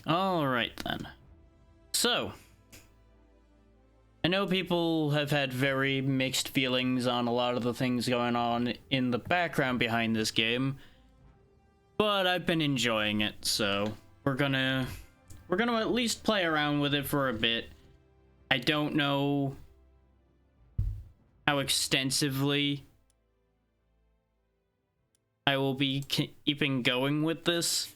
Alright then. So, I know people have had very mixed feelings on a lot of the things going on in the background behind this game, but I've been enjoying it, so we're gonna at least play around with it for a bit. I don't know how extensively I will be keeping going with this.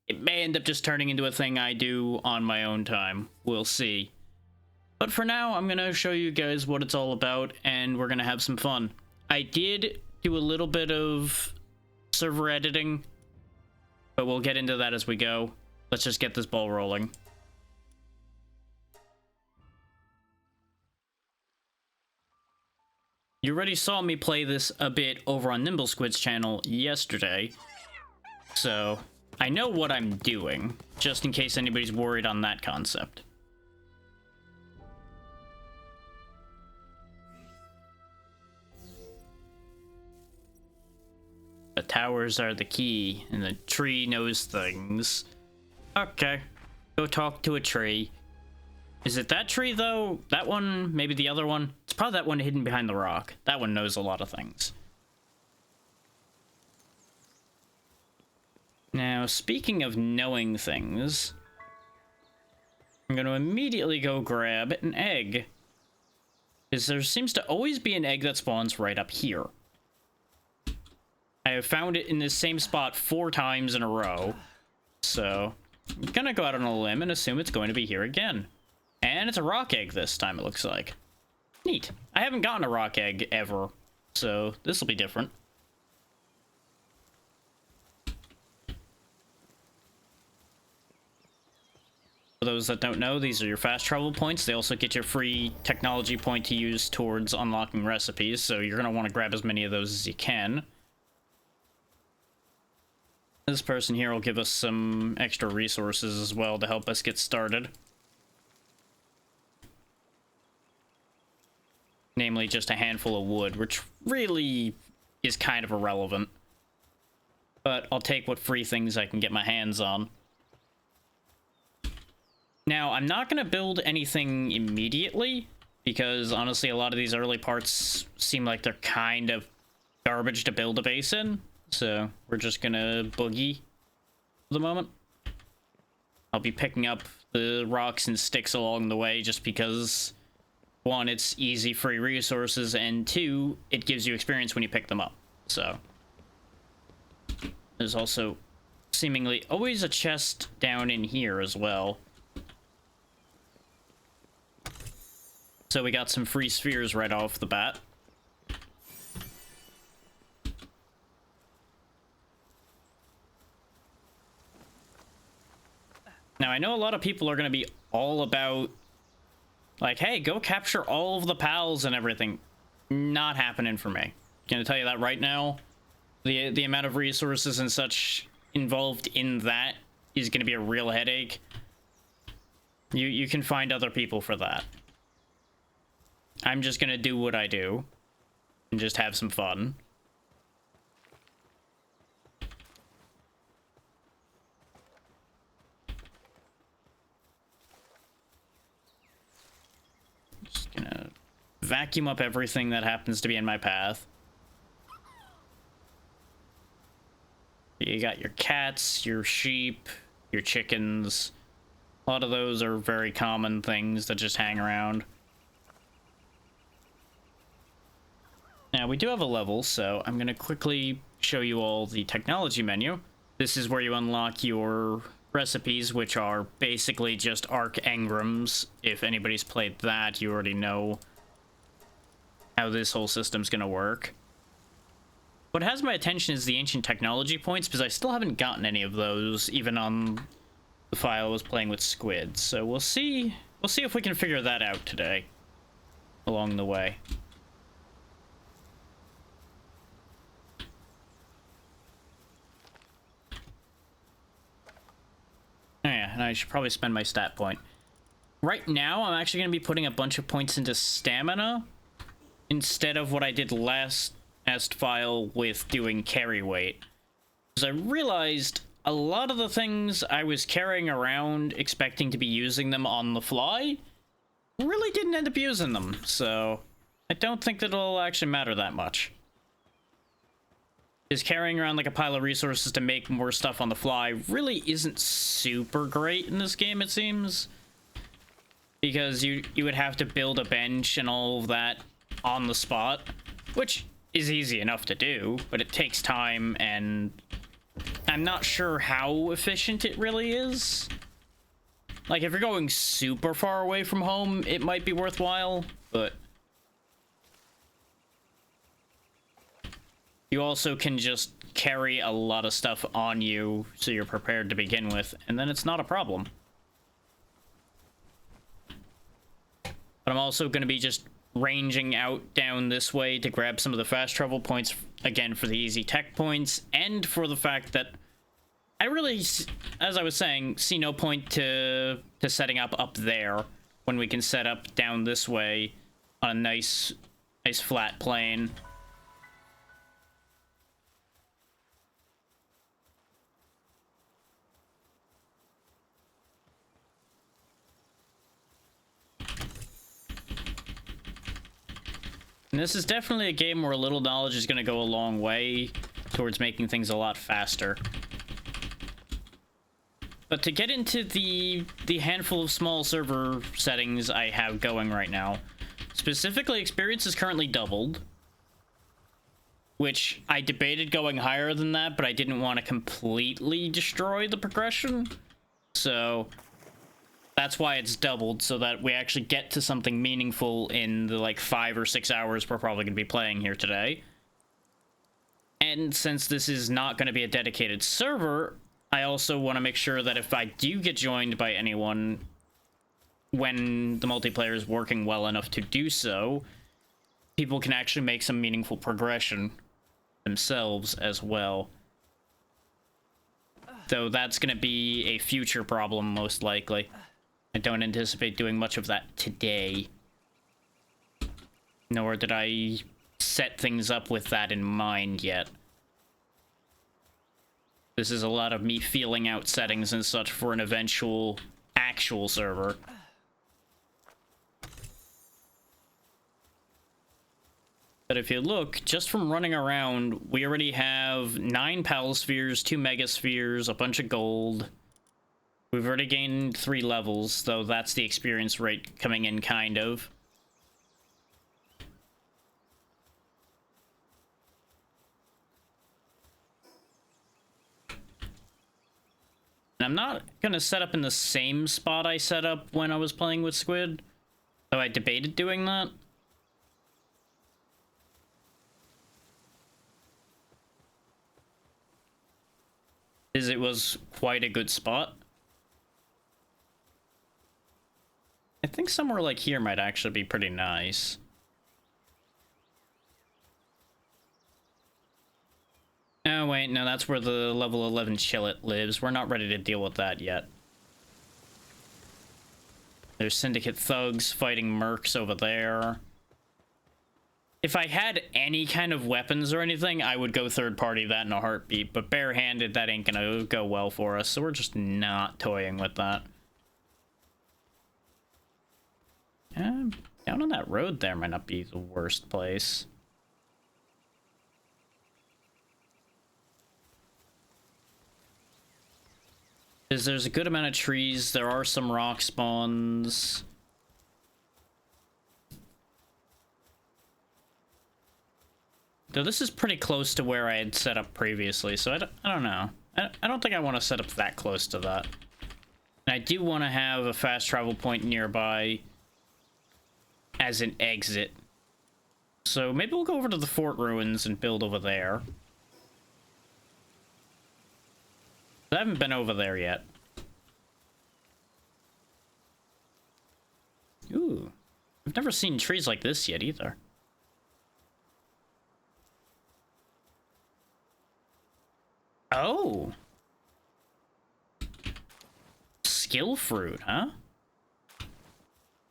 It may end up just turning into a thing I do on my own time. We'll see. But for now, I'm going to show you guys what it's all about, and we're going to have some fun. I did do a little bit of server editing, but we'll get into that as we go. Let's just get this ball rolling. You already saw me play this a bit over on Nimble Squid's channel yesterday, so I know what I'm doing, just in case anybody's worried on that concept. The towers are the key, and the tree knows things. Okay, go talk to a tree. Is it that tree, though? That one? Maybe the other one? It's probably that one hidden behind the rock. That one knows a lot of things. Now, speaking of knowing things, I'm going to immediately go grab an egg. Because there seems to always be an egg that spawns right up here. I have found it in this same spot 4 times in a row. So, I'm going to go out on a limb and assume it's going to be here again. And it's a rock egg this time, it looks like. Neat. I haven't gotten a rock egg ever, so this will be different. For those that don't know, these are your fast travel points. They also get your free technology point to use towards unlocking recipes, so you're going to want to grab as many of those as you can. This person here will give us some extra resources as well to help us get started. Namely, just a handful of wood, which really is kind of irrelevant. But I'll take what free things I can get my hands on. Now, I'm not going to build anything immediately, because honestly, a lot of these early parts seem like they're kind of garbage to build a base in. So, we're just going to boogie for the moment. I'll be picking up the rocks and sticks along the way just because... 1, it's easy free resources, and 2, it gives you experience when you pick them up. So, there's also seemingly always a chest down in here as well. So we got some free spheres right off the bat. Now, I know a lot of people are going to be all about like, hey, go capture all of the pals and everything. Not happening for me. Gonna tell you that right now. The amount of resources and such involved in that is gonna be a real headache. You can find other people for that. I'm just gonna do what I do and just have some fun. Just gonna vacuum up everything that happens to be in my path. You got your cats, your sheep, your chickens. A lot of those are very common things that just hang around. Now, we do have a level, so I'm going to quickly show you all the technology menu. This is where you unlock your recipes, which are basically just arc engrams. If anybody's played that, you already know how this whole system's going to work. What has my attention is the ancient technology points, because I still haven't gotten any of those, even on the file I was playing with Squid. So we'll see if we can figure that out today, along the way. Oh yeah, and I should probably spend my stat point. Right now, I'm actually going to be putting a bunch of points into stamina, instead of what I did last file with doing carry weight. Because I realized a lot of the things I was carrying around expecting to be using them on the fly really didn't end up using them, so I don't think that it'll actually matter that much. Is carrying around like a pile of resources to make more stuff on the fly really isn't super great in this game, it seems. Because you would have to build a bench and all of that on the spot, which is easy enough to do, but it takes time, and I'm not sure how efficient it really is. Like, if you're going super far away from home, it might be worthwhile, but you also can just carry a lot of stuff on you so you're prepared to begin with, and then it's not a problem. But I'm also going to be just ranging out down this way to grab some of the fast travel points, again, for the easy tech points, and for the fact that I really, as I was saying, see no point to setting up there when we can set up down this way on a nice flat plane. And this is definitely a game where a little knowledge is going to go a long way towards making things a lot faster. But to get into the handful of small server settings I have going right now, specifically experience is currently doubled, which I debated going higher than that, but I didn't want to completely destroy the progression. So that's why it's doubled, so that we actually get to something meaningful in the like 5 or 6 hours we're probably going to be playing here today. And since this is not going to be a dedicated server, I also want to make sure that if I do get joined by anyone when the multiplayer is working well enough to do so, people can actually make some meaningful progression themselves as well. Though that's going to be a future problem, most likely. I don't anticipate doing much of that today. Nor did I set things up with that in mind yet. This is a lot of me feeling out settings and such for an eventual actual server. But if you look, just from running around, we already have 9 pal spheres, 2 mega spheres, a bunch of gold. We've already gained 3 levels, though that's the experience rate coming in, kind of. And I'm not gonna set up in the same spot I set up when I was playing with Squid, though I debated doing that. As it was quite a good spot. I think somewhere like here might actually be pretty nice. Oh wait, no, that's where the level 11 Chillet lives. We're not ready to deal with that yet. There's Syndicate thugs fighting mercs over there. If I had any kind of weapons or anything, I would go third party that in a heartbeat, but barehanded, that ain't gonna go well for us, so we're just not toying with that. Down on that road there might not be the worst place. Because there's a good amount of trees, there are some rock spawns. Though this is pretty close to where I had set up previously, so I don't know. I don't think I want to set up that close to that. And I do want to have a fast travel point nearby as an exit. So maybe we'll go over to the fort ruins and build over there. I haven't been over there yet. Ooh. I've never seen trees like this yet either. Oh. Skill fruit, huh?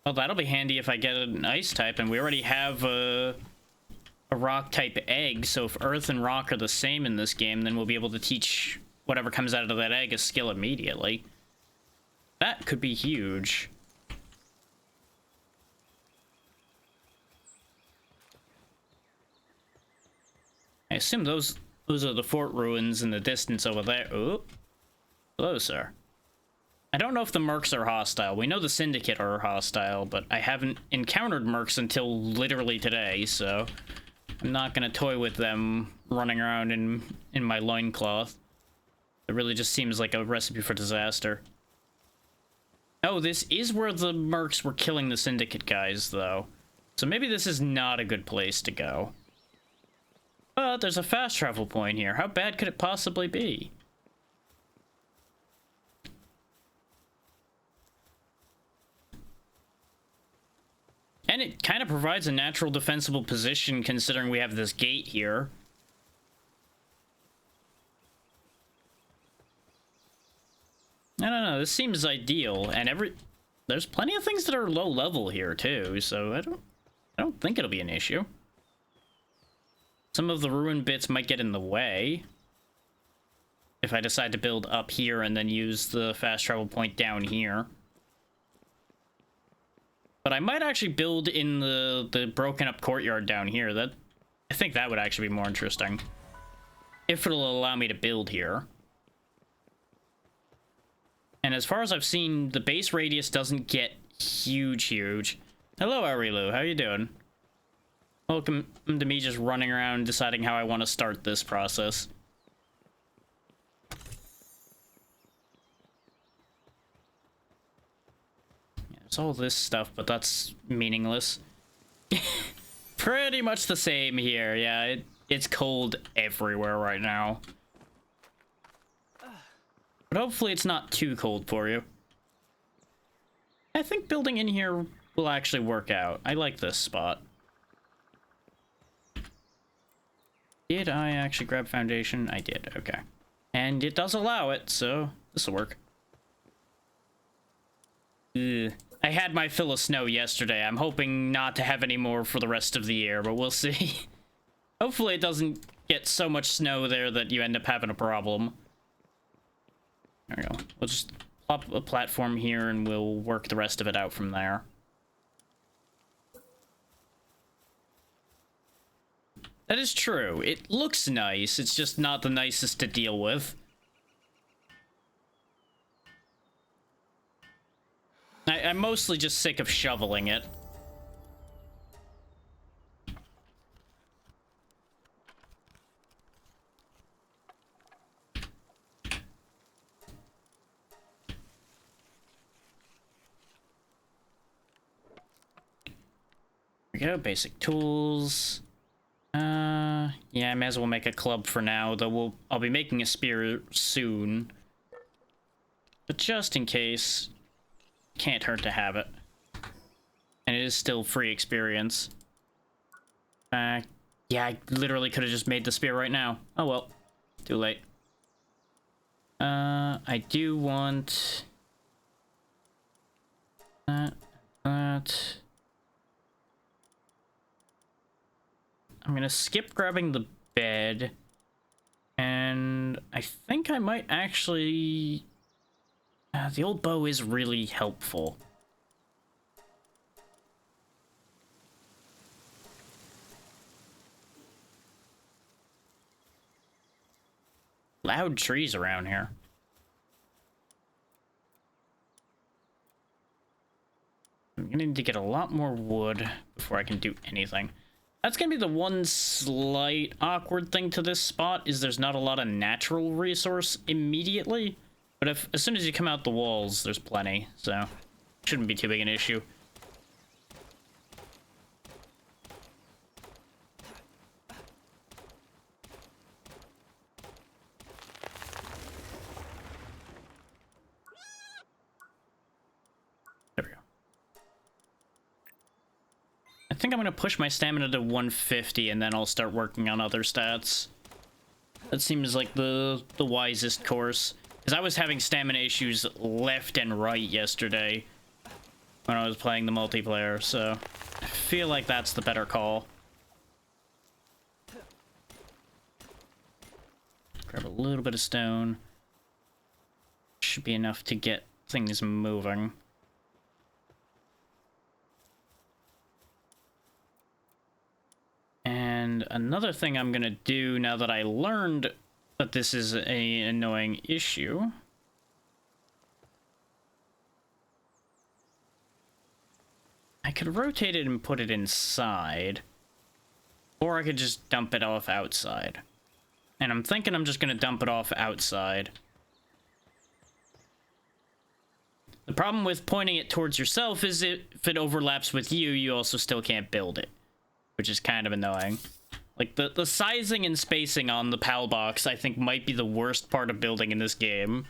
Well, that'll be handy if I get an ice type, and we already have a rock type egg, so if earth and rock are the same in this game, then we'll be able to teach whatever comes out of that egg a skill immediately. That could be huge. I assume those are the fort ruins in the distance over there. Oh, hello, sir. I don't know if the mercs are hostile. We know the Syndicate are hostile, but I haven't encountered mercs until literally today, so I'm not gonna toy with them running around in my loincloth. It really just seems like a recipe for disaster. Oh, this is where the mercs were killing the Syndicate guys, though. So maybe this is not a good place to go. But there's a fast travel point here. How bad could it possibly be? And it kind of provides a natural defensible position considering we have this gate here. I don't know, this seems ideal, and there's plenty of things that are low level here too, so I don't think it'll be an issue. Some of the ruined bits might get in the way if I decide to build up here and then use the fast travel point down here. But I might actually build in the broken up courtyard down here. I think that would actually be more interesting. If it'll allow me to build here. And as far as I've seen, the base radius doesn't get huge. Hello, Arilu. How you doing? Welcome to me just running around deciding how I want to start this process. There's all this stuff, but that's meaningless. Pretty much the same here. Yeah, it's cold everywhere right now. But hopefully it's not too cold for you. I think building in here will actually work out. I like this spot. Did I actually grab foundation? I did, okay. And it does allow it, so this'll work. Ugh. I had my fill of snow yesterday. I'm hoping not to have any more for the rest of the year, but we'll see. Hopefully it doesn't get so much snow there that you end up having a problem. There we go. We'll just plop a platform here and we'll work the rest of it out from there. That is true. It looks nice. It's just not the nicest to deal with. I'm mostly just sick of shoveling it. There we go, basic tools. Yeah, I may as well make a club for now, though I'll be making a spear soon. But just in case, can't hurt to have it. And it is still free experience. Yeah, I literally could have just made the spear right now. Oh well, too late. I do want that. I'm gonna skip grabbing the bed, and I think I might actually... the old bow is really helpful. Loud trees around here. I'm gonna need to get a lot more wood before I can do anything. That's gonna be the one slight awkward thing to this spot, is there's not a lot of natural resource immediately. But as soon as you come out the walls, there's plenty, so shouldn't be too big an issue. There we go. I think I'm gonna push my stamina to 150 and then I'll start working on other stats. That seems like the wisest course. Because I was having stamina issues left and right yesterday when I was playing the multiplayer, so I feel like that's the better call. Grab a little bit of stone. should be enough to get things moving. And another thing I'm gonna do now that I learned that this is an annoying issue. I could rotate it and put it inside. Or I could just dump it off outside. And I'm thinking I'm just gonna dump it off outside. The problem with pointing it towards yourself is if it overlaps with you, you also still can't build it. Which is kind of annoying. Like, the sizing and spacing on the PAL box, I think, might be the worst part of building in this game.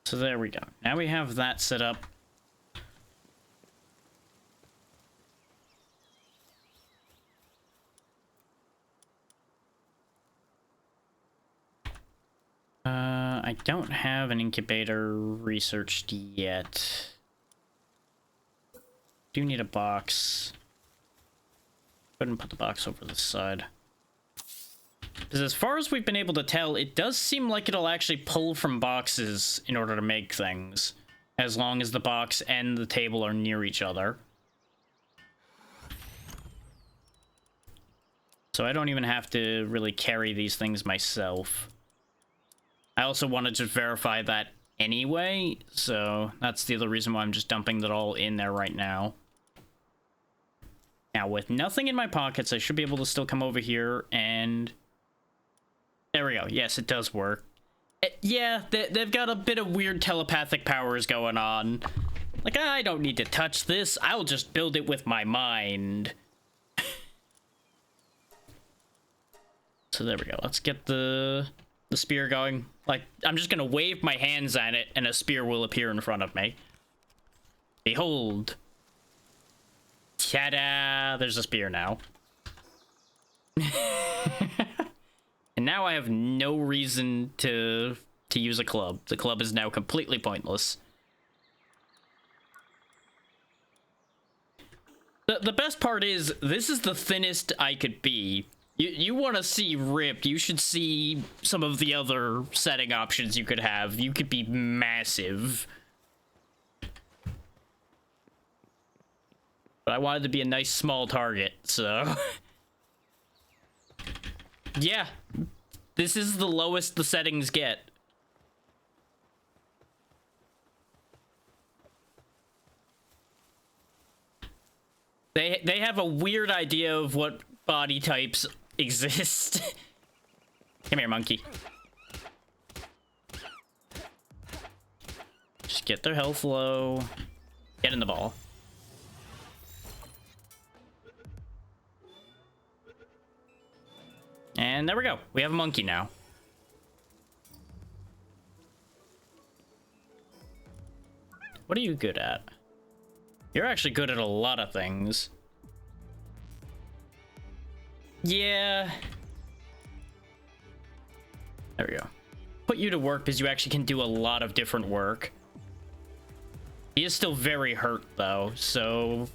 So there we go. Now we have that set up. I don't have an incubator researched yet. Do need a box. Go ahead and put the box over this side. Because as far as we've been able to tell, it does seem like it'll actually pull from boxes in order to make things. As long as the box and the table are near each other. So I don't even have to really carry these things myself. I also want to just verify that anyway, so that's the other reason why I'm just dumping that all in there right now. Now, with nothing in my pockets, I should be able to still come over here and... There we go. Yes, it does work. Yeah, they've got a bit of weird telepathic powers going on. Like, I don't need to touch this. I'll just build it with my mind. So there we go. Let's get the spear going. Like, I'm just gonna wave my hands at it, and a spear will appear in front of me. Behold. Ta-da! There's a spear now. And now I have no reason to use a club. The club is now completely pointless. The best part is, this is the thinnest I could be. You want to see ripped, you should see some of the other setting options you could have. You could be massive. But I wanted to be a nice small target, so... Yeah, this is the lowest the settings get. They have a weird idea of what body types exist. Come here, monkey. Just get their health low. Get in the ball. And there we go. We have a monkey now. What are you good at? You're actually good at a lot of things. Yeah. There we go. Put you to work because you actually can do a lot of different work. He is still very hurt, though, so...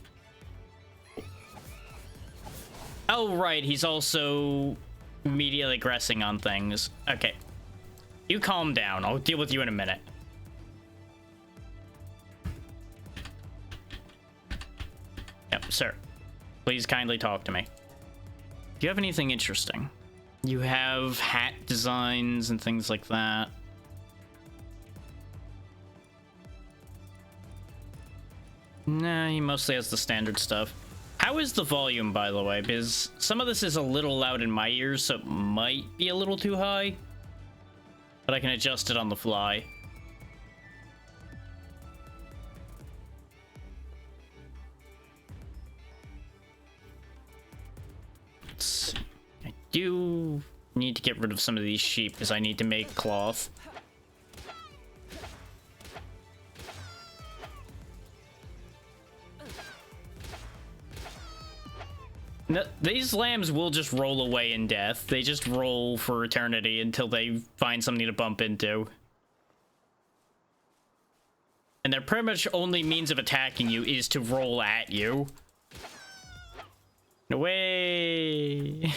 Oh, right. He's also immediately aggressing on things. Okay. You calm down. I'll deal with you in a minute. Yep, sir. Please kindly talk to me. Do you have anything interesting? You have hat designs and things like that. Nah, he mostly has the standard stuff. How is the volume, by the way? Because some of this is a little loud in my ears, so it might be a little too high. But I can adjust it on the fly. Let's see. I do need to get rid of some of these sheep because I need to make cloth. No, these lambs will just roll away in death. They just roll for eternity until they find something to bump into. And their pretty much only means of attacking you is to roll at you. No way!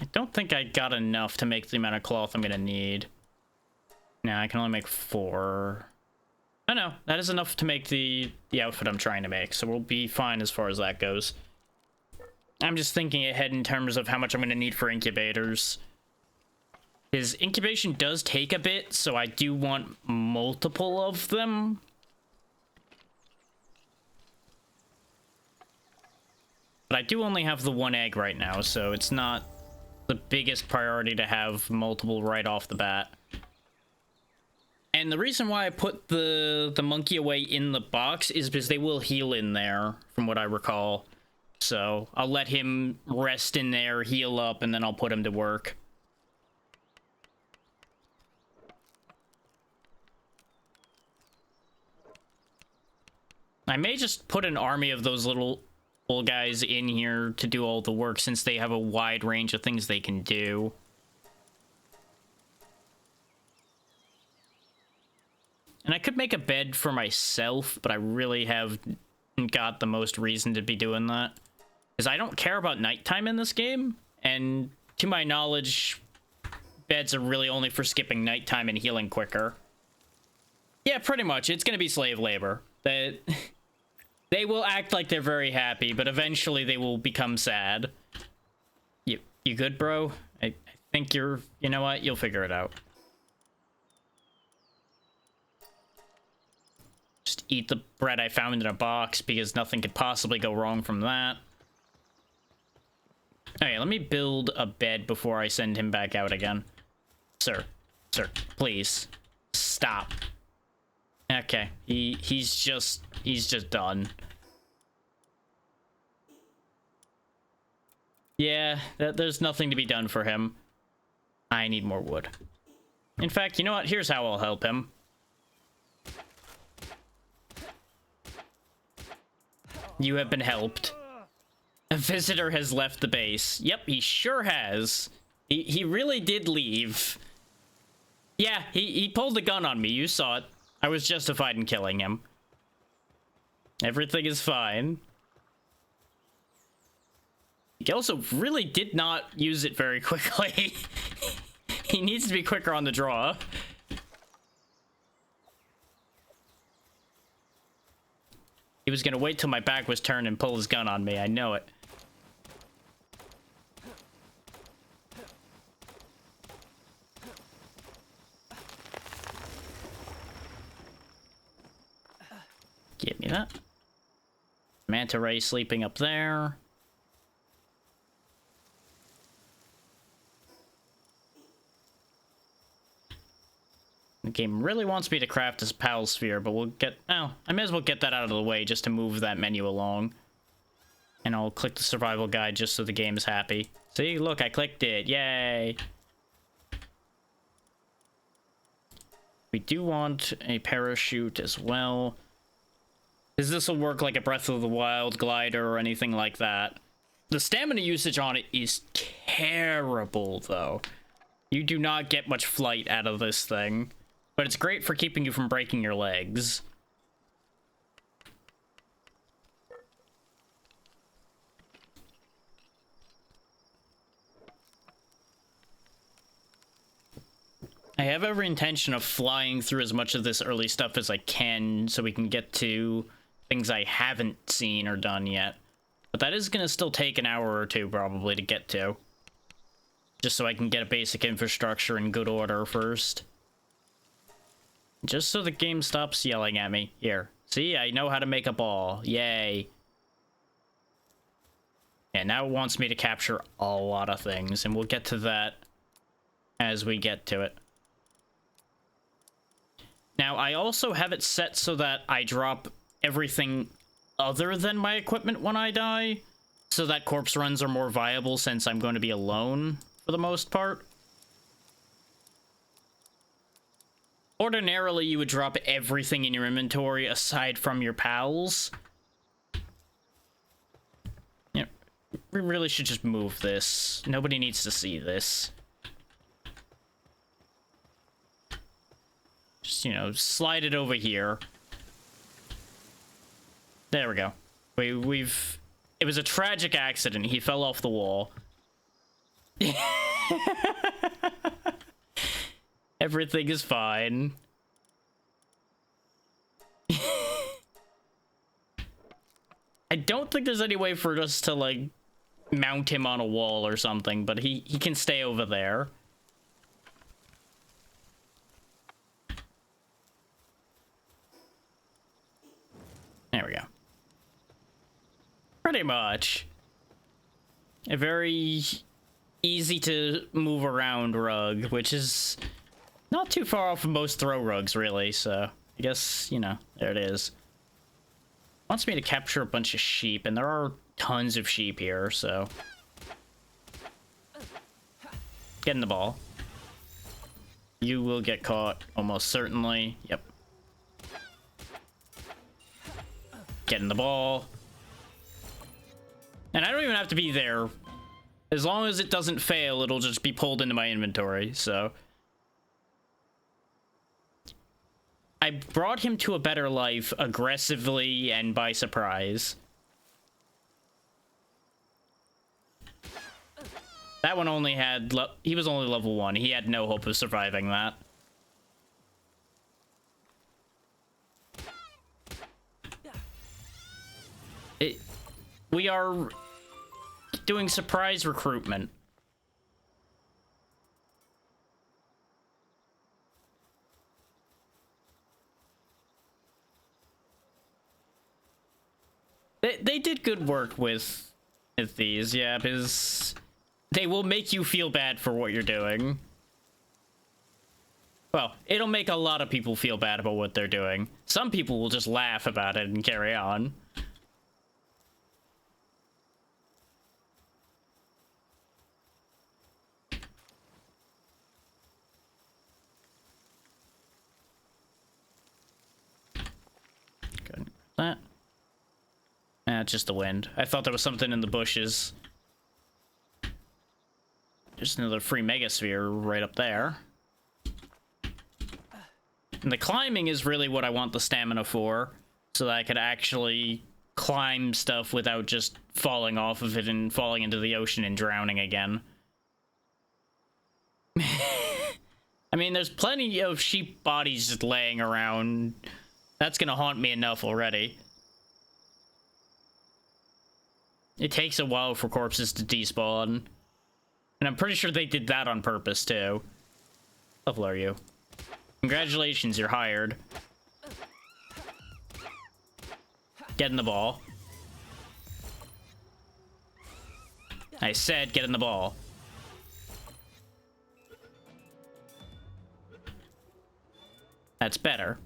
I don't think I got enough to make the amount of cloth I'm gonna need. No, I can only make 4. Oh no, that is enough to make the outfit I'm trying to make, so we'll be fine as far as that goes. I'm just thinking ahead in terms of how much I'm gonna need for incubators. His incubation does take a bit, so I do want multiple of them. But I do only have the 1 egg right now, so it's not the biggest priority to have multiple right off the bat. And the reason why I put the monkey away in the box is because they will heal in there, from what I recall. So I'll let him rest in there, heal up, and then I'll put him to work. I may just put an army of those little old guys in here to do all the work, since they have a wide range of things they can do. And I could make a bed for myself, but I really haven't got the most reason to be doing that. Because I don't care about nighttime in this game, and to my knowledge, beds are really only for skipping nighttime and healing quicker. Yeah, pretty much. It's gonna be slave labor. They will act like they're very happy, but eventually they will become sad. You good, bro? I think you're... You know what? You'll figure it out. Just eat the bread I found in a box, because nothing could possibly go wrong from that. Okay, let me build a bed before I send him back out again. Sir, please. Stop. Okay, he's just done. Yeah, there's nothing to be done for him. I need more wood. In fact, you know what? Here's how I'll help him. You have been helped. A visitor has left the base. Yep, he sure has. He really did leave. Yeah, he pulled a gun on me. You saw it. I was justified in killing him. Everything is fine. He also really did not use it very quickly. He needs to be quicker on the draw. He was gonna wait till my back was turned and pull his gun on me. I know it. Give me that. Manta ray sleeping up there. The game really wants me to craft this pal sphere, but we'll get... Oh, I may as well get that out of the way just to move that menu along. And I'll click the survival guide just so the game is happy. See, look, I clicked it. Yay! We do want a parachute as well. Because this will work like a Breath of the Wild glider or anything like that. The stamina usage on it is terrible, though. You do not get much flight out of this thing. But it's great for keeping you from breaking your legs. I have every intention of flying through as much of this early stuff as I can so we can get to things I haven't seen or done yet. But that is going to still take an hour or two probably to get to. Just so I can get a basic infrastructure in good order first. Just so the game stops yelling at me. Here. See, I know how to make a ball. Yay. Yeah, now it wants me to capture a lot of things, and we'll get to that as we get to it. Now, I also have it set so that I drop everything other than my equipment when I die, so that corpse runs are more viable since I'm going to be alone for the most part. Ordinarily, you would drop everything in your inventory aside from your pals. Yep. we really should just move this. Nobody needs to see this. Just, you know, slide it over here. There we go. It was a tragic accident. He fell off the wall. Everything is fine. I don't think there's any way for us to, like, mount him on a wall or something, but he can stay over there. There we go. Pretty much. A very easy to move around rug, which is not too far off from most throw rugs, really, so I guess, you know, there it is. Wants me to capture a bunch of sheep, and there are tons of sheep here, so... Get in the ball. You will get caught, almost certainly. Yep. Get in the ball. And I don't even have to be there. As long as it doesn't fail, it'll just be pulled into my inventory, so... I brought him to a better life aggressively and by surprise. That one only had... he was only level 1. He had no hope of surviving that. We are doing surprise recruitment. They did good work with these, yeah, because they will make you feel bad for what you're doing. Well, it'll make a lot of people feel bad about what they're doing. Some people will just laugh about it and carry on. Good. That. Just the wind. I thought there was something in the bushes. Just another free megasphere right up there. And the climbing is really what I want the stamina for, so that I could actually climb stuff without just falling off of it and falling into the ocean and drowning again. I mean, there's plenty of sheep bodies just laying around. That's gonna haunt me enough already. It takes a while for corpses to despawn. And I'm pretty sure they did that on purpose, too. How level are you? Congratulations, you're hired. Get in the ball. I said get in the ball. That's better.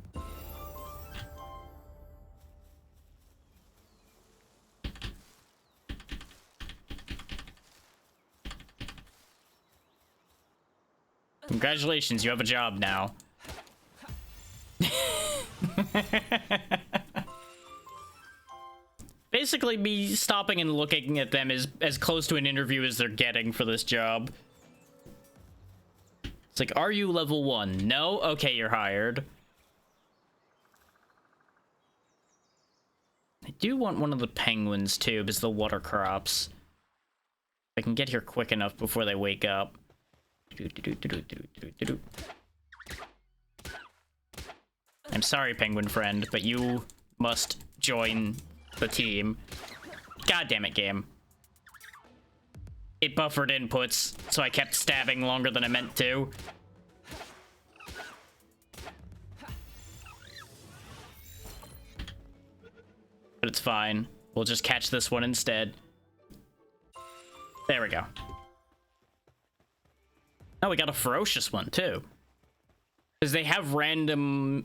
Congratulations, you have a job now. Basically, me stopping and looking at them is as close to an interview as they're getting for this job. It's like, are you level 1? No? Okay, you're hired. I do want one of the penguins, too, because the water crops. I can get here quick enough before they wake up. I'm sorry, penguin friend, but you must join the team. God damn it, game. It buffered inputs, so I kept stabbing longer than I meant to. But it's fine. We'll just catch this one instead. There we go. Oh, we got a ferocious one, too. Because they have random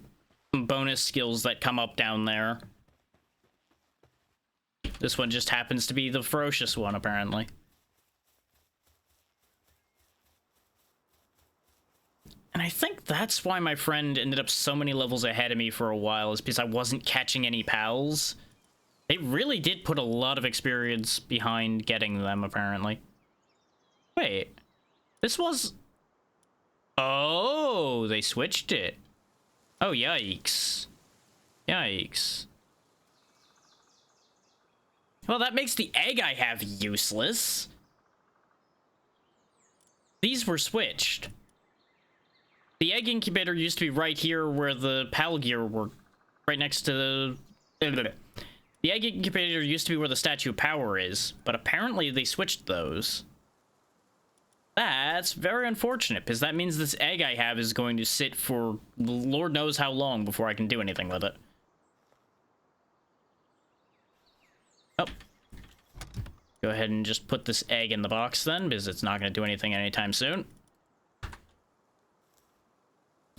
bonus skills that come up down there. This one just happens to be the ferocious one, apparently. And I think that's why my friend ended up so many levels ahead of me for a while, is because I wasn't catching any pals. They really did put a lot of experience behind getting them, apparently. Wait. This was... Oh, they switched it. Oh, yikes. Yikes. Well, that makes the egg I have useless. These were switched. The egg incubator used to be right here where the PAL gear were. Right next to the... The egg incubator used to be where the Statue of Power is, but apparently they switched those. That's very unfortunate, because that means this egg I have is going to sit for Lord knows how long before I can do anything with it. Oh. Go ahead and just put this egg in the box then, because it's not going to do anything anytime soon.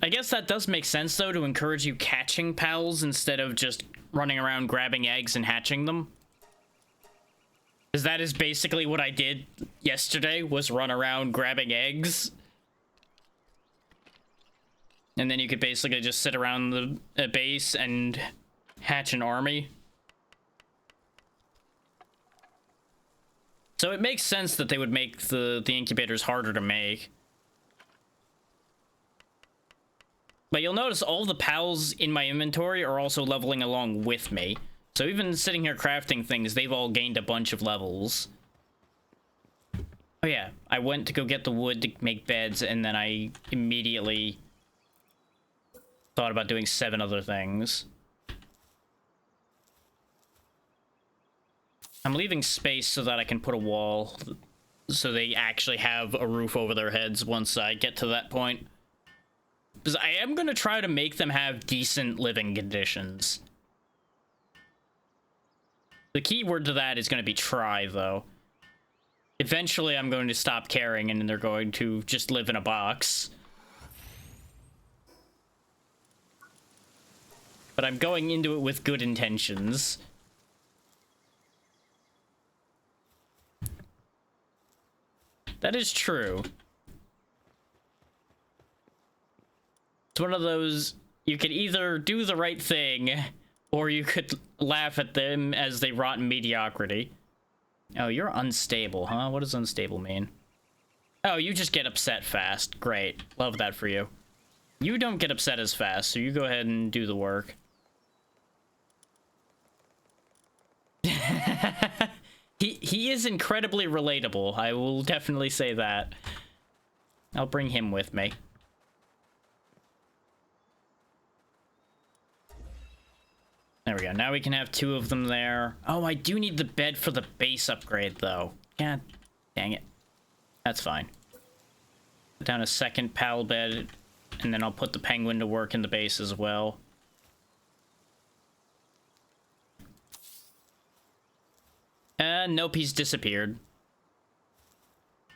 I guess that does make sense, though, to encourage you catching pals instead of just running around grabbing eggs and hatching them. Because that is basically what I did yesterday, was run around grabbing eggs. And then you could basically just sit around the base and hatch an army. So it makes sense that they would make the incubators harder to make. But you'll notice all the pals in my inventory are also leveling along with me. So even sitting here crafting things, they've all gained a bunch of levels. Oh yeah, I went to go get the wood to make beds, and then I immediately thought about doing 7 other things. I'm leaving space so that I can put a wall, so they actually have a roof over their heads once I get to that point. Because I am going to try to make them have decent living conditions. The key word to that is going to be try, though. Eventually, I'm going to stop caring, and they're going to just live in a box. But I'm going into it with good intentions. That is true. It's one of those, you could either do the right thing, or you could laugh at them as they rot in mediocrity. Oh, you're unstable, huh? What does unstable mean? Oh, you just get upset fast. Great. Love that for you. You don't get upset as fast, so you go ahead and do the work. He is incredibly relatable. I will definitely say that. I'll bring him with me. There we go. Now we can have 2 of them there. Oh, I do need the bed for the base upgrade, though. God dang it. That's fine. Put down a second pal bed, and then I'll put the penguin to work in the base as well. Nope, he's disappeared.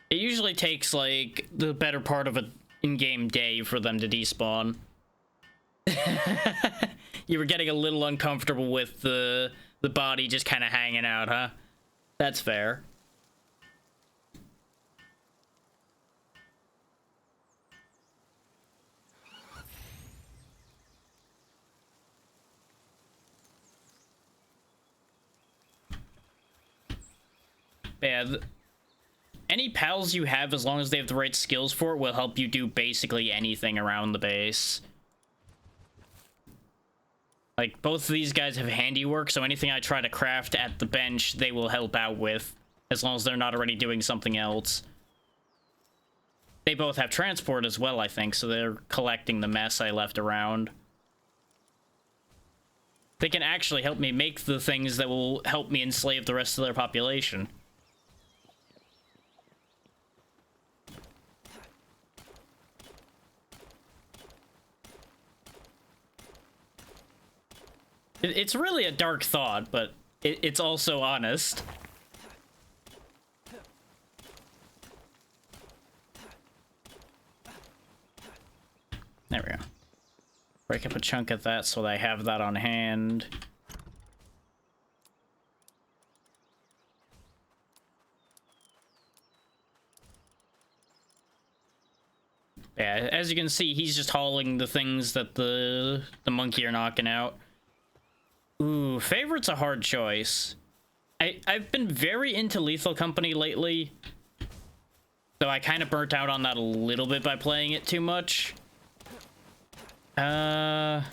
It usually takes, like, the better part of an in-game day for them to despawn. You were getting a little uncomfortable with the body just kind of hanging out, huh? That's fair. Yeah, any pals you have, as long as they have the right skills for it, will help you do basically anything around the base. Like, both of these guys have handiwork, so anything I try to craft at the bench, they will help out with, as long as they're not already doing something else. They both have transport as well, I think, so they're collecting the mess I left around. They can actually help me make the things that will help me enslave the rest of their population. It's really a dark thought, but it's also honest. There we go. Break up a chunk of that so that I have that on hand. Yeah, as you can see, he's just hauling the things that the monkey are knocking out. Ooh, favorite's a hard choice. I've been very into Lethal Company lately, so I kind of burnt out on that a little bit by playing it too much. Like,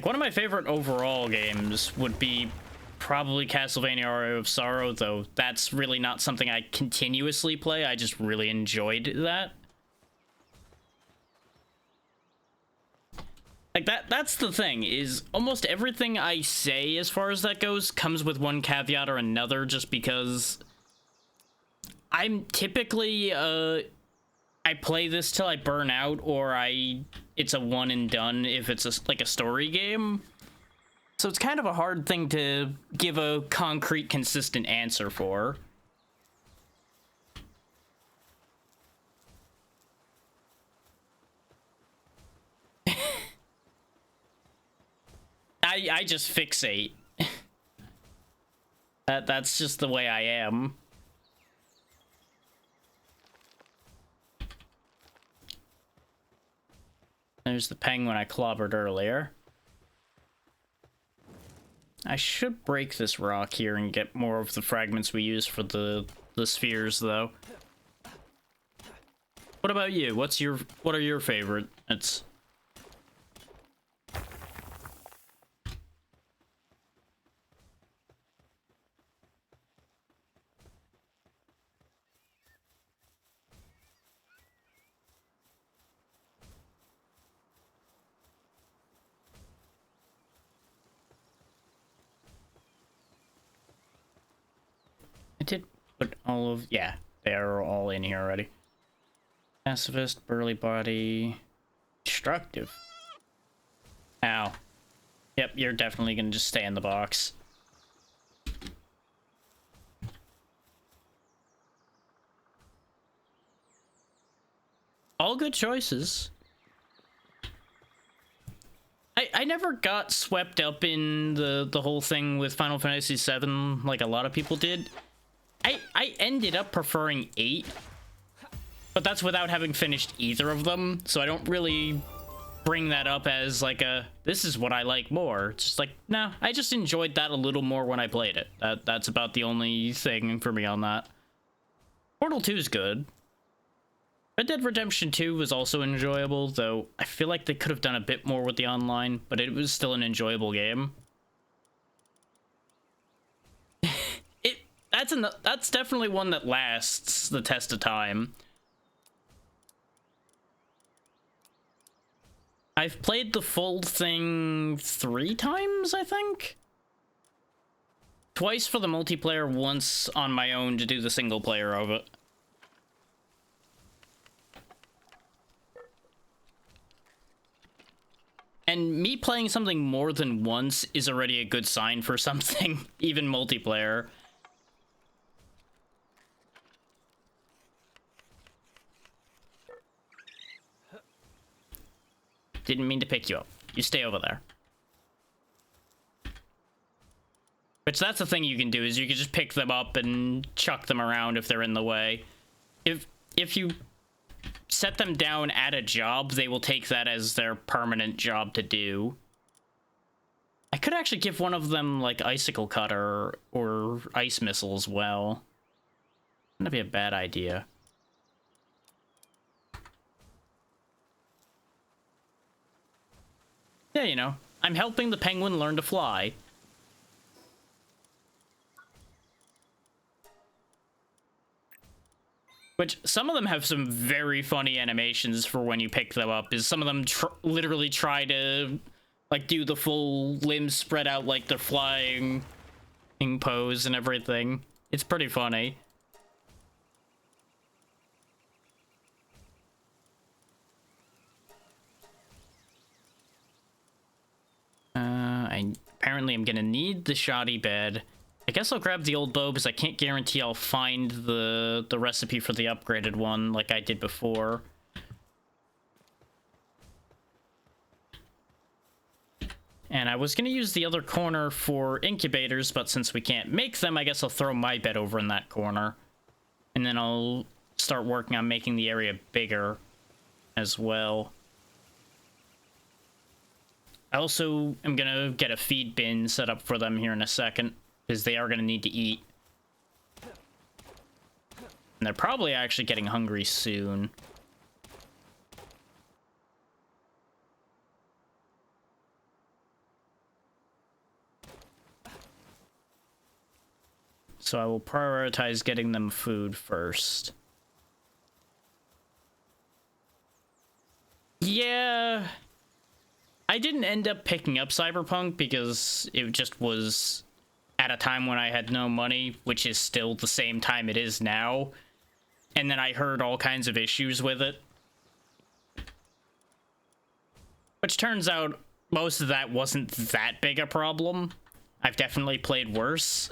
one of my favorite overall games would be probably Castlevania Aria of Sorrow, though that's really not something I continuously play. I just really enjoyed that. Like, that's the thing, is almost everything I say as far as that goes comes with one caveat or another, just because I'm typically, I play this till I burn out, or it's a one and done if it's like a story game. So it's kind of a hard thing to give a concrete, consistent answer for. I just fixate. That's just the way I am. There's the penguin I clobbered earlier. I should break this rock here and get more of the fragments we use for the spheres, though. What about you? What are your favorites? I did put all of... Yeah, they're all in here already. Pacifist, burly body... Destructive. Ow. Yep, you're definitely gonna just stay in the box. All good choices. I never got swept up in the whole thing with Final Fantasy VII like a lot of people did. I ended up preferring 8, but that's without having finished either of them, so I don't really bring that up as like this is what I like more. It's just like, no, I just enjoyed that a little more when I played it. That's about the only thing for me on that. Portal 2 is good. Red Dead Redemption 2 was also enjoyable, though I feel like they could have done a bit more with the online, but it was still an enjoyable game. That's definitely one that lasts the test of time. I've played the full thing 3 times, I think? Twice for the multiplayer, once on my own to do the single player of it. And me playing something more than once is already a good sign for something, even multiplayer. Didn't mean to pick you up. You stay over there. Which, that's the thing you can do, is you can just pick them up and chuck them around if they're in the way. If you set them down at a job, they will take that as their permanent job to do. I could actually give one of them, like, Icicle Cutter or Ice Missile as well. That'd be a bad idea. Yeah, you know, I'm helping the penguin learn to fly. Which, some of them have some very funny animations for when you pick them up, is some of them literally try to, like, do the full limbs spread out like they're flying in pose and everything. It's pretty funny. I apparently am gonna need the shoddy bed. I guess I'll grab the old bow, because I can't guarantee I'll find the recipe for the upgraded one like I did before. And I was going to use the other corner for incubators, but since we can't make them, I guess I'll throw my bed over in that corner. And then I'll start working on making the area bigger as well. I also am gonna get a feed bin set up for them here in a second, because they are gonna need to eat. And they're probably actually getting hungry soon. So I will prioritize getting them food first. Yeah, I didn't end up picking up Cyberpunk because it just was at a time when I had no money, which is still the same time it is now. And then I heard all kinds of issues with it. Which turns out most of that wasn't that big a problem. I've definitely played worse.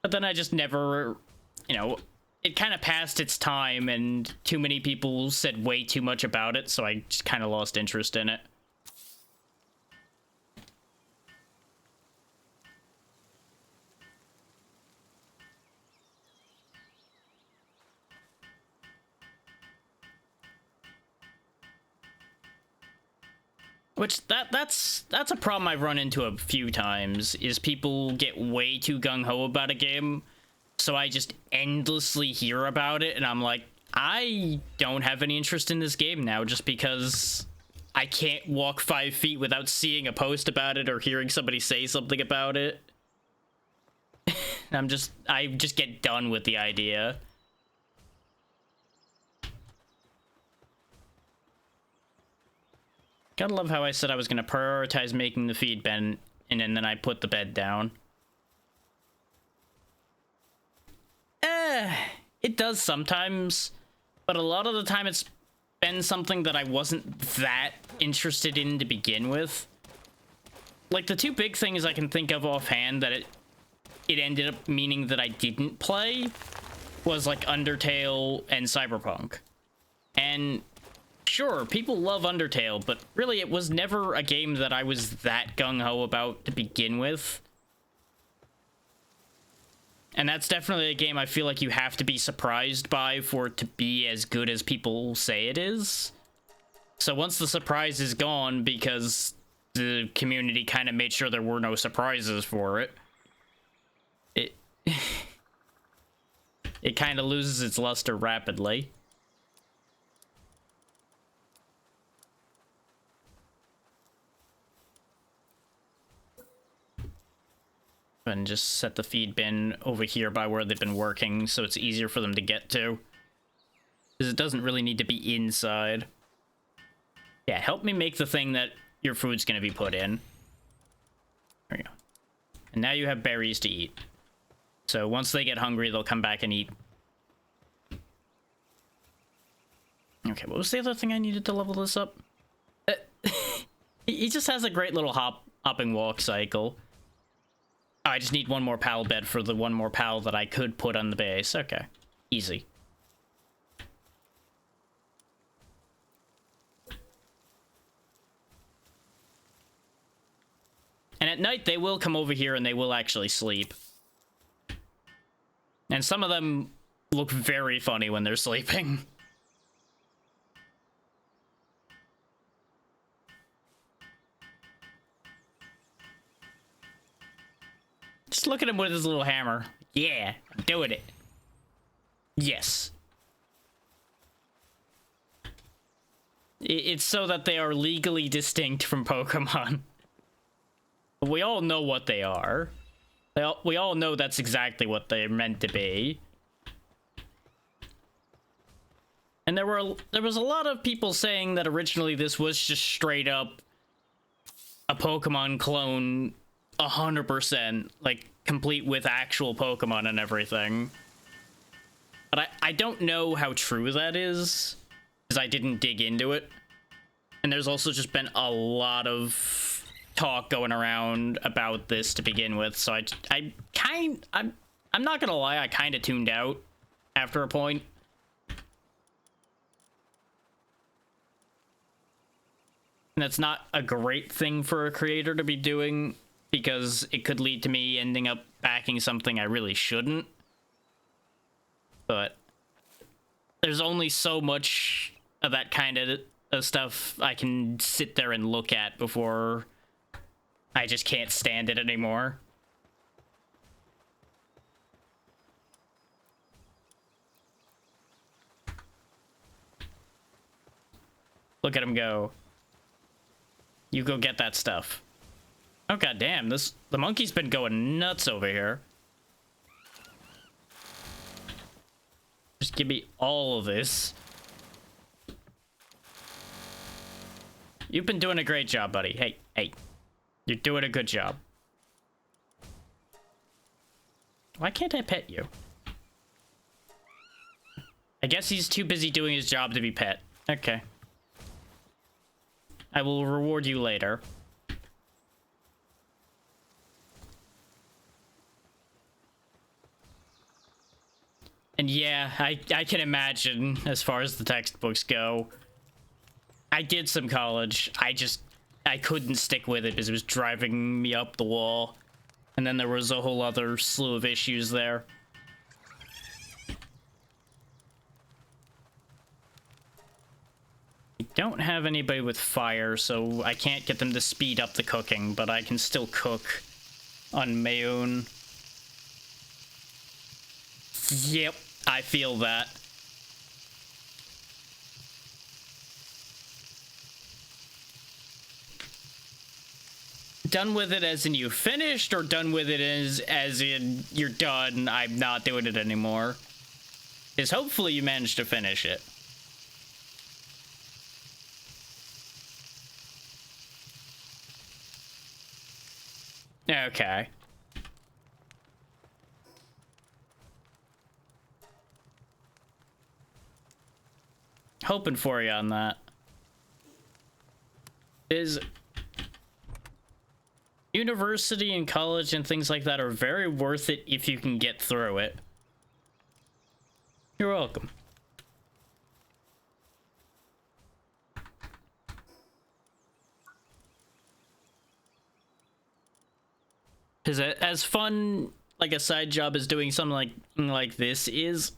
But then I just never, you know, it kind of passed its time and too many people said way too much about it, so I just kind of lost interest in it. Which that's a problem I've run into a few times, is people get way too gung-ho about a game, so I just endlessly hear about it, and I'm like, I don't have any interest in this game now just because I can't walk 5 feet without seeing a post about it or hearing somebody say something about it. I just get done with the idea. Gotta love how I said I was gonna prioritize making the feed bin, and then I put the bed down. It does sometimes, but a lot of the time it's been something that I wasn't that interested in to begin with. Like, the two big things I can think of offhand that it ended up meaning that I didn't play was, like, Undertale and Cyberpunk. And sure, people love Undertale, but really it was never a game that I was that gung-ho about to begin with. And that's definitely a game I feel like you have to be surprised by for it to be as good as people say it is. So once the surprise is gone, because the community kind of made sure there were no surprises for it, it kind of loses its luster rapidly. And just set the feed bin over here by where they've been working so it's easier for them to get to. Because it doesn't really need to be inside. Yeah, help me make the thing that your food's going to be put in. There we go. And now you have berries to eat. So once they get hungry, they'll come back and eat. Okay, what was the other thing I needed to level this up? He just has a great little hopping walk cycle. Oh, I just need one more pal bed for the one more pal that I could put on the base. Okay. Easy. And at night, they will come over here and they will actually sleep. And some of them look very funny when they're sleeping. Just look at him with his little hammer. Yeah, I'm doing it. Yes. It's so that they are legally distinct from Pokemon. But we all know what they are. We all know that's exactly what they're meant to be. And there was a lot of people saying that originally this was just straight up a Pokemon clone 100%, like, complete with actual Pokemon and everything. But I don't know how true that is, because I didn't dig into it. And there's also just been a lot of talk going around about this to begin with, so I'm not gonna lie, I kind of tuned out after a point. And that's not a great thing for a creator to be doing, because it could lead to me ending up backing something I really shouldn't. But there's only so much of that kind of stuff I can sit there and look at before I just can't stand it anymore. Look at him go. You go get that stuff. Oh god damn, the monkey's been going nuts over here. Just give me all of this. You've been doing a great job, buddy. Hey. You're doing a good job. Why can't I pet you? I guess he's too busy doing his job to be pet. Okay. I will reward you later. And yeah, I can imagine as far as the textbooks go. I did some college. I couldn't stick with it because it was driving me up the wall. And then there was a whole other slew of issues there. I don't have anybody with fire, so I can't get them to speed up the cooking, but I can still cook on my own. Yep, I feel that. Done with it as in you finished, or done with it as in you're done, I'm not doing it anymore? Because hopefully you managed to finish it. Okay. Hoping for you on that. University and college and things like that are very worth it if you can get through it. You're welcome. Because as fun, like a side job as doing something like this is,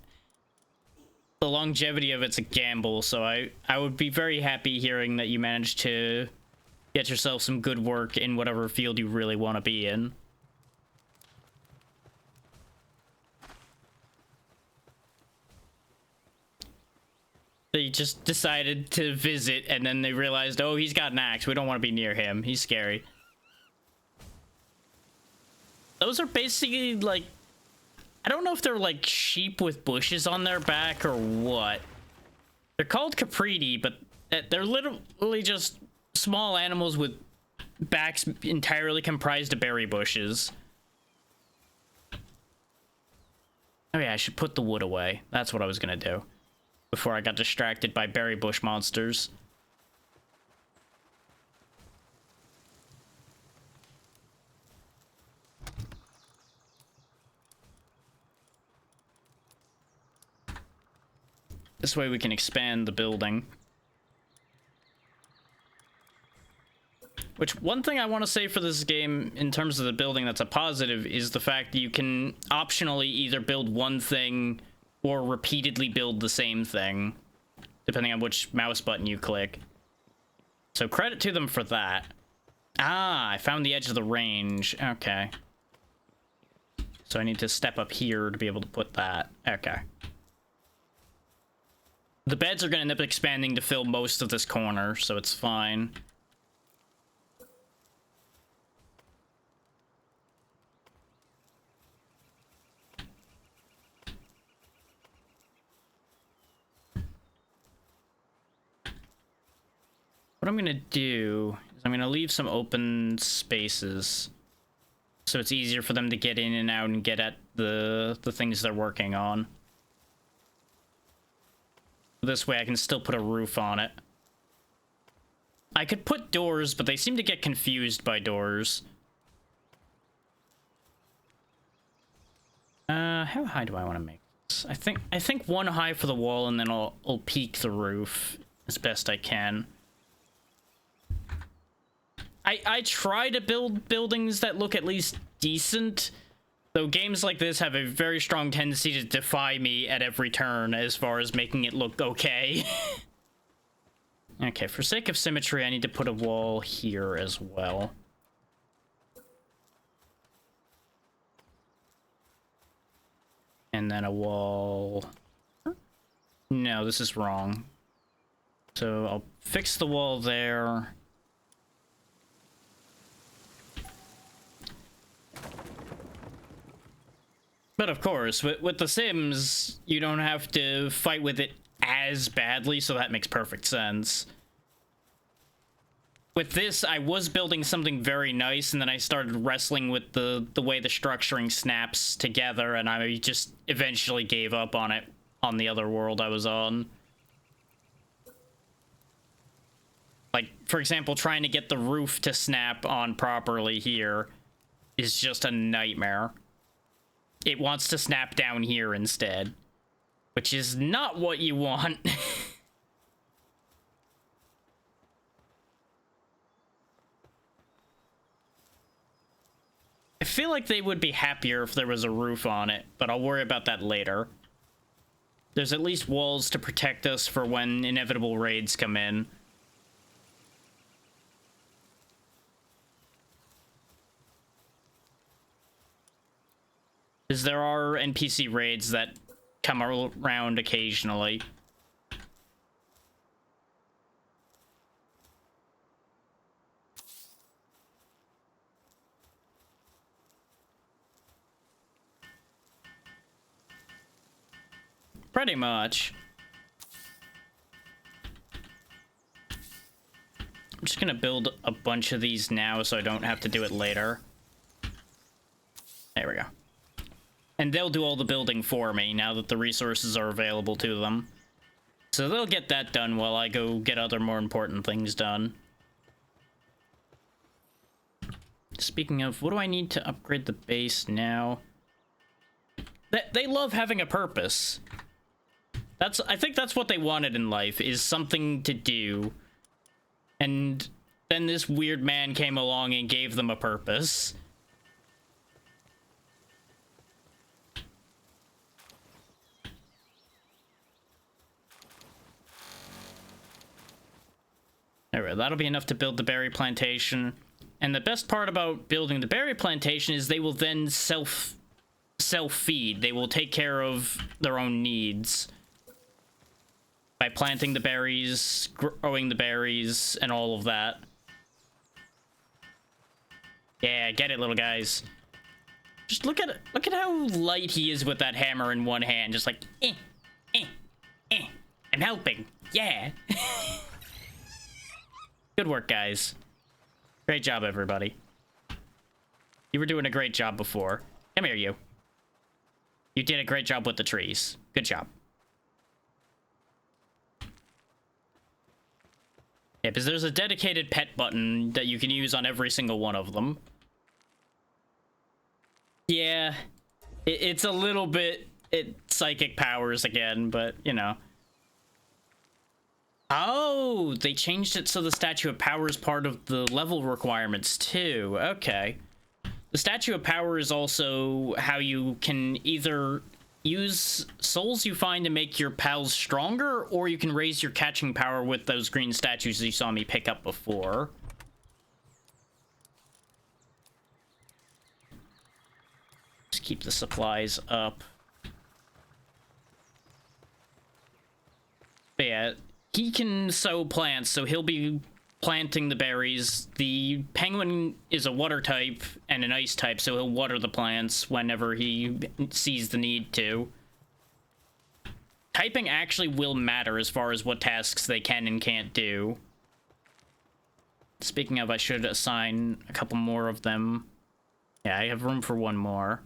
the longevity of it's a gamble, so I would be very happy hearing that you managed to get yourself some good work in whatever field you really want to be in. They just decided to visit, and then they realized, oh, he's got an axe. We don't want to be near him. He's scary. Those are basically, like... I don't know if they're, like, sheep with bushes on their back or what. They're called capriti, but they're literally just small animals with backs entirely comprised of berry bushes. Oh yeah, I should put the wood away. That's what I was gonna do before I got distracted by berry bush monsters. This way we can expand the building. Which, one thing I want to say for this game, in terms of the building that's a positive, is the fact that you can optionally either build one thing or repeatedly build the same thing, depending on which mouse button you click. So credit to them for that. Ah, I found the edge of the range. Okay. So I need to step up here to be able to put that. Okay. The beds are going to end up expanding to fill most of this corner, so it's fine. What I'm going to do is I'm going to leave some open spaces so it's easier for them to get in and out and get at the things they're working on. This way I can still put a roof on it. I could put doors, but they seem to get confused by doors. How high do I want to make this? I think one high for the wall, and then I'll peak the roof as best I can. I try to build buildings that look at least decent, though games like this have a very strong tendency to defy me at every turn as far as making it look okay. Okay, for sake of symmetry, I need to put a wall here as well. And then a wall... No, this is wrong. So I'll fix the wall there. But of course, with The Sims, you don't have to fight with it as badly, so that makes perfect sense. With this, I was building something very nice, and then I started wrestling with the way the structuring snaps together, and I just eventually gave up on it on the other world I was on. Like, for example, trying to get the roof to snap on properly here is just a nightmare. It wants to snap down here instead, which is not what you want. I feel like they would be happier if there was a roof on it, but I'll worry about that later. There's at least walls to protect us for when inevitable raids come in. Because there are NPC raids that come around occasionally. Pretty much. I'm just gonna build a bunch of these now so I don't have to do it later. There we go. And they'll do all the building for me now that the resources are available to them. So they'll get that done while I go get other more important things done. Speaking of, what do I need to upgrade the base now? They love having a purpose. I think that's what they wanted in life, is something to do. And then this weird man came along and gave them a purpose. Alright, that'll be enough to build the berry plantation. And the best part about building the berry plantation is they will then self-feed. They will take care of their own needs by planting the berries, growing the berries, and all of that. Yeah, get it, little guys. Just look at how light he is with that hammer in one hand. Just like, I'm helping. Yeah. Good work, guys. Great job, everybody. You were doing a great job before. Come here, you. You did a great job with the trees. Good job. Yeah, because there's a dedicated pet button that you can use on every single one of them. Yeah, it's a little bit... psychic powers again, but, you know. Oh, they changed it so the Statue of Power is part of the level requirements, too. Okay. The Statue of Power is also how you can either use souls you find to make your pals stronger, or you can raise your catching power with those green statues you saw me pick up before. Just keep the supplies up. But yeah, he can sow plants, so he'll be planting the berries. The penguin is a water type and an ice type, so he'll water the plants whenever he sees the need to. Typing actually will matter as far as what tasks they can and can't do. Speaking of, I should assign a couple more of them. Yeah, I have room for one more.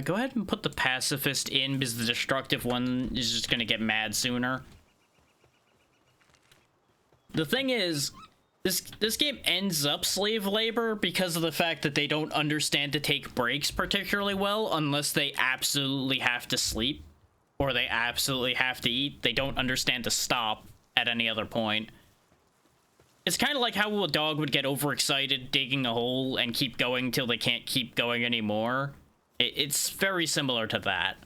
Go ahead and put the pacifist in, because the destructive one is just gonna get mad sooner. The thing is, this game ends up slave labor because of the fact that they don't understand to take breaks particularly well unless they absolutely have to sleep or they absolutely have to eat. They don't understand to stop at any other point. It's kind of like how a dog would get overexcited digging a hole and keep going till they can't keep going anymore. It's very similar to that.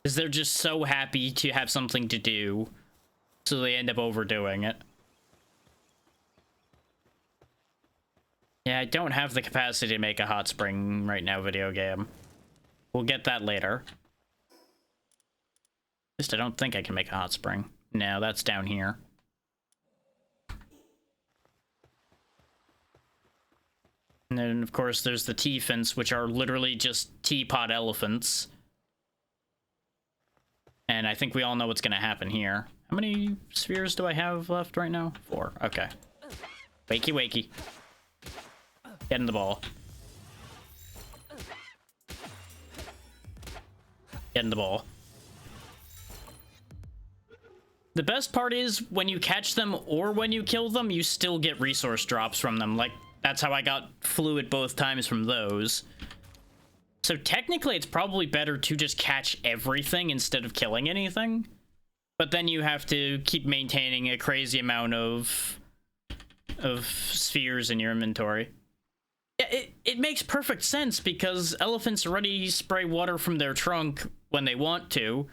Because they're just so happy to have something to do, so they end up overdoing it. Yeah, I don't have the capacity to make a hot spring right now, video game. We'll get that later. At least I don't think I can make a hot spring. No, that's down here. And then, of course, there's the T-Fence, which are literally just teapot elephants. And I think we all know what's going to happen here. How many spheres do I have left right now? 4. Okay. Wakey, wakey. Get in the ball. Get in the ball. The best part is, when you catch them or when you kill them, you still get resource drops from them. Like, that's how I got fluid both times from those. So technically, it's probably better to just catch everything instead of killing anything. But then you have to keep maintaining a crazy amount of spheres in your inventory. Yeah, it makes perfect sense because elephants already spray water from their trunk when they want to.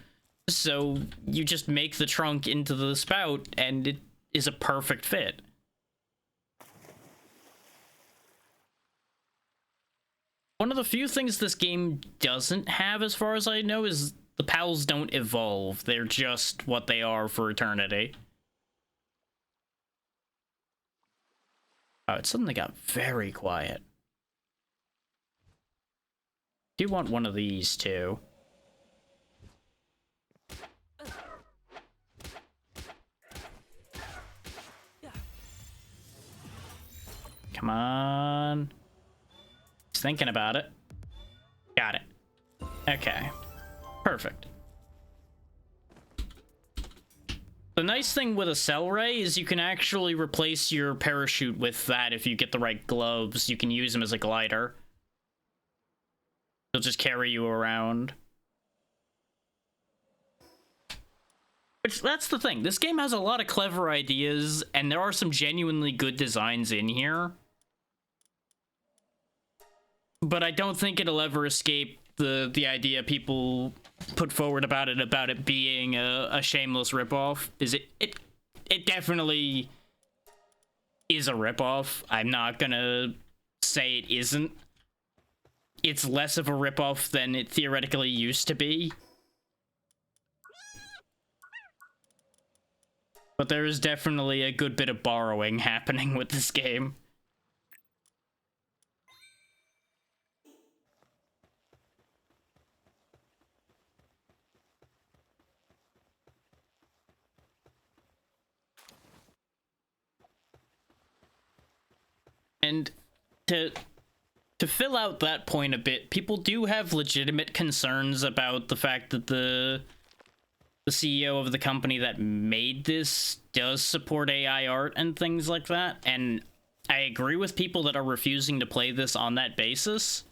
So you just make the trunk into the spout and it is a perfect fit. One of the few things this game doesn't have, as far as I know, is the pals don't evolve. They're just what they are for eternity. Oh, it suddenly got very quiet. I do want one of these, too. Come on. He's thinking about it. Got it. Okay. Perfect. The nice thing with a cell ray is you can actually replace your parachute with that if you get the right gloves. You can use them as a glider. They'll just carry you around. Which, that's the thing. This game has a lot of clever ideas, and there are some genuinely good designs in here. But I don't think it'll ever escape the idea people put forward about it being a shameless ripoff. It definitely is a ripoff. I'm not gonna say it isn't. It's less of a ripoff than it theoretically used to be. But there is definitely a good bit of borrowing happening with this game. And to fill out that point a bit, people do have legitimate concerns about the fact that the CEO of the company that made this does support AI art and things like that, and I agree with people that are refusing to play this on that basis.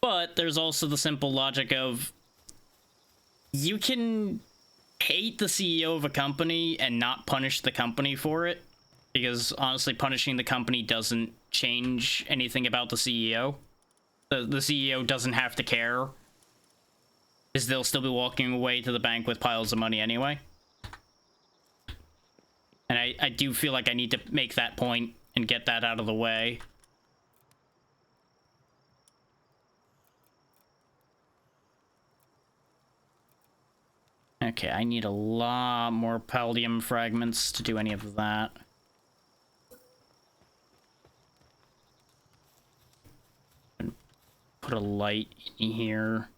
But there's also the simple logic of you can hate the CEO of a company and not punish the company for it. Because, honestly, punishing the company doesn't change anything about the CEO. The CEO doesn't have to care. Because they'll still be walking away to the bank with piles of money anyway. And I do feel like I need to make that point and get that out of the way. Okay, I need a lot more palladium fragments to do any of that. Put a light in here.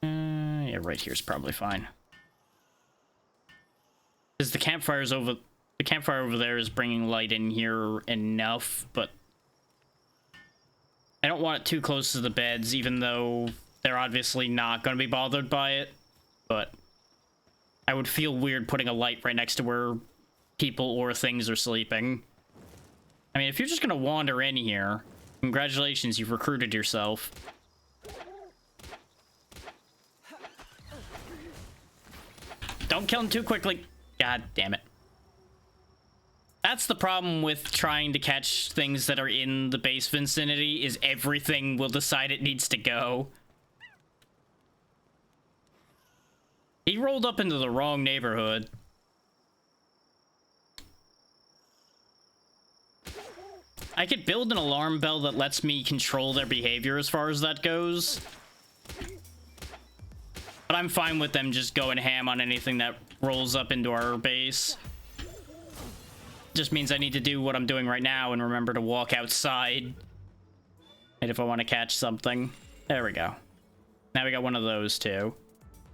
Yeah, right here is probably fine. Because the campfire over there is bringing light in here enough, but I don't want it too close to the beds, even though they're obviously not going to be bothered by it. But I would feel weird putting a light right next to where people or things are sleeping. I mean, if you're just going to wander in here, congratulations, you've recruited yourself. Don't kill him too quickly. God damn it. That's the problem with trying to catch things that are in the base vicinity, is everything will decide it needs to go. He rolled up into the wrong neighborhood. I could build an alarm bell that lets me control their behavior as far as that goes. But I'm fine with them just going ham on anything that rolls up into our base. Just means I need to do what I'm doing right now and remember to walk outside. And if I want to catch something. There we go. Now we got one of those too.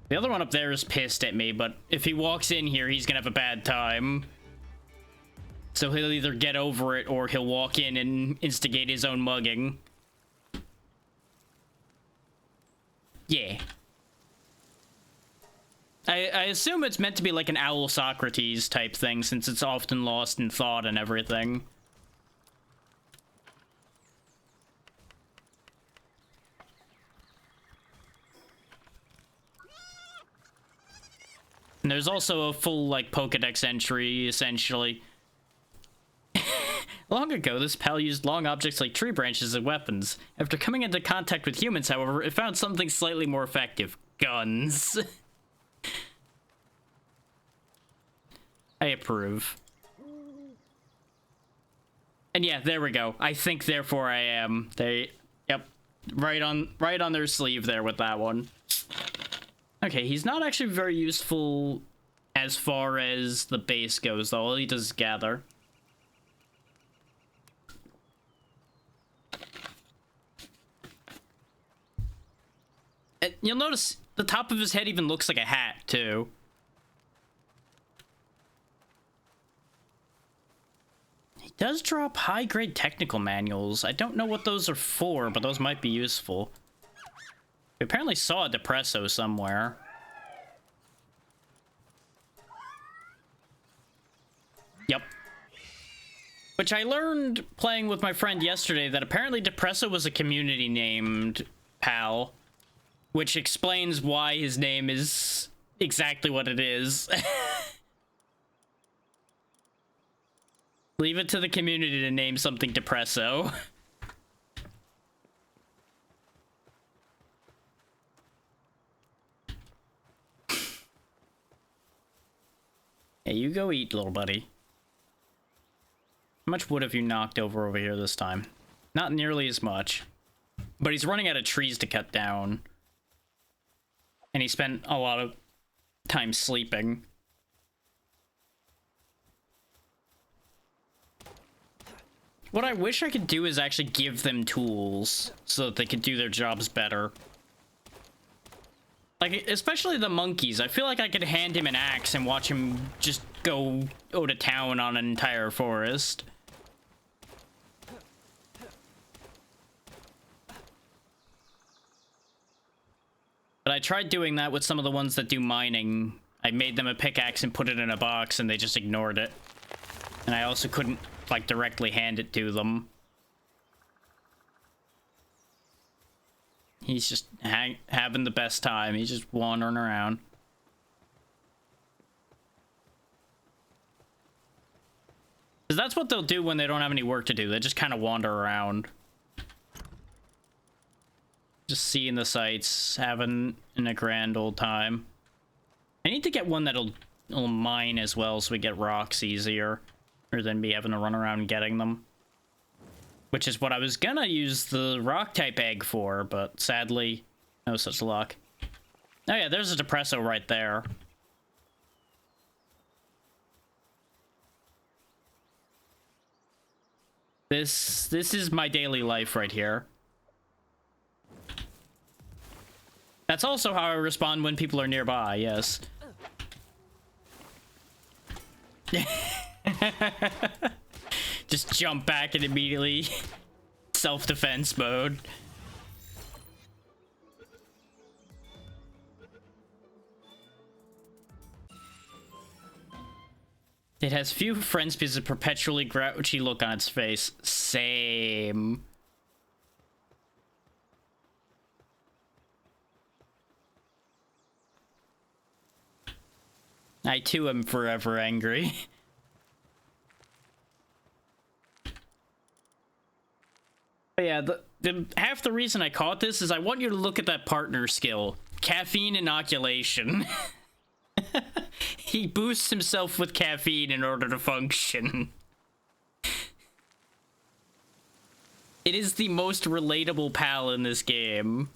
The other one up there is pissed at me, but if he walks in here, he's gonna have a bad time. So he'll either get over it or he'll walk in and instigate his own mugging. Yeah. I assume it's meant to be like an Owl Socrates type thing, since it's often lost in thought and everything. And there's also a full, like, Pokedex entry, essentially. Long ago, this pal used long objects like tree branches as weapons. After coming into contact with humans, however, it found something slightly more effective. Guns. I approve. And yeah, there we go. I think, therefore, I am. Yep. Right on their sleeve there with that one. Okay, he's not actually very useful as far as the base goes, though. All he does is gather. And you'll notice the top of his head even looks like a hat, too. He does drop high-grade technical manuals. I don't know what those are for, but those might be useful. We apparently saw a Depresso somewhere. Yep. Which I learned playing with my friend yesterday that apparently Depresso was a community-named pal. Which explains why his name is exactly what it is. Leave it to the community to name something Depresso. Hey, you go eat, little buddy. How much wood have you knocked over here this time? Not nearly as much. But he's running out of trees to cut down. And he spent a lot of time sleeping. What I wish I could do is actually give them tools so that they could do their jobs better. Like, especially the monkeys. I feel like I could hand him an axe and watch him just go to town on an entire forest. But I tried doing that with some of the ones that do mining. I made them a pickaxe and put it in a box and they just ignored it. And I also couldn't, like, directly hand it to them. He's just having the best time. He's just wandering around. Because that's what they'll do when they don't have any work to do. They just kind of wander around. Just seeing the sights, having a grand old time. I need to get one that'll mine as well so we get rocks easier. Rather than me having to run around getting them. Which is what I was gonna use the rock-type egg for, but sadly, no such luck. Oh yeah, there's a Depresso right there. This is my daily life right here. That's also how I respond when people are nearby, yes. Just jump back and immediately self-defense mode. It has few friends because of perpetually grouchy look on its face. Same. I too am forever angry. But yeah, half the reason I caught this is I want you to look at that partner skill. Caffeine inoculation. He boosts himself with caffeine in order to function. It is the most relatable pal in this game.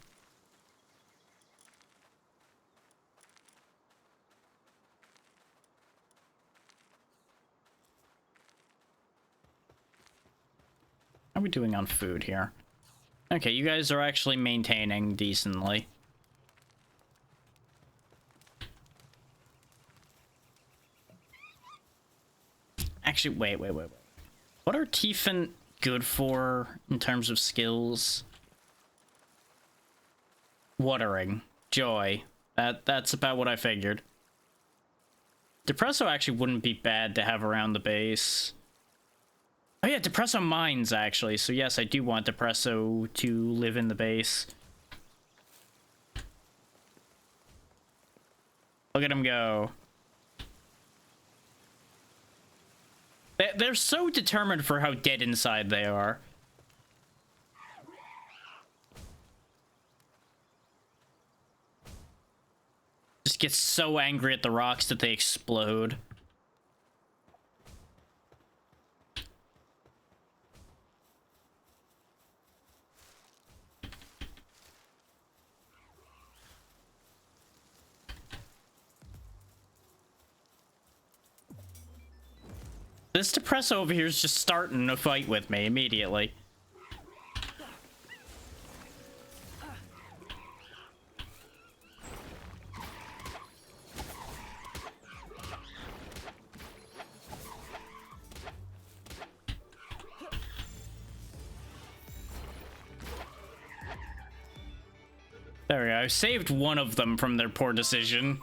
How are we doing on food here? Okay, you guys are actually maintaining decently. Actually, wait. What are Tiefin good for in terms of skills? Watering. Joy. That's about what I figured. Depresso actually wouldn't be bad to have around the base. Oh yeah, Depresso mines, actually. So yes, I do want Depresso to live in the base. Look at him go. They're so determined for how dead inside they are. Just get so angry at the rocks that they explode. This Depresso over here is just starting a fight with me immediately. There we go. I saved one of them from their poor decision.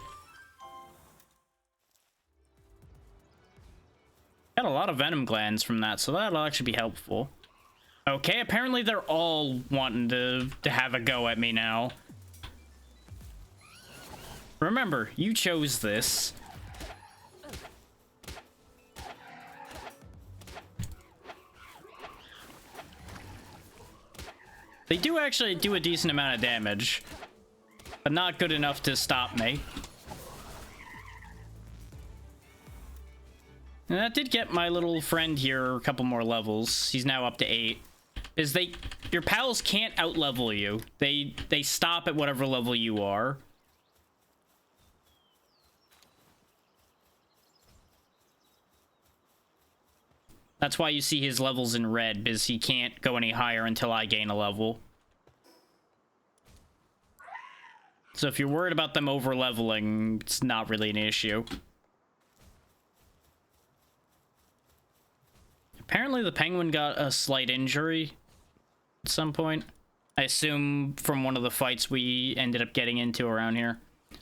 Got a lot of venom glands from that, so that'll actually be helpful. Okay, apparently they're all wanting to have a go at me now. Remember, you chose this. They do actually do a decent amount of damage, but not good enough to stop me. And that did get my little friend here a couple more levels. He's now up to 8. Your pals can't out-level you. They stop at whatever level you are. That's why you see his levels in red, because he can't go any higher until I gain a level. So if you're worried about them over-leveling, it's not really an issue. Apparently the penguin got a slight injury at some point. I assume from one of the fights we ended up getting into around here.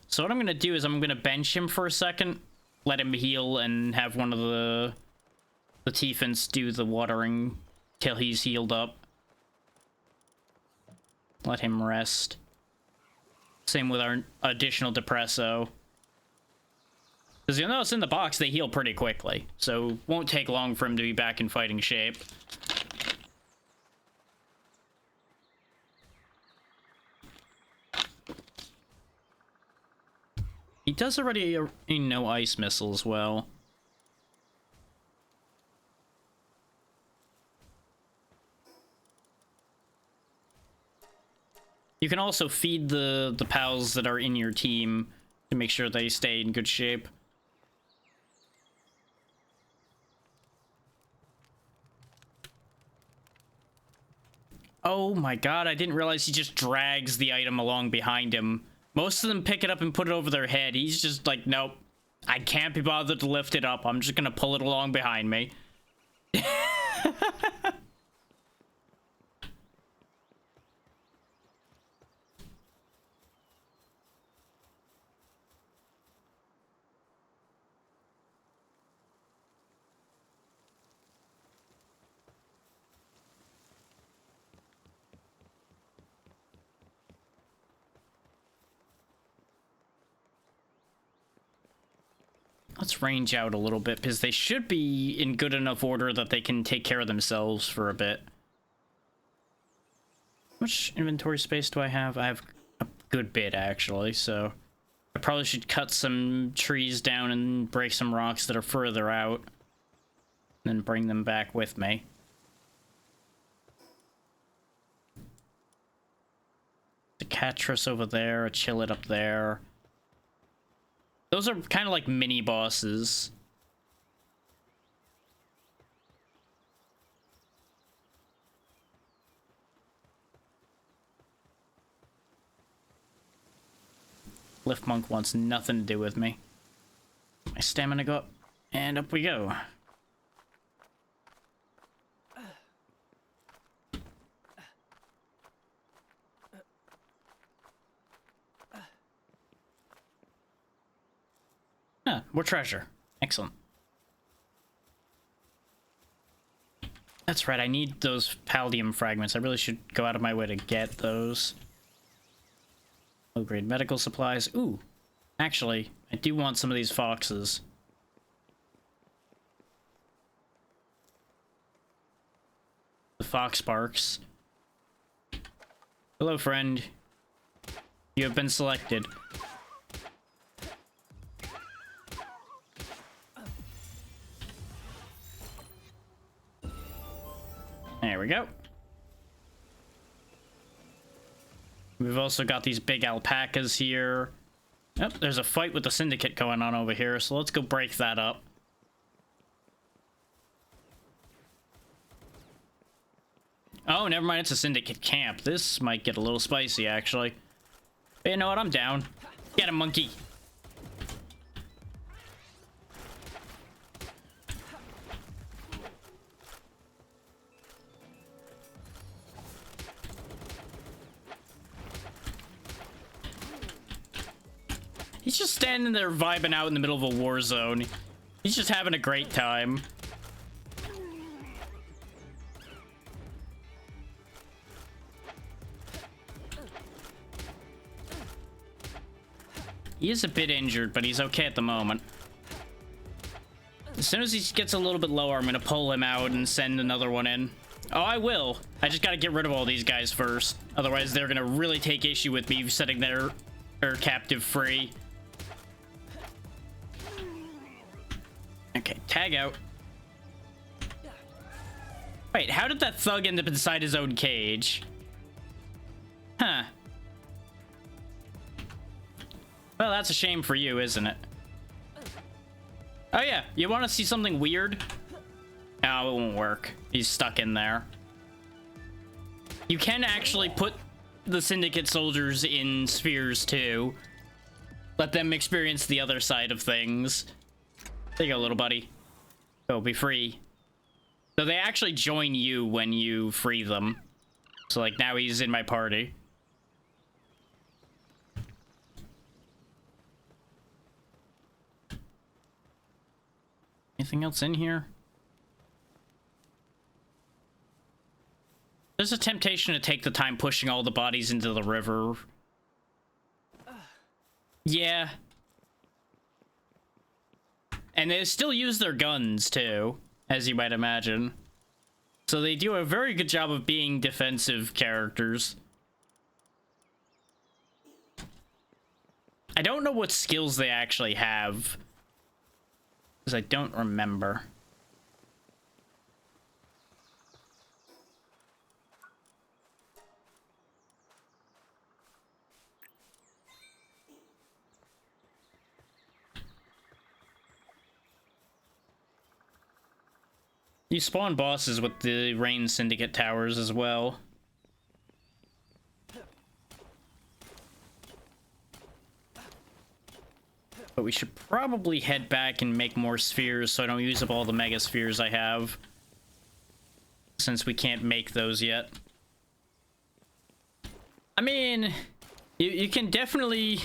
So what I'm going to do is I'm going to bench him for a second, let him heal, and have one of the Tiefins do the watering till he's healed up. Let him rest. Same with our additional Depresso. Because you'll notice in the box, they heal pretty quickly. So, won't take long for him to be back in fighting shape. He does already know ice missile as well. You can also feed the pals that are in your team to make sure they stay in good shape. Oh my god, I didn't realize he just drags the item along behind him. Most of them pick it up and put it over their head. He's just like, nope, I can't be bothered to lift it up. I'm just gonna pull it along behind me. Let's range out a little bit, because they should be in good enough order that they can take care of themselves for a bit. How much inventory space do I have? I have a good bit, actually, so... I probably should cut some trees down and break some rocks that are further out. And then bring them back with me. The Catris over there, a Chillet up there. Those are kind of like mini bosses. Lift Monk wants nothing to do with me. My stamina go up, and up we go. Ah, more treasure. Excellent. That's right, I need those paldium fragments. I really should go out of my way to get those. Low-grade medical supplies. Ooh, actually, I do want some of these foxes. The fox barks. Hello, friend. You have been selected. There we go. We've also got these big alpacas here. Yep, there's a fight with the Syndicate going on over here, so let's go break that up. Oh, never mind, it's a Syndicate camp. This might get a little spicy, actually. But you know what, I'm down. Get him, monkey. He's just standing there vibing out in the middle of a war zone. He's just having a great time. He is a bit injured, but he's okay at the moment. As soon as he gets a little bit lower, I'm gonna pull him out and send another one in. Oh, I will. I just gotta get rid of all these guys first. Otherwise, they're gonna really take issue with me setting their captive free. Okay, tag out. Wait, how did that thug end up inside his own cage? Huh. Well, that's a shame for you, isn't it? Oh yeah, you want to see something weird? Oh, it won't work. He's stuck in there. You can actually put the Syndicate soldiers in spheres too. Let them experience the other side of things. There you go, little buddy. Go, be free. So they actually join you when you free them. So like now he's in my party. Anything else in here? There's a temptation to take the time pushing all the bodies into the river. Yeah. And they still use their guns, too, as you might imagine. So they do a very good job of being defensive characters. I don't know what skills they actually have, because I don't remember. You spawn bosses with the Rain Syndicate towers as well. But we should probably head back and make more spheres so I don't use up all the mega spheres I have. Since we can't make those yet. I mean, you can definitely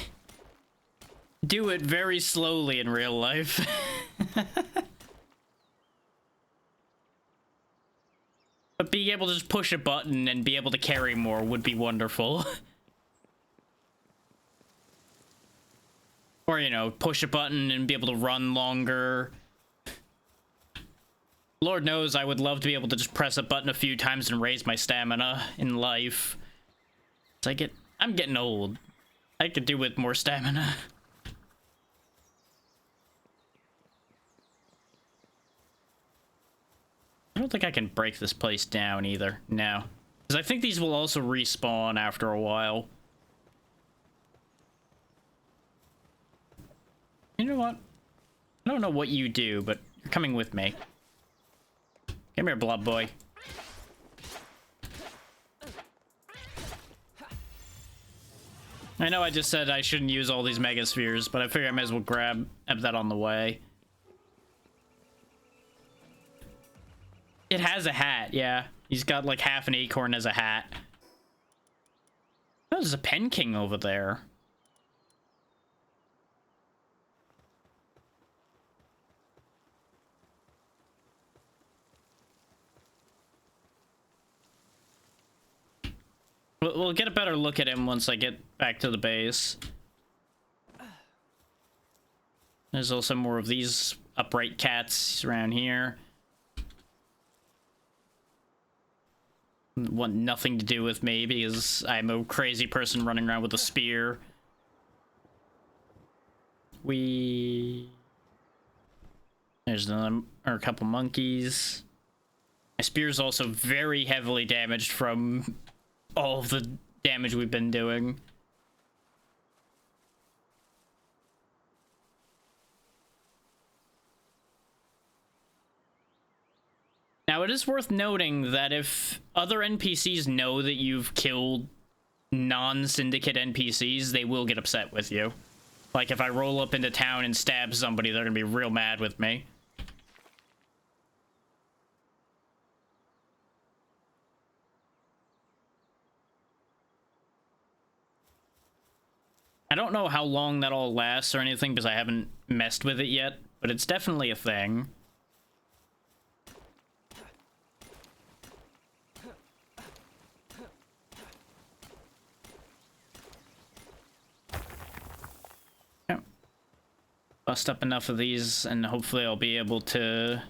do it very slowly in real life. But being able to just push a button and be able to carry more would be wonderful. Or, you know, push a button and be able to run longer. Lord knows I would love to be able to just press a button a few times and raise my stamina in life. I'm getting old. I could do with more stamina. think I can break this place down either. No. Because I think these will also respawn after a while. You know what? I don't know what you do, but you're coming with me. Come here, blob boy. I know I just said I shouldn't use all these mega spheres, but I figure I might as well grab that on the way. It has a hat, yeah. He's got like half an acorn as a hat. Oh, there's a pen king over there. We'll get a better look at him once I get back to the base. There's also more of these upright cats around here. Want nothing to do with me because I'm a crazy person running around with a spear. There's another, or a couple monkeys. My spear's also very heavily damaged from all of the damage we've been doing. Now, it is worth noting that if other NPCs know that you've killed non-syndicate NPCs, they will get upset with you. Like, if I roll up into town and stab somebody, they're gonna be real mad with me. I don't know how long that all lasts or anything because I haven't messed with it yet, but it's definitely a thing. Yeah. Bust up enough of these and hopefully I'll be able to...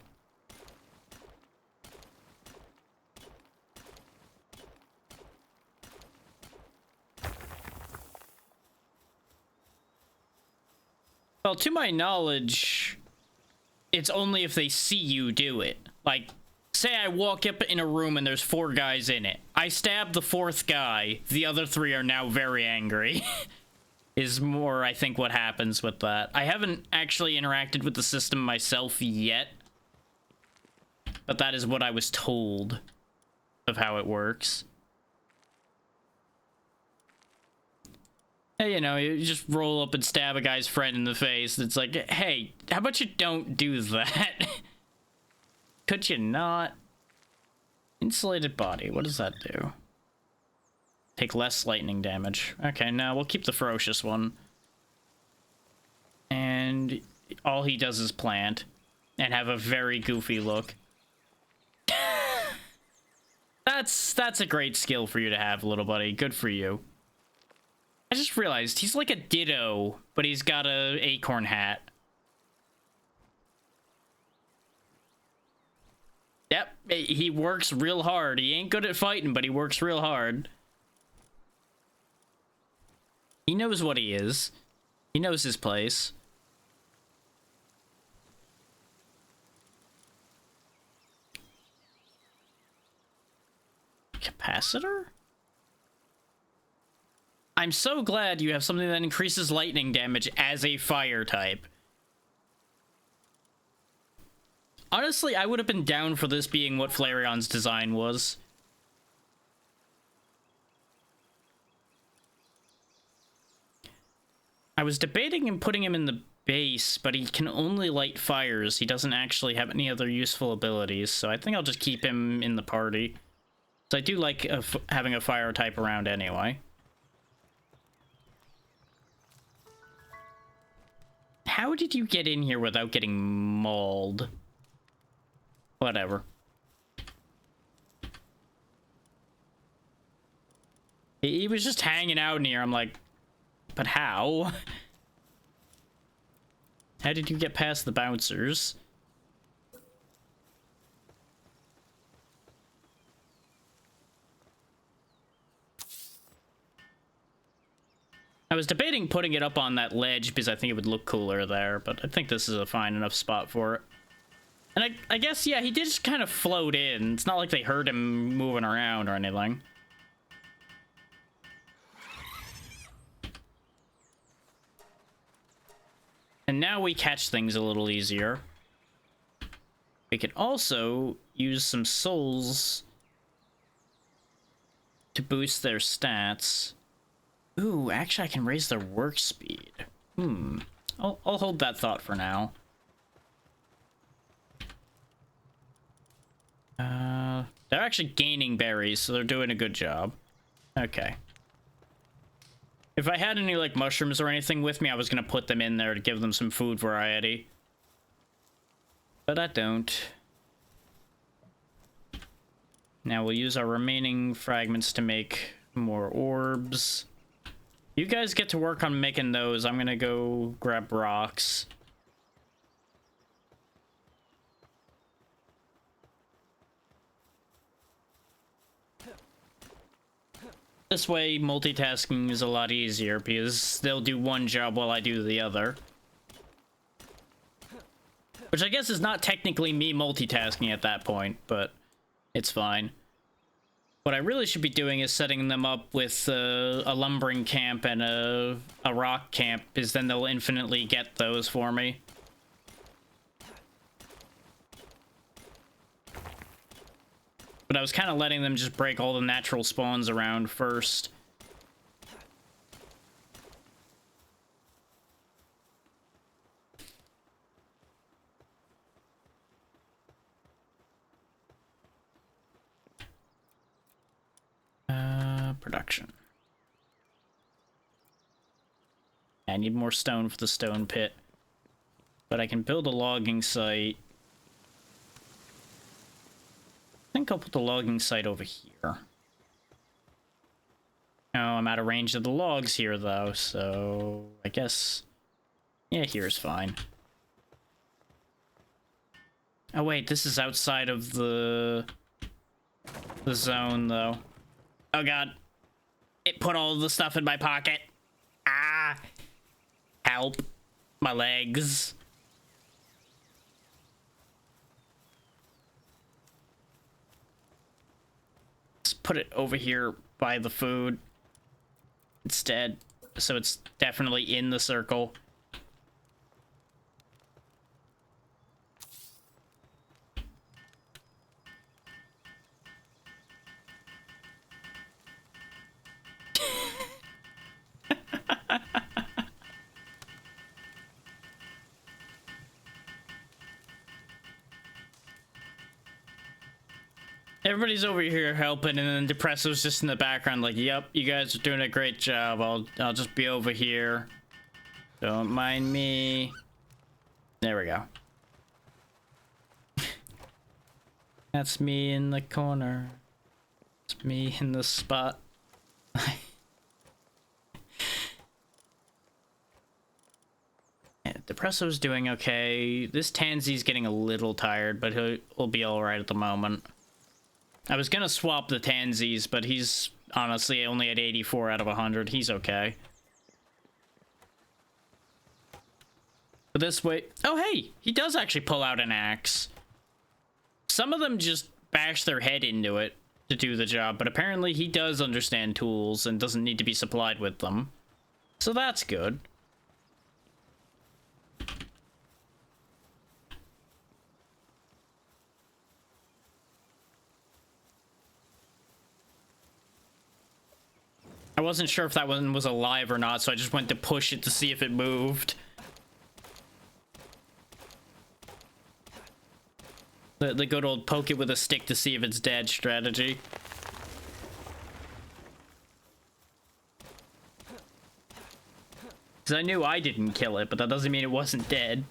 Well, to my knowledge, it's only if they see you do it. Like, say I walk up in a room and there's 4 guys in it. I stab the 4th guy. The other 3 are now very angry. Is more, I think, what happens with that. I haven't actually interacted with the system myself yet. But that is what I was told of how it works. You know, you just roll up and stab a guy's friend in the face. It's like, hey, how about you don't do that? Could you not? Insulated body, what does that do? Take less lightning damage. Okay, now we'll keep the ferocious one. And all he does is plant. And have a very goofy look. That's a great skill for you to have, little buddy. Good for you. I just realized he's like a Ditto, but he's got a acorn hat. Yep, he works real hard. He ain't good at fighting, but he works real hard. He knows what he is. He knows his place. Capacitor? I'm so glad you have something that increases lightning damage as a fire type. Honestly, I would have been down for this being what Flareon's design was. I was debating in putting him in the base, but he can only light fires. He doesn't actually have any other useful abilities, so I think I'll just keep him in the party. So I do like having a fire type around anyway. How did you get in here without getting mauled? Whatever. He was just hanging out in here. I'm like, but how? How did you get past the bouncers? I was debating putting it up on that ledge because I think it would look cooler there, but I think this is a fine enough spot for it. And I guess, yeah, he did just kind of float in. It's not like they heard him moving around or anything. And now we catch things a little easier. We can also use some souls to boost their stats. Ooh, actually I can raise their work speed. I'll hold that thought for now. They're actually gaining berries, so they're doing a good job. Okay. If I had any, like, mushrooms or anything with me, I was gonna put them in there to give them some food variety. But I don't. Now we'll use our remaining fragments to make more orbs. You guys get to work on making those. I'm gonna go grab rocks. This way, multitasking is a lot easier because they'll do one job while I do the other. Which I guess is not technically me multitasking at that point, but it's fine. What I really should be doing is setting them up with a lumbering camp and a rock camp, because then they'll infinitely get those for me. But I was kind of letting them just break all the natural spawns around first. Production. I need more stone for the stone pit. But I can build a logging site. I think I'll put the logging site over here. Oh, I'm out of range of the logs here, though, so I guess... yeah, here's fine. Oh, wait, this is outside of the zone, though. Oh, God. It put all the stuff in my pocket. Ah! Help. My legs. Let's put it over here by the food instead, so it's definitely in the circle. Everybody's over here helping, and then Depresso's just in the background like, yep, you guys are doing a great job. I'll just be over here. Don't mind me. There we go. That's me in the corner. It's me in the spot. Yeah, Depresso's doing okay. This Tansy's getting a little tired, but he'll be alright at the moment. I was gonna swap the Tansies, but he's honestly only at 84 out of 100. He's okay. But this way... oh, hey! He does actually pull out an axe. Some of them just bash their head into it to do the job, but apparently he does understand tools and doesn't need to be supplied with them. So that's good. I wasn't sure if that one was alive or not, so I just went to push it to see if it moved. The good old poke it with a stick to see if it's dead strategy. Because I knew I didn't kill it, but that doesn't mean it wasn't dead.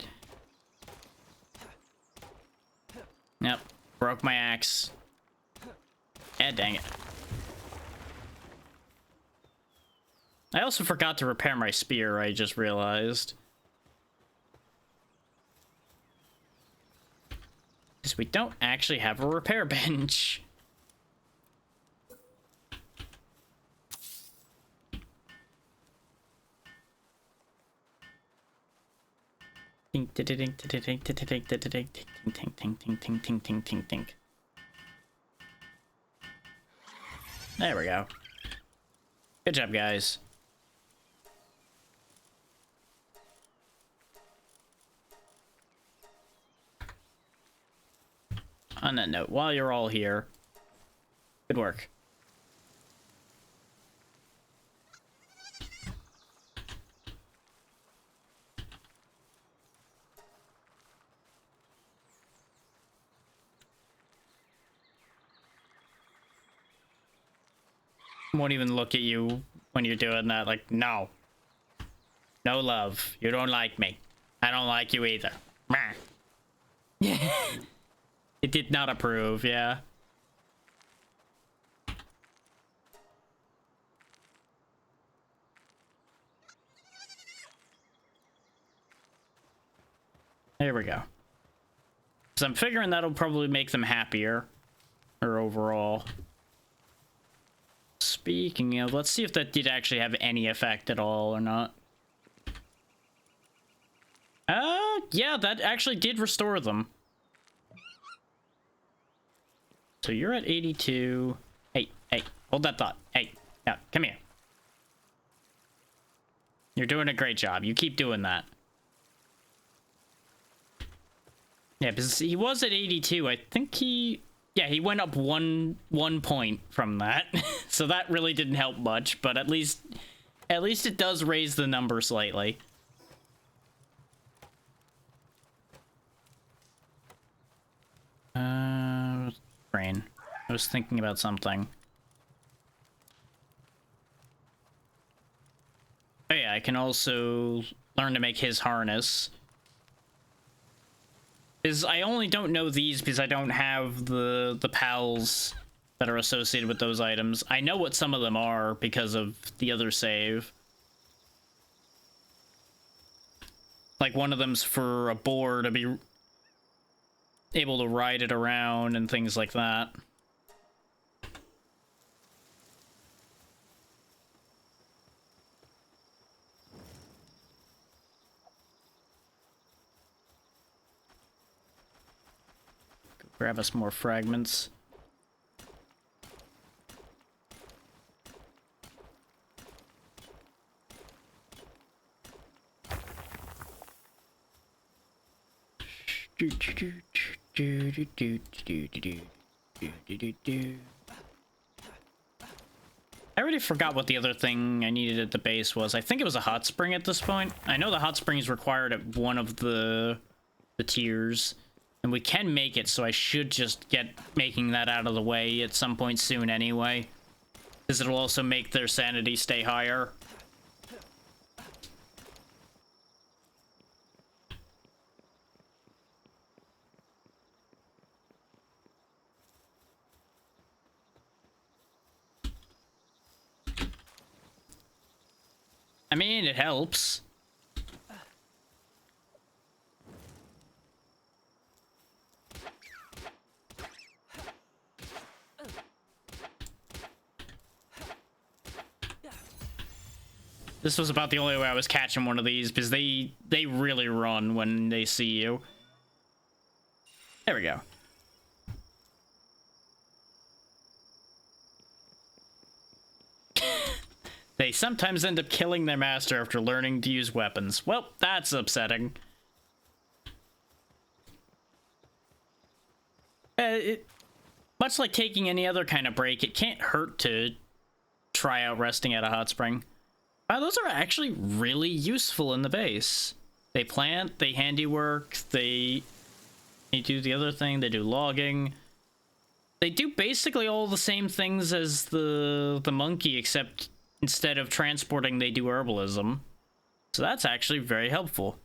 Yep, broke my axe. Eh, dang it. I also forgot to repair my spear, I just realized. Because we don't actually have a repair bench. Tink, tink, tink, tink, tink, tink, tink, tink, tink, tink, tink, tink, tink, tink, tink, tink, tink. There we go. Good job, guys. On that note, while you're all here, good work. Won't even look at you when you're doing that. Like, no. No love. You don't like me. I don't like you either. It did not approve, yeah. There we go. So I'm figuring that'll probably make them happier. Or overall. Speaking of, let's see if that did actually have any effect at all or not. Yeah, that actually did restore them. So you're at 82. Hey, hold that thought. Hey, now, come here. You're doing a great job. You keep doing that. Yeah, because he was at 82. I think he... Yeah, he went up one point from that. So that really didn't help much, but at least it does raise the number slightly. Brain. I was thinking about something. Oh yeah, I can also learn to make his harness. I only don't know these because I don't have the pals that are associated with those items. I know what some of them are because of the other save. Like one of them's for a boar to be able to ride it around and things like that. Go grab us more fragments. I already forgot what the other thing I needed at the base was. I think it was a hot spring at this point. I know the hot spring is required at one of the tiers, and we can make it, so I should just get making that out of the way at some point soon anyway, because it'll also make their sanity stay higher. I mean, it helps. This was about the only way I was catching one of these, because they really run when they see you. There we go. They sometimes end up killing their master after learning to use weapons. Well, that's upsetting. Much like taking any other kind of break, it can't hurt to try out resting at a hot spring. Those are actually really useful in the base. They plant, they handiwork, they do the other thing, they do logging. They do basically all the same things as the monkey, except instead of transporting, they do herbalism. So that's actually very helpful.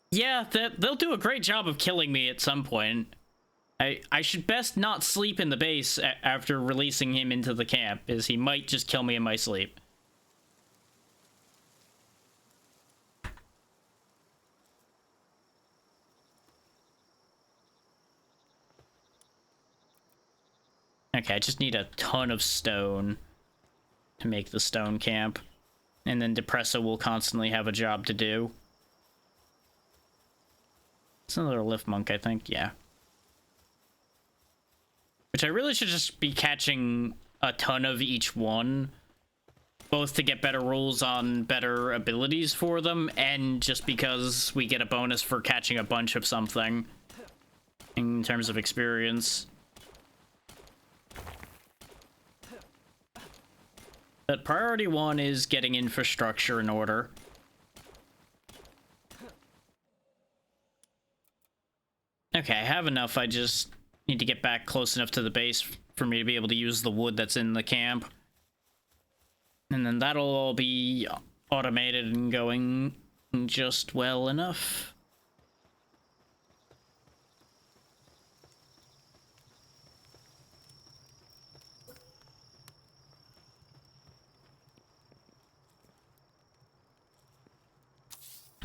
Yeah, they'll do a great job of killing me at some point. I should best not sleep in the base after releasing him into the camp, as he might just kill me in my sleep. Okay, I just need a ton of stone to make the stone camp. And then Depresso will constantly have a job to do. It's another lift monk, I think. Yeah. Which I really should just be catching a ton of each one, both to get better rolls on better abilities for them, and just because we get a bonus for catching a bunch of something in terms of experience. But priority one is getting infrastructure in order. Okay, I have enough. I just need to get back close enough to the base for me to be able to use the wood that's in the camp. And then that'll all be automated and going just well enough.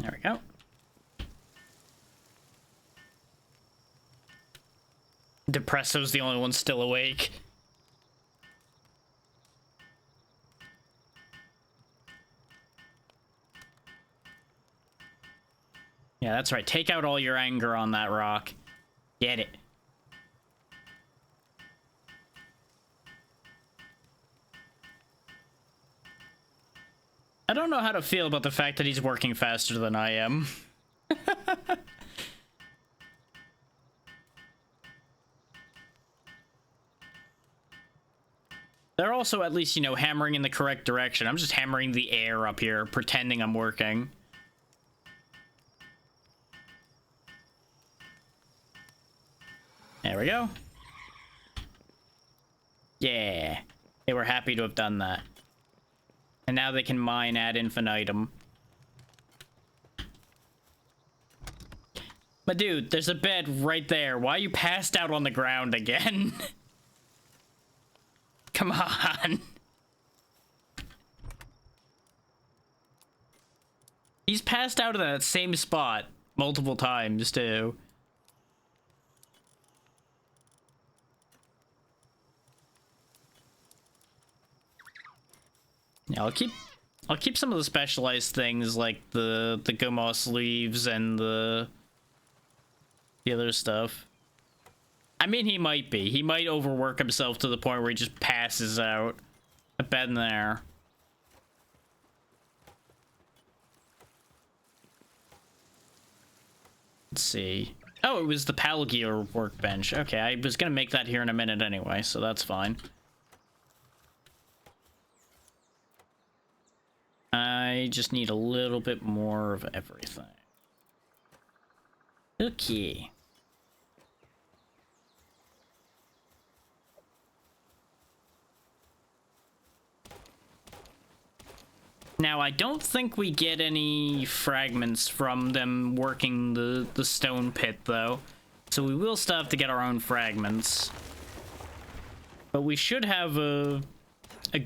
There we go. Depresso's the only one still awake. Yeah, that's right. Take out all your anger on that rock. Get it. I don't know how to feel about the fact that he's working faster than I am. They're also at least, you know, hammering in the correct direction. I'm just hammering the air up here, pretending I'm working. There we go. Yeah. They were happy to have done that. And now they can mine ad infinitum. But dude, there's a bed right there. Why are you passed out on the ground again? Come on. He's passed out in that same spot multiple times too. Yeah, I'll keep some of the specialized things like the Gomos leaves and the other stuff. I mean, he might be. He might overwork himself to the point where he just passes out. A bed in there. Let's see. Oh, it was the Pal Gear workbench. Okay, I was gonna make that here in a minute anyway, so that's fine. I just need a little bit more of everything. Okay. Now, I don't think we get any fragments from them working the stone pit, though. So we will still have to get our own fragments. But we should have a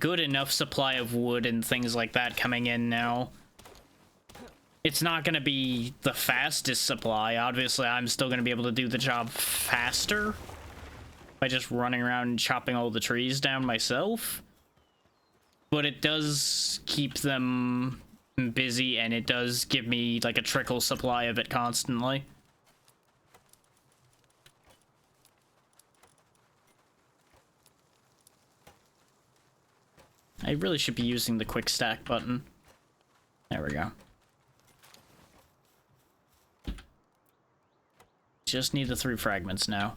good enough supply of wood and things like that coming in now. It's not going to be the fastest supply. Obviously, I'm still going to be able to do the job faster by just running around and chopping all the trees down myself. But it does keep them busy, and it does give me like a trickle supply of it constantly. I really should be using the quick stack button. There we go. Just need the 3 fragments now.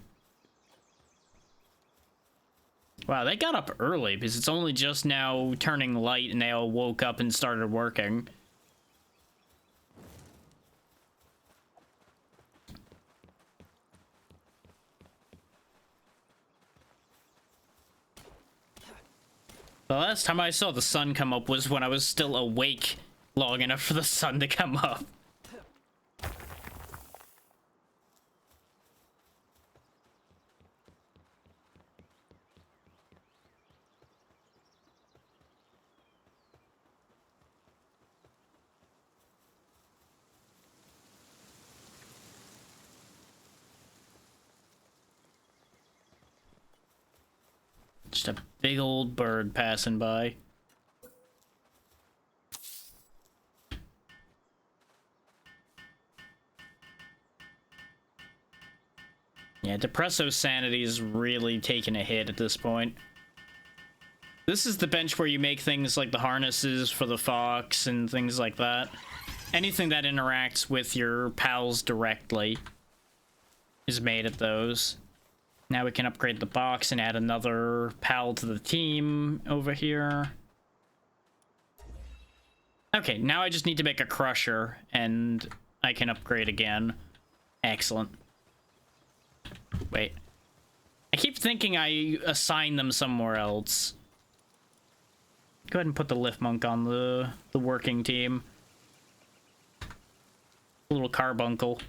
Wow, they got up early because it's only just now turning light and they all woke up and started working. The last time I saw the sun come up was when I was still awake long enough for the sun to come up. Just a big old bird passing by. Yeah, Depresso sanity is really taking a hit at this point. This is the bench where you make things like the harnesses for the fox and things like that. Anything that interacts with your pals directly is made at those. Now we can upgrade the box and add another pal to the team over here. Okay, now I just need to make a crusher and I can upgrade again. Excellent. Wait. I keep thinking I assign them somewhere else. Go ahead and put the lift monk on the working team. A little carbuncle.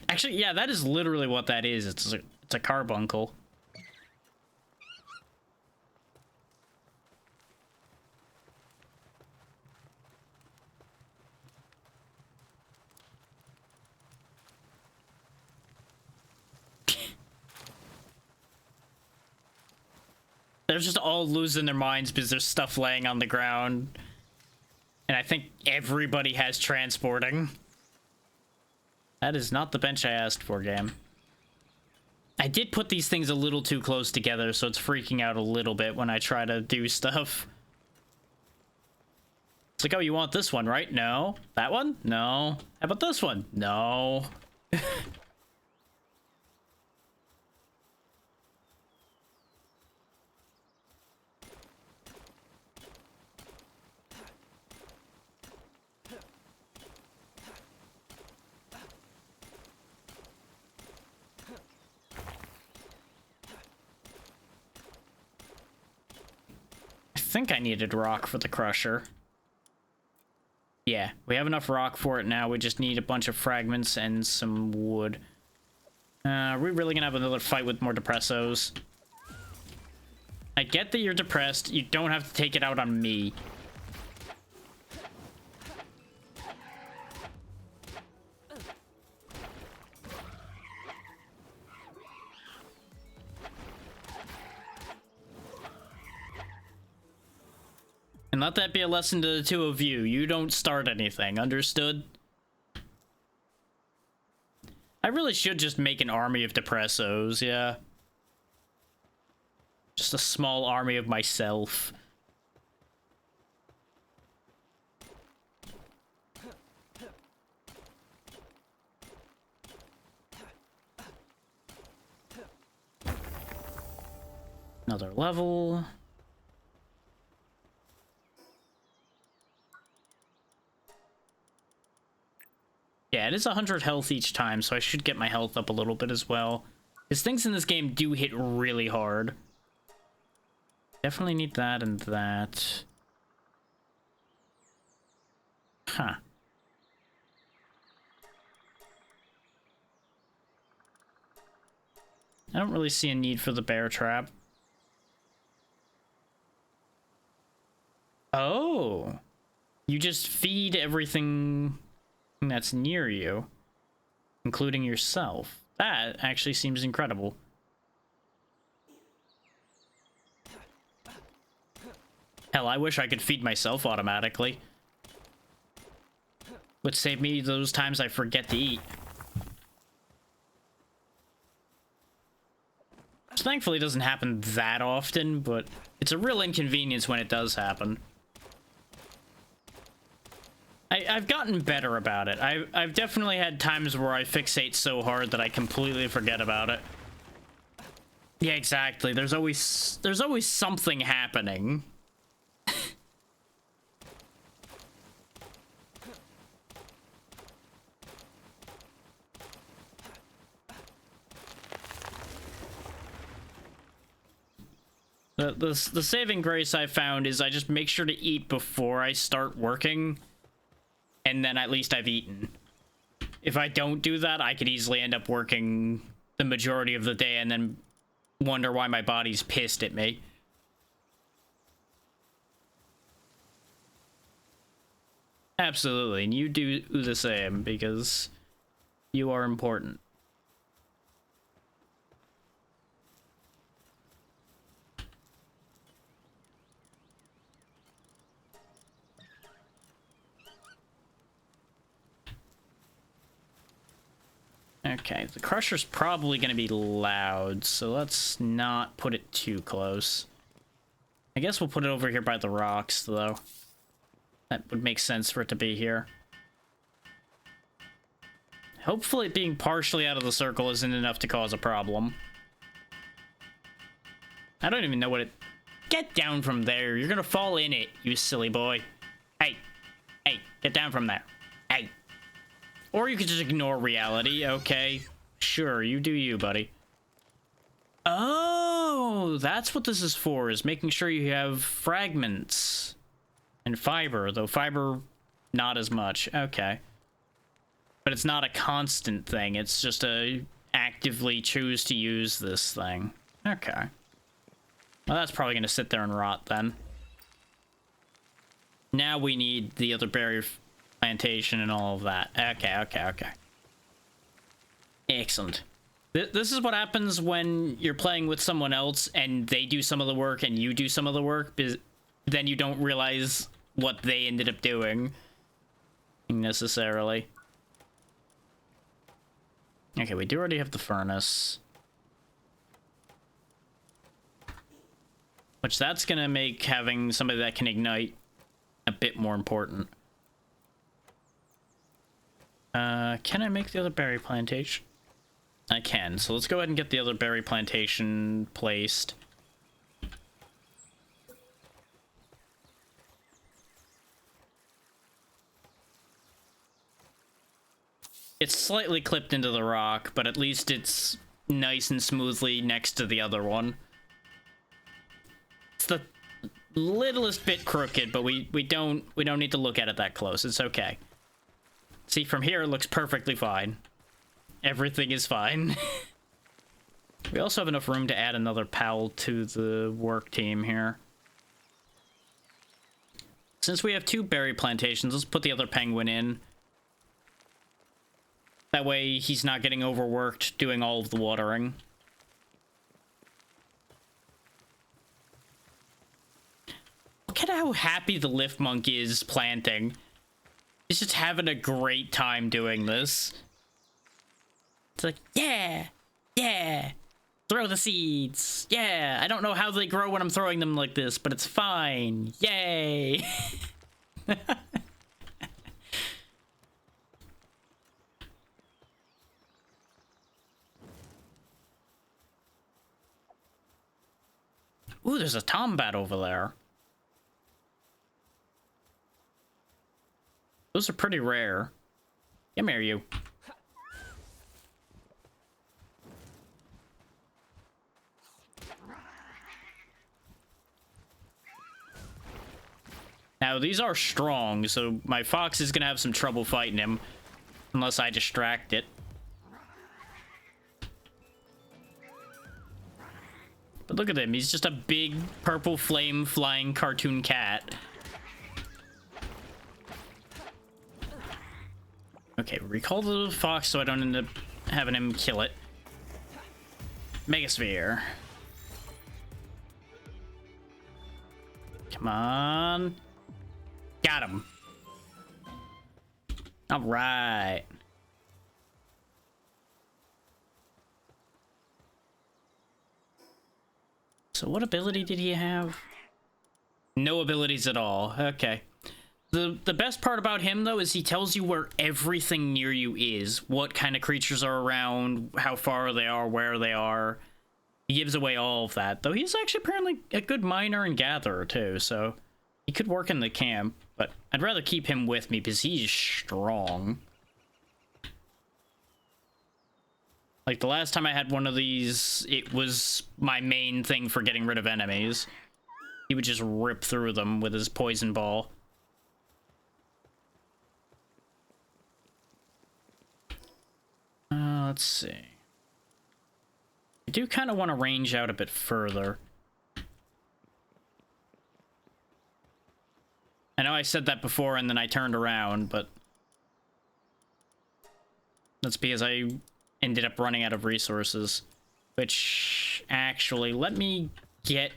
Actually, yeah, that is literally what that is. It's a carbuncle. They're just all losing their minds because there's stuff laying on the ground. And I think everybody has transporting. That is not the bench I asked for, game. I did put these things a little too close together, so it's freaking out a little bit when I try to do stuff. It's like, oh, you want this one, right? No. That one? No. How about this one? No. I think I needed rock for the crusher. Yeah, we have enough rock for it now. We just need a bunch of fragments and some wood. Are we really gonna have another fight with more Depressos? I get that you're depressed. You don't have to take it out on me. And let that be a lesson to the two of you. You don't start anything, understood? I really should just make an army of Depressos, yeah. Just a small army of myself. Another level. Yeah, it is 100 health each time, so I should get my health up a little bit as well. Because things in this game do hit really hard. Definitely need that and that. Huh. I don't really see a need for the bear trap. Oh. You just feed everything that's near you, including yourself. That actually seems incredible. Hell, I wish I could feed myself automatically. Would save me those times I forget to eat. Which thankfully doesn't happen that often, but it's a real inconvenience when it does happen. I've gotten better about it. I've definitely had times where I fixate so hard that I completely forget about it. Yeah, exactly. There's always something happening. The saving grace I found is I just make sure to eat before I start working. And then at least I've eaten. If I don't do that, I could easily end up working the majority of the day and then wonder why my body's pissed at me. Absolutely, and you do the same because you are important. Okay, the crusher's probably going to be loud, so let's not put it too close. I guess we'll put it over here by the rocks, though. That would make sense for it to be here. Hopefully being partially out of the circle isn't enough to cause a problem. I don't even know what it... Get down from there. You're gonna fall in it, you silly boy. Hey. Hey, get down from there. Hey. Or you could just ignore reality, okay? Sure, you do you, buddy. Oh, that's what this is for, is making sure you have fragments. And fiber, though fiber, not as much. Okay. But it's not a constant thing. It's just a actively choose to use this thing. Okay. Well, that's probably going to sit there and rot then. Now we need the other berry plantation and all of that. Okay. Excellent. This is what happens when you're playing with someone else and they do some of the work and you do some of the work. Then you don't realize what they ended up doing necessarily. Okay, we do already have the furnace. Which that's gonna make having somebody that can ignite a bit more important. Can I make the other berry plantation? I can, so let's go ahead and get the other berry plantation placed. It's slightly clipped into the rock, but at least it's nice and smoothly next to the other one. It's the littlest bit crooked, but we don't need to look at it that close. It's okay. See, from here it looks perfectly fine. Everything is fine. We also have enough room to add another pal to the work team here. Since we have 2 berry plantations, let's put the other penguin in. That way he's not getting overworked doing all of the watering. Look at how happy the lift monk is planting. He's just having a great time doing this. It's like, yeah, throw the seeds. Yeah, I don't know how they grow when I'm throwing them like this, but it's fine. Yay. Ooh, there's a tombat over there. Those are pretty rare. Come here, you. Now, these are strong, so my fox is gonna have some trouble fighting him. Unless I distract it. But look at him, he's just a big purple flame flying cartoon cat. Okay, recall the fox so I don't end up having him kill it. Megasphere. Come on. Got him. All right. So what ability did he have? No abilities at all. Okay. The best part about him, though, is he tells you where everything near you is. What kind of creatures are around, how far they are, where they are. He gives away all of that. Though he's actually apparently a good miner and gatherer, too, so he could work in the camp. But I'd rather keep him with me because he's strong. Like, the last time I had one of these, it was my main thing for getting rid of enemies. He would just rip through them with his poison ball. Let's see. I do kind of want to range out a bit further. I know I said that before and then I turned around, but that's because I ended up running out of resources. Which, actually, let me get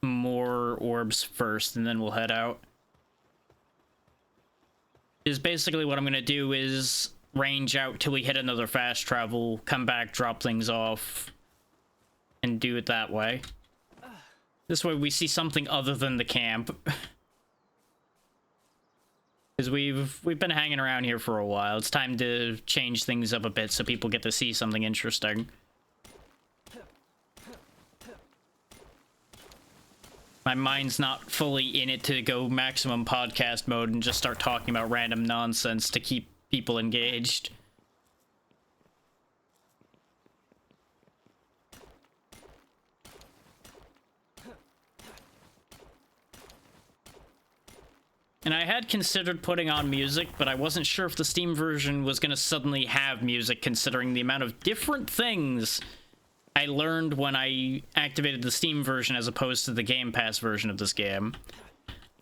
more orbs first and then we'll head out. Is basically what I'm going to do is range out till we hit another fast travel, come back, drop things off, and do it that way. This way we see something other than the camp. Because we've been hanging around here for a while. It's time to change things up a bit so people get to see something interesting. My mind's not fully in it to go maximum podcast mode and just start talking about random nonsense to keep people engaged. And I had considered putting on music, but I wasn't sure if the Steam version was going to suddenly have music, considering the amount of different things I learned when I activated the Steam version as opposed to the Game Pass version of this game.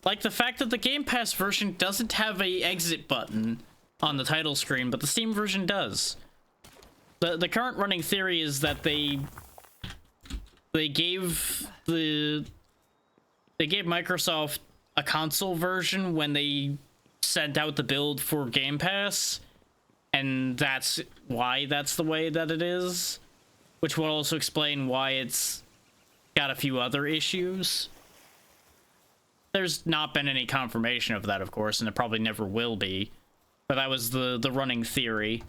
Like the fact that the Game Pass version doesn't have a exit button on the title screen, but the Steam version does. The current running theory is that they gave Microsoft a console version when they sent out the build for Game Pass, and that's why that's the way that it is, which will also explain why it's got a few other issues. There's not been any confirmation of that, of course, and it probably never will be, but that was the running theory.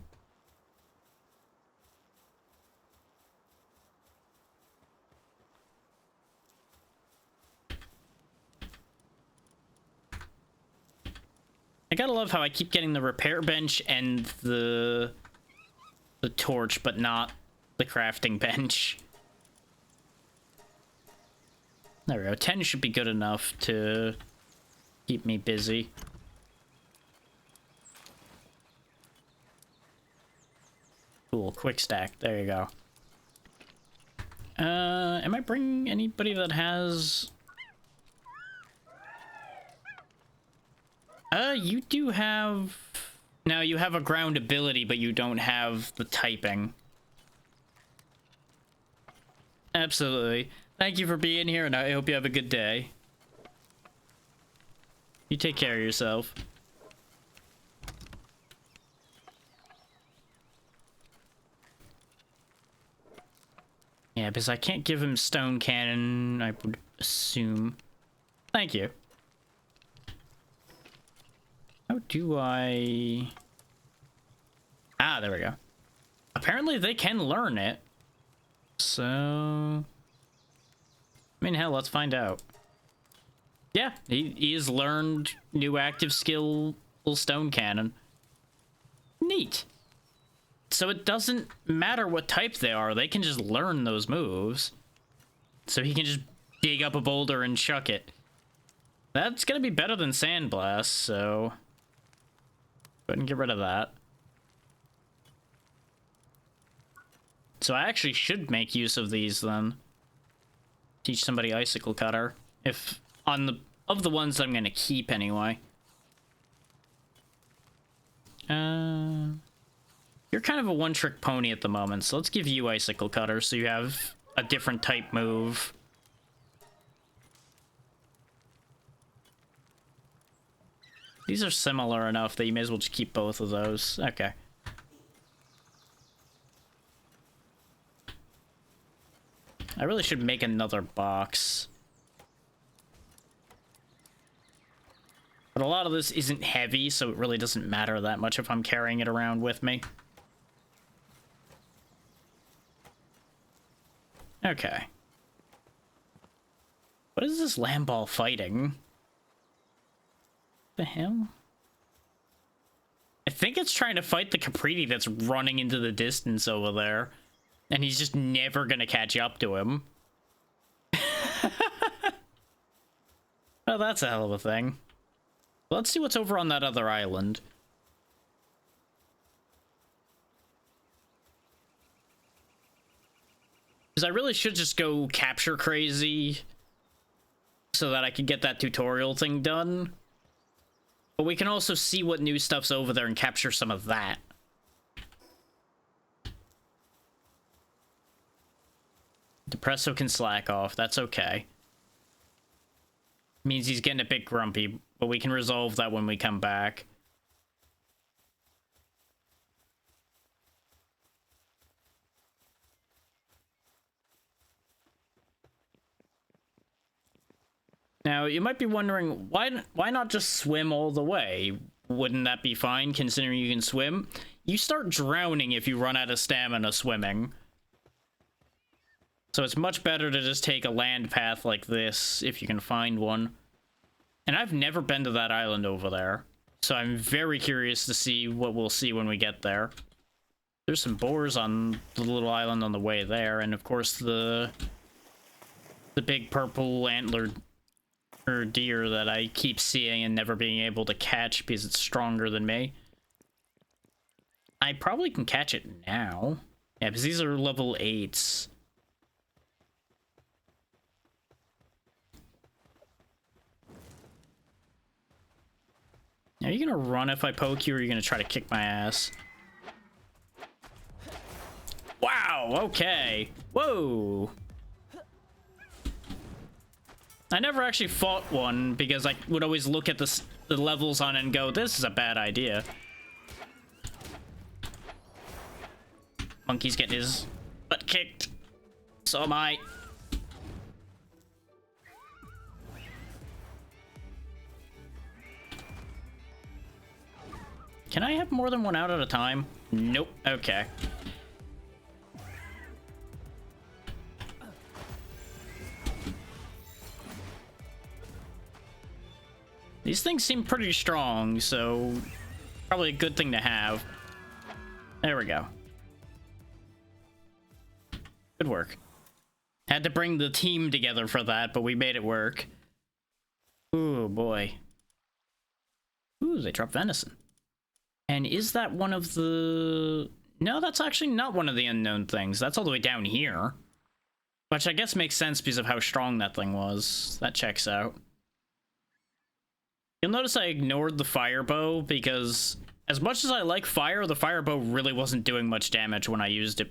I gotta love how I keep getting the repair bench and the torch, but not the crafting bench. There we go. 10 should be good enough to keep me busy. Cool, quick stack. There you go. Am I bringing anybody that has... you do have... No, you have a ground ability, but you don't have the typing. Absolutely. Thank you for being here, and I hope you have a good day. You take care of yourself. Yeah, because I can't give him stone cannon, I would assume. Thank you. How do I... Ah, there we go. Apparently they can learn it. So... I mean, hell, let's find out. Yeah, he has learned new active skill stone cannon. Neat. So it doesn't matter what type they are, they can just learn those moves. So he can just dig up a boulder and chuck it. That's gonna be better than Sandblast, so... Go ahead and get rid of that. So I actually should make use of these then. Teach somebody Icicle Cutter. If on the of the ones that I'm gonna keep anyway. You're kind of a one-trick pony at the moment, so let's give you Icicle Cutter so you have a different type move. These are similar enough that you may as well just keep both of those. Okay. I really should make another box. But a lot of this isn't heavy, so it really doesn't matter that much if I'm carrying it around with me. Okay. What is this Lamball fighting? The hell? I think it's trying to fight the Capriti that's running into the distance over there. And he's just never gonna catch up to him. Oh, that's a hell of a thing. Let's see what's over on that other island. Because I really should just go capture crazy so that I can get that tutorial thing done. But we can also see what new stuff's over there and capture some of that. Depresso can slack off. That's okay. Means he's getting a bit grumpy, but we can resolve that when we come back. Now, you might be wondering, why not just swim all the way? Wouldn't that be fine, considering you can swim? You start drowning if you run out of stamina swimming. So it's much better to just take a land path like this, if you can find one. And I've never been to that island over there, so I'm very curious to see what we'll see when we get there. There's some boars on the little island on the way there, and of course the big purple antlered deer that I keep seeing and never being able to catch because it's stronger than me. I probably can catch it now. Yeah, because these are level 8s. Are you gonna run if I poke you, or are you gonna try to kick my ass? Wow, okay. Whoa. I never actually fought one because I would always look at the levels on it and go, this is a bad idea. Monkey's getting his butt kicked. So am I. Can I have more than one out at a time? Nope. Okay. These things seem pretty strong, so probably a good thing to have. There we go. Good work. Had to bring the team together for that, but we made it work. Ooh, boy. Ooh, they dropped venison. And is that one of the... No, that's actually not one of the unknown things. That's all the way down here. Which I guess makes sense because of how strong that thing was. That checks out. You'll notice I ignored the fire bow because as much as I like fire, the fire bow really wasn't doing much damage when I used it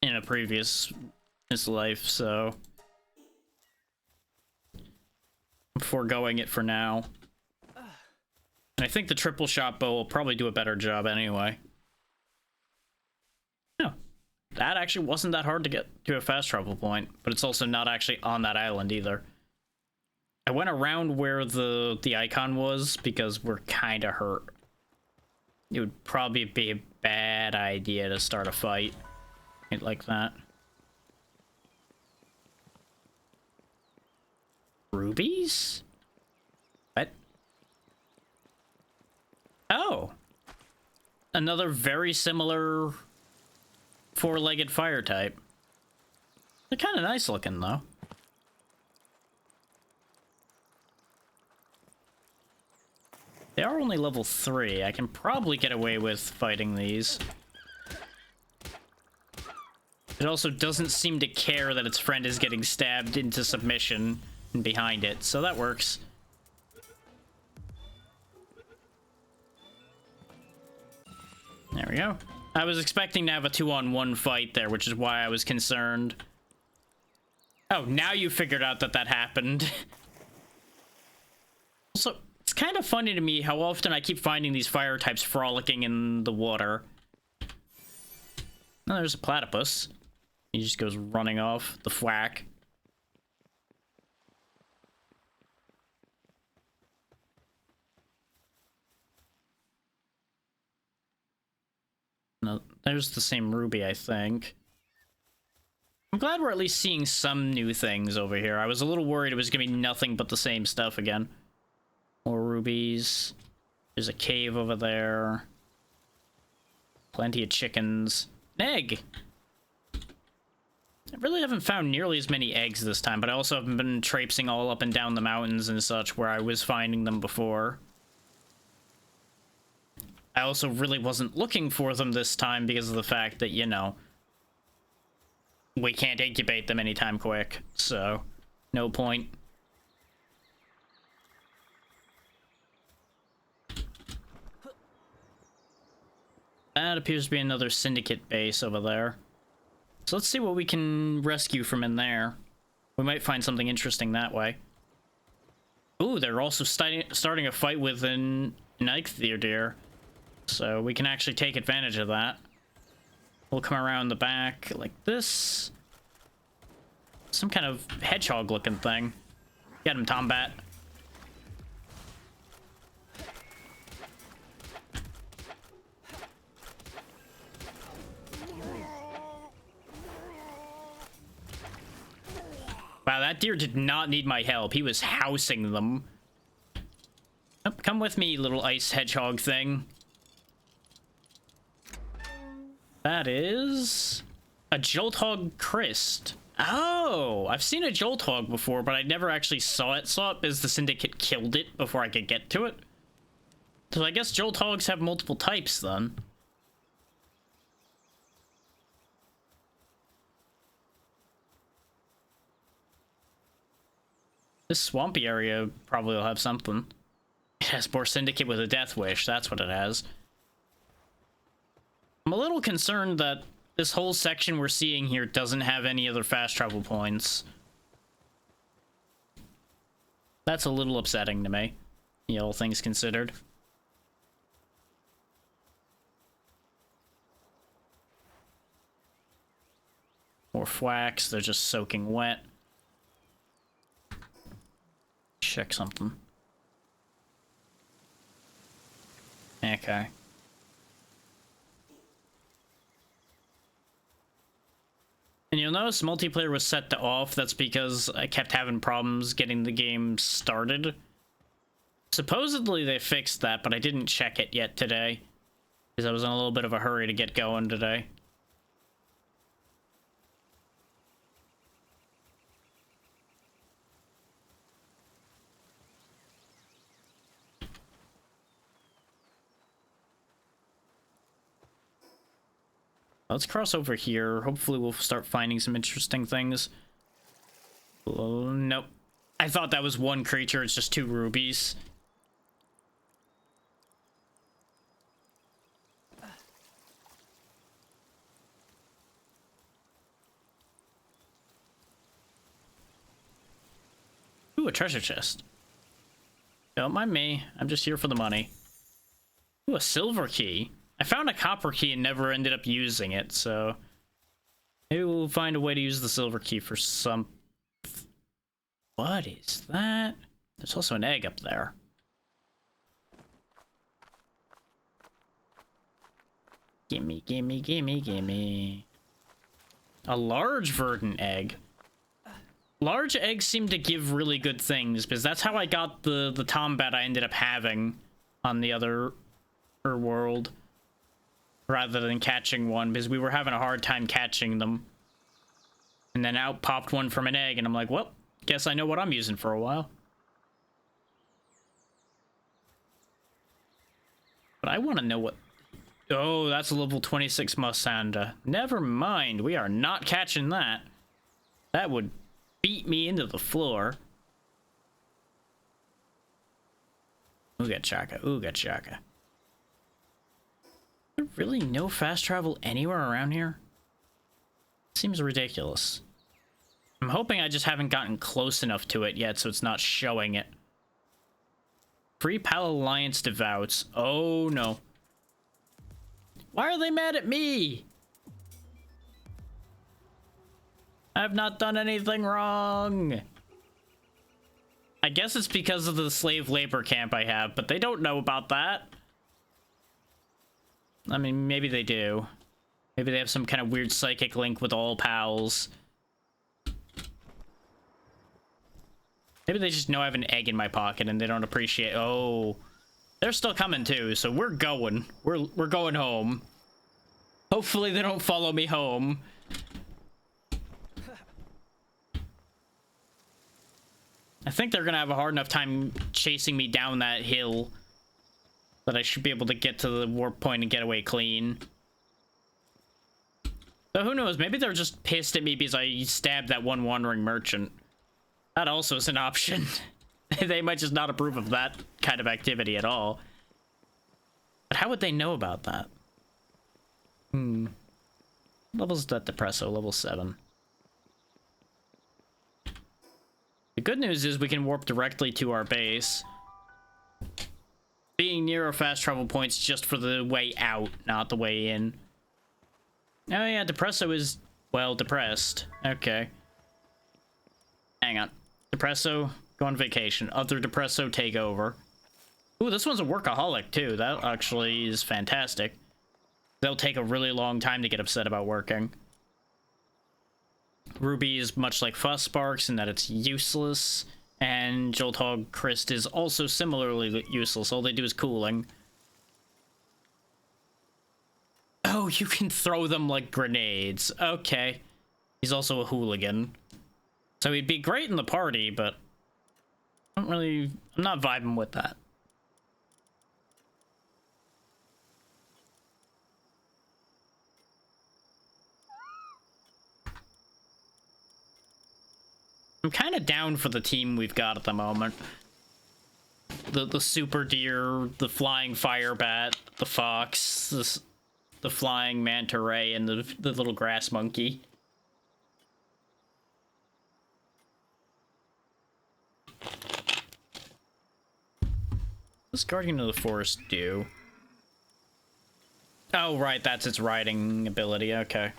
in a previous life, so I'm foregoing it for now. And I think the triple shot bow will probably do a better job anyway. No, that actually wasn't that hard to get to a fast travel point, but it's also not actually on that island either. I went around where the icon was because we're kind of hurt. It would probably be a bad idea to start a fight like that. Rubies? What? Oh. Another very similar four-legged fire type. They're kind of nice looking though. They are only level 3. I can probably get away with fighting these. It also doesn't seem to care that its friend is getting stabbed into submission and behind it, so that works. There we go. I was expecting to have a 2-on-1 fight there, which is why I was concerned. Oh, now you figured out that that happened. Also, it's kind of funny to me how often I keep finding these fire types frolicking in the water. Oh, there's a platypus. He just goes running off the thwack. No, there's the same ruby, I think. I'm glad we're at least seeing some new things over here. I was a little worried it was gonna be nothing but the same stuff again. More rubies. There's a cave over there. Plenty of chickens. An egg! I really haven't found nearly as many eggs this time, but I also haven't been traipsing all up and down the mountains and such where I was finding them before. I also really wasn't looking for them this time because of the fact that, you know, we can't incubate them anytime quick, so no point. That appears to be another syndicate base over there. So let's see what we can rescue from in there. We might find something interesting that way. Ooh, they're also starting a fight with an Eikthyr, so we can actually take advantage of that. We'll come around the back like this. Some kind of hedgehog-looking thing. Get him, Tombat. that deer did not need my help. He was housing them. Oh, come with me, little ice hedgehog thing. That is a Jolthog Christ. Oh, I've seen a Jolthog before, but I never actually saw it because the Syndicate killed it before I could get to it. So I guess Jolthogs have multiple types then. This swampy area probably will have something. It has more Syndicate with a Death Wish, that's what it has. I'm a little concerned that this whole section we're seeing here doesn't have any other fast travel points. That's a little upsetting to me, all things considered. More flax, they're just soaking wet. Check something. Okay. And you'll notice multiplayer was set to off. That's because I kept having problems getting the game started. Supposedly they fixed that, but I didn't check it yet today, because I was in a little bit of a hurry to get going today. Let's cross over here. Hopefully we'll start finding some interesting things. Oh, nope. I thought that was one creature. It's just 2 rubies. Ooh, a treasure chest. Don't mind me. I'm just here for the money. Ooh, a silver key. I found a copper key and never ended up using it, so maybe we'll find a way to use the silver key for some... What is that? There's also an egg up there. Gimme, gimme, gimme, gimme. A large verdant egg. Large eggs seem to give really good things, because that's how I got the Tombat I ended up having on the other world. Rather than catching one, because we were having a hard time catching them. And then out popped one from an egg, and I'm like, well, guess I know what I'm using for a while. But I want to know what... Oh, that's a level 26 Musanda. Never mind, we are not catching that. That would beat me into the floor. Ooga chaka, ooga chaka. Is there really no fast travel anywhere around here? Seems ridiculous. I'm hoping I just haven't gotten close enough to it yet, so it's not showing it. Free Pal Alliance Devouts. Oh, no. Why are they mad at me? I've not done anything wrong. I guess it's because of the slave labor camp I have, but they don't know about that. I mean, maybe they do. Maybe they have some kind of weird psychic link with all pals. Maybe they just know I have an egg in my pocket and they don't appreciate... Oh, they're still coming too, so we're going. We're going home. Hopefully they don't follow me home. I think they're gonna have a hard enough time chasing me down that hill that I should be able to get to the warp point and get away clean. So who knows, maybe they're just pissed at me because I stabbed that one wandering merchant. That also is an option. They might just not approve of that kind of activity at all. But how would they know about that? Level's that Depresso, level 7. The good news is we can warp directly to our base. Being near our fast travel points just for the way out, not the way in. Oh yeah, Depresso is, well, depressed. Okay. Hang on. Depresso, go on vacation. Other Depresso, take over. Ooh, this one's a workaholic, too. That actually is fantastic. They'll take a really long time to get upset about working. Ruby is much like Fuss Sparks in that it's useless, and Jolthog Christ is also similarly useless. All they do is cooling. Oh, you can throw them like grenades. Okay. He's also a hooligan. So he'd be great in the party, but I'm not vibing with that. I'm kind of down for the team we've got at the moment. The super deer, the flying fire bat, the fox, the flying manta ray, and the little grass monkey. What's Guardian of the Forest do? Oh, right, that's its riding ability. Okay.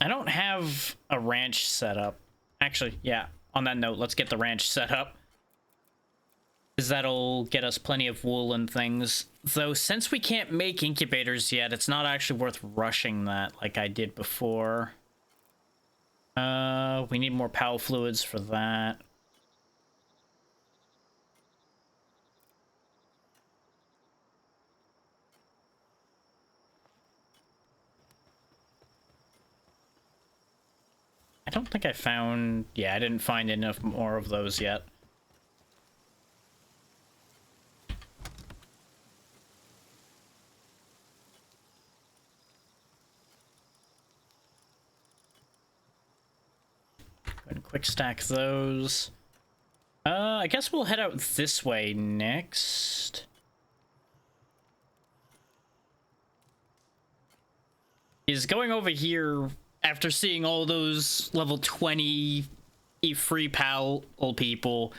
I don't have a ranch set up. Actually, yeah, on that note, let's get the ranch set up. Because that'll get us plenty of wool and things. Though, since we can't make incubators yet, it's not actually worth rushing that like I did before. We need more PAL fluids for that. I don't think I found... Yeah, I didn't find enough more of those yet. Go ahead and quick stack those. I guess we'll head out this way next. Is going over here... After seeing all those level 20 free PAL people,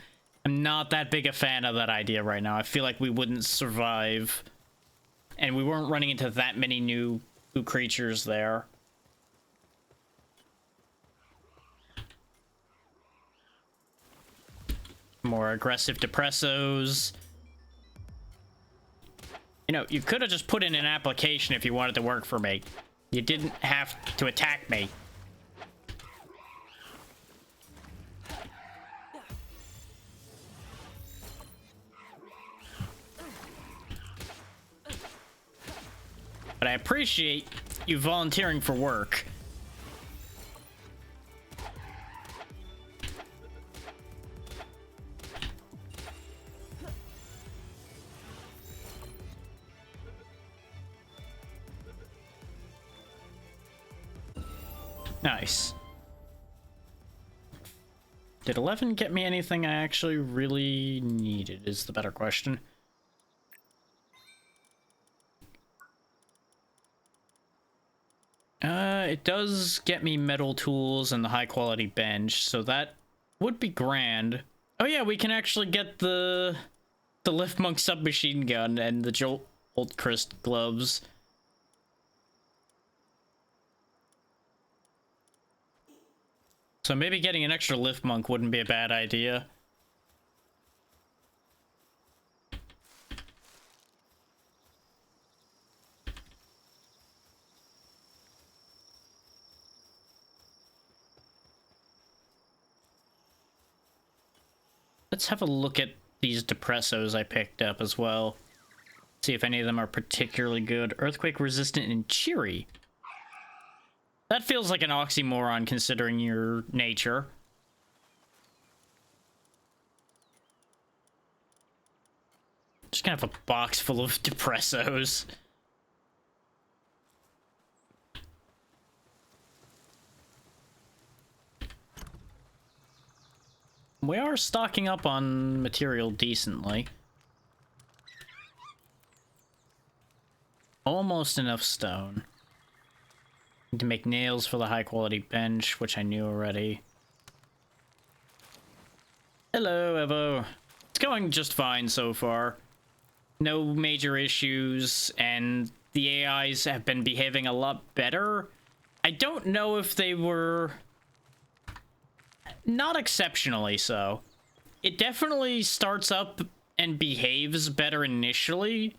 I'm not that big a fan of that idea right now. I feel like we wouldn't survive. And we weren't running into that many new creatures there. More aggressive depressos. You know, you could have just put in an application if you wanted to work for me. You didn't have to attack me. But I appreciate you volunteering for work. Nice. Did 11 get me anything I actually really needed is the better question. It does get me metal tools and the high quality bench, so that would be grand. Oh yeah, we can actually get the Lift Monk submachine gun and the Jolt Christ gloves. So maybe getting an extra Lift Monk wouldn't be a bad idea. Let's have a look at these depressos I picked up as well. See if any of them are particularly good. Earthquake resistant and cheery. That feels like an oxymoron considering your nature. Just gonna have a box full of depressos. We are stocking up on material decently. Almost enough stone. Need to make nails for the high quality bench, which I knew already. Hello, Evo. It's going just fine so far. No major issues, and the AIs have been behaving a lot better. I don't know if they were... not exceptionally so. it definitely starts up and behaves better initially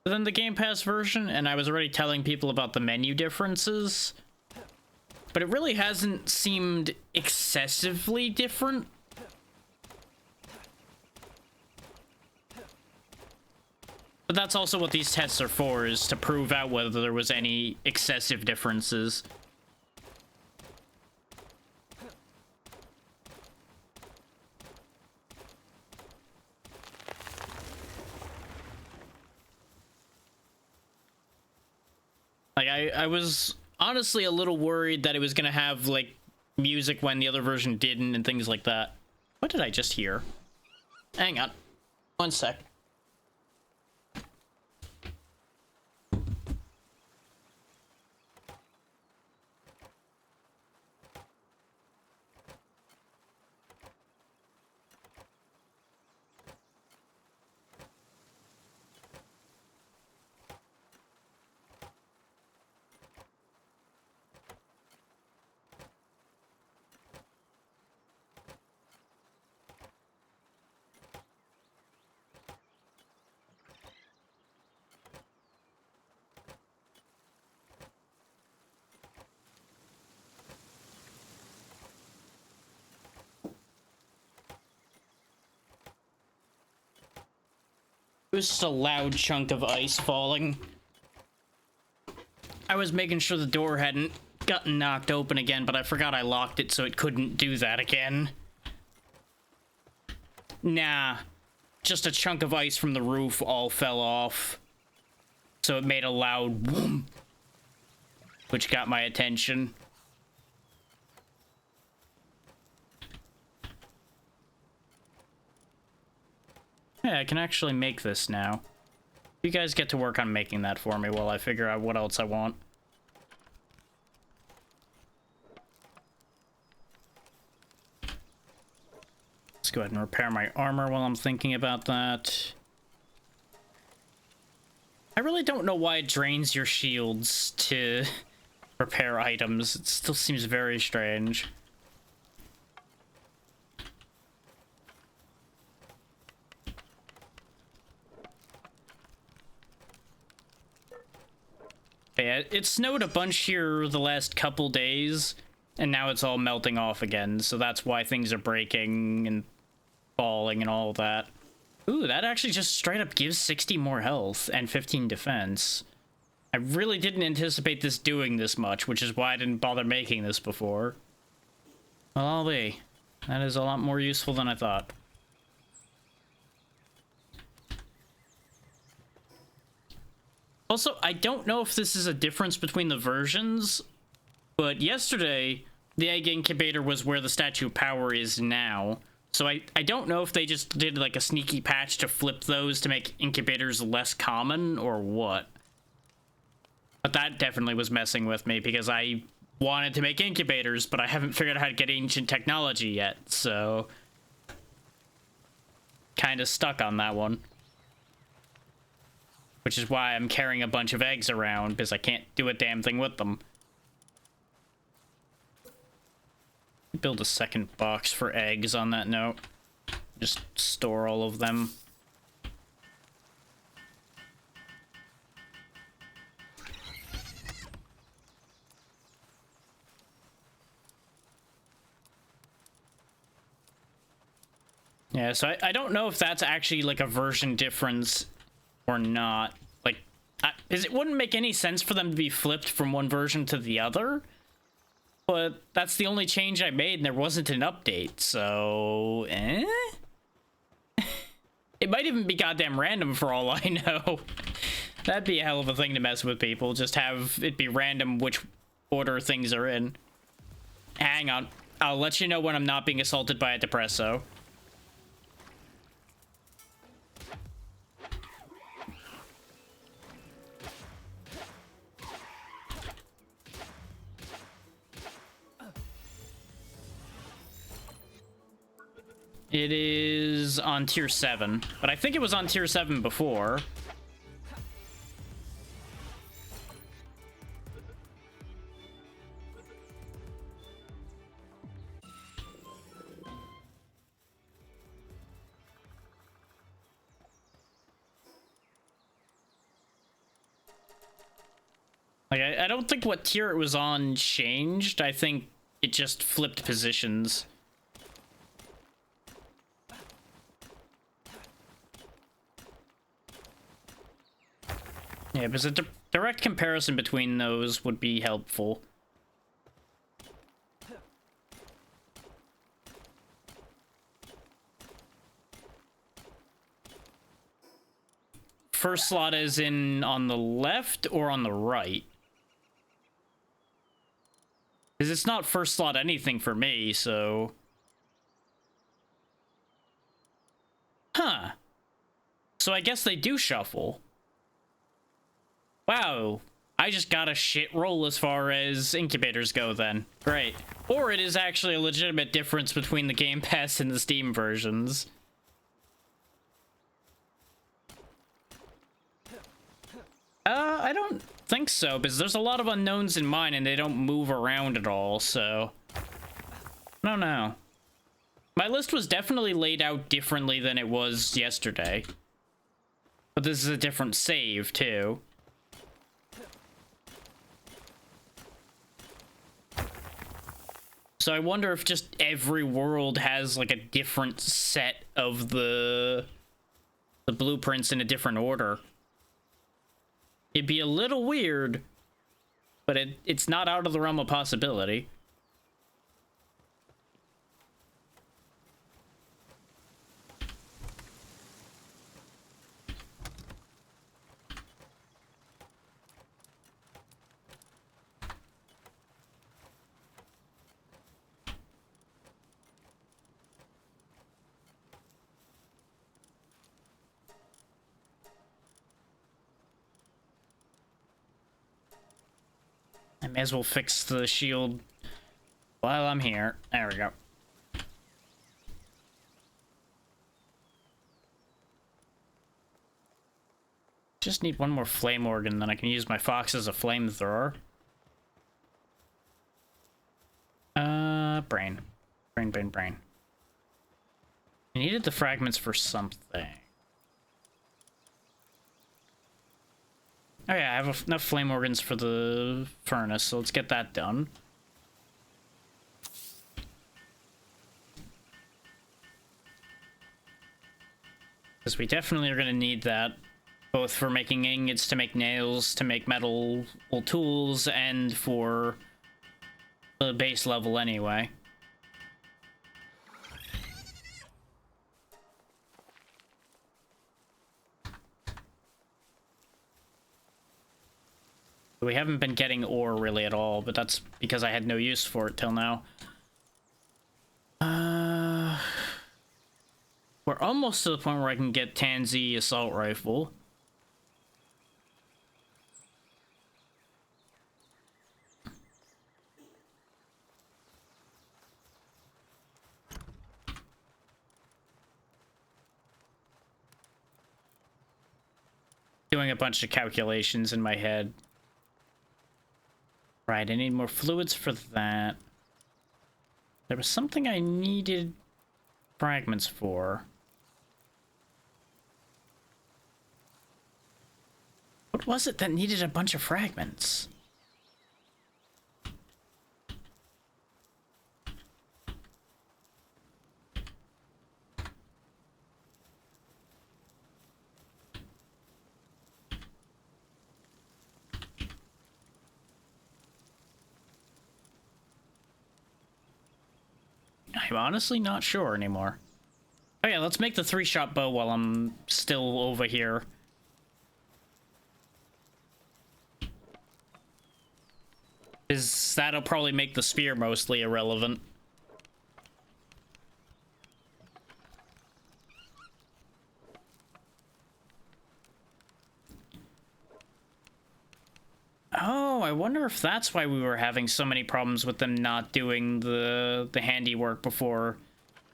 than the Game Pass version, and I was already telling people about the menu differences, but it really hasn't seemed excessively different. But that's also what these tests are for, is to prove out whether there was any excessive differences. Like, I was honestly a little worried that it was gonna have, like, music when the other version didn't and things like that. What did I just hear? Hang on. One sec. It was just a loud chunk of ice falling. I was making sure the door hadn't gotten knocked open again, but I forgot I locked it so it couldn't do that again. Nah, just a chunk of ice from the roof all fell off. So it made a loud boom, which got my attention. Yeah, I can actually make this now. You guys get to work on making that for me while I figure out what else I want. Let's go ahead and repair my armor while I'm thinking about that. I really don't know why it drains your shields to repair items. It still seems very strange. Yeah, it snowed a bunch here the last couple days, and now it's all melting off again, so that's why things are breaking and falling and all that. Ooh, that actually just straight up gives 60 more health and 15 defense. I really didn't anticipate this doing this much, which is why I didn't bother making this before. Well, I'll be. That is a lot more useful than I thought. Also, I don't know if this is a difference between the versions, but yesterday, the egg incubator was where the Statue of Power is now. So I don't know if they just did like a sneaky patch to flip those to make incubators less common or what. But that definitely was messing with me because I wanted to make incubators, but I haven't figured out how to get ancient technology yet, so kind of stuck on that one. Which is why I'm carrying a bunch of eggs around, because I can't do a damn thing with them. Build a second box for eggs on that note. Just store all of them. Yeah, so I don't know if that's actually like a version difference or not. Like, because it wouldn't make any sense for them to be flipped from one version to the other. But that's the only change I made, and there wasn't an update, so... It might even be goddamn random for all I know. That'd be a hell of a thing to mess with people. Just have it be random which order things are in. Hang on. I'll let you know when I'm not being assaulted by a depresso. It is on tier 7, but I think it was on tier 7 before. Like, I don't think what tier it was on changed. I think it just flipped positions. Yeah, because a direct comparison between those would be helpful. First slot is in on the left or on the right? Because it's not first slot anything for me, so... Huh. So I guess they do shuffle. Wow. I just got a shit roll as far as incubators go then. Great. Or it is actually a legitimate difference between the Game Pass and the Steam versions. I don't think so, because there's a lot of unknowns in mine and they don't move around at all, so... I don't know. My list was definitely laid out differently than it was yesterday. But this is a different save, too. So I wonder if just every world has, like, a different set of the blueprints in a different order. It'd be a little weird, but it's not out of the realm of possibility. I may as well fix the shield while I'm here. There we go. Just need one more flame organ, then I can use my fox as a flamethrower. Brain. Brain. I needed the fragments for something. Oh yeah, I have enough flame organs for the furnace, so let's get that done. Because we definitely are going to need that, both for making ingots, to make nails, to make metal tools, and for the base level anyway. We haven't been getting ore really at all, but that's because I had no use for it till now. We're almost to the point where I can get Tansy assault rifle. Doing a bunch of calculations in my head. Right, I need more fluids for that. There was something I needed fragments for. What was it that needed a bunch of fragments? I'm honestly not sure anymore. Oh yeah, let's make the 3-shot bow while I'm still over here. Because that'll probably make the spear mostly irrelevant. Oh, I wonder if that's why we were having so many problems with them not doing the handiwork before.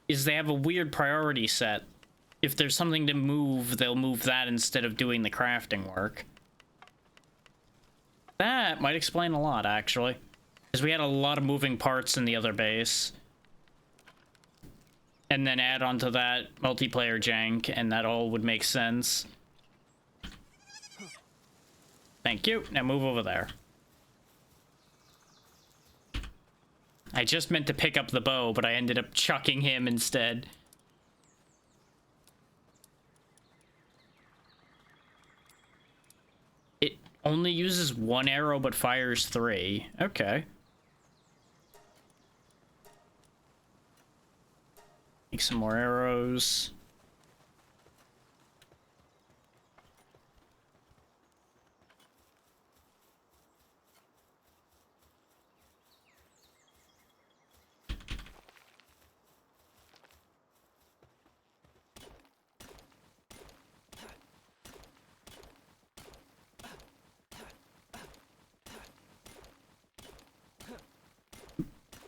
Is they have a weird priority set. If there's something to move, they'll move that instead of doing the crafting work. That might explain a lot, actually. Because we had a lot of moving parts in the other base. And then add onto that multiplayer jank, and that all would make sense. Thank you. Now move over there. I just meant to pick up the bow, but I ended up chucking him instead. It only uses 1 arrow, but fires 3. Okay. Make some more arrows.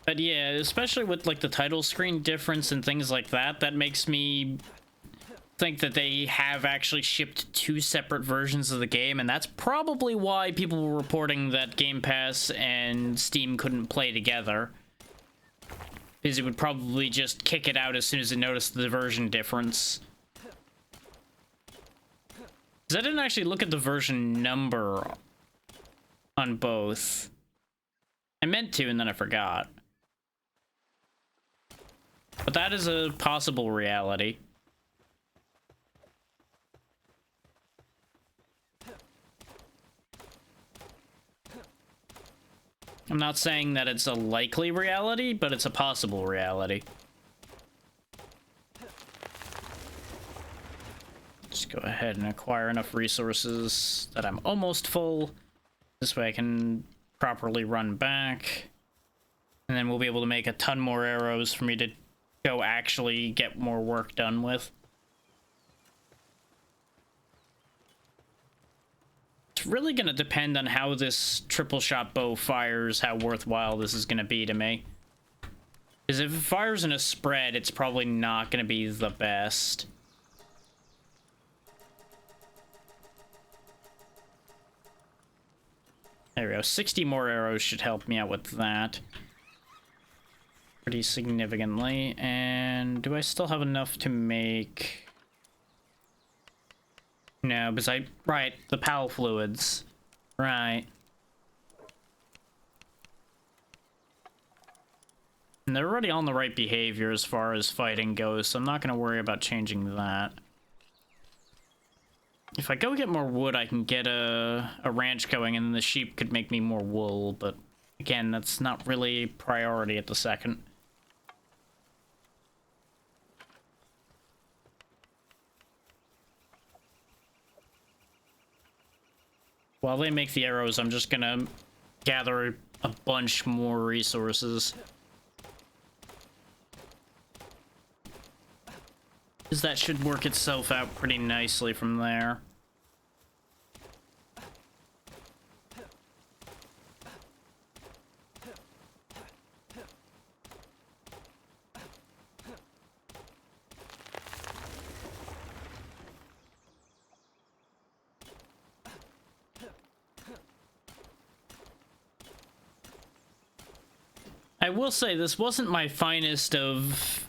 But yeah, especially with like the title screen difference and things like that, that makes me think that they have actually shipped 2 separate versions of the game, and that's probably why people were reporting that Game Pass and Steam couldn't play together. Because it would probably just kick it out as soon as it noticed the version difference. Because I didn't actually look at the version number on both. I meant to, and then I forgot. But that is a possible reality. I'm not saying that it's a likely reality, but it's a possible reality. Just go ahead and acquire enough resources that I'm almost full. This way I can properly run back. And then we'll be able to make a ton more arrows for me to go actually get more work done with. It's really going to depend on how this triple shot bow fires, how worthwhile this is going to be to me. Because if it fires in a spread, it's probably not going to be the best. There we go. 60 more arrows should help me out with that pretty significantly. And do I still have enough to make... No, because right, the PAL fluids. Right. And they're already on the right behavior as far as fighting goes, so I'm not going to worry about changing that. If I go get more wood, I can get a ranch going, and the sheep could make me more wool, but again, that's not really a priority at the second. While they make the arrows, I'm just gonna gather a bunch more resources. Because that should work itself out pretty nicely from there. I will say this wasn't my finest of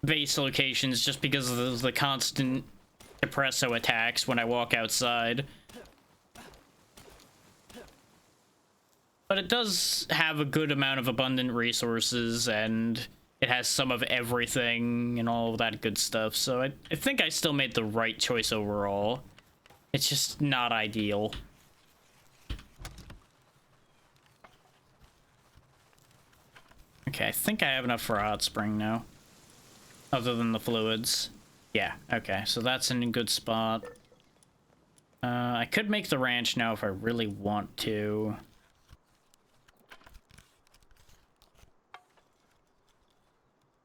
base locations just because of the constant depresso attacks when I walk outside. But it does have a good amount of abundant resources, and it has some of everything and all of that good stuff, so I think I still made the right choice overall. It's just not ideal. Okay, I think I have enough for a hot spring now. Other than the fluids. Yeah, okay, so that's in a good spot. I could make the ranch now if I really want to.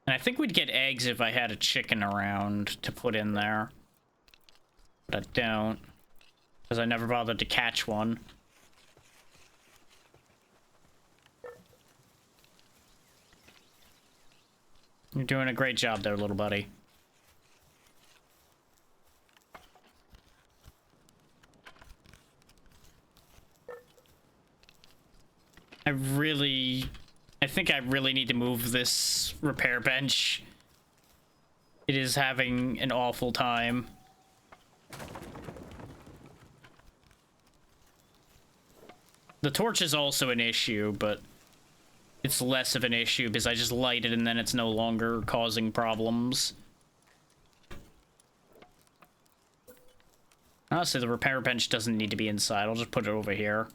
And I think we'd get eggs if I had a chicken around to put in there. But I don't. Because I never bothered to catch one. You're doing a great job there, little buddy. I think I really need to move this repair bench. It is having an awful time. The torch is also an issue, but it's less of an issue because I just light it and then it's no longer causing problems. Honestly, the repair bench doesn't need to be inside. I'll just put it over here.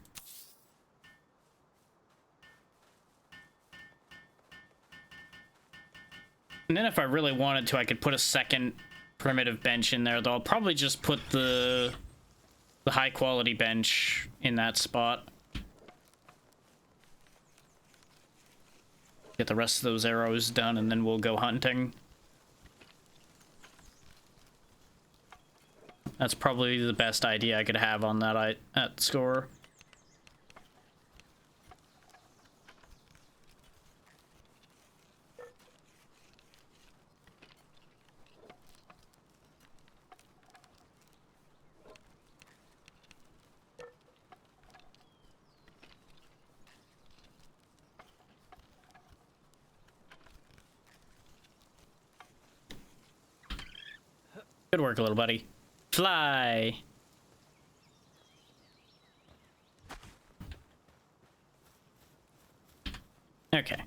And then if I really wanted to, I could put a second primitive bench in there, though I'll probably just put the high quality bench in that spot. Get the rest of those arrows done, and then we'll go hunting. That's probably the best idea I could have on that score. Good work, little buddy. Fly! Okay.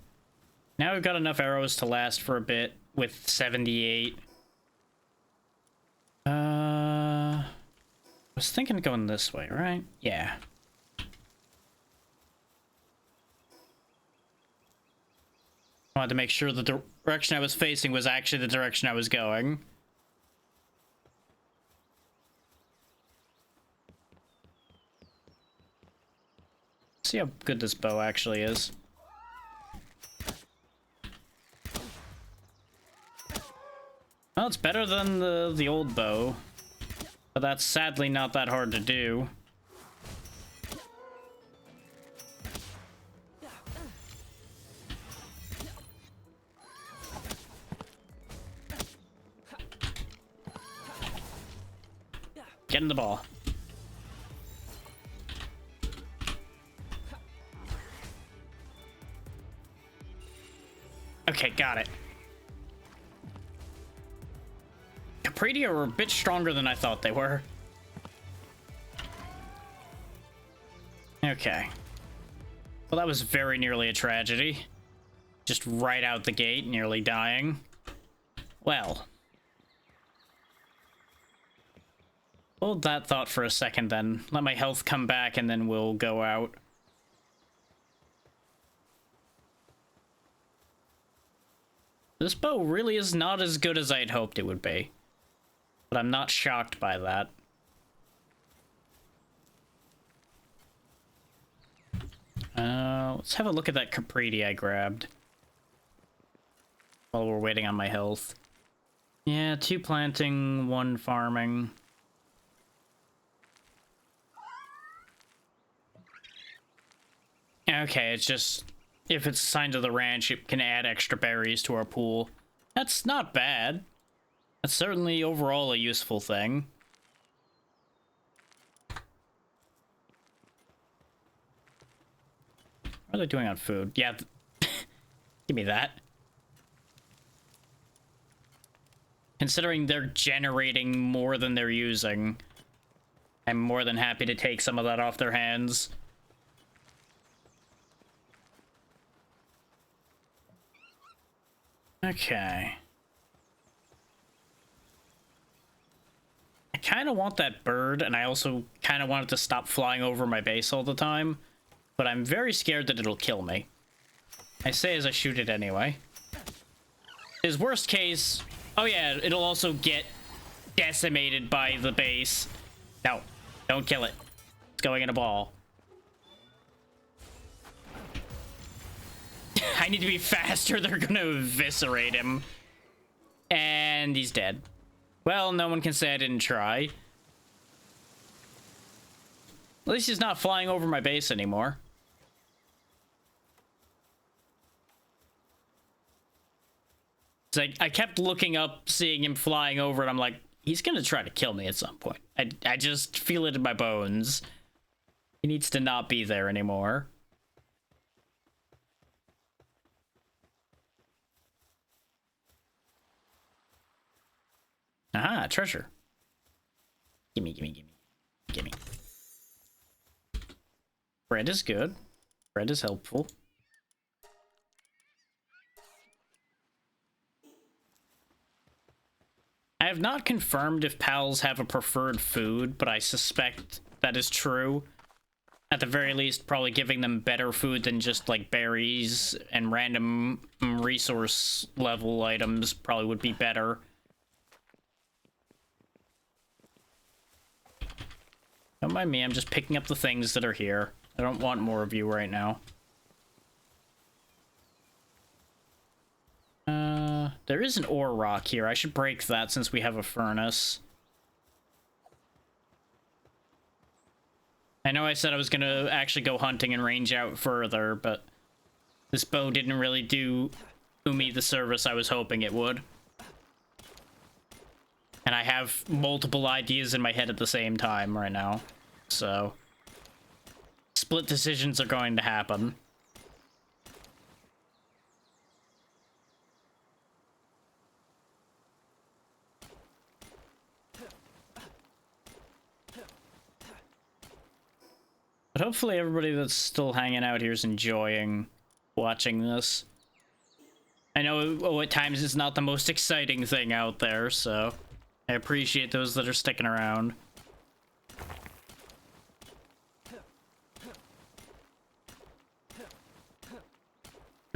Now we've got enough arrows to last for a bit with 78. I was thinking of going this way, right? Yeah. I wanted to make sure the direction I was facing was actually the direction I was going. See how good this bow actually is. Well, it's better than the old bow, but that's sadly not that hard to do. Get in the ball. Okay, got it. Capridia were a bit stronger than I thought they were. Okay. Well, that was very nearly a tragedy. Just right out the gate, nearly dying. Well. Hold that thought for a second then. Let my health come back and then we'll go out. This bow really is not as good as I'd hoped it would be. But I'm not shocked by that. Let's have a look at that Capriti I grabbed. While we're waiting on my health. Yeah, 2 planting, 1 farming. Okay, it's just... if it's assigned to the ranch, it can add extra berries to our pool. That's not bad. That's certainly overall a useful thing. What are they doing on food? Yeah, give me that. Considering they're generating more than they're using, I'm more than happy to take some of that off their hands. Okay. I kind of want that bird, and I also kind of want it to stop flying over my base all the time, but I'm very scared that it'll kill me. I say as I shoot it anyway. His worst case... oh yeah, it'll also get decimated by the base. No, don't kill it. It's going in a ball. I need to be faster, they're gonna eviscerate him. And he's dead. Well, no one can say I didn't try. At least he's not flying over my base anymore. It's like, I kept looking up, seeing him flying over, and I'm like, he's gonna try to kill me at some point. I just feel it in my bones. He needs to not be there anymore. Aha, treasure. Gimme, gimme, gimme. Gimme. Bread is good. Bread is helpful. I have not confirmed if pals have a preferred food, but I suspect that is true. At the very least, probably giving them better food than just, like, berries and random resource level items probably would be better. Don't mind me, I'm just picking up the things that are here. I don't want more of you right now. There is an ore rock here. I should break that since we have a furnace. I know I said I was gonna actually go hunting and range out further, but this bow didn't really do me the service I was hoping it would. And I have multiple ideas in my head at the same time right now, so split decisions are going to happen. But hopefully everybody that's still hanging out here is enjoying watching this. I know at times it's not the most exciting thing out there, so I appreciate those that are sticking around.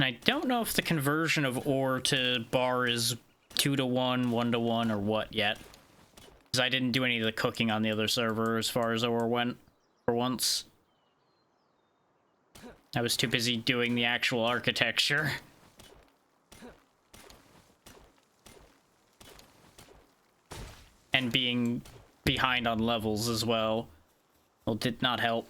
And I don't know if the conversion of ore to bar is 2-to-1, 1-to-1, or what yet. Because I didn't do any of the cooking on the other server as far as ore went for once. I was too busy doing the actual architecture. And being behind on levels as well. Well, did not help.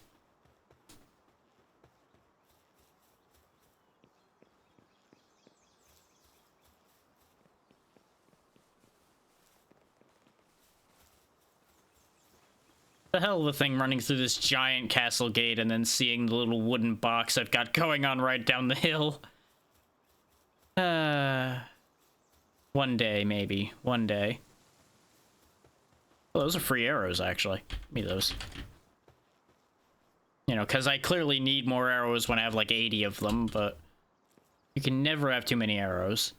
The hell of a thing running through this giant castle gate and then seeing the little wooden box I've got going on right down the hill. One day, maybe. One day. Oh, those are free arrows, actually. Give me those. You know, because I clearly need more arrows when I have like 80 of them, but you can never have too many arrows.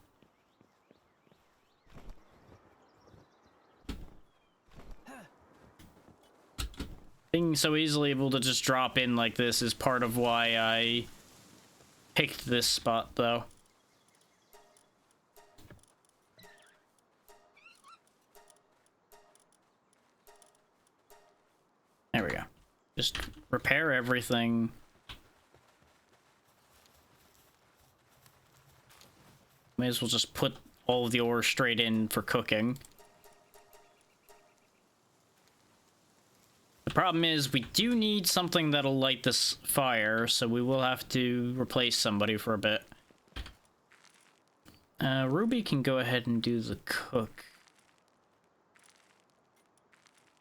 Being so easily able to just drop in like this is part of why I picked this spot, though. There we go. Just repair everything. May as well just put all of the ore straight in for cooking. The problem is we do need something that'll light this fire, so we will have to replace somebody for a bit. Ruby can go ahead and do the cook.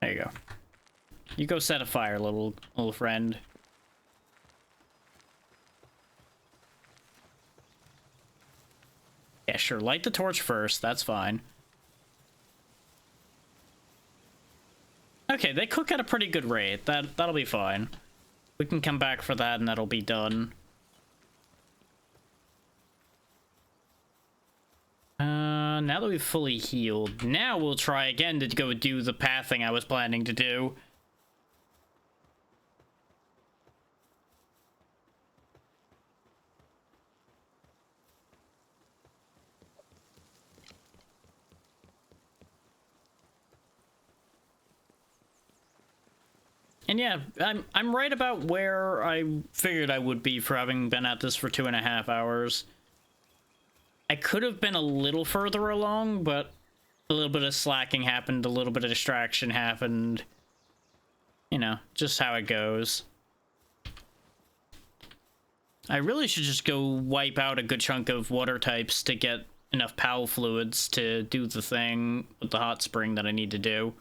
There you go. You go set a fire, little friend. Yeah, sure. Light the torch first. That's fine. Okay, they cook at a pretty good rate. That'll be fine. We can come back for that and that'll be done. Now that we've fully healed, now we'll try again to go do the pathing I was planning to do. And yeah, I'm right about where I figured I would be for having been at this for 2.5 hours. I could have been a little further along, but a little bit of slacking happened, a little bit of distraction happened. You know, just how it goes. I really should just go wipe out a good chunk of water types to get enough PAL fluids to do the thing with the hot spring that I need to do.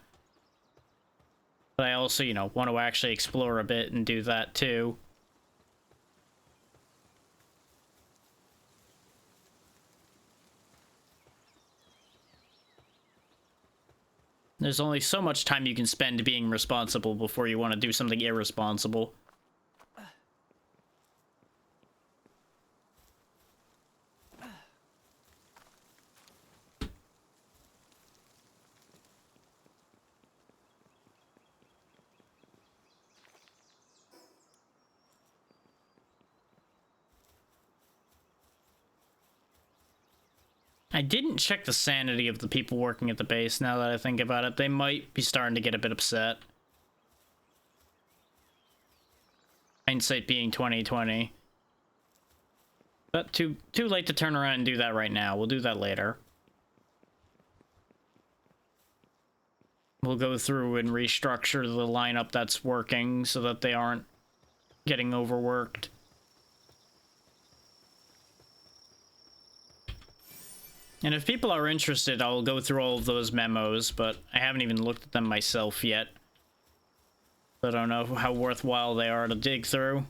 But I also, you know, want to actually explore a bit and do that too. There's only so much time you can spend being responsible before you want to do something irresponsible. I didn't check the sanity of the people working at the base. Now that I think about it, they might be starting to get a bit upset. Hindsight being 2020. But too late to turn around and do that right now. We'll do that later. We'll go through and restructure the lineup that's working so that they aren't getting overworked. And if people are interested, I'll go through all of those memos, but I haven't even looked at them myself yet. I don't know how worthwhile they are to dig through.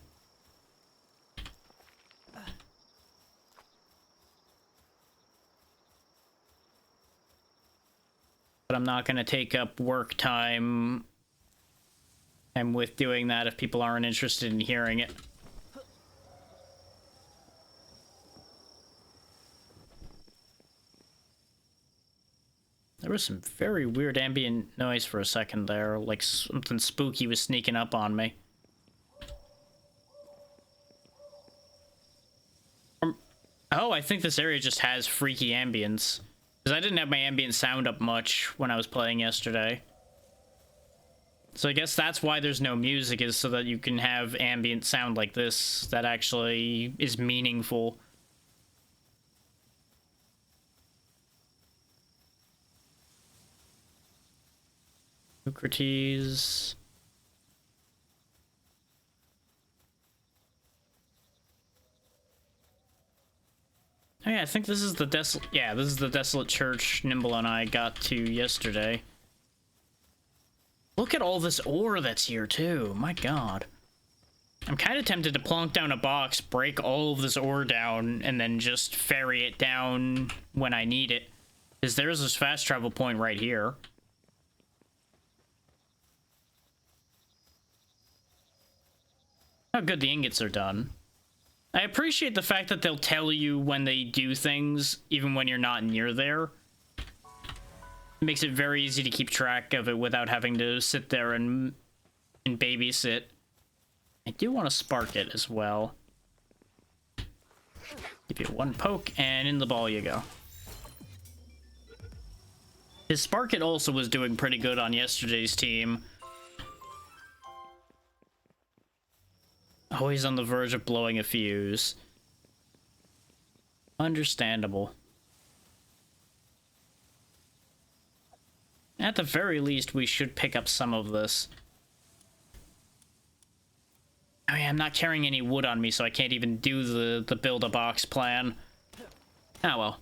But I'm not going to take up work time and with doing that if people aren't interested in hearing it. There was some very weird ambient noise for a second there, like something spooky was sneaking up on me. Oh, I think this area just has freaky ambience. Because I didn't have my ambient sound up much when I was playing yesterday. So I guess that's why there's no music, is so that you can have ambient sound like this that actually is meaningful. Socrates. Oh yeah, I think this is the this is the desolate church Nimble and I got to yesterday. Look at all this ore that's here too. My god. I'm kind of tempted to plonk down a box, break all of this ore down, and then just ferry it down when I need it. Because there's this fast travel point right here. How good the ingots are done. I appreciate the fact that they'll tell you when they do things, even when you're not near there. It makes it very easy to keep track of it without having to sit there and babysit. I do want to spark it as well. Give you one poke, and in the ball you go. His spark it also was doing pretty good on yesterday's team. Always on the verge of blowing a fuse. Understandable. At the very least, we should pick up some of this. I mean, I'm not carrying any wood on me, so I can't even do the build-a-box plan. Ah, well.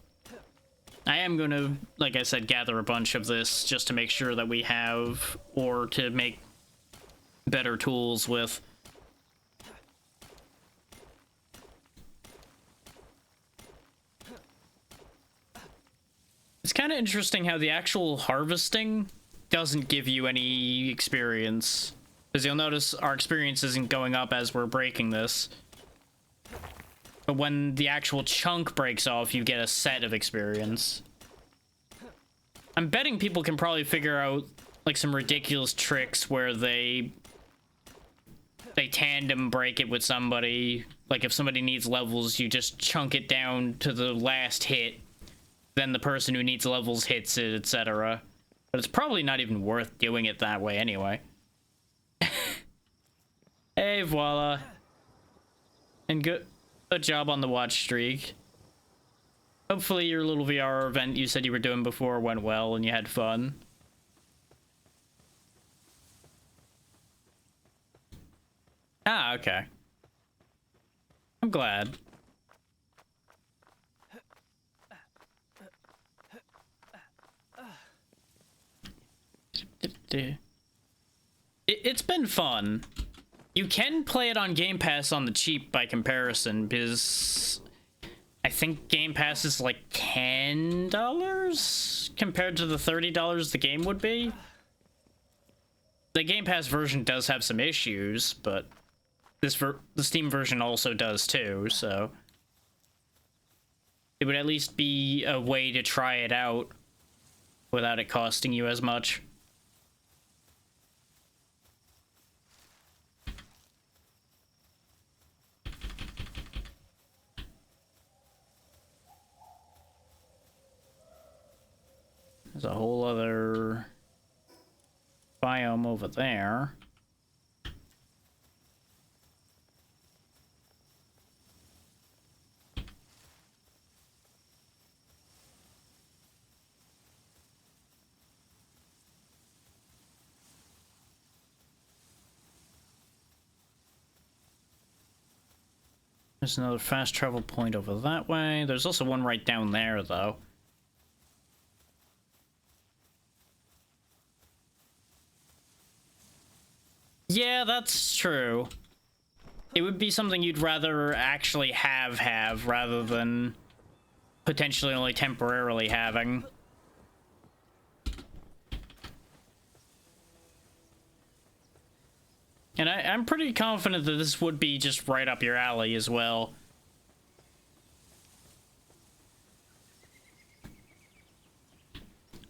I am going to, like I said, gather a bunch of this just to make sure that we have, or to make better tools with. It's kind of interesting how the actual harvesting doesn't give you any experience. Because you'll notice our experience isn't going up as we're breaking this. But when the actual chunk breaks off, you get a set of experience. I'm betting people can probably figure out like some ridiculous tricks where they tandem break it with somebody. Like if somebody needs levels, you just chunk it down to the last hit. Then the person who needs levels hits it, etc. But it's probably not even worth doing it that way anyway. Hey, voila. And good job on the watch streak. Hopefully your little VR event you said you were doing before went well and you had fun. Ah, okay. I'm glad. It's been fun. You can play it on Game Pass on the cheap by comparison, because I think Game Pass is like $10 compared to the $30 the game would be. The Game Pass version does have some issues, but the Steam version also does too, so it would at least be a way to try it out without it costing you as much. There's a whole other biome over there. There's another fast travel point over that way. There's also one right down there, though. Yeah, that's true. It would be something you'd rather actually have rather than potentially only temporarily having. And I'm pretty confident that this would be just right up your alley as well.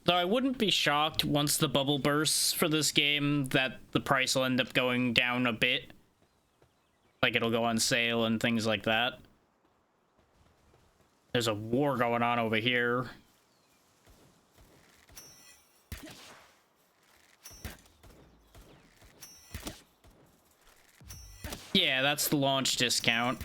Though I wouldn't be shocked once the bubble bursts for this game that the price will end up going down a bit. Like it'll go on sale and things like that. There's a war going on over here. Yeah, that's the launch discount.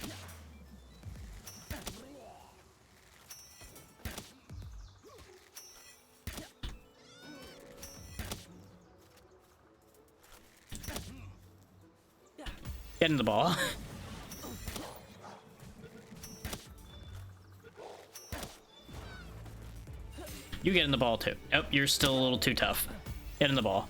Get in the ball. You get in the ball too. Oh, you're still a little too tough. Get in the ball.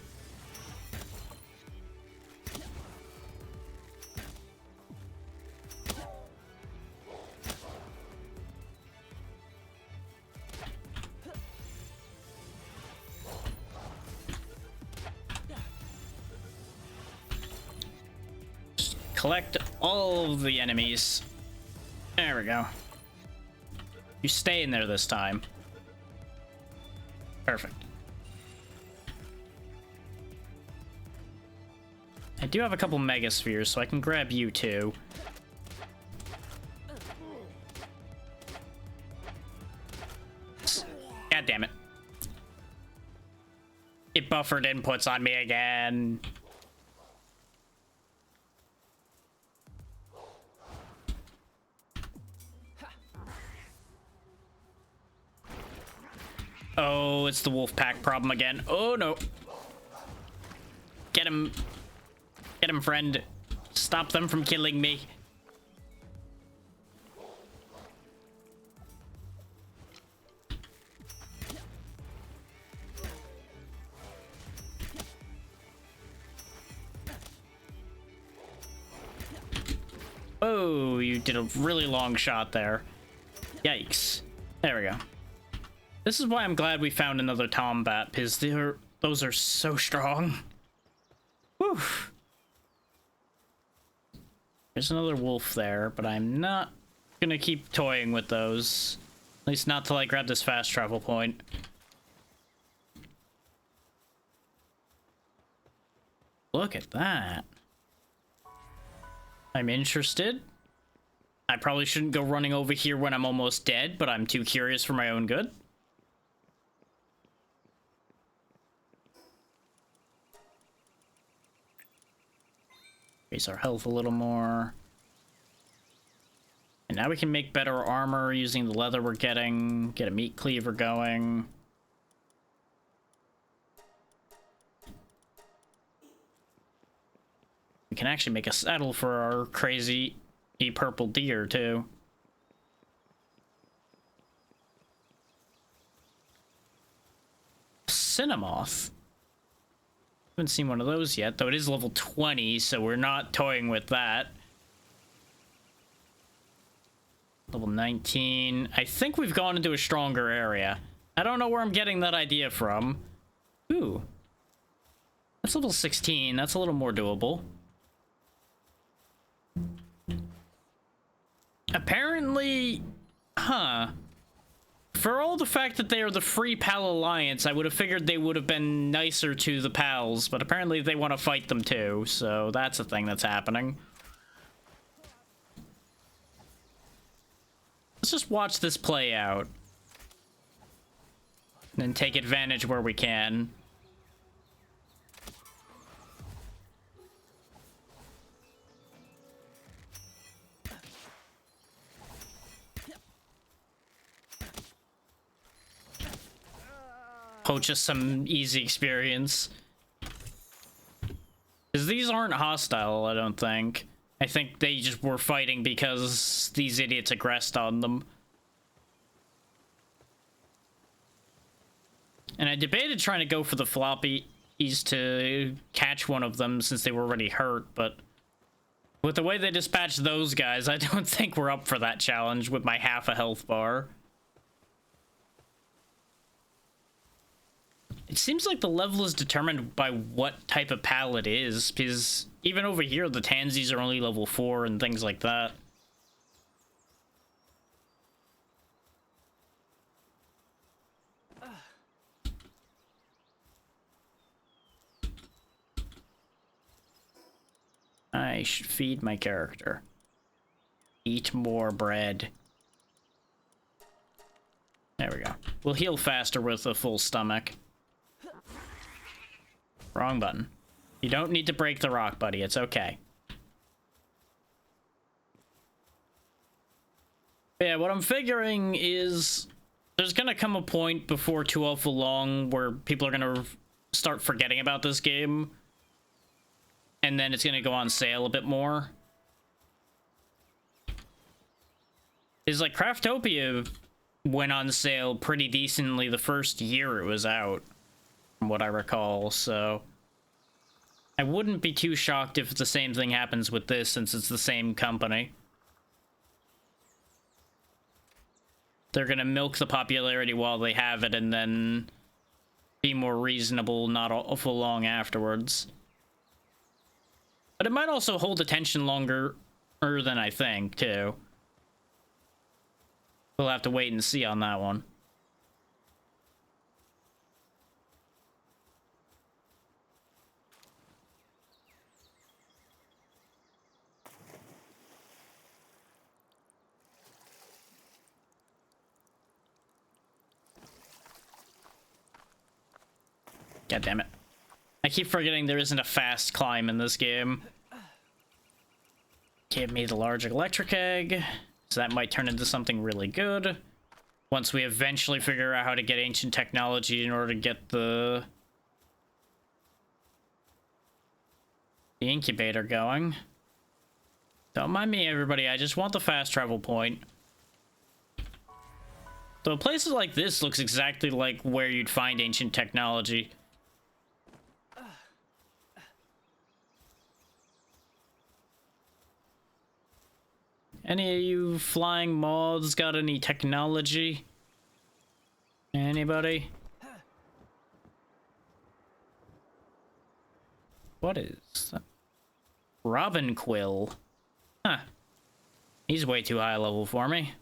Collect all of the enemies. There we go. You stay in there this time. Perfect. I do have a couple megaspheres, so I can grab you too. God damn it. It buffered inputs on me again. Oh, it's the wolf pack problem again. Oh no. Get him. Get him, friend. Stop them from killing me. Oh, you did a really long shot there. Yikes. There we go. This is why I'm glad we found another Tombat, because those are so strong. Whew. There's another wolf there, but I'm not gonna keep toying with those. At least not till I grab this fast travel point. Look at that. I'm interested. I probably shouldn't go running over here when I'm almost dead, but I'm too curious for my own good. Increase our health a little more. And now we can make better armor using the leather we're getting. Get a meat cleaver going. We can actually make a saddle for our crazy purple deer, too. Cinnamoth. Haven't seen one of those yet, though it is level 20, so we're not toying with that. Level 19. I think we've gone into a stronger area. I don't know where I'm getting that idea from. Ooh. That's level 16. That's a little more doable. Apparently... Huh. For all the fact that they are the Free Pal Alliance, I would have figured they would have been nicer to the pals, but apparently they want to fight them too, so that's a thing that's happening. Let's just watch this play out. And then take advantage where we can. Poach us some easy experience. Because these aren't hostile, I don't think. I think they just were fighting because these idiots aggressed on them. And I debated trying to go for the floppies to catch one of them since they were already hurt, but with the way they dispatched those guys, I don't think we're up for that challenge with my half a health bar. It seems like the level is determined by what type of pal it is, because even over here, the Tansies are only level 4 and things like that. I should feed my character. Eat more bread. There we go. We'll heal faster with a full stomach. Wrong button. You don't need to break the rock, buddy. It's okay. Yeah, what I'm figuring is there's gonna come a point before too awful long where people are gonna start forgetting about this game. And then it's gonna go on sale a bit more. It's like Craftopia went on sale pretty decently the first year it was out, from what I recall, so I wouldn't be too shocked if the same thing happens with this since it's the same company. They're gonna milk the popularity while they have it and then be more reasonable not awful long afterwards. But it might also hold attention longer than I think, too. We'll have to wait and see on that one. God damn it. I keep forgetting there isn't a fast climb in this game. Give me the large electric egg. So that might turn into something really good. Once we eventually figure out how to get ancient technology in order to get the incubator going. Don't mind me, everybody. I just want the fast travel point. So places like this looks exactly like where you'd find ancient technology. Any of you flying moths got any technology? Anybody? What is that? Robin Quill. Huh. He's way too high level for me.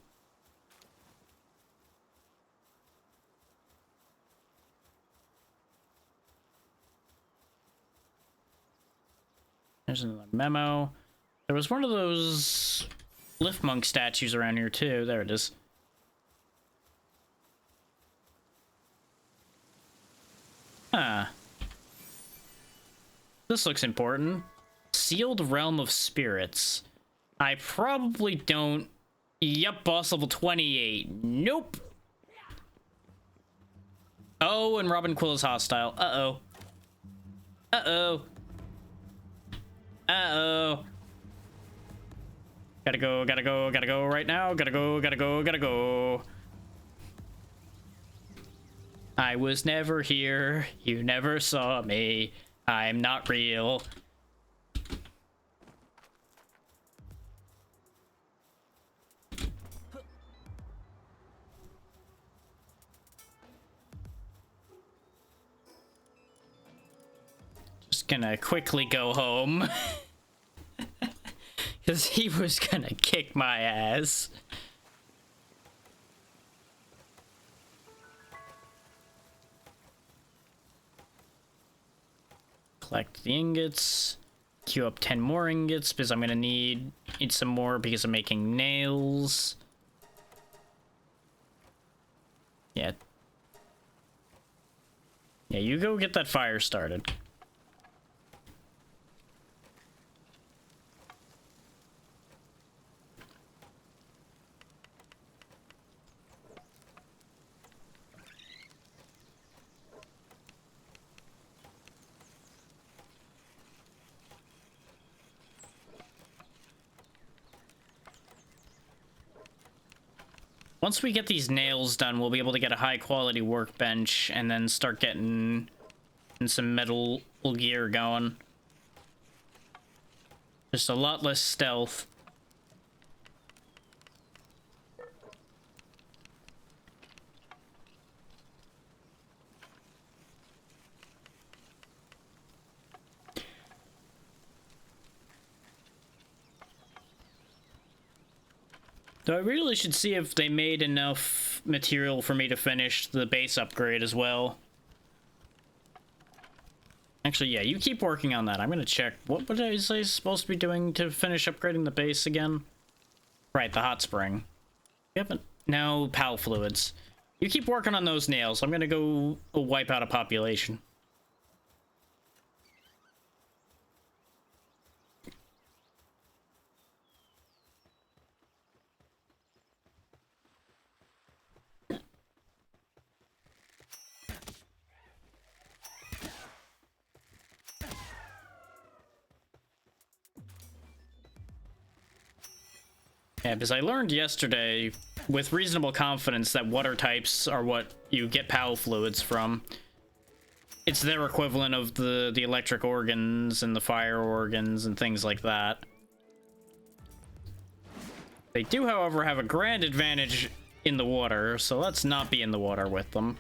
There's another memo. There was one of those Lift Monk statues around here too. There it is. Huh. This looks important. Sealed Realm of Spirits. I probably don't... Yep, boss level 28. Nope. Oh, and Robin Quill is hostile. Uh-oh. Uh-oh. Uh-oh. Gotta go, gotta go, gotta go right now. Gotta go, gotta go, gotta go. I was never here. You never saw me. I'm not real. Just gonna quickly go home. Because he was gonna kick my ass. Collect the ingots. Queue up 10 more ingots because I'm gonna need some more because I'm making nails. Yeah. Yeah, you go get that fire started. Once we get these nails done, we'll be able to get a high-quality workbench and then start getting some metal gear going. Just a lot less stealth. Though I really should see if they made enough material for me to finish the base upgrade as well. Actually, yeah, you keep working on that. I'm gonna check. What was I supposed to be doing to finish upgrading the base again? Right, the hot spring. We haven't... No, pal fluids. You keep working on those nails. I'm gonna go wipe out a population. Yeah, because I learned yesterday with reasonable confidence that water types are what you get PAL fluids from. It's their equivalent of the electric organs and the fire organs and things like that. They do, however, have a grand advantage in the water, so let's not be in the water with them.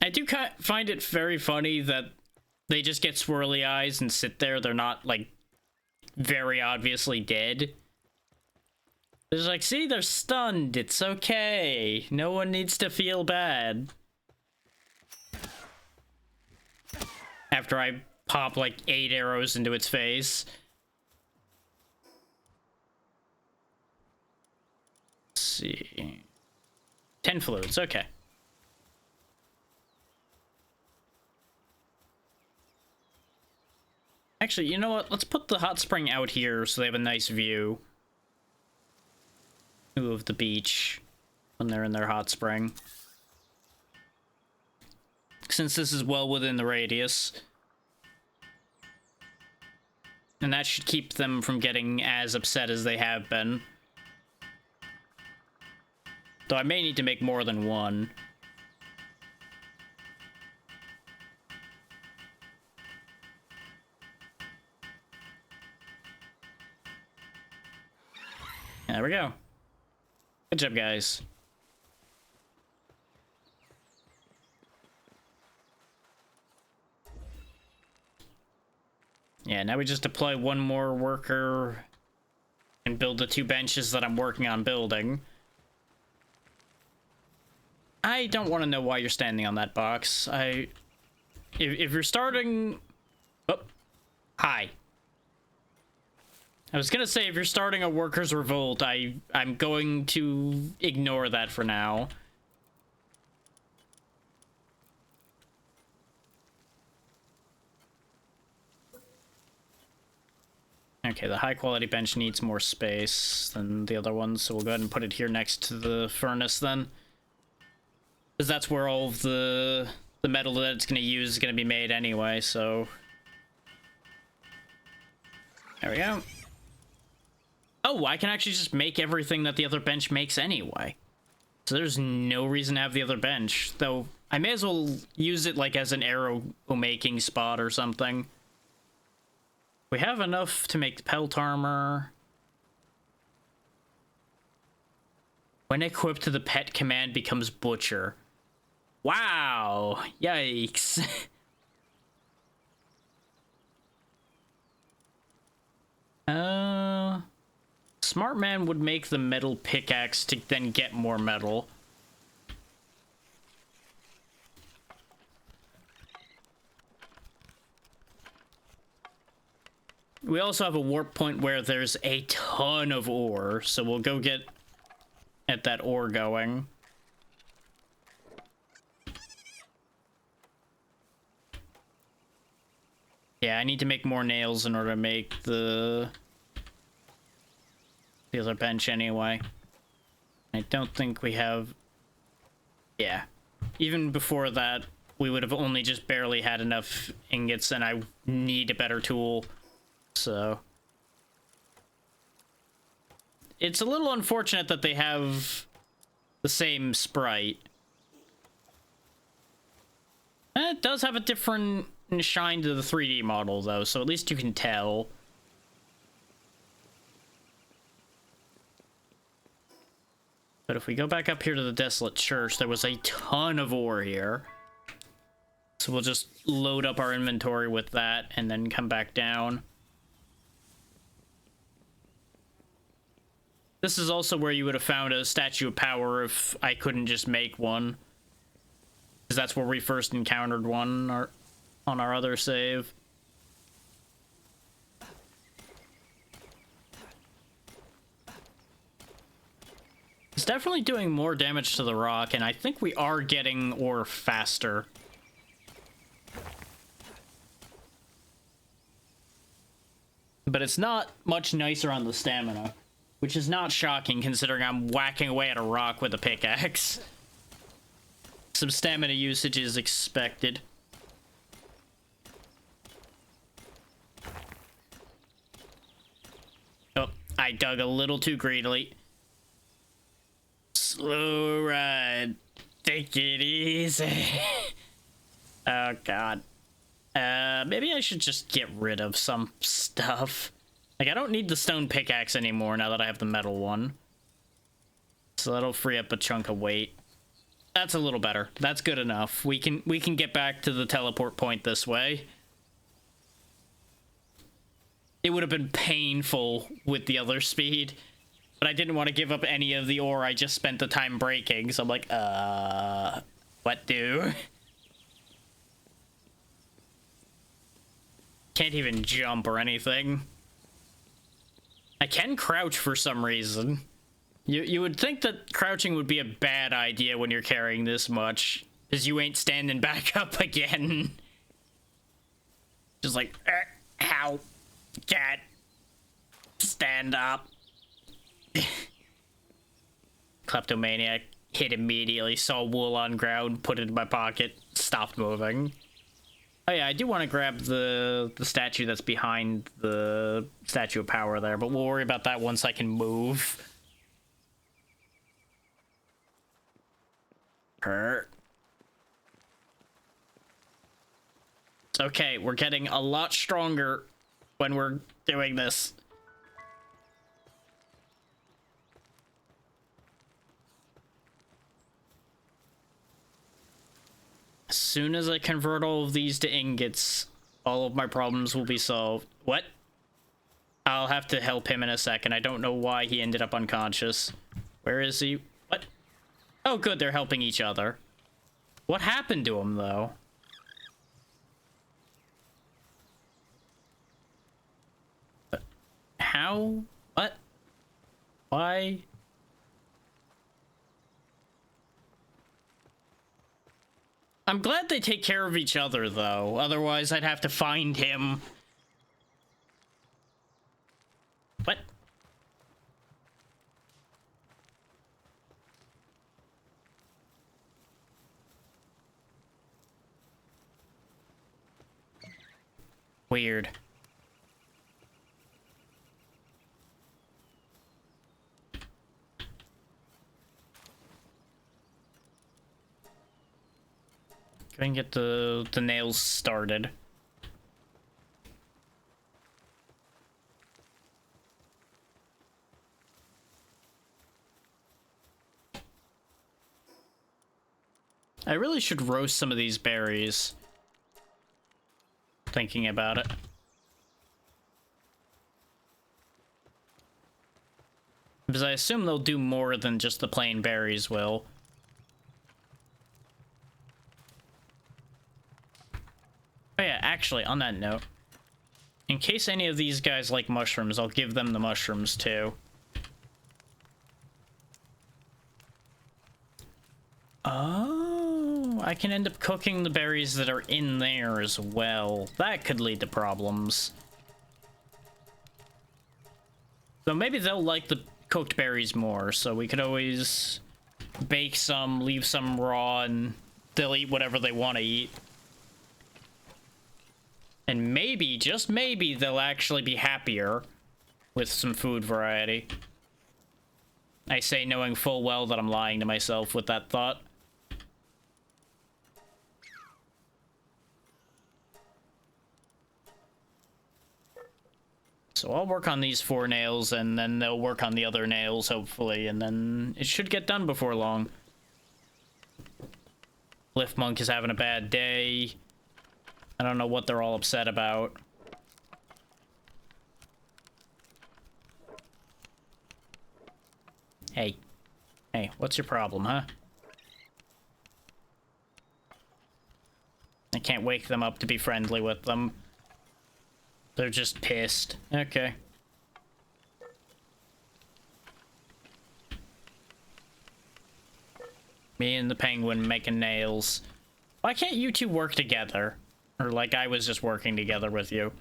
I do find it very funny that they just get swirly eyes and sit there. They're not, like, very obviously dead. It's like, see, they're stunned. It's okay. No one needs to feel bad. After I pop, like, 8 arrows into its face. Let's see. 10 fluids, okay. Actually, you know what? Let's put the hot spring out here so they have a nice view of the beach when they're in their hot spring. Since this is well within the radius. And that should keep them from getting as upset as they have been. Though I may need to make more than one. There we go. Good job, guys. Yeah, now we just deploy one more worker and build the 2 benches that I'm working on building. I don't want to know why you're standing on that box. If you're starting... Oh, hi. I was gonna say, if you're starting a workers' revolt, I'm going to ignore that for now. Okay, the high-quality bench needs more space than the other ones, so we'll go ahead and put it here next to the furnace then. Because that's where all of the metal that it's gonna use is gonna be made anyway, so... There we go. Oh, I can actually just make everything that the other bench makes anyway. So there's no reason to have the other bench. Though, I may as well use it like as an arrow-making spot or something. We have enough to make the pelt armor. When equipped, the pet command becomes Butcher. Wow! Yikes. Smart man would make the metal pickaxe to then get more metal. We also have a warp point where there's a ton of ore, so we'll go get at that ore going. Yeah, I need to make more nails in order to make the other bench anyway. I don't think we have... Yeah. Even before that, we would have only just barely had enough ingots, and I need a better tool. So... It's a little unfortunate that they have the same sprite. It does have a different shine to the 3D model, though, so at least you can tell. But if we go back up here to the Desolate Church, there was a ton of ore here. So we'll just load up our inventory with that and then come back down. This is also where you would have found a Statue of Power if I couldn't just make one. Because that's where we first encountered one on our other save. It's definitely doing more damage to the rock, and I think we are getting ore faster. But it's not much nicer on the stamina, which is not shocking considering I'm whacking away at a rock with a pickaxe. Some stamina usage is expected. Oh, I dug a little too greedily. Slow ride. Take it easy. Oh, God. Maybe I should just get rid of some stuff. Like, I don't need the stone pickaxe anymore now that I have the metal one. So that'll free up a chunk of weight. That's a little better. That's good enough. We can get back to the teleport point this way. It would have been painful with the other speed, but I didn't want to give up any of the ore I just spent the time breaking, so I'm like, what do? Can't even jump or anything. I can crouch for some reason. You would think that crouching would be a bad idea when you're carrying this much, because you ain't standing back up again. Just like, how? Can't stand up. Kleptomaniac hit immediately, saw wool on ground, put it in my pocket, stopped moving. Oh yeah, I do want to grab the statue that's behind the Statue of Power there, but we'll worry about that once I can move. Hurt. It's okay, we're getting a lot stronger when we're doing this. As soon as I convert all of these to ingots, all of my problems will be solved. What? I'll have to help him in a second. I don't know why he ended up unconscious. Where is he? What? Oh, good, they're helping each other. What happened to him, though? How? What? Why? I'm glad they take care of each other, though. Otherwise, I'd have to find him. What? Weird. Go and get the nails started. I really should roast some of these berries. Thinking about it. Because I assume they'll do more than just the plain berries will. Oh yeah, actually, on that note, in case any of these guys like mushrooms, I'll give them the mushrooms too. Oh, I can end up cooking the berries that are in there as well. That could lead to problems. So maybe they'll like the cooked berries more, so we could always bake some, leave some raw, and they'll eat whatever they want to eat. And maybe, just maybe, they'll actually be happier with some food variety. I say knowing full well that I'm lying to myself with that thought. So I'll work on these 4 nails, and then they'll work on the other nails, hopefully, and then it should get done before long. Lift Monk is having a bad day. I don't know what they're all upset about. Hey. Hey, what's your problem, huh? I can't wake them up to be friendly with them. They're just pissed. Okay. Me and the penguin making nails. Why can't you two work together? Or like I was just working together with you.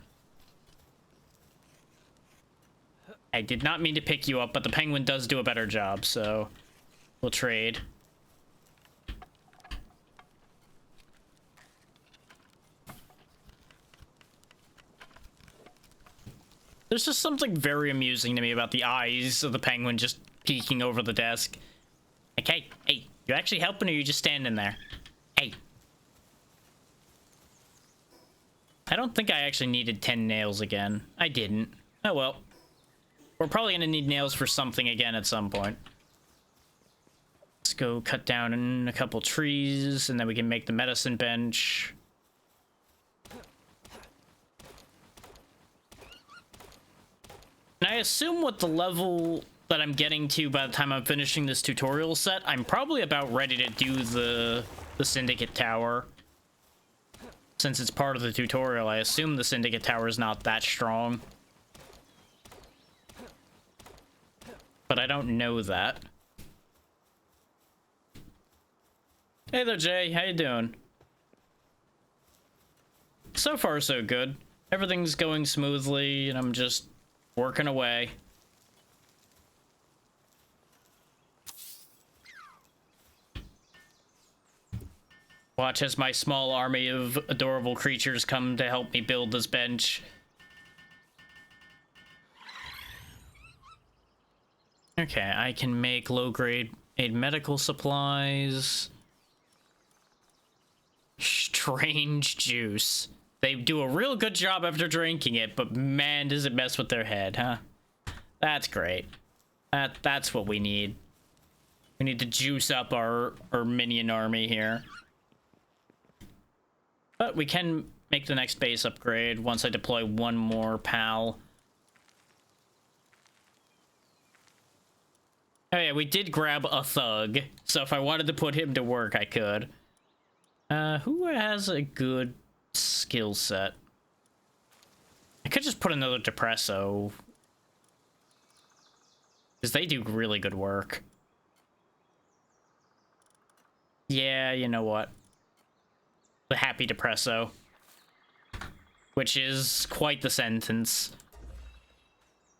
I did not mean to pick you up, but the penguin does do a better job, so we'll trade. There's just something very amusing to me about the eyes of the penguin just peeking over the desk. Like, hey, you actually helping or you just standing there? Hey. I don't think I actually needed 10 nails again. I didn't. Oh well. We're probably gonna need nails for something again at some point. Let's go cut down a couple trees, and then we can make the medicine bench. And I assume with the level that I'm getting to by the time I'm finishing this tutorial set, I'm probably about ready to do the Syndicate Tower. Since it's part of the tutorial, I assume the Syndicate Tower is not that strong. But I don't know that. Hey there, Jay. How you doing? So far, so good. Everything's going smoothly, and I'm just working away. Watch as my small army of adorable creatures come to help me build this bench. Okay, I can make low-grade medical supplies. Strange juice. They do a real good job after drinking it, but man, does it mess with their head, huh? That's great. That's what we need. We need to juice up our minion army here. But we can make the next base upgrade once I deploy one more PAL. Oh yeah, we did grab a thug, so if I wanted to put him to work, I could. Who has a good skill set? I could just put another Depresso, because they do really good work. Yeah, you know what? The Happy Depresso. Which is quite the sentence.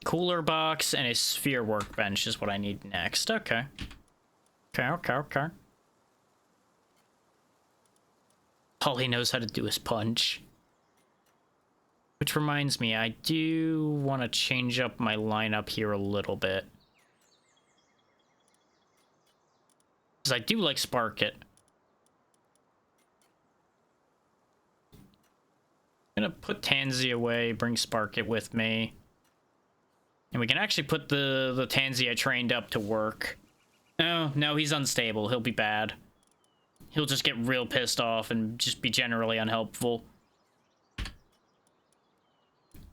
Cooler box and a sphere workbench is what I need next. Okay. Okay. All he knows how to do is punch. Which reminds me, I do want to change up my lineup here a little bit. Because I do like Spark It. I'm gonna put Tansy away, bring Spark It with me. And we can actually put the Tansy I trained up to work. No, he's unstable. He'll be bad. He'll just get real pissed off and just be generally unhelpful.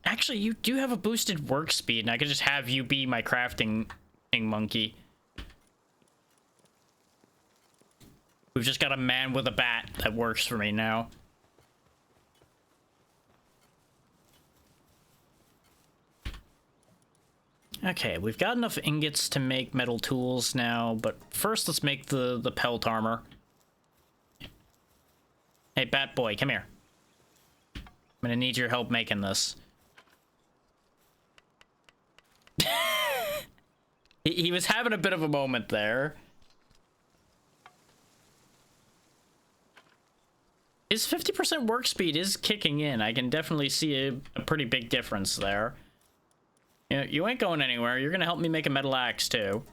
Actually, you do have a boosted work speed, and I could just have you be my crafting monkey. We've just got a man with a bat that works for me now. Okay, we've got enough ingots to make metal tools now, but first let's make the pelt armor. Hey, Bat Boy, come here. I'm gonna need your help making this. he was having a bit of a moment there. His 50% work speed is kicking in. I can definitely see a pretty big difference there. You know, you ain't going anywhere. You're gonna help me make a metal axe too.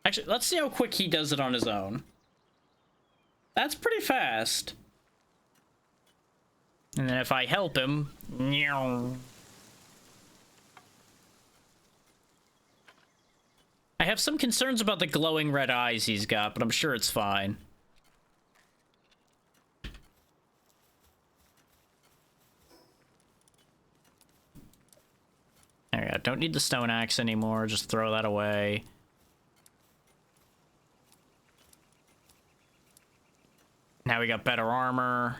Actually, let's see how quick he does it on his own. That's pretty fast. And then if I help him... I have some concerns about the glowing red eyes he's got, but I'm sure it's fine. There we go. Don't need the stone axe anymore. Just throw that away. Now we got better armor.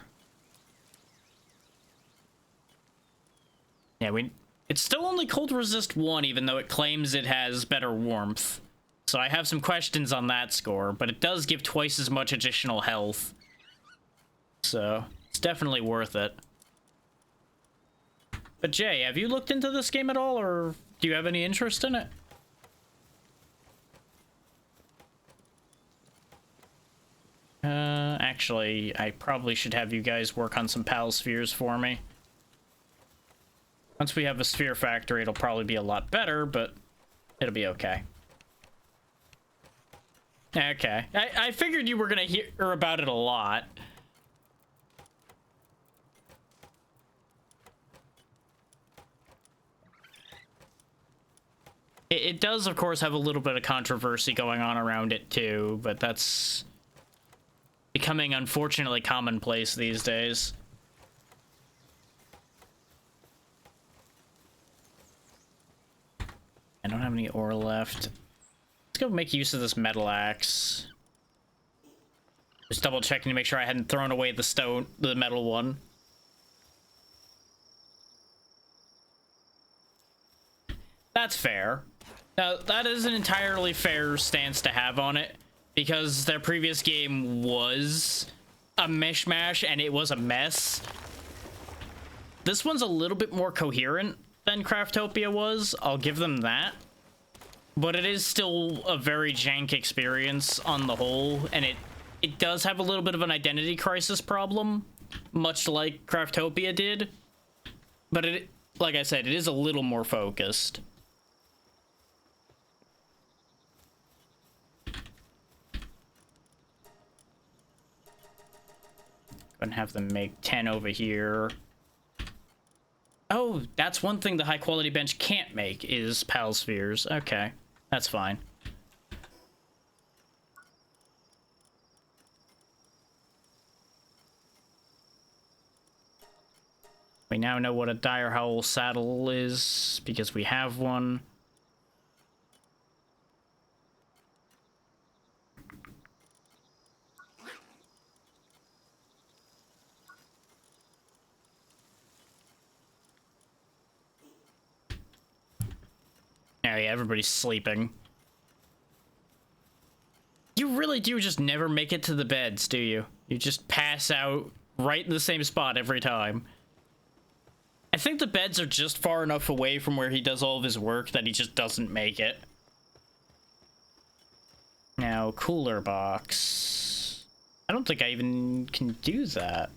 Yeah, it's still only cold resist 1, even though it claims it has better warmth. So I have some questions on that score, but it does give twice as much additional health. So it's definitely worth it. But Jay, have you looked into this game at all, or do you have any interest in it? Actually, I probably should have you guys work on some PAL spheres for me. Once we have a sphere factory, it'll probably be a lot better, but it'll be okay. Okay. I figured you were gonna hear about it a lot. It does, of course, have a little bit of controversy going on around it, too, but that's becoming, unfortunately, commonplace these days. I don't have any ore left. Let's go make use of this metal axe. Just double checking to make sure I hadn't thrown away the metal one. That's fair. Now, that is an entirely fair stance to have on it, because their previous game was a mishmash and it was a mess. This one's a little bit more coherent than Craftopia was, I'll give them that. But it is still a very jank experience on the whole, and it does have a little bit of an identity crisis problem, much like Craftopia did. But it, like I said, it is a little more focused. And have them make 10 over here. Oh, that's one thing the high quality bench can't make is PAL spheres. Okay, that's fine. We now know what a Dire Howl saddle is because we have one. Oh yeah, everybody's sleeping. You really do just never make it to the beds, do you? You just pass out right in the same spot every time. I think the beds are just far enough away from where he does all of his work that he just doesn't make it. Now, cooler box. I don't think I even can do that.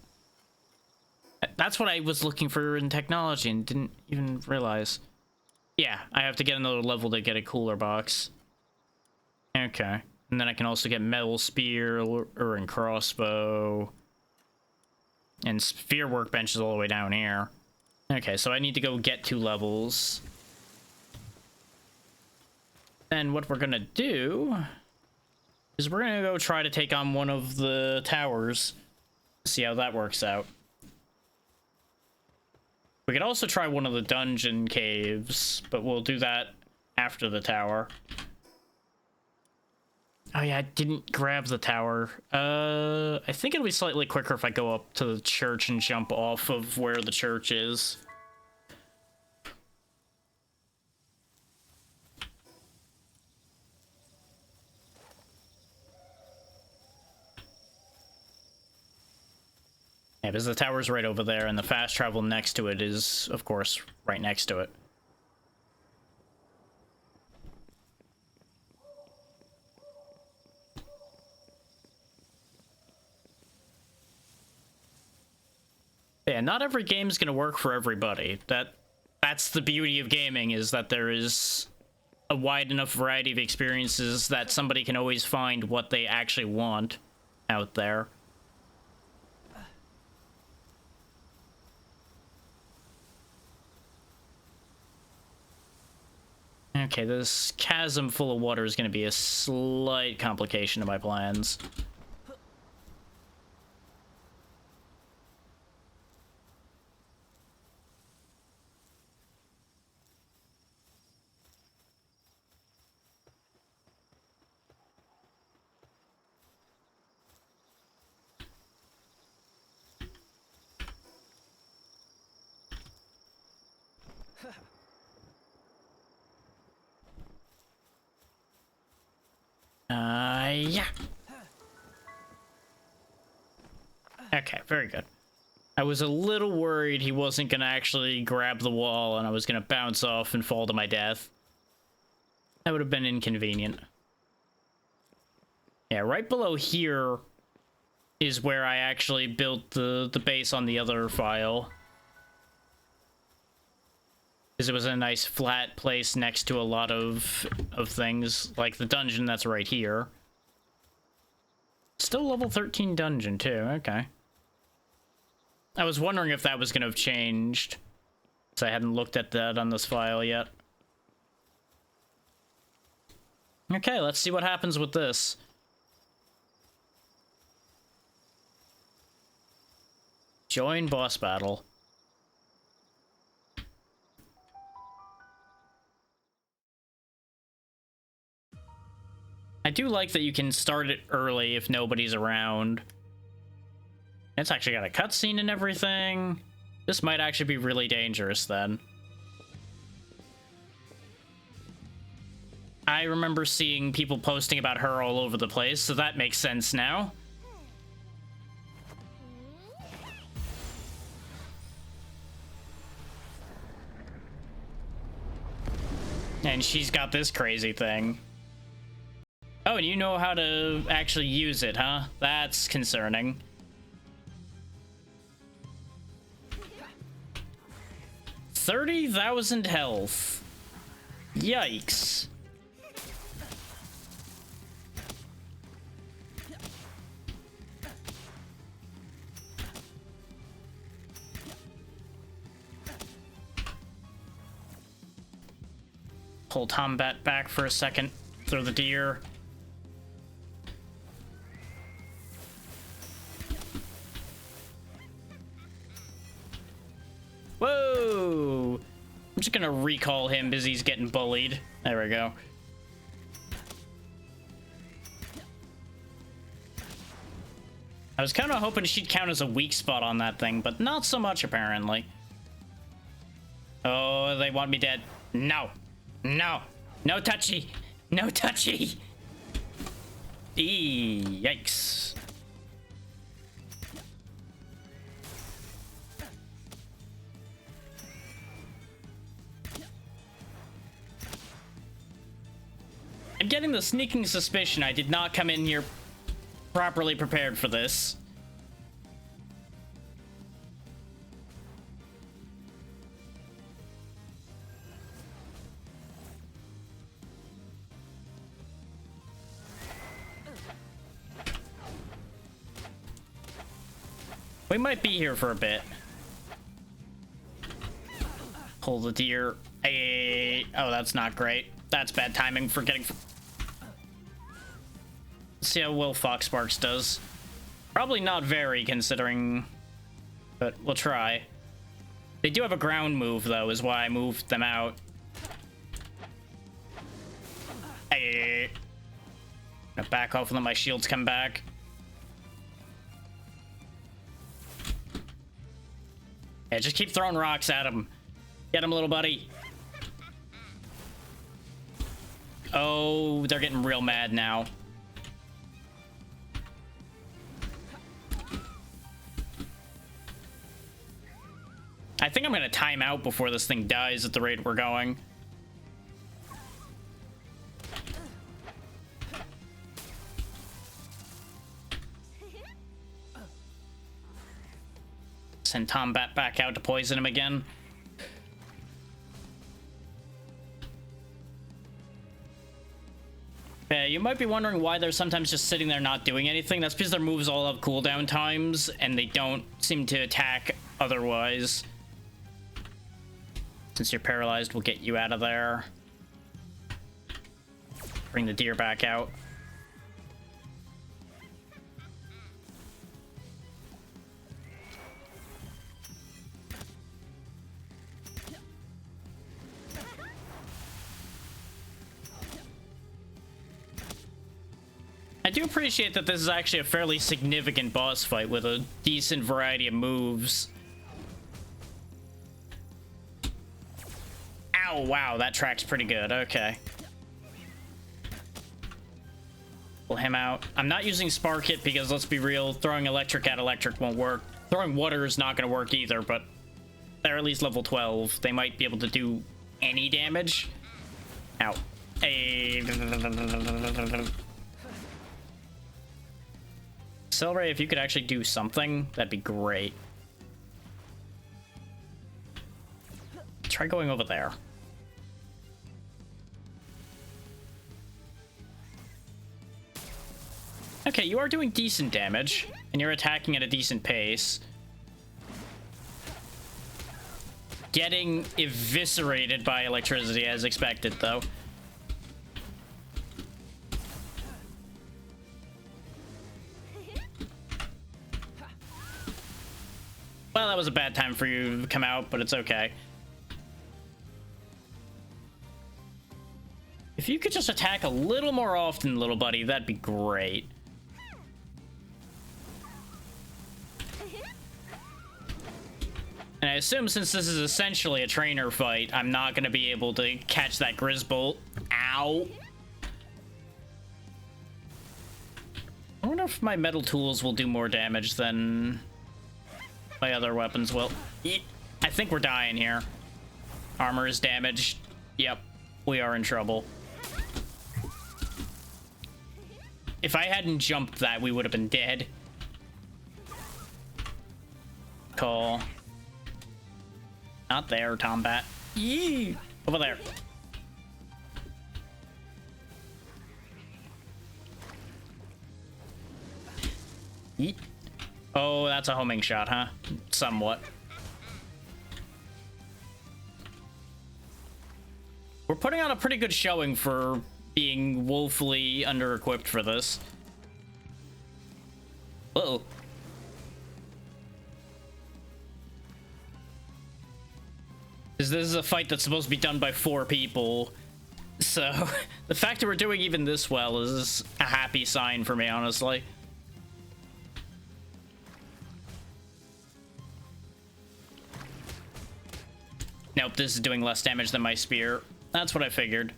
That's what I was looking for in technology and didn't even realize. Yeah, I have to get another level to get a cooler box. Okay. And then I can also get metal spear or in crossbow. And sphere workbench is all the way down here. Okay, so I need to go get 2 levels. And what we're gonna do is we're gonna go try to take on one of the towers. See how that works out. We could also try one of the dungeon caves, but we'll do that after the tower. Oh yeah, I didn't grab the tower. I think it'll be slightly quicker if I go up to the church and jump off of where the church is. Yeah, because the tower's right over there, and the fast travel next to it is, of course, right next to it. Yeah, not every game's gonna work for everybody. That's the beauty of gaming, is that there is a wide enough variety of experiences that somebody can always find what they actually want out there. Okay, this chasm full of water is going to be a slight complication to my plans. Yeah. Okay, very good. I was a little worried he wasn't gonna actually grab the wall and I was gonna bounce off and fall to my death. That would have been inconvenient. Yeah, right below here is where I actually built the base on the other file. Because it was a nice flat place next to a lot of things, like the dungeon that's right here. Still level 13 dungeon, too. Okay. I was wondering if that was going to have changed, because I hadn't looked at that on this file yet. Okay, let's see what happens with this. Join boss battle. I do like that you can start it early if nobody's around. It's actually got a cutscene and everything. This might actually be really dangerous then. I remember seeing people posting about her all over the place, so that makes sense now. And she's got this crazy thing. Oh, and you know how to actually use it, huh? That's concerning. $30,000 health. Yikes. Pull Tombat back for a second. Throw the deer. Whoa! I'm just gonna recall him because he's getting bullied. There we go. I was kind of hoping she'd count as a weak spot on that thing, but not so much apparently. Oh, they want me dead. No. No. No touchy. No touchy. Yikes. I'm getting the sneaking suspicion I did not come in here properly prepared for this. We might be here for a bit. Pull the deer. Hey, oh, that's not great. That's bad timing for getting... Let's see how well Foxsparks does. Probably not very, considering... But we'll try. They do have a ground move, though, is why I moved them out. Hey. Gonna back off and let my shields come back. Yeah, just keep throwing rocks at him. Get him, little buddy. Oh, they're getting real mad now. I think I'm gonna time out before this thing dies at the rate we're going. Send Tombat back out to poison him again. You might be wondering why they're sometimes just sitting there not doing anything. That's because their moves all have cooldown times, and they don't seem to attack otherwise. Since you're paralyzed, we'll get you out of there. Bring the deer back out. I do appreciate that this is actually a fairly significant boss fight with a decent variety of moves. Ow, wow, that track's pretty good. Okay. Pull him out. I'm not using Spark Hit because, let's be real, throwing electric at electric won't work. Throwing water is not going to work either, but they're at least level 12. They might be able to do any damage. Ow. Hey. Celery, if you could actually do something, that'd be great. Try going over there. Okay, you are doing decent damage, and you're attacking at a decent pace. Getting eviscerated by electricity as expected, though. Well, that was a bad time for you to come out, but it's okay. If you could just attack a little more often, little buddy, that'd be great. And I assume since this is essentially a trainer fight, I'm not going to be able to catch that Grizzbolt. Ow. I wonder if my metal tools will do more damage than my other weapons will. I think we're dying here. Armor is damaged. Yep, we are in trouble. If I hadn't jumped that, we would have been dead. Cool. Not there, Tombat. Yee! Over there. Yeet. Oh, that's a homing shot, huh? Somewhat. We're putting on a pretty good showing for being woefully under-equipped for this. Uh-oh. This is a fight that's supposed to be done by 4 people. So, the fact that we're doing even this well is a happy sign for me, honestly. Nope, this is doing less damage than my spear. That's what I figured.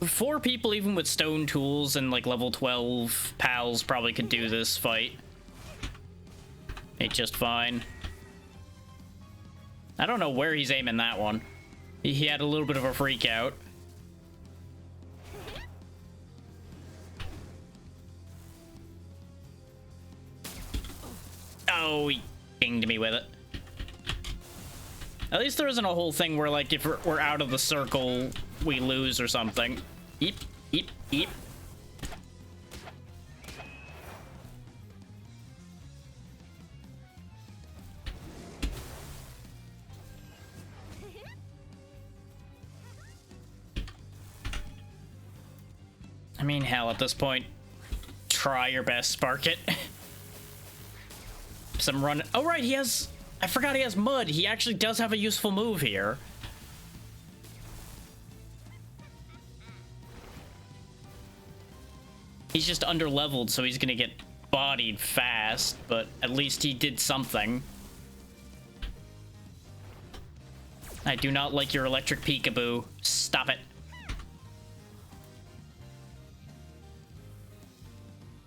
4 people, even with stone tools and like level 12 pals, probably could do this fight. It's just fine. I don't know where he's aiming that one. He had a little bit of a freak out. Oh, he dinged me with it. At least there isn't a whole thing where, like, if we're out of the circle, we lose or something. Eep, eep, eep. I mean, hell, at this point, try your best, spark it. Some run. Oh, right, he has. I forgot he has mud. He actually does have a useful move here. He's just under-leveled, so he's gonna get bodied fast, but at least he did something. I do not like your electric peekaboo. Stop it.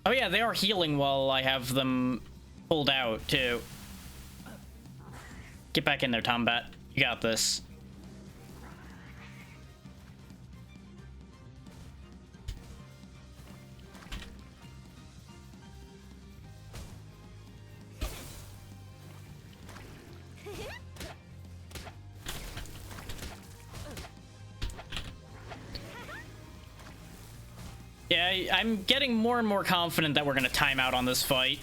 Oh yeah, they are healing while I have them pulled out, too. Get back in there, Tombat. You got this. Yeah, I'm getting more and more confident that we're gonna time out on this fight.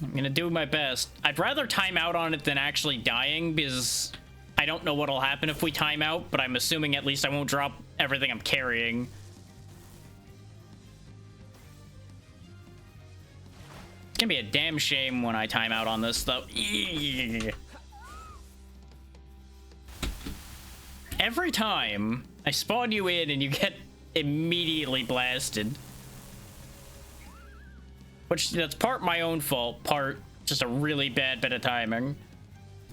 I'm gonna do my best. I'd rather time out on it than actually dying, because I don't know what'll happen if we time out, but I'm assuming at least I won't drop everything I'm carrying. It's gonna be a damn shame when I time out on this, though. Every time I spawn you in and you get immediately blasted. Which, that's part my own fault, part just a really bad bit of timing.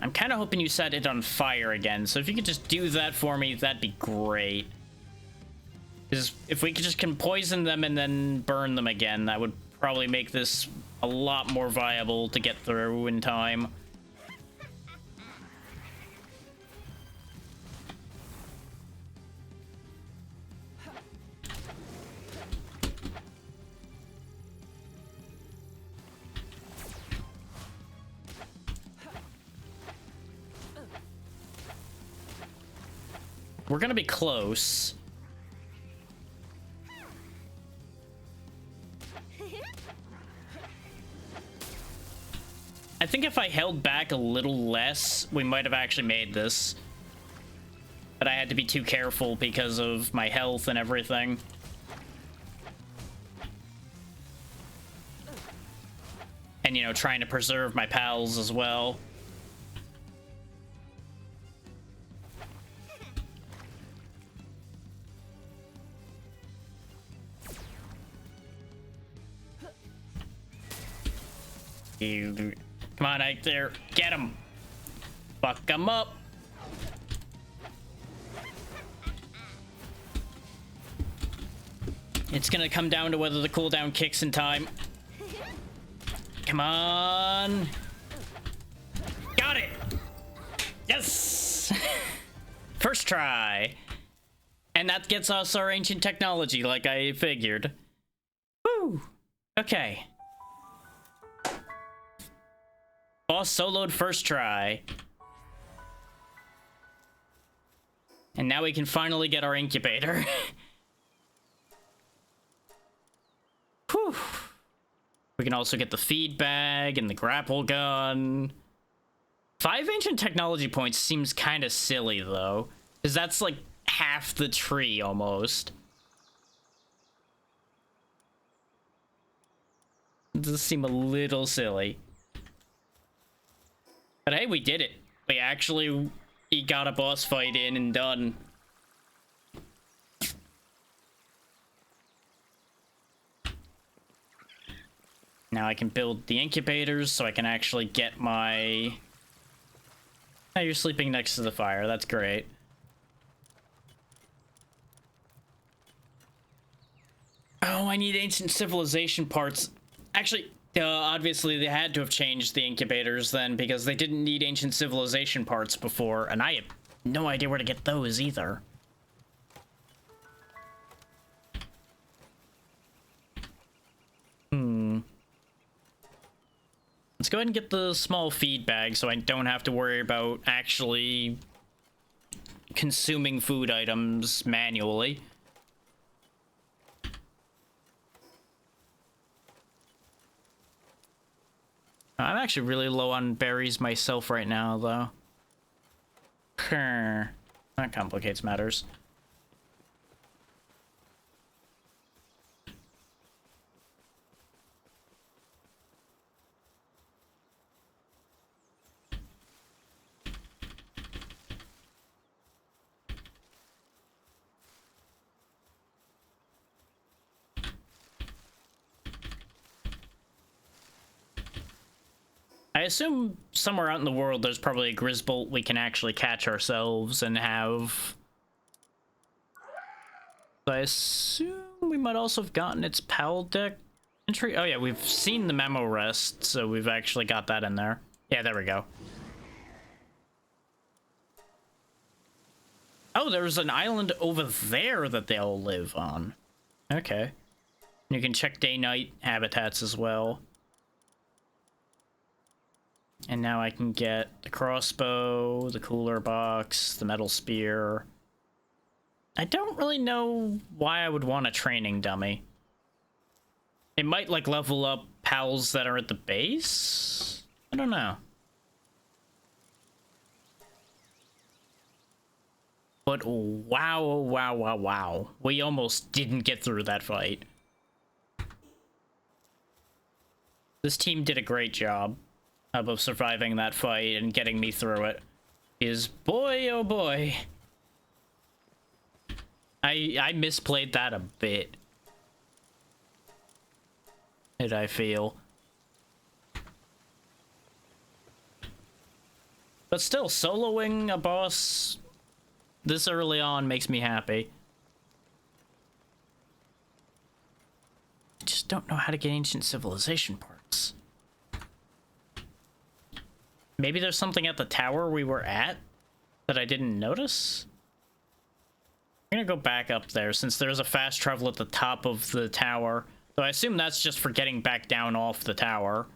I'm kind of hoping you set it on fire again, so if you could just do that for me, that'd be great. Because if we could just can poison them and then burn them again, that would probably make this a lot more viable to get through in time. We're gonna be close. I think if I held back a little less, we might have actually made this. But I had to be too careful because of my health and everything. And, you know, trying to preserve my pals as well. Come on, out there. Get him. Fuck him up. It's gonna come down to whether the cooldown kicks in time. Come on. Got it. Yes. First try. And that gets us our ancient technology, like I figured. Woo. Okay. Boss soloed first try. And now we can finally get our incubator. Whew. We can also get the feed bag and the grapple gun. 5 ancient technology points seems kind of silly, though. Because that's like half the tree, almost. It does seem a little silly. But hey, we did it. We actually got a boss fight in and done. Now I can build the incubators so I can actually get my... Now you're sleeping next to the fire. That's great. Oh, I need ancient civilization parts. Actually... obviously, they had to have changed the incubators then, because they didn't need ancient civilization parts before, and I have no idea where to get those either. Let's go ahead and get the small feed bag so I don't have to worry about actually consuming food items manually. I'm actually really low on berries myself right now, though. That complicates matters. I assume somewhere out in the world there's probably a Grizzbolt we can actually catch ourselves and have I assume we might also have gotten its PAL deck entry. Oh yeah, we've seen the memo rest, so we've actually got that in there. Yeah, there we go. Oh, there's an island over there that they all live on. Okay. You can check day-night habitats as well. And now I can get the crossbow, the cooler box, the metal spear. I don't really know why I would want a training dummy. It might, like, level up pals that are at the base? I don't know. But wow, wow, wow, wow. We almost didn't get through that fight. This team did a great job of surviving that fight and getting me through it. Is boy, oh boy. I misplayed that a bit. Did I feel? But still, soloing a boss this early on makes me happy. I just don't know how to get ancient civilization parts. Maybe there's something at the tower we were at that I didn't notice? I'm gonna go back up there since there's a fast travel at the top of the tower. So I assume that's just for getting back down off the tower.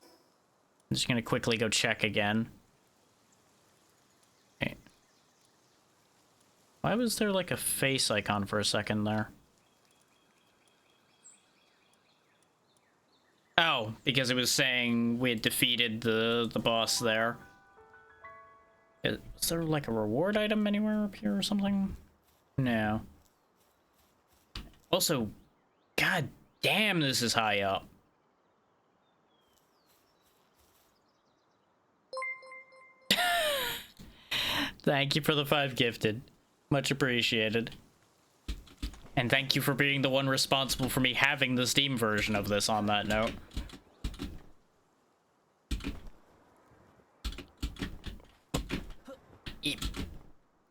I'm just gonna quickly go check again. Okay. Why was there like a face icon for a second there? Oh, because it was saying we had defeated the boss there. Is there like a reward item anywhere up here or something? No. Also, god damn, this is high up. Thank you for the 5 gifted. Much appreciated. And thank you for being the one responsible for me having the Steam version of this on that note.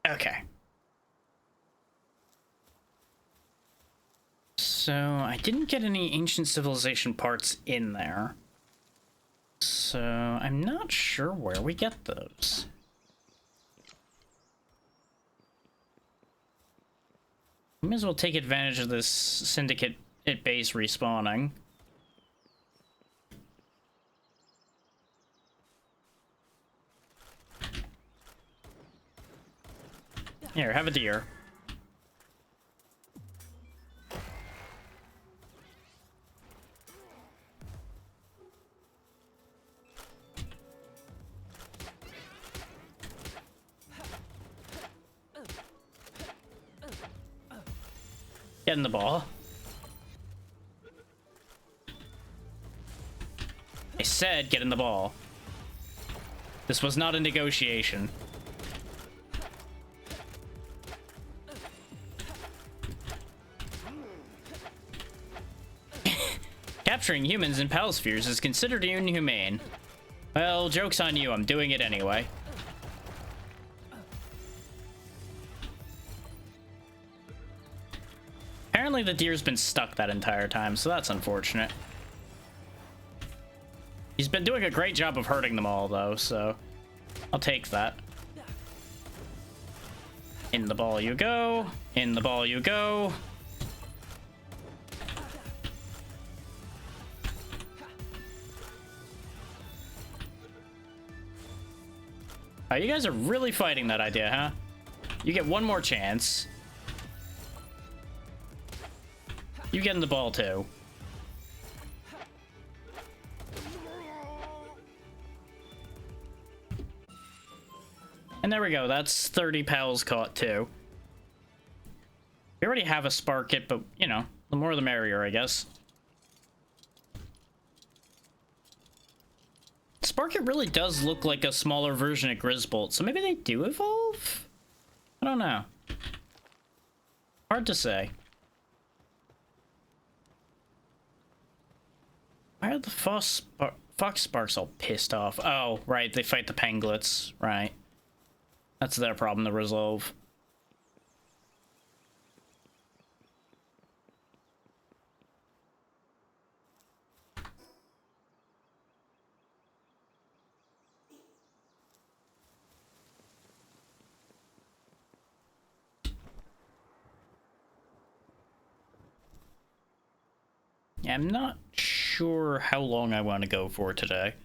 Okay. So, I didn't get any ancient civilization parts in there. So, I'm not sure where we get those. We may as well take advantage of this syndicate at base respawning. Here, have a deer. Get in the ball. I said get in the ball. This was not a negotiation. Capturing humans in pal spheres is considered inhumane. Well, joke's on you, I'm doing it anyway. Apparently the deer's been stuck that entire time, so that's unfortunate. He's been doing a great job of hurting them all, though, so I'll take that. In the ball you go. In the ball you go. Oh, you guys are really fighting that idea, huh? You get one more chance. You get in the ball, too. And there we go. That's 30 pals caught, too. We already have a spark kit, but, you know, the more the merrier, I guess. Sparkit really does look like a smaller version of Grisbolt, so maybe they do evolve? I don't know. Hard to say. Why are the fox sparks all pissed off? Oh, right, they fight the penglets. Right. That's their problem to resolve. I'm not sure how long I want to go for today.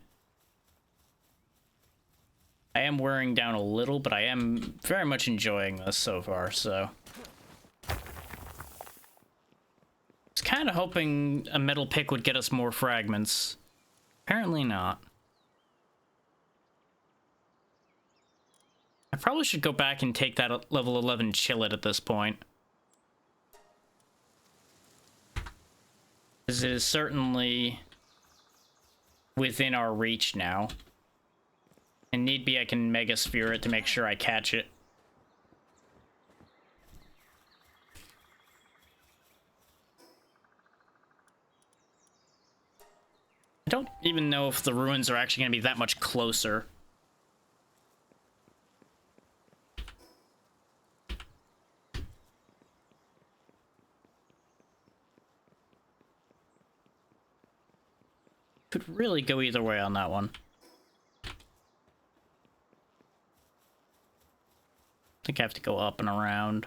I am wearing down a little, but I am very much enjoying this so far, so... I was kind of hoping a metal pick would get us more fragments. Apparently not. I probably should go back and take that level 11 chillet at this point. Because it is certainly within our reach now. And need be, I can Mega Sphere it to make sure I catch it. I don't even know if the ruins are actually going to be that much closer. Could really go either way on that one. I think I have to go up and around.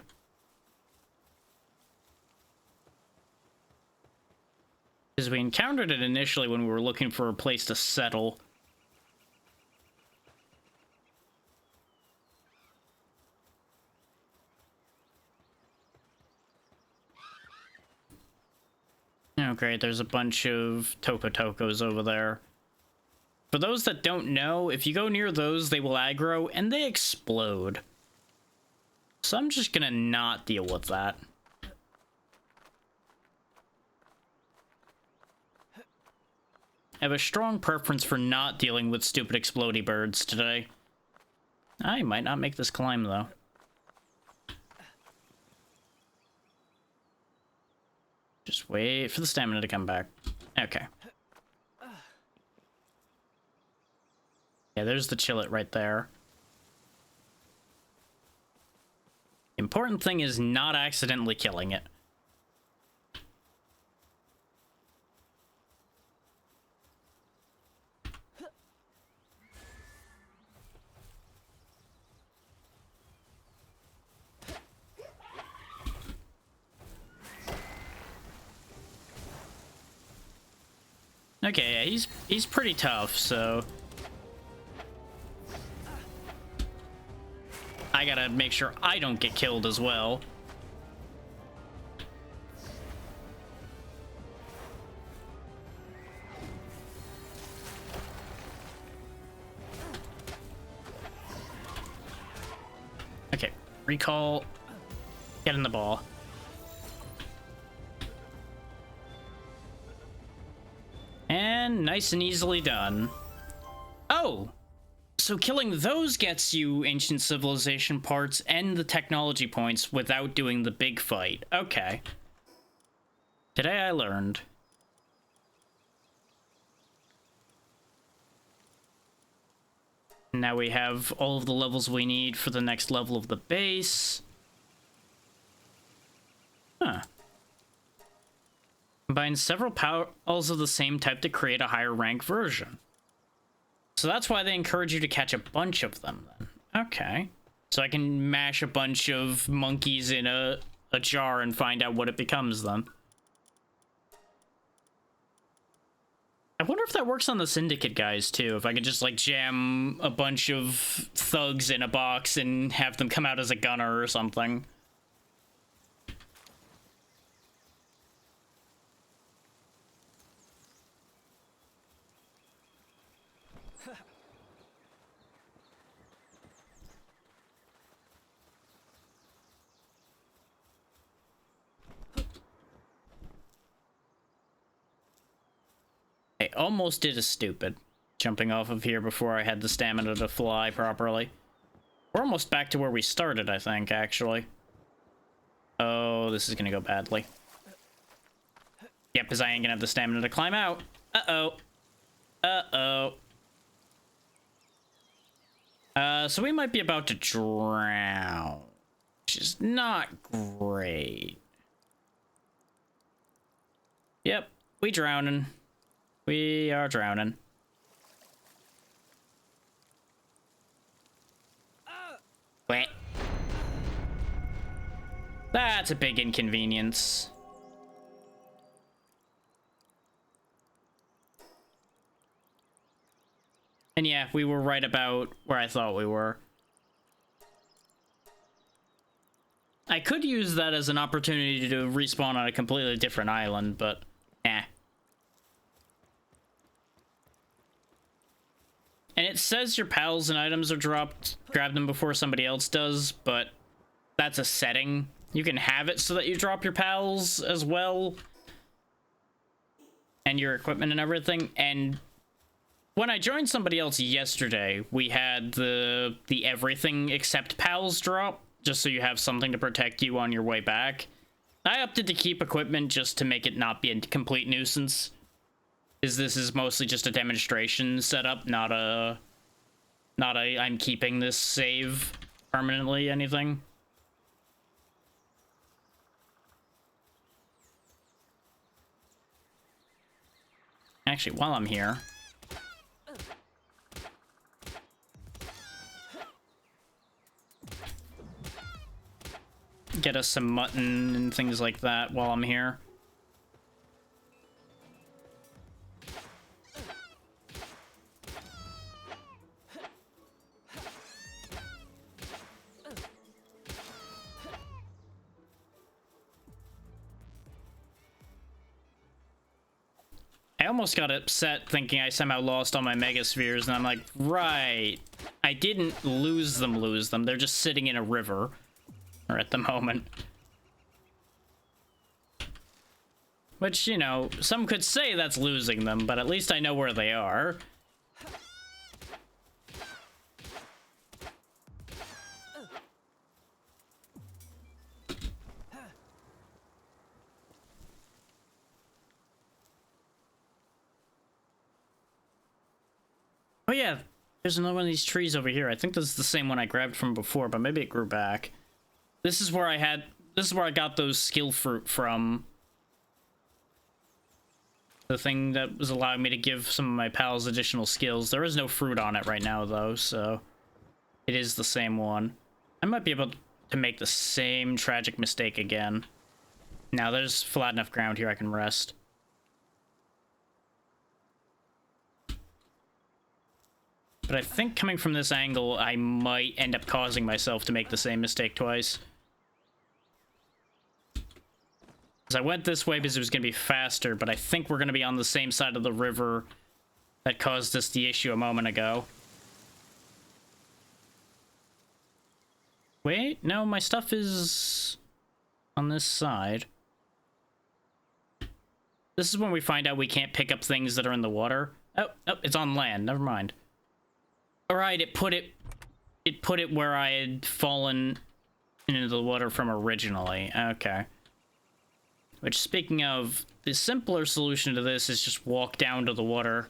Because we encountered it initially when we were looking for a place to settle. Oh, great. There's a bunch of Tokos over there. For those that don't know, if you go near those, they will aggro and they explode. So I'm just gonna not deal with that. I have a strong preference for not dealing with stupid explodey birds today. I might not make this climb, though. Just wait for the stamina to come back. Okay. Yeah, there's the chillet right there. Important thing is not accidentally killing it. Okay, yeah, he's pretty tough, so I gotta make sure I don't get killed as well. Okay, recall, get in the ball. And nice and easily done. Oh! So killing those gets you ancient civilization parts and the technology points without doing the big fight. Okay. Today I learned. Now we have all of the levels we need for the next level of the base. Huh. Combine several powers of the same type to create a higher rank version. So that's why they encourage you to catch a bunch of them then. Okay. So I can mash a bunch of monkeys in a jar and find out what it becomes then. I wonder if that works on the Syndicate guys too. If I could just like jam a bunch of thugs in a box and have them come out as a gunner or something. I almost did a stupid. Jumping off of here before I had the stamina to fly properly. We're almost back to where we started, I think, actually. Oh, this is gonna go badly. Yep, because I ain't gonna have the stamina to climb out. Uh-oh. Uh-oh. So we might be about to drown. Which is not great. Yep, we drowning. We are drowning. Wait. That's a big inconvenience. And yeah, we were right about where I thought we were. I could use that as an opportunity to respawn on a completely different island, but eh. And it says your pals and items are dropped. Grab them before somebody else does, but that's a setting. You can have it so that you drop your pals as well. And your equipment and everything. And when I joined somebody else yesterday, we had the everything except pals drop, just so you have something to protect you on your way back. I opted to keep equipment just to make it not be a complete nuisance. This is mostly just a demonstration setup, not a I'm keeping this save permanently anything. Actually, while I'm here, get us some mutton and things like that while I'm here. I almost got upset thinking I somehow lost all my megaspheres, and I'm like, right, I didn't lose them. They're just sitting in a river, or at the moment. Which, you know, some could say that's losing them, but at least I know where they are. Oh yeah, there's another one of these trees over here. I think this is the same one I grabbed from before, but maybe it grew back. This is where I got those skill fruit from. The thing that was allowing me to give some of my pals additional skills. There is no fruit on it right now, though, so it is the same one. I might be able to make the same tragic mistake again. Now, there's flat enough ground here I can rest. But I think coming from this angle, I might end up causing myself to make the same mistake twice. Because I went this way because it was going to be faster, but I think we're going to be on the same side of the river that caused us the issue a moment ago. Wait, no, my stuff is on this side. This is when we find out we can't pick up things that are in the water. Oh, it's on land. Never mind. All right, it put it where I had fallen into the water from originally. Okay. Which, speaking of, the simpler solution to this is just walk down to the water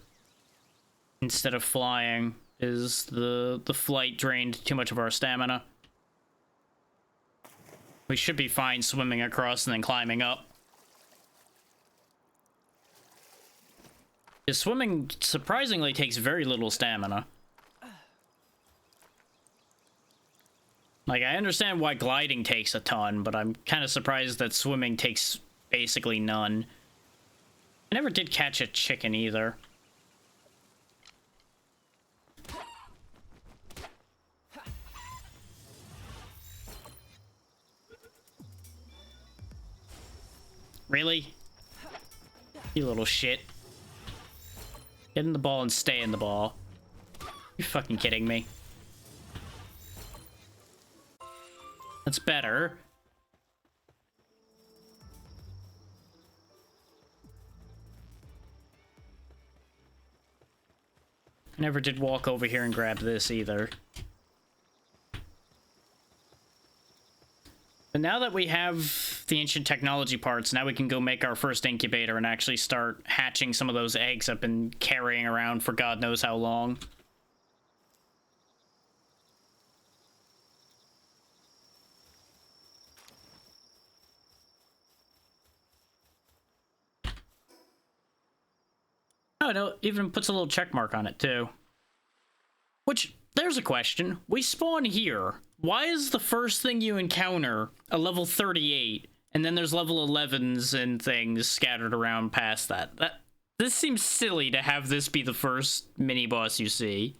instead of flying. Is the flight drained too much of our stamina? We should be fine swimming across and then climbing up. The swimming surprisingly takes very little stamina. Like, I understand why gliding takes a ton, but I'm kind of surprised that swimming takes basically none. I never did catch a chicken either. Really? You little shit. Get in the ball and stay in the ball. You fucking kidding me? That's better. I never did walk over here and grab this either. But now that we have the ancient technology parts, now we can go make our first incubator and actually start hatching some of those eggs I've been carrying around for God knows how long. Oh, no, it even puts a little check mark on it, too. Which, there's a question. We spawn here. Why is the first thing you encounter a level 38, and then there's level 11s and things scattered around past that? This seems silly to have this be the first mini-boss you see.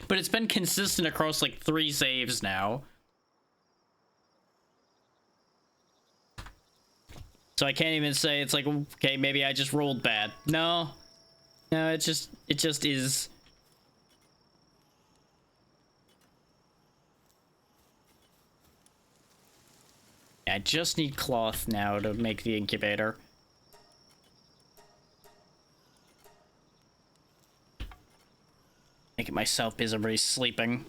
But it's been consistent across like 3 saves now. So I can't even say it's like, okay, maybe I just rolled bad. No. No, it just is. I just need cloth now to make the incubator. Making myself busy everybody's sleeping.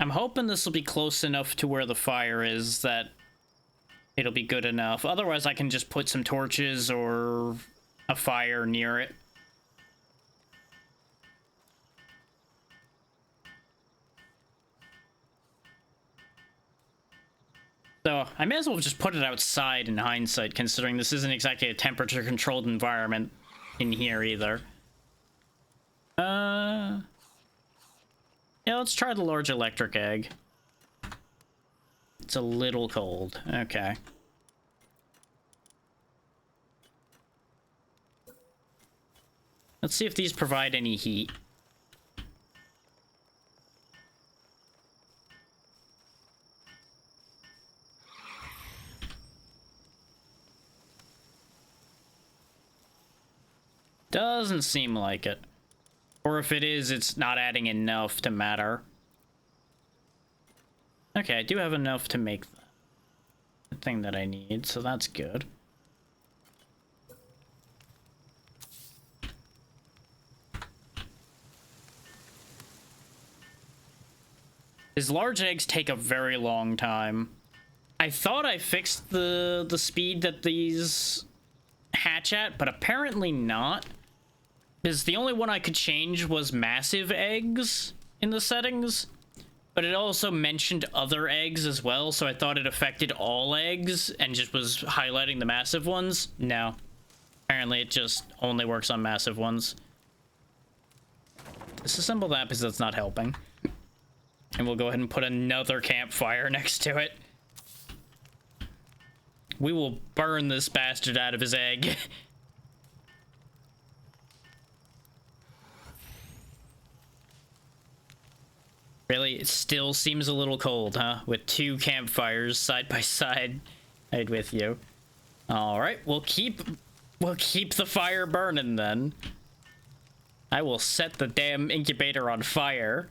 I'm hoping this will be close enough to where the fire is that it'll be good enough. Otherwise, I can just put some torches or a fire near it. So I may as well just put it outside in hindsight, considering this isn't exactly a temperature-controlled environment in here either. Yeah, let's try the large electric egg. It's a little cold. Okay. Let's see if these provide any heat. Doesn't seem like it. Or if it is, it's not adding enough to matter. Okay, I do have enough to make the thing that I need, so that's good. His large eggs take a very long time. I thought I fixed the speed that these hatch at, but apparently not. Because the only one I could change was massive eggs in the settings, but it also mentioned other eggs as well, so I thought it affected all eggs and just was highlighting the massive ones. No. Apparently it just only works on massive ones. Disassemble that because that's not helping. And we'll go ahead and put another campfire next to it. We will burn this bastard out of his egg. Really? It still seems a little cold, huh? With 2 campfires side by side. I'd with you. Alright, we'll keep the fire burning then. I will set the damn incubator on fire.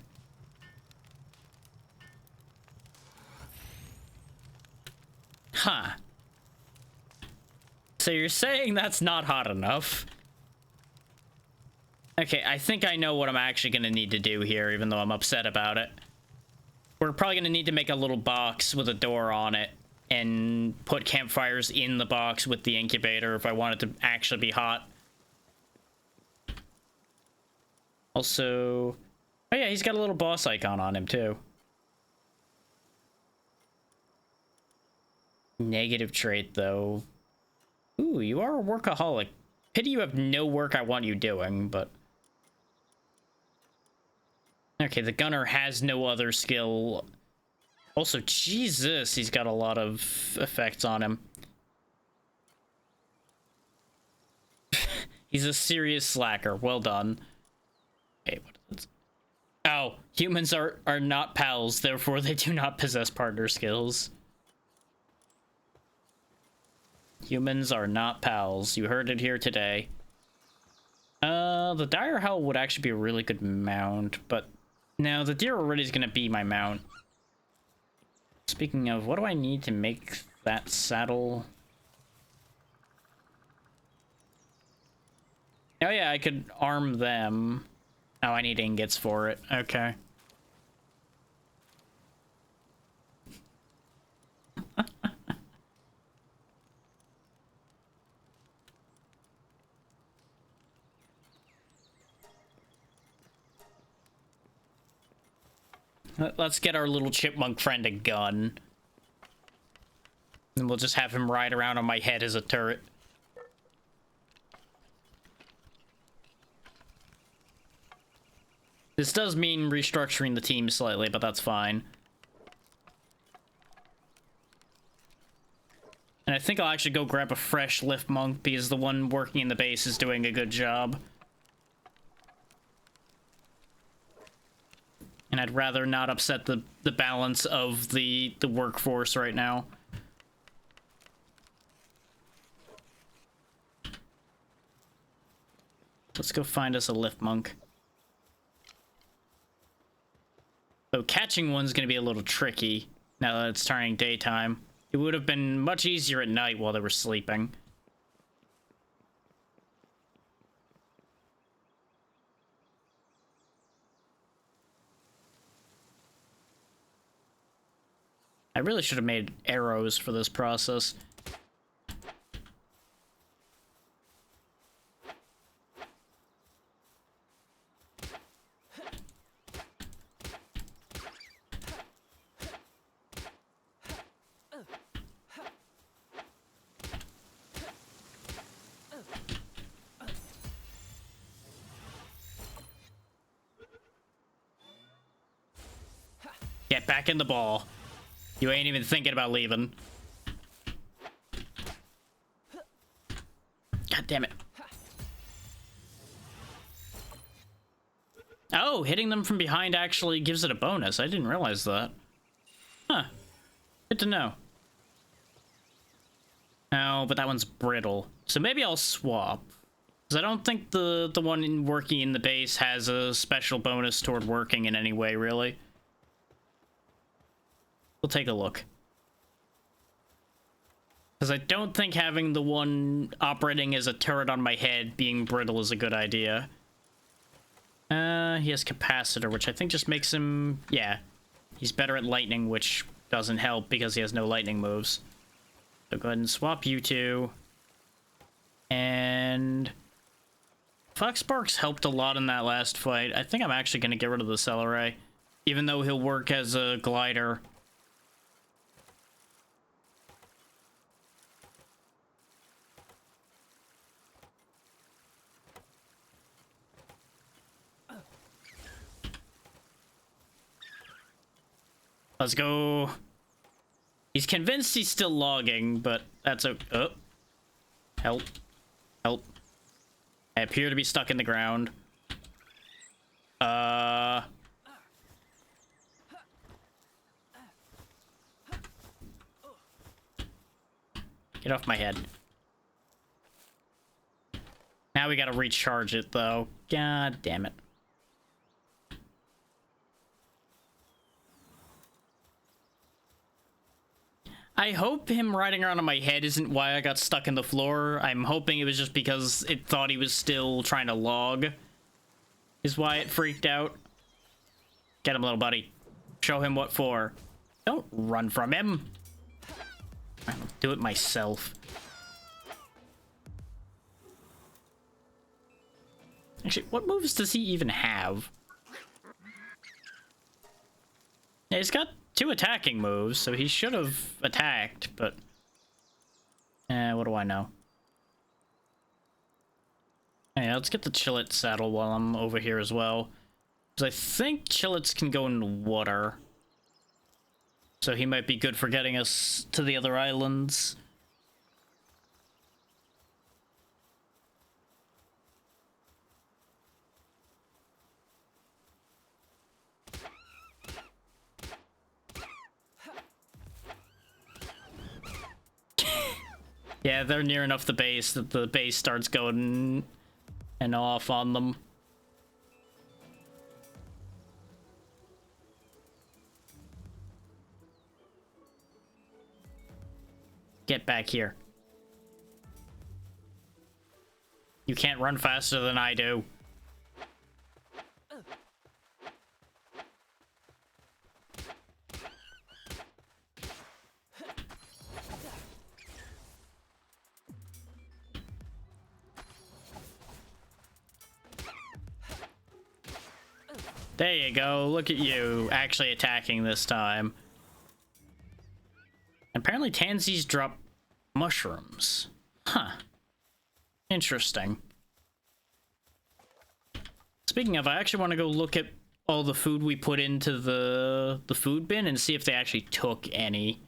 Huh. So you're saying that's not hot enough? Okay, I think I know what I'm actually gonna need to do here, even though I'm upset about it. We're probably gonna need to make a little box with a door on it and put campfires in the box with the incubator if I want it to actually be hot. Also, oh yeah, he's got a little boss icon on him too. Negative trait though. Ooh, you are a workaholic. Pity you have no work I want you doing, but... Okay, the gunner has no other skill. Also, Jesus, he's got a lot of effects on him. He's a serious slacker. Well done. Okay, what is this? Oh, humans are not pals, therefore they do not possess partner skills. Humans are not pals. You heard it here today. The dire howl would actually be a really good mount, but no, the deer already is gonna be my mount. Speaking of, what do I need to make that saddle? Oh yeah, I could arm them. Oh, I need ingots for it. Okay. Let's get our little chipmunk friend a gun. And we'll just have him ride around on my head as a turret. This does mean restructuring the team slightly, but that's fine. And I think I'll actually go grab a fresh lift monk because the one working in the base is doing a good job. And I'd rather not upset the balance of the workforce right now. Let's go find us a lift monk. So catching one's gonna be a little tricky now that it's turning daytime. It would have been much easier at night while they were sleeping. I really should have made arrows for this process. Get back in the ball. You ain't even thinking about leaving. God damn it. Oh, hitting them from behind actually gives it a bonus. I didn't realize that. Huh. Good to know. Oh, but that one's brittle. So maybe I'll swap. Because I don't think the one working in the base has a special bonus toward working in any way, really. We'll take a look. Because I don't think having the one operating as a turret on my head being brittle is a good idea. He has capacitor, which I think just makes him... Yeah. He's better at lightning, which doesn't help because he has no lightning moves. So go ahead and swap you two. And... Foxbark's helped a lot in that last fight. I think I'm actually going to get rid of the Celeray. Even though he'll work as a glider. Let's go. He's convinced he's still logging, but that's okay. Oh. Help. Help. I appear to be stuck in the ground. Get off my head. Now we gotta recharge it, though. God damn it. I hope him riding around on my head isn't why I got stuck in the floor. I'm hoping it was just because it thought he was still trying to log. Is why it freaked out. Get him, little buddy. Show him what for. Don't run from him. I'll do it myself. Actually, what moves does he even have? Yeah, he's got 2 attacking moves, so he should have attacked, but... what do I know? Yeah, let's get the Chillet saddle while I'm over here as well. Because I think Chillets can go into water. So he might be good for getting us to the other islands. Yeah, they're near enough the base that the base starts going and off on them. Get back here. You can't run faster than I do. There you go. Look at you actually attacking this time. Apparently Tansies drop mushrooms. Huh. Interesting. Speaking of, I actually want to go look at all the food we put into the food bin and see if they actually took any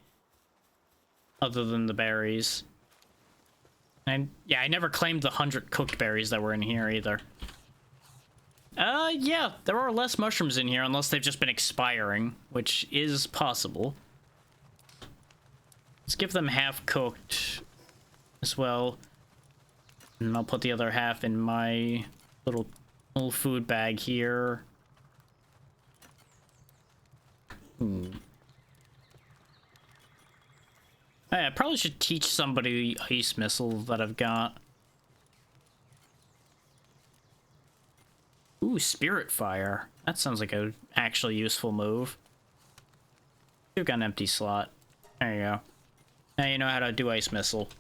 other than the berries. And yeah, I never claimed the 100 cooked berries that were in here either. Yeah, there are less mushrooms in here unless they've just been expiring, which is possible. Let's give them half cooked as well. And I'll put the other half in my little food bag here. Hey, I probably should teach somebody the ice missile that I've got. Ooh, Spirit Fire. That sounds like a actually useful move. You've got an empty slot. There you go. Now you know how to do Ice Missile.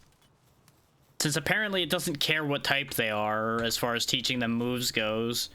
Since apparently it doesn't care what type they are as far as teaching them moves goes.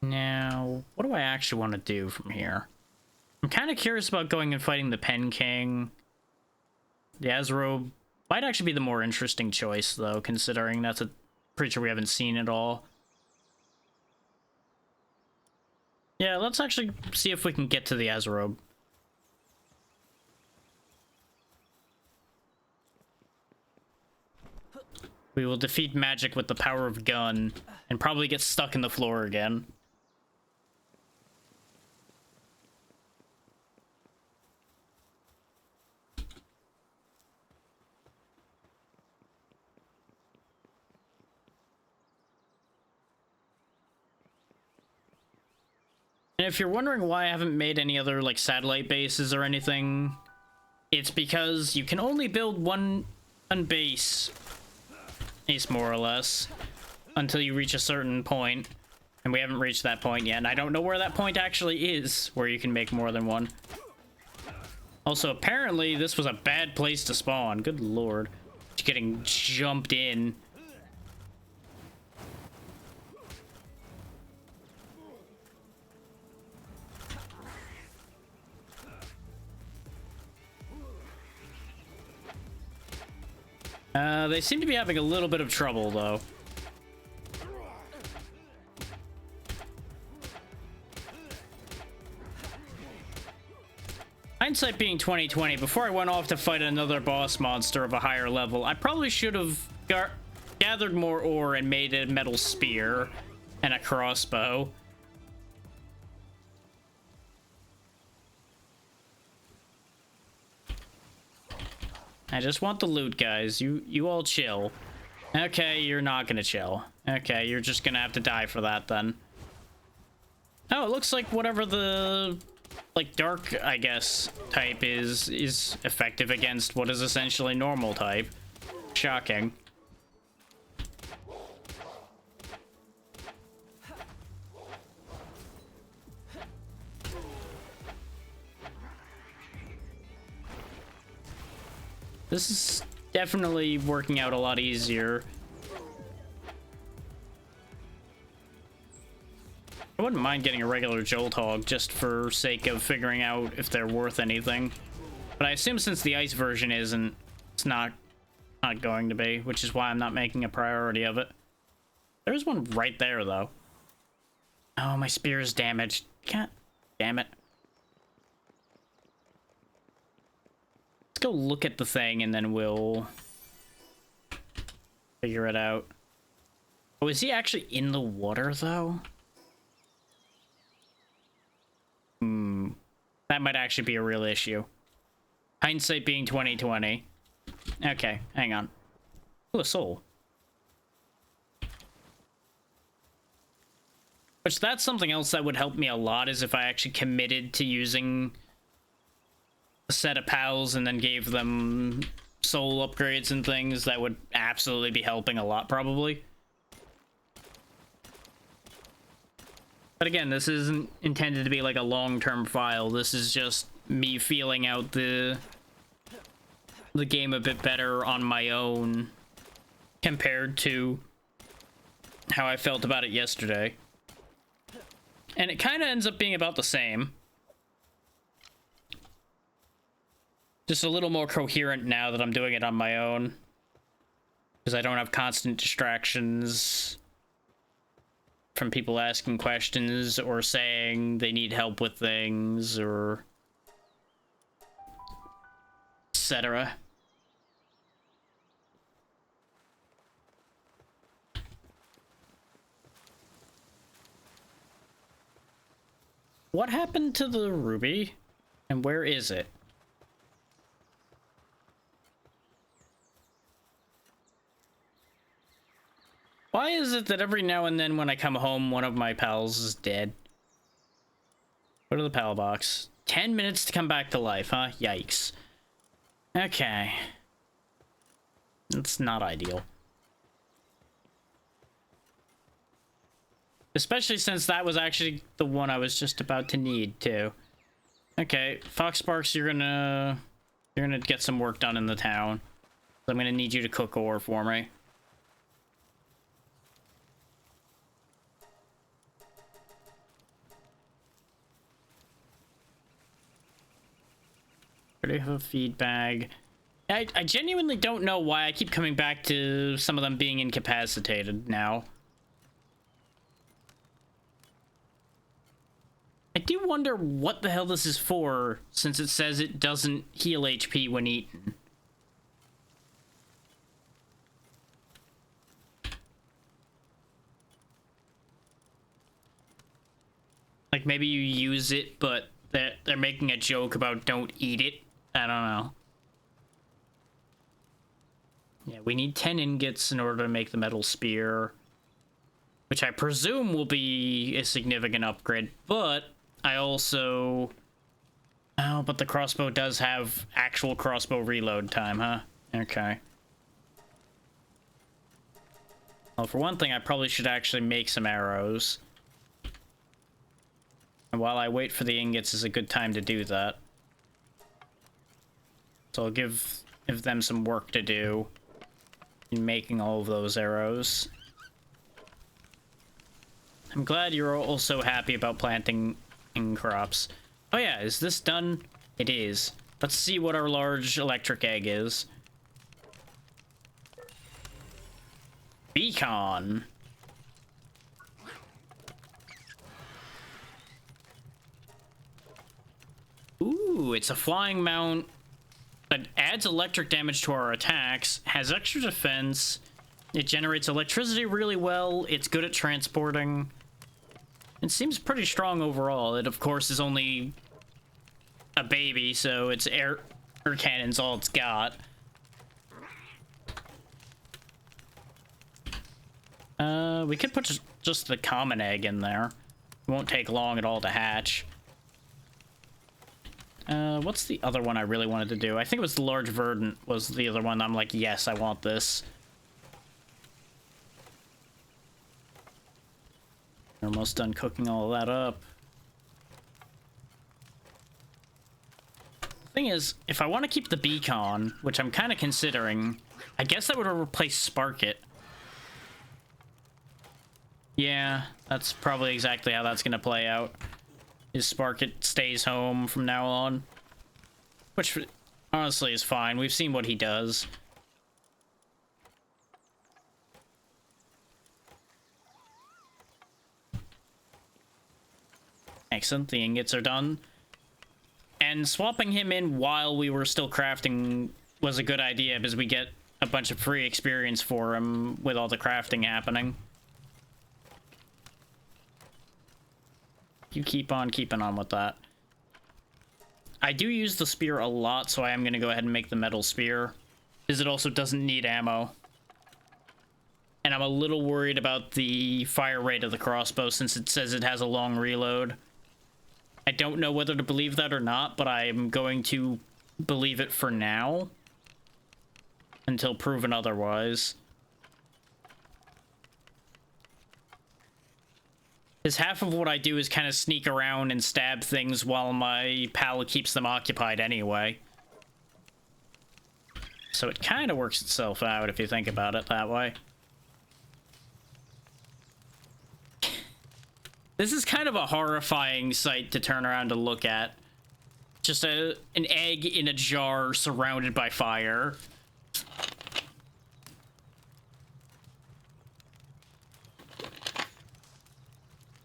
Now, what do I actually want to do from here? I'm kind of curious about going and fighting the Pen King. The Azrobe might actually be the more interesting choice, though, considering that's a creature we haven't seen at all. Yeah, let's actually see if we can get to the Azrobe. We will defeat magic with the power of gun and probably get stuck in the floor again. And if you're wondering why I haven't made any other, like, satellite bases or anything, it's because you can only build one base, more or less, until you reach a certain point. And we haven't reached that point yet, and I don't know where that point actually is, where you can make more than one. Also, apparently, this was a bad place to spawn. Good lord. Just getting jumped in. They seem to be having a little bit of trouble, though. Hindsight being 2020, before I went off to fight another boss monster of a higher level, I probably should have gathered more ore and made a metal spear and a crossbow. I just want the loot, guys. You all chill. Okay, you're not gonna chill. Okay, you're just gonna have to die for that then. Oh, it looks like whatever the, like, dark, I guess, type is effective against what is essentially normal type. Shocking. This is definitely working out a lot easier. I wouldn't mind getting a regular Jolt Hog just for sake of figuring out if they're worth anything. But I assume since the ice version isn't, it's not going to be, which is why I'm not making a priority of it. There's one right there, though. Oh, my spear is damaged. God damn it. Let's go look at the thing and then we'll figure it out. Oh, is he actually in the water, though? That might actually be a real issue. Hindsight being 2020. Okay, hang on. Ooh, a soul. Which that's something else that would help me a lot, is if I actually committed to using a set of pals and then gave them soul upgrades and things. That would absolutely be helping a lot, probably. But again, this isn't intended to be like a long-term file. This is just me feeling out the game a bit better on my own compared to how I felt about it yesterday. And it kind of ends up being about the same. Just a little more coherent now that I'm doing it on my own. Because I don't have constant distractions from people asking questions or saying they need help with things or etc. What happened to the ruby? And where is it? Why is it that every now and then when I come home, one of my pals is dead? Go to the pal box. 10 minutes to come back to life, huh? Yikes. Okay. That's not ideal. Especially since that was actually the one I was just about to need, too. Okay, Foxsparks, you're gonna get some work done in the town. I'm gonna need you to cook ore for me. Already have a feed bag. I genuinely don't know why I keep coming back to some of them being incapacitated now. I do wonder what the hell this is for, since it says it doesn't heal HP when eaten. Like, maybe you use it, but they're making a joke about don't eat it. I don't know. Yeah, we need 10 ingots in order to make the metal spear, which I presume will be a significant upgrade, but I also... Oh, but the crossbow does have actual crossbow reload time, huh? Okay. Well, for one thing, I probably should actually make some arrows. And while I wait for the ingots is a good time to do that. So I'll give them some work to do in making all of those arrows. I'm glad you're also happy about planting crops. Oh yeah, is this done? It is. Let's see what our large electric egg is. Beacon. Ooh, it's a flying mount that adds electric damage to our attacks, has extra defense, it generates electricity really well, it's good at transporting. It seems pretty strong overall. It, of course, is only a baby, so its air cannon's all it's got. We could put just the common egg in there. It won't take long at all to hatch. What's the other one I really wanted to do? I think it was the large verdant was the other one. I'm like, yes, I want this. Almost done cooking all of that up. Thing is, if I want to keep the beacon, which I'm kind of considering, I guess that would replace Spark It. Yeah, that's probably exactly how that's gonna play out. Is Spark It stays home from now on. Which, honestly, is fine. We've seen what he does. Excellent, the ingots are done. And swapping him in while we were still crafting was a good idea, because we get a bunch of free experience for him with all the crafting happening. You keep on keeping on with that. I do use the spear a lot, so I am going to go ahead and make the metal spear, because it also doesn't need ammo. And I'm a little worried about the fire rate of the crossbow since it says it has a long reload. I don't know whether to believe that or not, but I'm going to believe it for now until proven otherwise. Because half of what I do is kind of sneak around and stab things while my pal keeps them occupied anyway. So it kind of works itself out if you think about it that way. This is kind of a horrifying sight to turn around to look at. Just an egg in a jar surrounded by fire.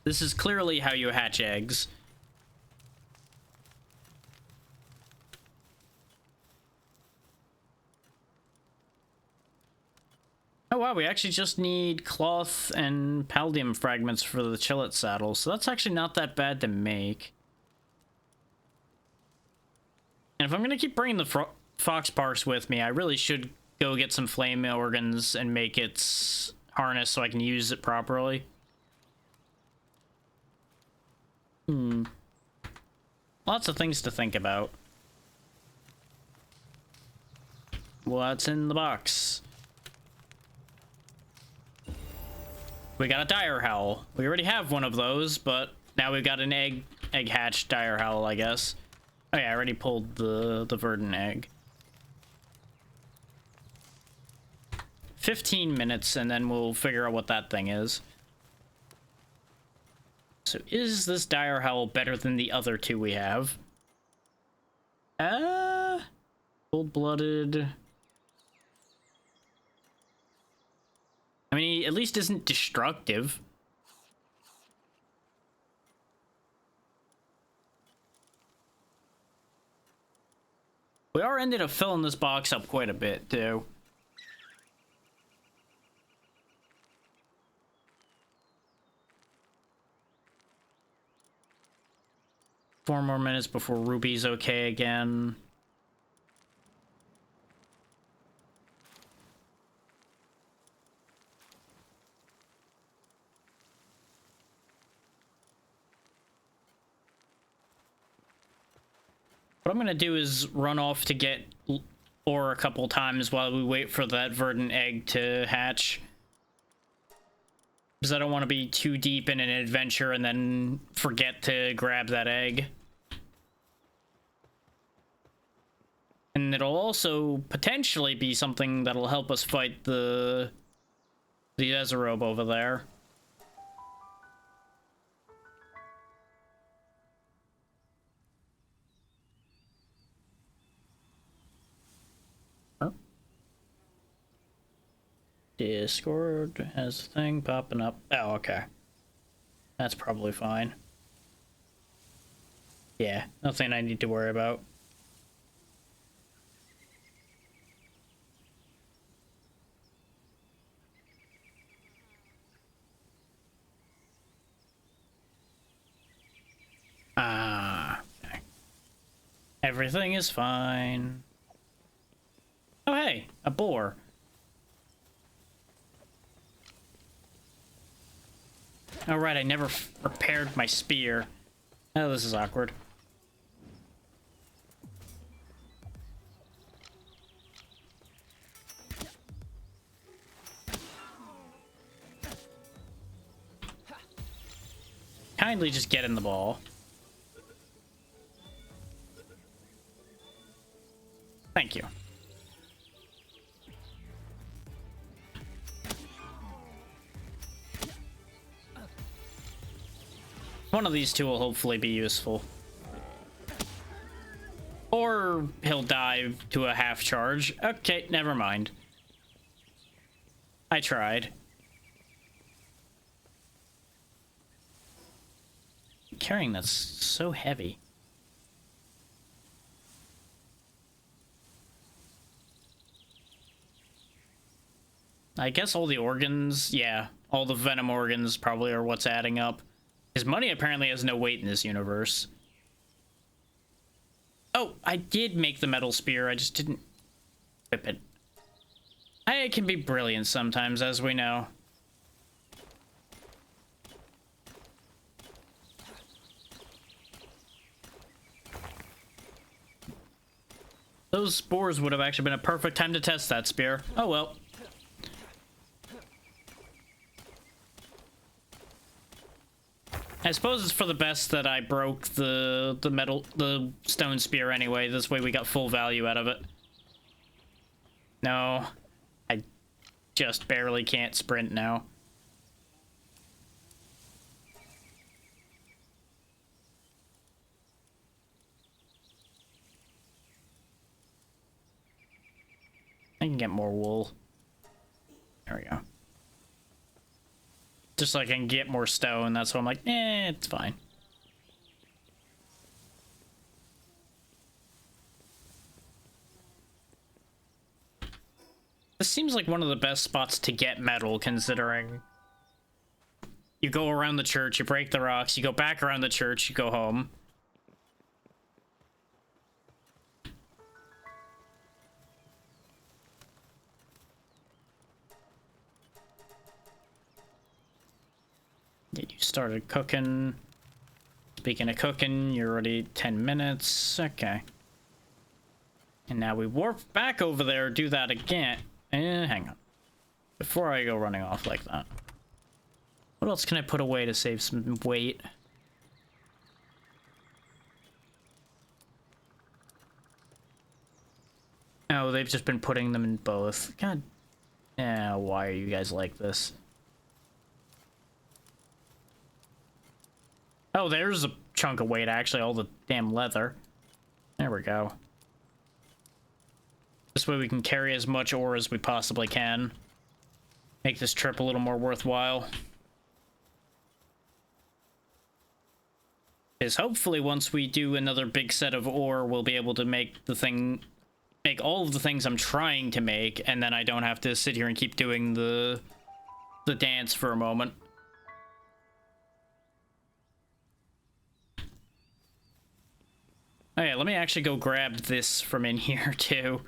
This is clearly how you hatch eggs. Oh wow, we actually just need cloth and palladium fragments for the chillet saddle, so that's actually not that bad to make. And if I'm gonna keep bringing the fox parks with me, I really should go get some flame organs and make its harness so I can use it properly. Lots of things to think about. What's in the box? We got a dire howl. We already have one of those, but now we've got an egg hatched dire howl, I guess. Oh yeah, I already pulled the verdant egg. 15 minutes, and then we'll figure out what that thing is. So is this dire howl better than the other two we have? Cold-blooded. I mean, he at least isn't destructive. We are ended up filling this box up quite a bit, too. Four more minutes before Ruby's okay again. What I'm gonna do is run off to get ore a couple times while we wait for that verdant egg to hatch. Because I don't want to be too deep in an adventure and then forget to grab that egg. And it'll also potentially be something that'll help us fight the Ezerobe over there. Discord has a thing popping up. Oh, okay. That's probably fine. Yeah, nothing I need to worry about. Okay. Everything is fine. Oh, hey, a boar. Oh, right, I never repaired my spear. Oh, this is awkward. Kindly just get in the ball. Thank you. One of these two will hopefully be useful. Or he'll die to a half charge. Okay, never mind. I tried. Carrying that's so heavy. I guess all the organs, yeah, all the venom organs probably are what's adding up. His money apparently has no weight in this universe. Oh, I did make the metal spear, I just didn't equip it. I can be brilliant sometimes, as we know. Those spores would have actually been a perfect time to test that spear. Oh well. I suppose it's for the best that I broke the stone spear anyway. This way we got full value out of it. No. I just barely can't sprint now. I can get more wool. There we go. Just so I can get more stone, that's why I'm like, it's fine. This seems like one of the best spots to get metal, considering you go around the church, you break the rocks, you go back around the church, you go home. You started cooking. Speaking of cooking, you're already 10 minutes. Okay. And now we warp back over there, do that again. Hang on. Before I go running off like that. What else can I put away to save some weight? Oh, they've just been putting them in both. God. Yeah, why are you guys like this? Oh, there's a chunk of weight, actually, all the damn leather. There we go. This way we can carry as much ore as we possibly can. Make this trip a little more worthwhile. Because hopefully once we do another big set of ore, we'll be able to make all of the things I'm trying to make, and then I don't have to sit here and keep doing the dance for a moment. Okay, let me actually go grab this from in here, too.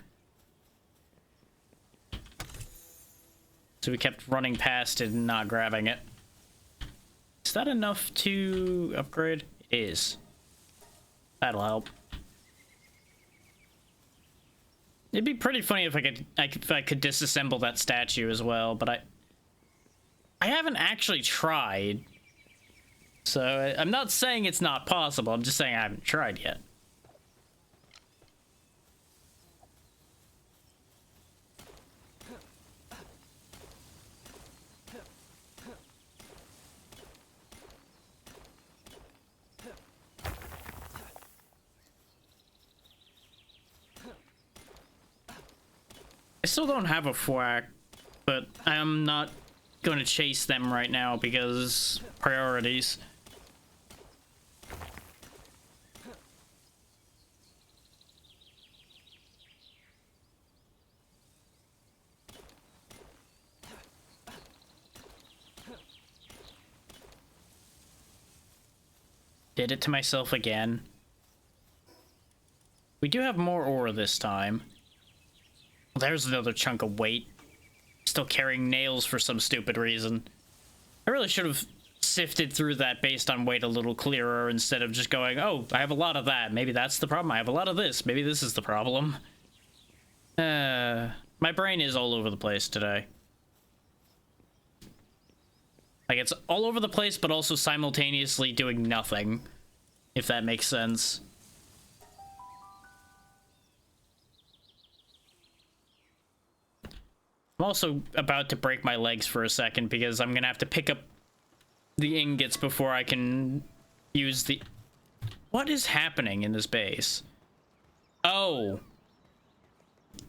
So we kept running past it and not grabbing it. Is that enough to upgrade? It is. That'll help. It'd be pretty funny if I could disassemble that statue as well, but I haven't actually tried. So I'm not saying it's not possible, I'm just saying I haven't tried yet. I still don't have a thwack, but I'm not going to chase them right now because priorities. Did it to myself again. We do have more ore this time. There's another chunk of weight. Still carrying nails for some stupid reason. I really should have sifted through that based on weight a little clearer instead of just going, oh, I have a lot of that. Maybe that's the problem. I have a lot of this. Maybe this is the problem. My brain is all over the place today. Like, it's all over the place, but also simultaneously doing nothing, if that makes sense. I'm also about to break my legs for a second because I'm gonna have to pick up the ingots before I can use the... What is happening in this base? Oh.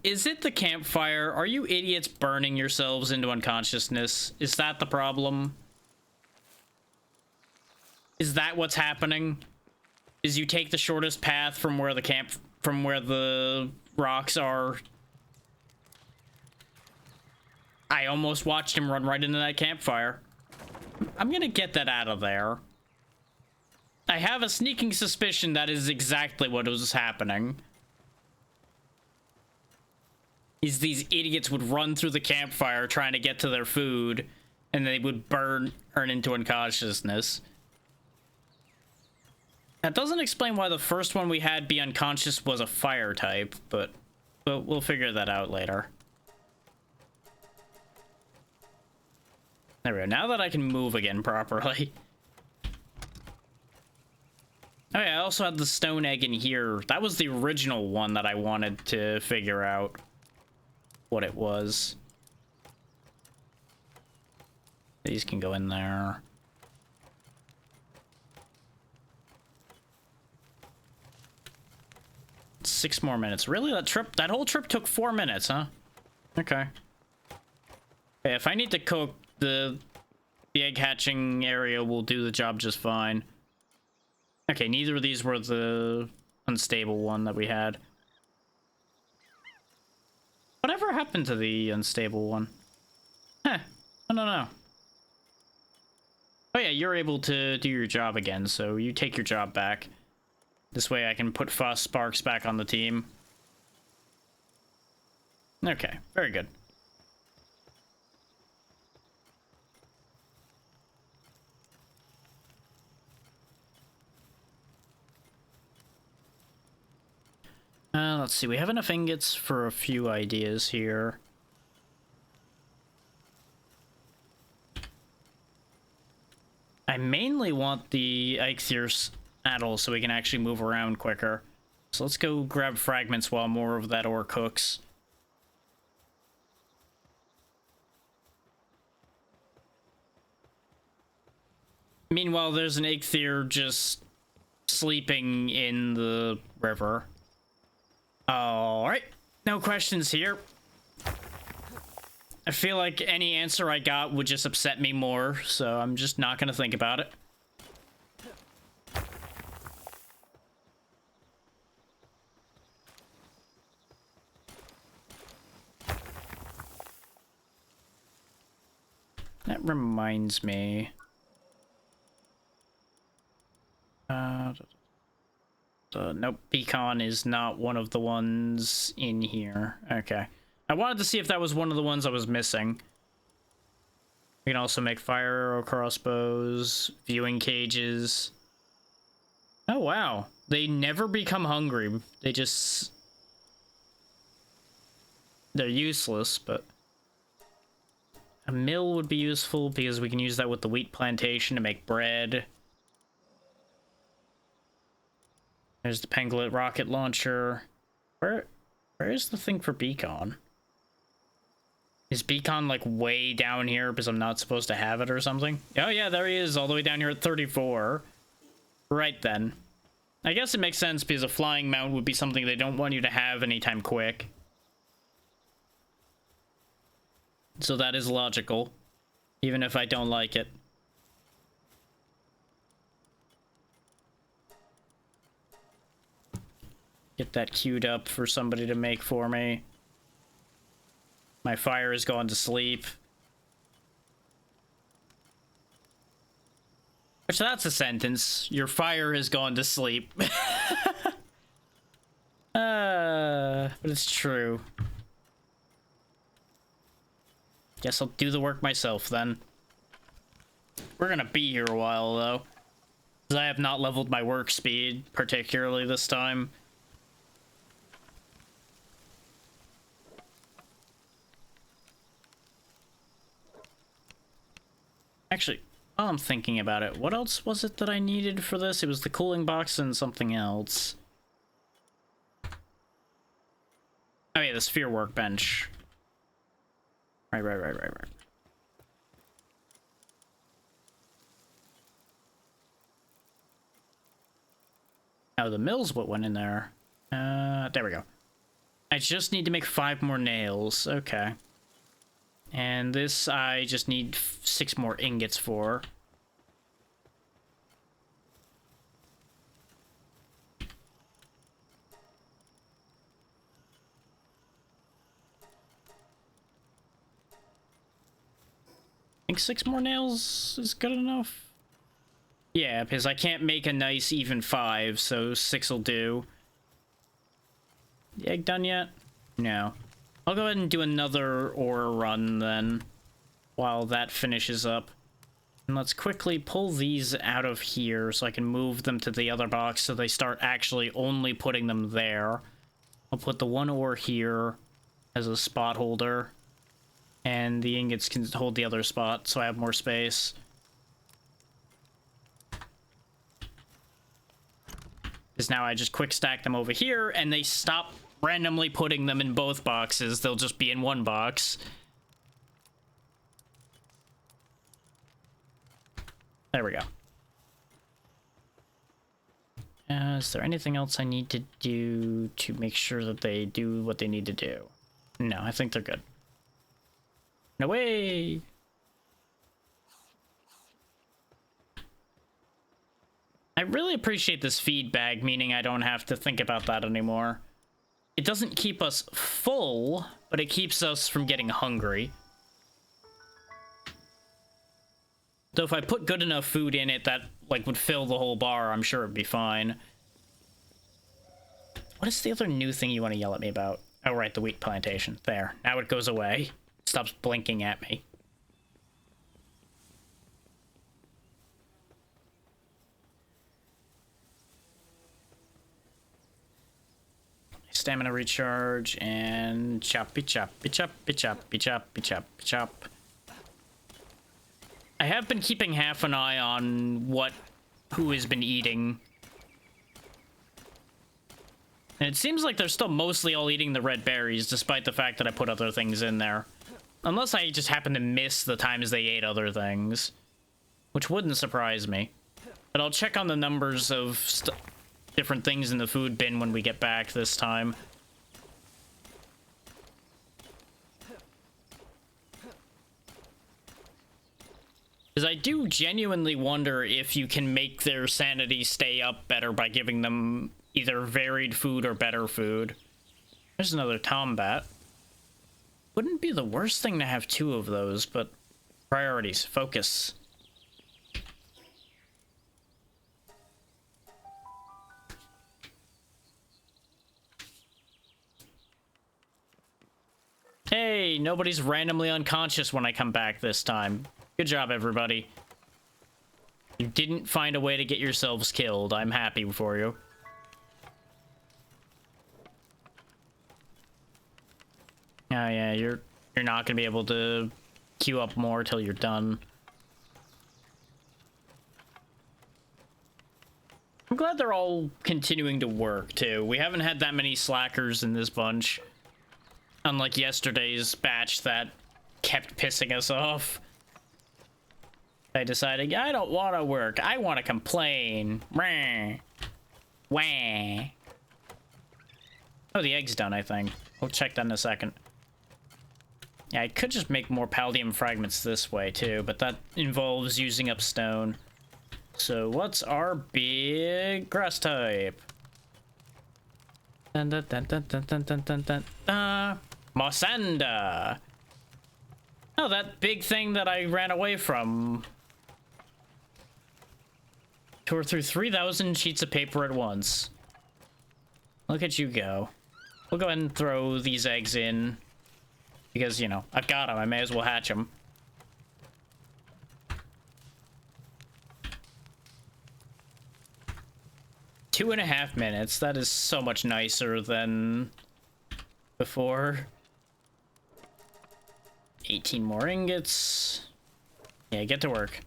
Is it the campfire? Are you idiots burning yourselves into unconsciousness? Is that the problem? Is that what's happening? Is you take the shortest path from where the rocks are. I almost watched him run right into that campfire. I'm gonna get that out of there. I have a sneaking suspicion that is exactly what was happening. is these idiots would run through the campfire trying to get to their food, and they would turn into unconsciousness. That doesn't explain why the first one we had be unconscious was a fire type, but we'll figure that out later. There we go. Now that I can move again properly. Oh yeah, I also had the stone egg in here. That was the original one that I wanted to figure out what it was. These can go in there. Six more minutes. Really? That whole trip took 4 minutes, huh? Okay. Hey, if I need to cook, the egg hatching area will do the job just fine. Okay, neither of these were the unstable one that we had. Whatever happened to the unstable one? Huh. I don't know. Oh yeah, you're able to do your job again, so you take your job back. This way I can put Foss Sparks back on the team. Okay, very good. Let's see, we have enough ingots for a few ideas here. I mainly want the Eikthyr saddle so we can actually move around quicker. So let's go grab fragments while more of that ore cooks. Meanwhile, there's an Eikthyr just sleeping in the river. Alright, no questions here. I feel like any answer I got would just upset me more, so I'm just not gonna think about it. That reminds me. Nope, Beacon is not one of the ones in here. Okay. I wanted to see if that was one of the ones I was missing. We can also make fire arrow crossbows, viewing cages. Oh, wow. They never become hungry. They just... They're useless, but... A mill would be useful because we can use that with the wheat plantation to make bread. There's the Penglet rocket launcher. Where is the thing for Beacon? Is Beacon like way down here because I'm not supposed to have it or something? Oh yeah, there he is, all the way down here at 34. Right then. I guess it makes sense because a flying mount would be something they don't want you to have anytime quick. So that is logical, even if I don't like it. Get that queued up for somebody to make for me. My fire is going to sleep. Which, that's a sentence. Your fire has gone to sleep. But it's true. Guess I'll do the work myself then. We're gonna be here a while though, because I have not leveled my work speed particularly this time. Actually, while I'm thinking about it, what else was it that I needed for this? It was the cooling box and something else. Oh yeah, the sphere workbench. Right. Oh, the mill's what went in there. There we go. I just need to make 5 more nails. Okay. And this I just need 6 more ingots for. I think 6 more nails is good enough. Yeah, because I can't make a nice even 5, so 6 will do. The egg done yet? No. I'll go ahead and do another ore run then, while that finishes up. And let's quickly pull these out of here so I can move them to the other box so they start actually only putting them there. I'll put the one ore here as a spot holder, and the ingots can hold the other spot so I have more space. Because now I just quick stack them over here, and they stop randomly putting them in both boxes. They'll just be in one box. There we go. Is there anything else I need to do to make sure that they do what they need to do? No, I think they're good. No way! I really appreciate this feed bag, meaning I don't have to think about that anymore. It doesn't keep us full, but it keeps us from getting hungry. Though if I put good enough food in it that, like, would fill the whole bar, I'm sure it'd be fine. What is the other new thing you want to yell at me about? Oh, right, the wheat plantation. There. Now it goes away. It stops blinking at me. Stamina recharge, and choppy choppy choppy choppy choppy choppy chop. I have been keeping half an eye on who has been eating. And it seems like they're still mostly all eating the red berries, despite the fact that I put other things in there. Unless I just happen to miss the times they ate other things. Which wouldn't surprise me. But I'll check on the numbers of different things in the food bin when we get back this time. Because I do genuinely wonder if you can make their sanity stay up better by giving them either varied food or better food. There's another tombat. Wouldn't be the worst thing to have 2 of those, but priorities, focus. Hey, nobody's randomly unconscious when I come back this time. Good job, everybody. You didn't find a way to get yourselves killed. I'm happy for you. Oh yeah, you're not gonna be able to queue up more till you're done. I'm glad they're all continuing to work too. We haven't had that many slackers in this bunch. Unlike yesterday's batch that kept pissing us off. I decided, I don't want to work. I want to complain. Wah. Oh, the egg's done, I think. We'll check that in a second. Yeah, I could just make more palladium fragments this way, too, but that involves using up stone. So what's our big grass type? Dun, dun, dun, dun, dun, dun, dun, dun, dun, dun. Mossanda! Oh, that big thing that I ran away from. Tore through 3,000 sheets of paper at once. Look at you go. We'll go ahead and throw these eggs in. Because, you know, I've got them. I may as well hatch them. Two and a half minutes. That is so much nicer than before. 18 more ingots. Yeah, get to work.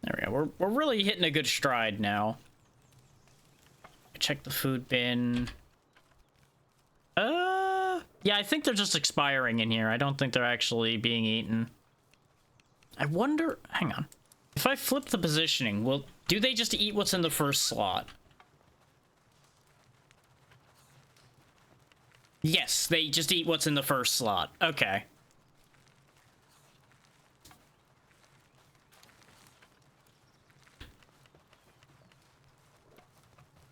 There we go. We're really hitting a good stride now. Check the food bin. Yeah, I think they're just expiring in here. I don't think they're actually being eaten. I wonder... Hang on. If I flip the positioning, do they just eat what's in the first slot? Yes, they just eat what's in the first slot. Okay.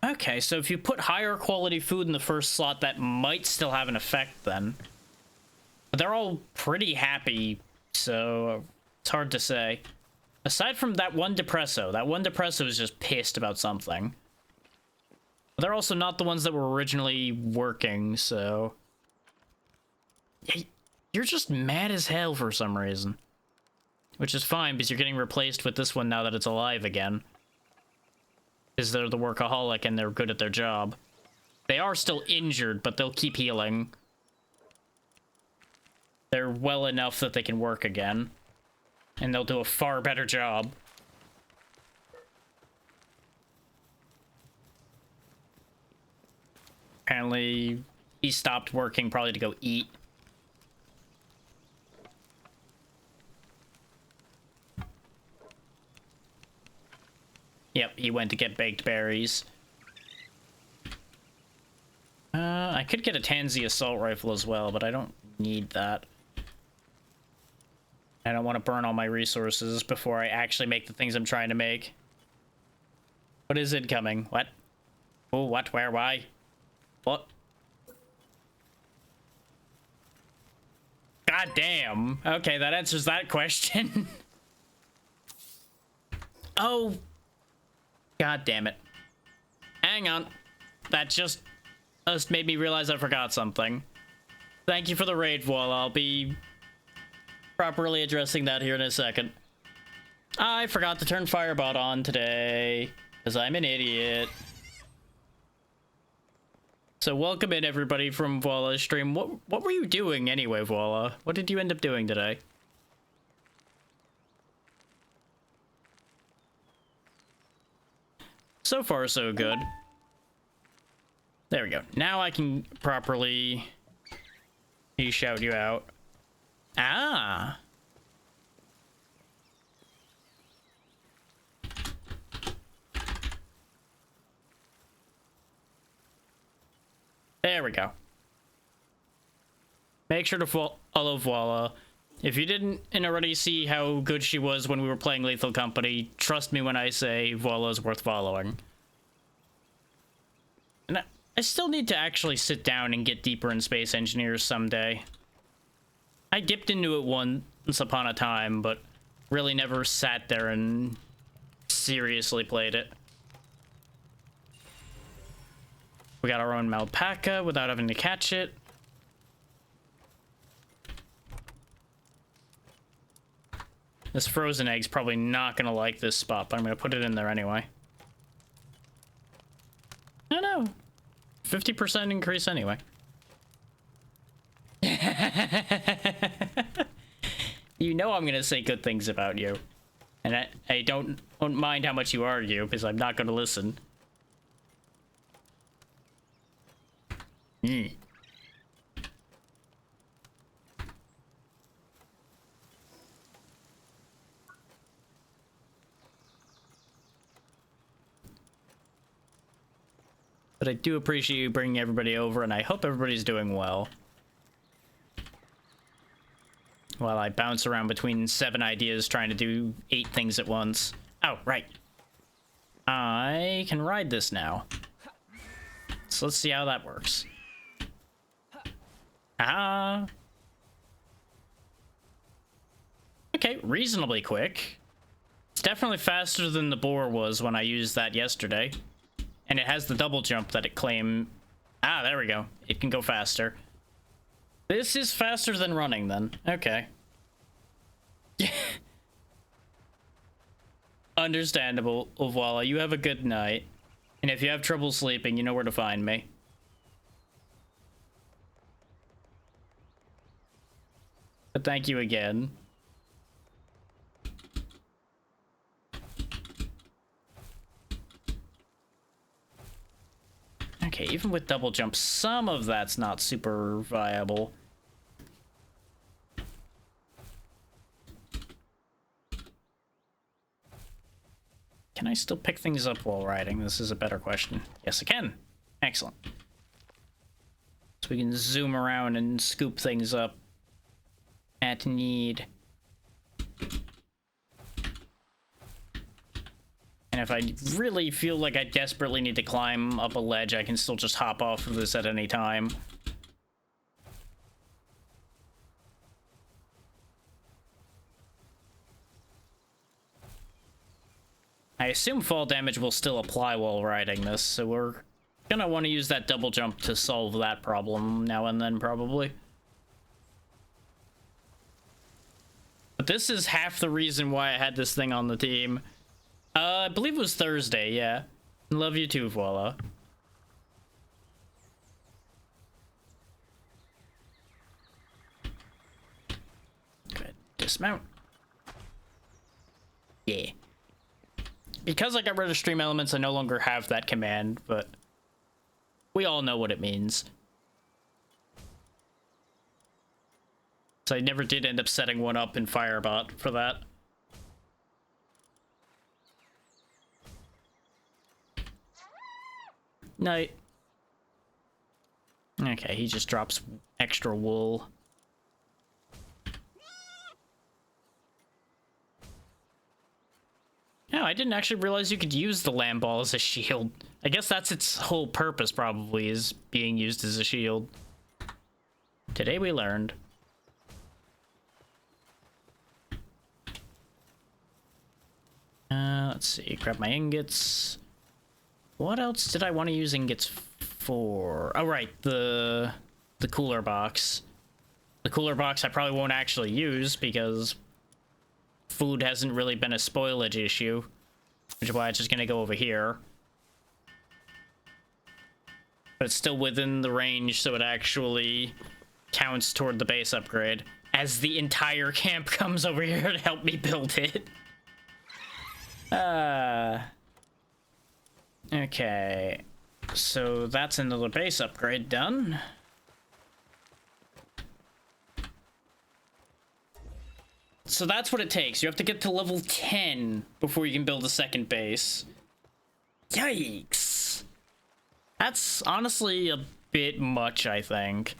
Okay, so if you put higher quality food in the first slot, that might still have an effect then. But they're all pretty happy, so it's hard to say. Aside from that one depresso is just pissed about something. They're also not the ones that were originally working, so... Yeah, you're just mad as hell for some reason. Which is fine, because you're getting replaced with this one now that it's alive again. Because they're the workaholic and they're good at their job. They are still injured, but they'll keep healing. They're well enough that they can work again. And they'll do a far better job. Apparently, he stopped working probably to go eat. Yep, he went to get baked berries. I could get a Tansy assault rifle as well, but I don't need that. I don't want to burn all my resources before I actually make the things I'm trying to make. What is incoming? What? Oh, what? Where? Why? What? God damn. Okay, that answers that question. Oh. God damn it. Hang on. That just made me realize I forgot something. Thank you for the raid, Voila. I'll be properly addressing that here in a second. I forgot to turn Firebot on today, because I'm an idiot. So welcome in, everybody, from Voila's stream. What were you doing anyway, Voila? What did you end up doing today? So far, so good. There we go. Now I can properly shout you out. Ah! There we go. Make sure to follow Voila. If you didn't already see how good she was when we were playing Lethal Company, trust me when I say Voila's worth following. And I still need to actually sit down and get deeper in Space Engineers someday. I dipped into it once upon a time, but really never sat there and seriously played it. We got our own Malpaca without having to catch it. This frozen egg's probably not gonna like this spot, but I'm gonna put it in there anyway. I know. 50% increase anyway. You know I'm gonna say good things about you. And I don't mind how much you argue, because I'm not gonna listen. Hmm. But I do appreciate you bringing everybody over, and I hope everybody's doing well. While I bounce around between 7 ideas trying to do 8 things at once. Oh, right. I can ride this now. So let's see how that works. Ah. Okay, reasonably quick. It's definitely faster than the boar was when I used that yesterday. And it has the double jump that it claimed. Ah, there we go. It can go faster. This is faster than running, then. Okay. Understandable, Voila. You have a good night. And if you have trouble sleeping, you know where to find me. But thank you again. Okay, even with double jump, some of that's not super viable. Can I still pick things up while riding? This is a better question. Yes, I can. Excellent. So we can zoom around and scoop things up at need. And if I really feel like I desperately need to climb up a ledge, I can still just hop off of this at any time. I assume fall damage will still apply while riding this, so we're Gonna want to use that double jump to solve that problem now and then, probably. But this is half the reason why I had this thing on the team. I believe it was Thursday, yeah. Love you too, voila. Go ahead, dismount. Yeah. Because I got rid of stream elements, I no longer have that command, but we all know what it means. So I never did end up setting one up in Firebot for that. Night. Okay, he just drops extra wool. No, I didn't actually realize you could use the lamb ball as a shield. I guess that's its whole purpose, probably, is being used as a shield. Today we learned. Let's see, grab my ingots. What else did I want to use ingots for? Oh, right, the cooler box. The cooler box I probably won't actually use because food hasn't really been a spoilage issue, which is why it's just gonna go over here. But it's still within the range, so it actually counts toward the base upgrade as the entire camp comes over here to help me build it. Okay, so that's another base upgrade done. So that's what it takes. You have to get to level 10 before you can build a second base. Yikes. That's honestly a bit much, I think.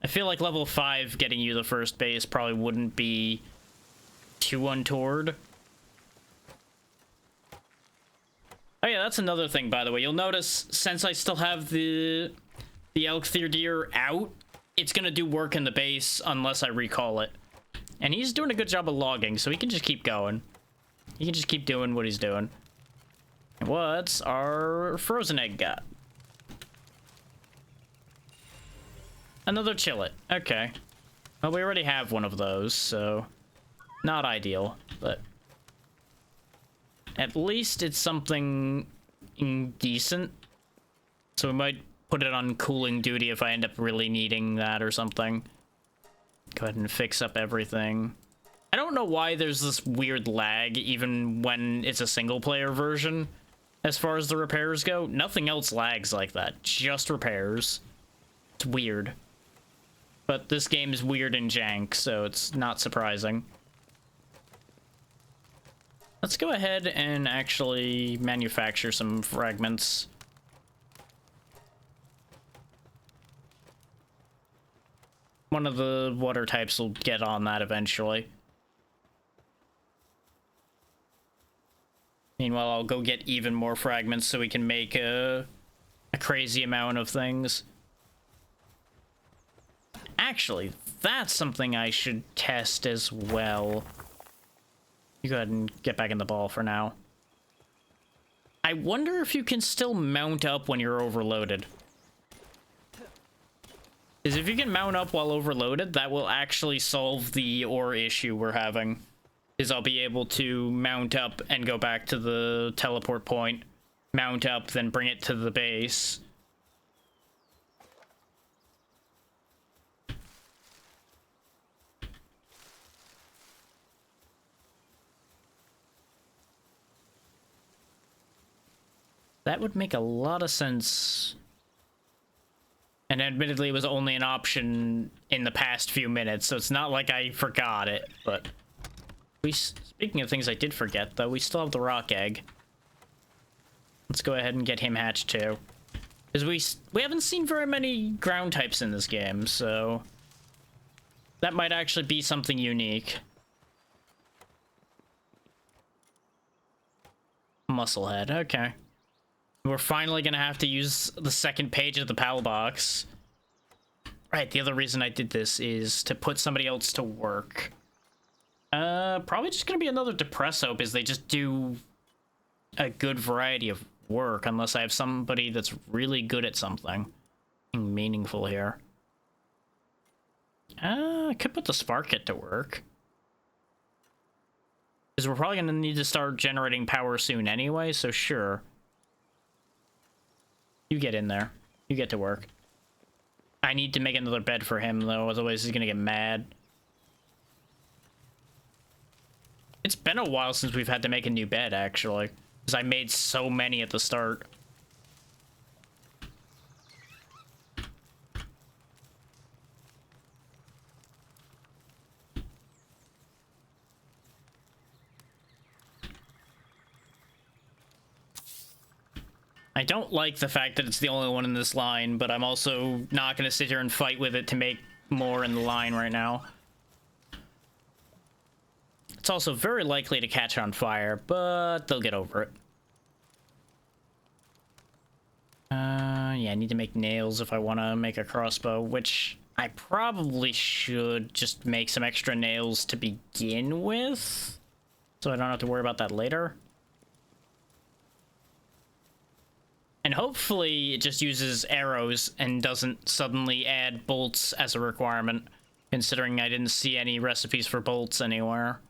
I feel like level 5 getting you the first base probably wouldn't be too untoward. Oh yeah, that's another thing, by the way. You'll notice, since I still have the Elk-Thir deer out, it's gonna do work in the base unless I recall it. And he's doing a good job of logging, so he can just keep going. He can just keep doing what he's doing. And what's our frozen egg got? Another chillet. Okay. Well, we already have one of those, so not ideal, but at least it's something decent. So we might put it on cooling duty if I end up really needing that or something. Go ahead and fix up everything. I don't know why there's this weird lag even when it's a single player version as far as the repairs go. Nothing else lags like that, just repairs. It's weird. But this game is weird and jank, so it's not surprising. Let's go ahead and actually manufacture some fragments. One of the water types will get on that eventually. Meanwhile, I'll go get even more fragments so we can make a crazy amount of things. Actually, that's something I should test as well. You go ahead and get back in the ball for now. I wonder if you can still mount up when you're overloaded. Is if you can mount up while overloaded, that will actually solve the ore issue we're having. Is I'll be able to mount up and go back to the teleport point, mount up, then bring it to the base. That would make a lot of sense. And admittedly, it was only an option in the past few minutes, so it's not like I forgot it, but speaking of things I did forget, though, we still have the rock egg. Let's go ahead and get him hatched, too. Because we haven't seen very many ground types in this game, so that might actually be something unique. Musclehead, okay. We're finally gonna have to use the second page of the PAL box. Right, the other reason I did this is to put somebody else to work. Probably just gonna be another Depresso, because they just do a good variety of work unless I have somebody that's really good at something meaningful here. I could put the spark kit to work. Because we're probably going to need to start generating power soon anyway, so sure. You get in there. You get to work. I need to make another bed for him, though, otherwise he's going to get mad. It's been a while since we've had to make a new bed, actually. Because I made so many at the start. I don't like the fact that it's the only one in this line, but I'm also not going to sit here and fight with it to make more in the line right now. It's also very likely to catch on fire, but they'll get over it. Yeah, I need to make nails if I want to make a crossbow, which I probably should just make some extra nails to begin with, so I don't have to worry about that later. And hopefully it just uses arrows and doesn't suddenly add bolts as a requirement, considering I didn't see any recipes for bolts anywhere.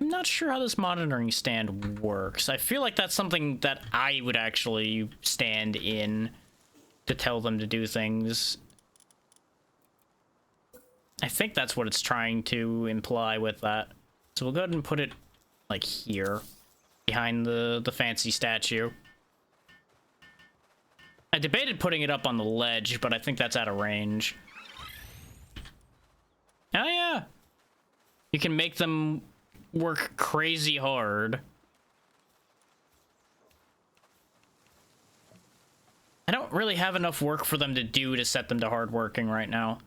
I'm not sure how this monitoring stand works. I feel like that's something that I would actually stand in to tell them to do things. I think that's what it's trying to imply with that. So we'll go ahead and put it, like, here, behind the fancy statue. I debated putting it up on the ledge, but I think that's out of range. Oh, yeah! You can make them work crazy hard. I don't really have enough work for them to do to set them to hard working right now.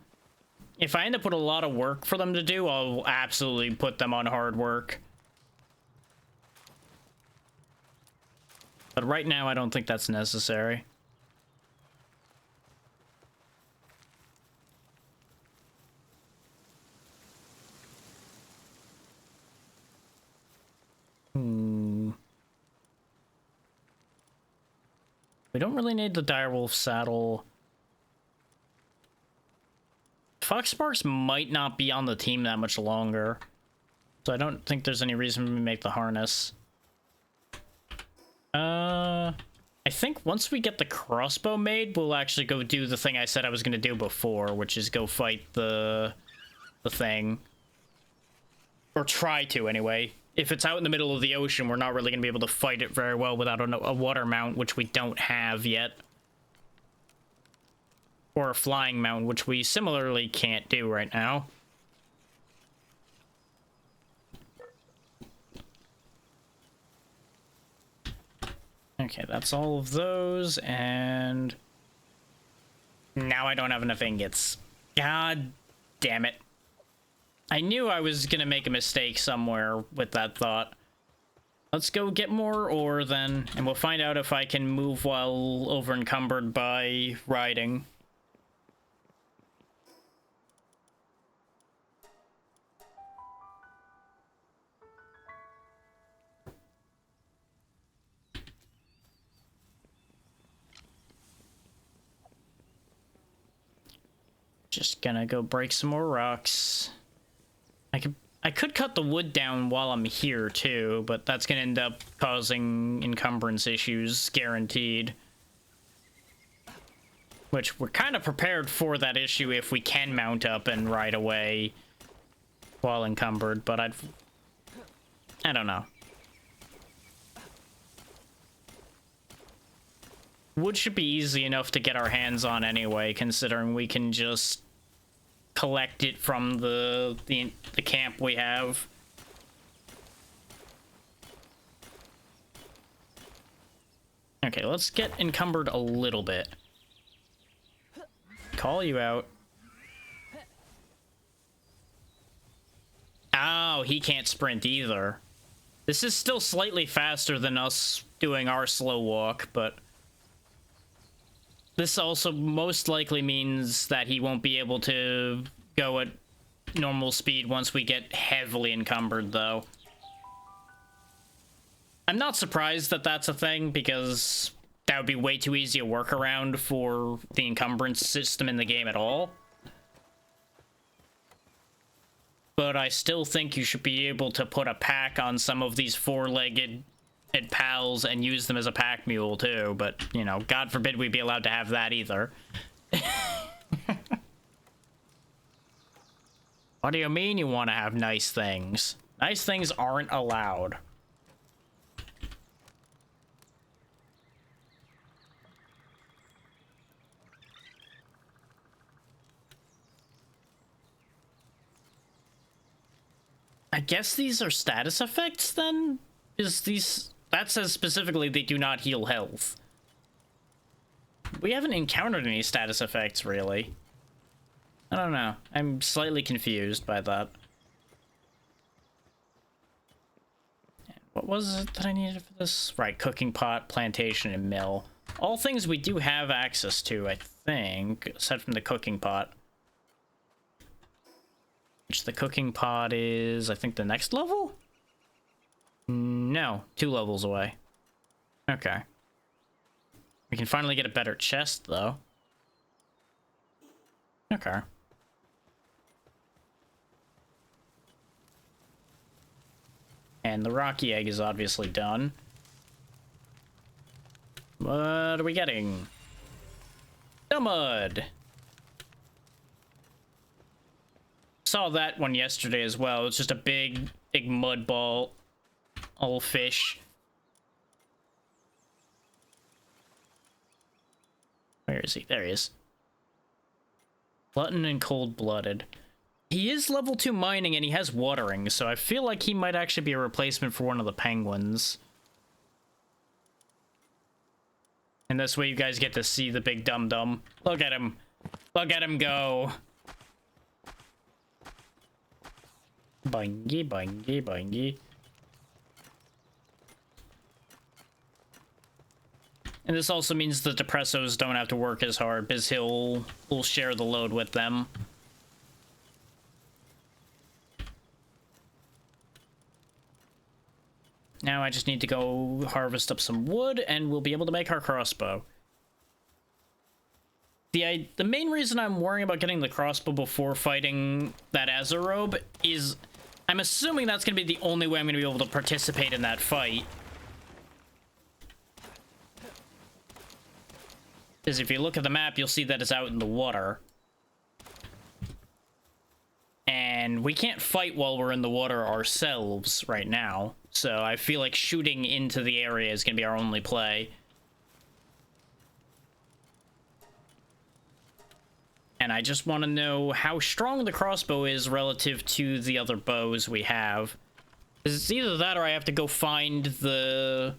If I end up with a lot of work for them to do, I'll absolutely put them on hard work. But right now, I don't think that's necessary. We don't really need the direwolf saddle. Foxsparks might not be on the team that much longer, so I don't think there's any reason to make the harness. I think once we get the crossbow made, we'll actually go do the thing I said I was going to do before, which is go fight the thing. Or try to, anyway. If it's out in the middle of the ocean, we're not really going to be able to fight it very well without a water mount, which we don't have yet. Or a flying mount, which we similarly can't do right now. Okay, that's all of those, and now I don't have enough ingots. God damn it. I knew I was gonna make a mistake somewhere with that thought. Let's go get more ore then, and we'll find out if I can move while over encumbered by riding. Just gonna go break some more rocks. I could cut the wood down while I'm here too, but that's gonna end up causing encumbrance issues, guaranteed. Which we're kind of prepared for that issue if we can mount up and ride away while encumbered, but I don't know. Wood should be easy enough to get our hands on anyway, considering we can just collect it from the camp we have. Okay, let's get encumbered a little bit. Call you out. Oh, he can't sprint either. This is still slightly faster than us doing our slow walk, but this also most likely means that he won't be able to go at normal speed once we get heavily encumbered, though. I'm not surprised that that's a thing, because that would be way too easy a workaround for the encumbrance system in the game at all. But I still think you should be able to put a pack on some of these four-legged pals and use them as a pack mule too, but, you know, God forbid we be allowed to have that either. What do you mean you want to have nice things? Nice things aren't allowed. I guess these are status effects then? That says specifically they do not heal health. We haven't encountered any status effects, really. I don't know. I'm slightly confused by that. What was it that I needed for this? Right, cooking pot, plantation, and mill. All things we do have access to, I think, aside from the cooking pot. Which the cooking pot is, I think, the next level? No, 2 levels away. Okay. We can finally get a better chest, though. Okay. And the rocky egg is obviously done. What are we getting? The mud! Saw that one yesterday as well. It's just a big mud ball. Old fish. Where is he? There he is. Glutton and cold-blooded. He is level 2 mining and he has watering, so I feel like he might actually be a replacement for one of the penguins. And this way you guys get to see the big dum-dum. Look at him. Look at him go. Boingy, boingy, boingy. And this also means the Depressos don't have to work as hard, because he'll share the load with them. Now I just need to go harvest up some wood, and we'll be able to make our crossbow. The main reason I'm worrying about getting the crossbow before fighting that Azarobe is I'm assuming that's going to be the only way I'm going to be able to participate in that fight. Because if you look at the map, you'll see that it's out in the water. And we can't fight while we're in the water ourselves right now. So I feel like shooting into the area is going to be our only play. And I just want to know how strong the crossbow is relative to the other bows we have. Because it's either that or I have to go find the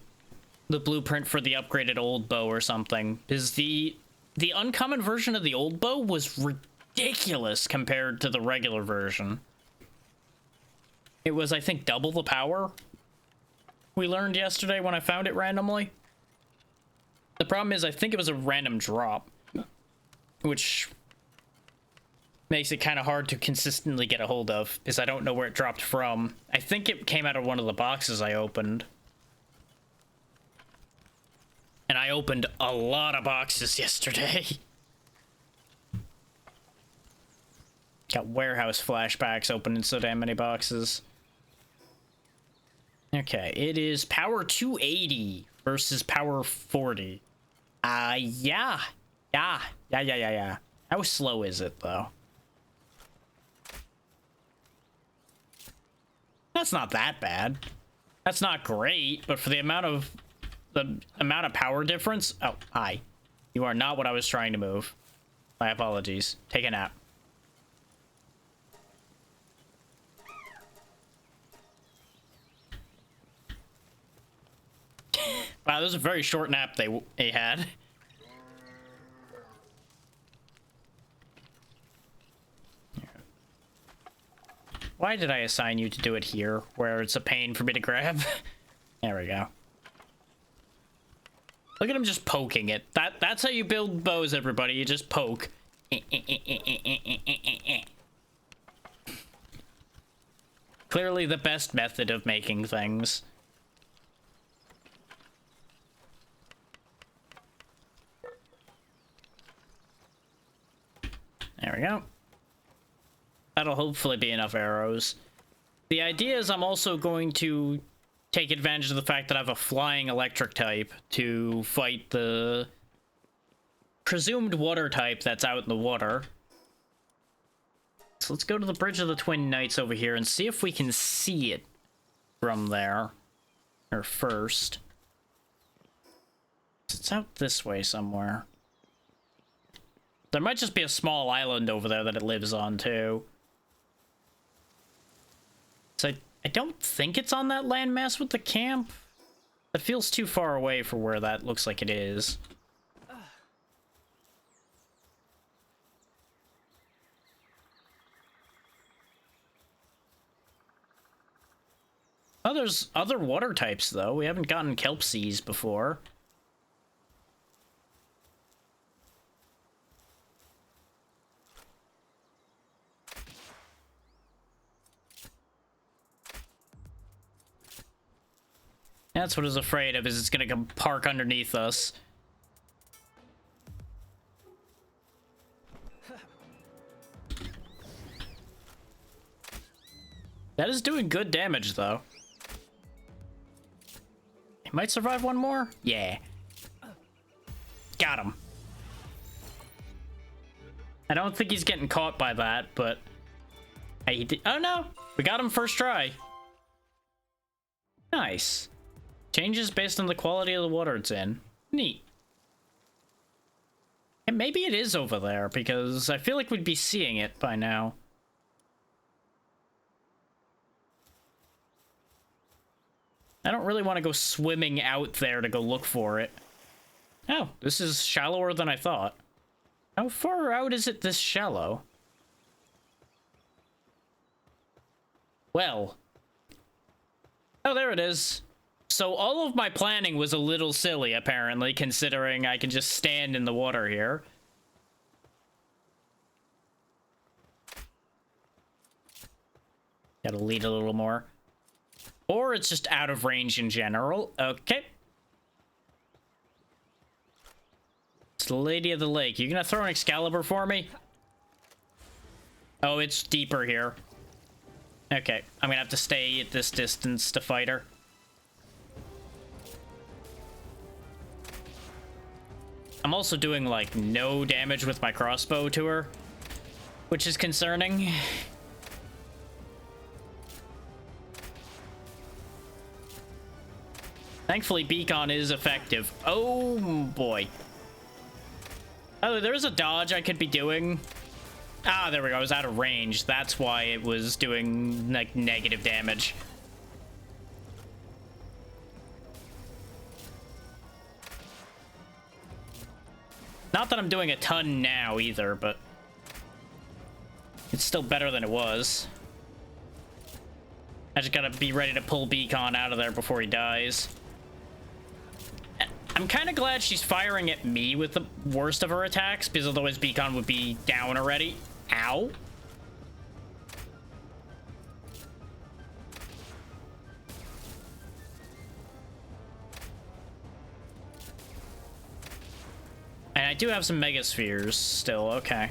blueprint for the upgraded old bow or something. Because the uncommon version of the old bow was ridiculous compared to the regular version. It was, I think, double the power. We learned yesterday when I found it randomly. The problem is I think it was a random drop, which makes it kind of hard to consistently get a hold of, because I don't know where it dropped from. I think it came out of one of the boxes I opened. And I opened a lot of boxes yesterday. Got warehouse flashbacks opening so damn many boxes. Okay, it is power 280 versus power 40. Yeah. How slow is it, though? That's not that bad. That's not great, but for the amount of power difference... Oh, hi. You are not what I was trying to move. My apologies. Take a nap. Wow, that was a very short nap they had. Why did I assign you to do it here, where it's a pain for me to grab? There we go. Look at him just poking it. That's how you build bows, everybody. You just poke. Clearly the best method of making things. There we go. That'll hopefully be enough arrows. The idea is I'm also going to take advantage of the fact that I have a flying electric type to fight the presumed water type that's out in the water. So let's go to the Bridge of the Twin Knights over here and see if we can see it from there. Or first. It's out this way somewhere. There might just be a small island over there that it lives on, too. So I don't think it's on that landmass with the camp. It feels too far away for where that looks like it is. Oh, there's other water types, though. We haven't gotten kelp seas before. That's what I was afraid of, is it's gonna come park underneath us. That is doing good damage, though. He might survive one more? Yeah. Got him. I don't think he's getting caught by that, but... Hey, he did... Oh, no! We got him first try. Nice. Changes based on the quality of the water it's in. Neat. And maybe it is over there, because I feel like we'd be seeing it by now. I don't really want to go swimming out there to go look for it. Oh, this is shallower than I thought. How far out is it this shallow? Well. Oh, there it is. So all of my planning was a little silly, apparently, considering I can just stand in the water here. Gotta lead a little more. Or it's just out of range in general. Okay. It's the Lady of the Lake. You gonna throw an Excalibur for me? Oh, it's deeper here. Okay, I'm gonna have to stay at this distance to fight her. I'm also doing, like, no damage with my crossbow to her, which is concerning. Thankfully, Beacon is effective. Oh, boy. Oh, there's a dodge I could be doing. Ah, there we go. I was out of range. That's why it was doing, like, negative damage. Not that I'm doing a ton now, either, but... it's still better than it was. I just gotta be ready to pull Beacon out of there before he dies. I'm kind of glad she's firing at me with the worst of her attacks, because otherwise Beacon would be down already. Ow. And I do have some Megaspheres still, okay.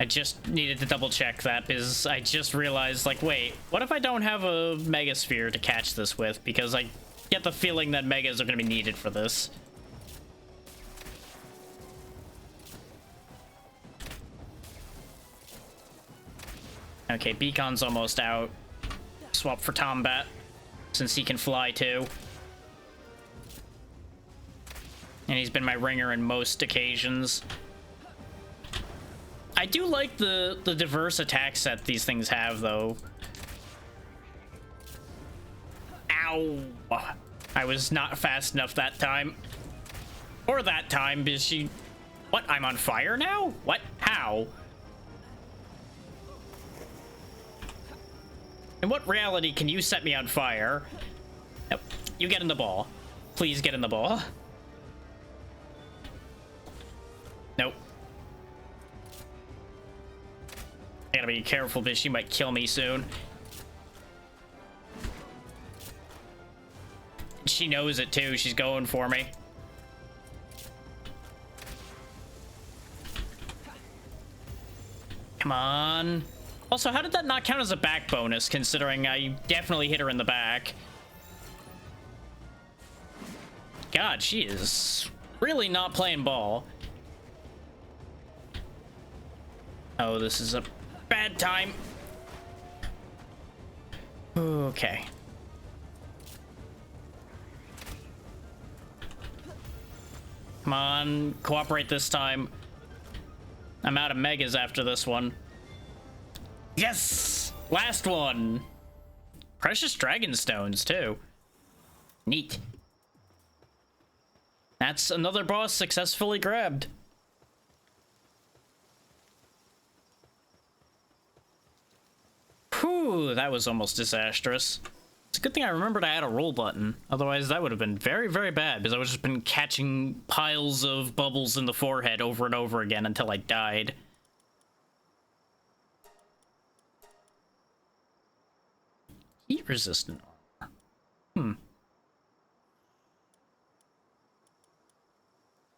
I just needed to double check that, because I just realized, like, wait, what if I don't have a Megasphere to catch this with? Because I get the feeling that Megas are going to be needed for this. Okay, Beacon's almost out. Swap for Tombat, since he can fly too. And he's been my ringer in most occasions. I do like the diverse attack set these things have, though. Ow! I was not fast enough that time. Or that time, because she... What? I'm on fire now? What? How? In what reality can you set me on fire? Nope. You get in the ball. Please get in the ball. Nope. I gotta be careful, because she might kill me soon. she knows it too. She's going for me. Come on. Also, how did that not count as a back bonus, considering I definitely hit her in the back? God, she is really not playing ball. Oh, this is a bad time. Okay. Come on, cooperate this time. I'm out of megas after this one. Yes! Last one! Precious dragon stones, too. Neat. That's another boss successfully grabbed. Whew, that was almost disastrous. It's a good thing I remembered I had a roll button. Otherwise, that would have been very, very bad, because I would have just been catching piles of bubbles in the forehead over and over again until I died. Heat resistant armor.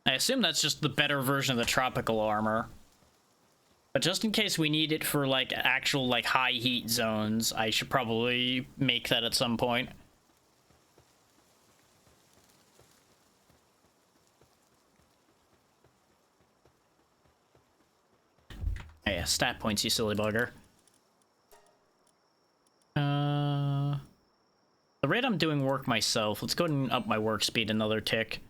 I assume that's just the better version of the tropical armor. But just in case we need it for, like, actual, like, high heat zones, I should probably make that at some point. Oh yeah, stat points, you silly bugger. The rate I'm doing work myself, let's go ahead and up my work speed another tick.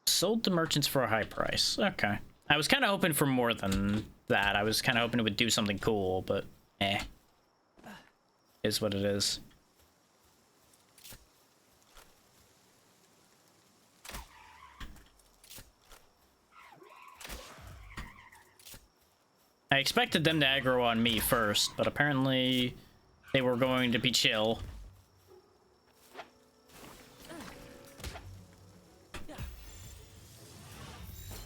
Sold to merchants for a high price. Okay. I was kind of hoping for more than that. I was kind of hoping it would do something cool, but eh. Is what it is. I expected them to aggro on me first, but apparently they were going to be chill.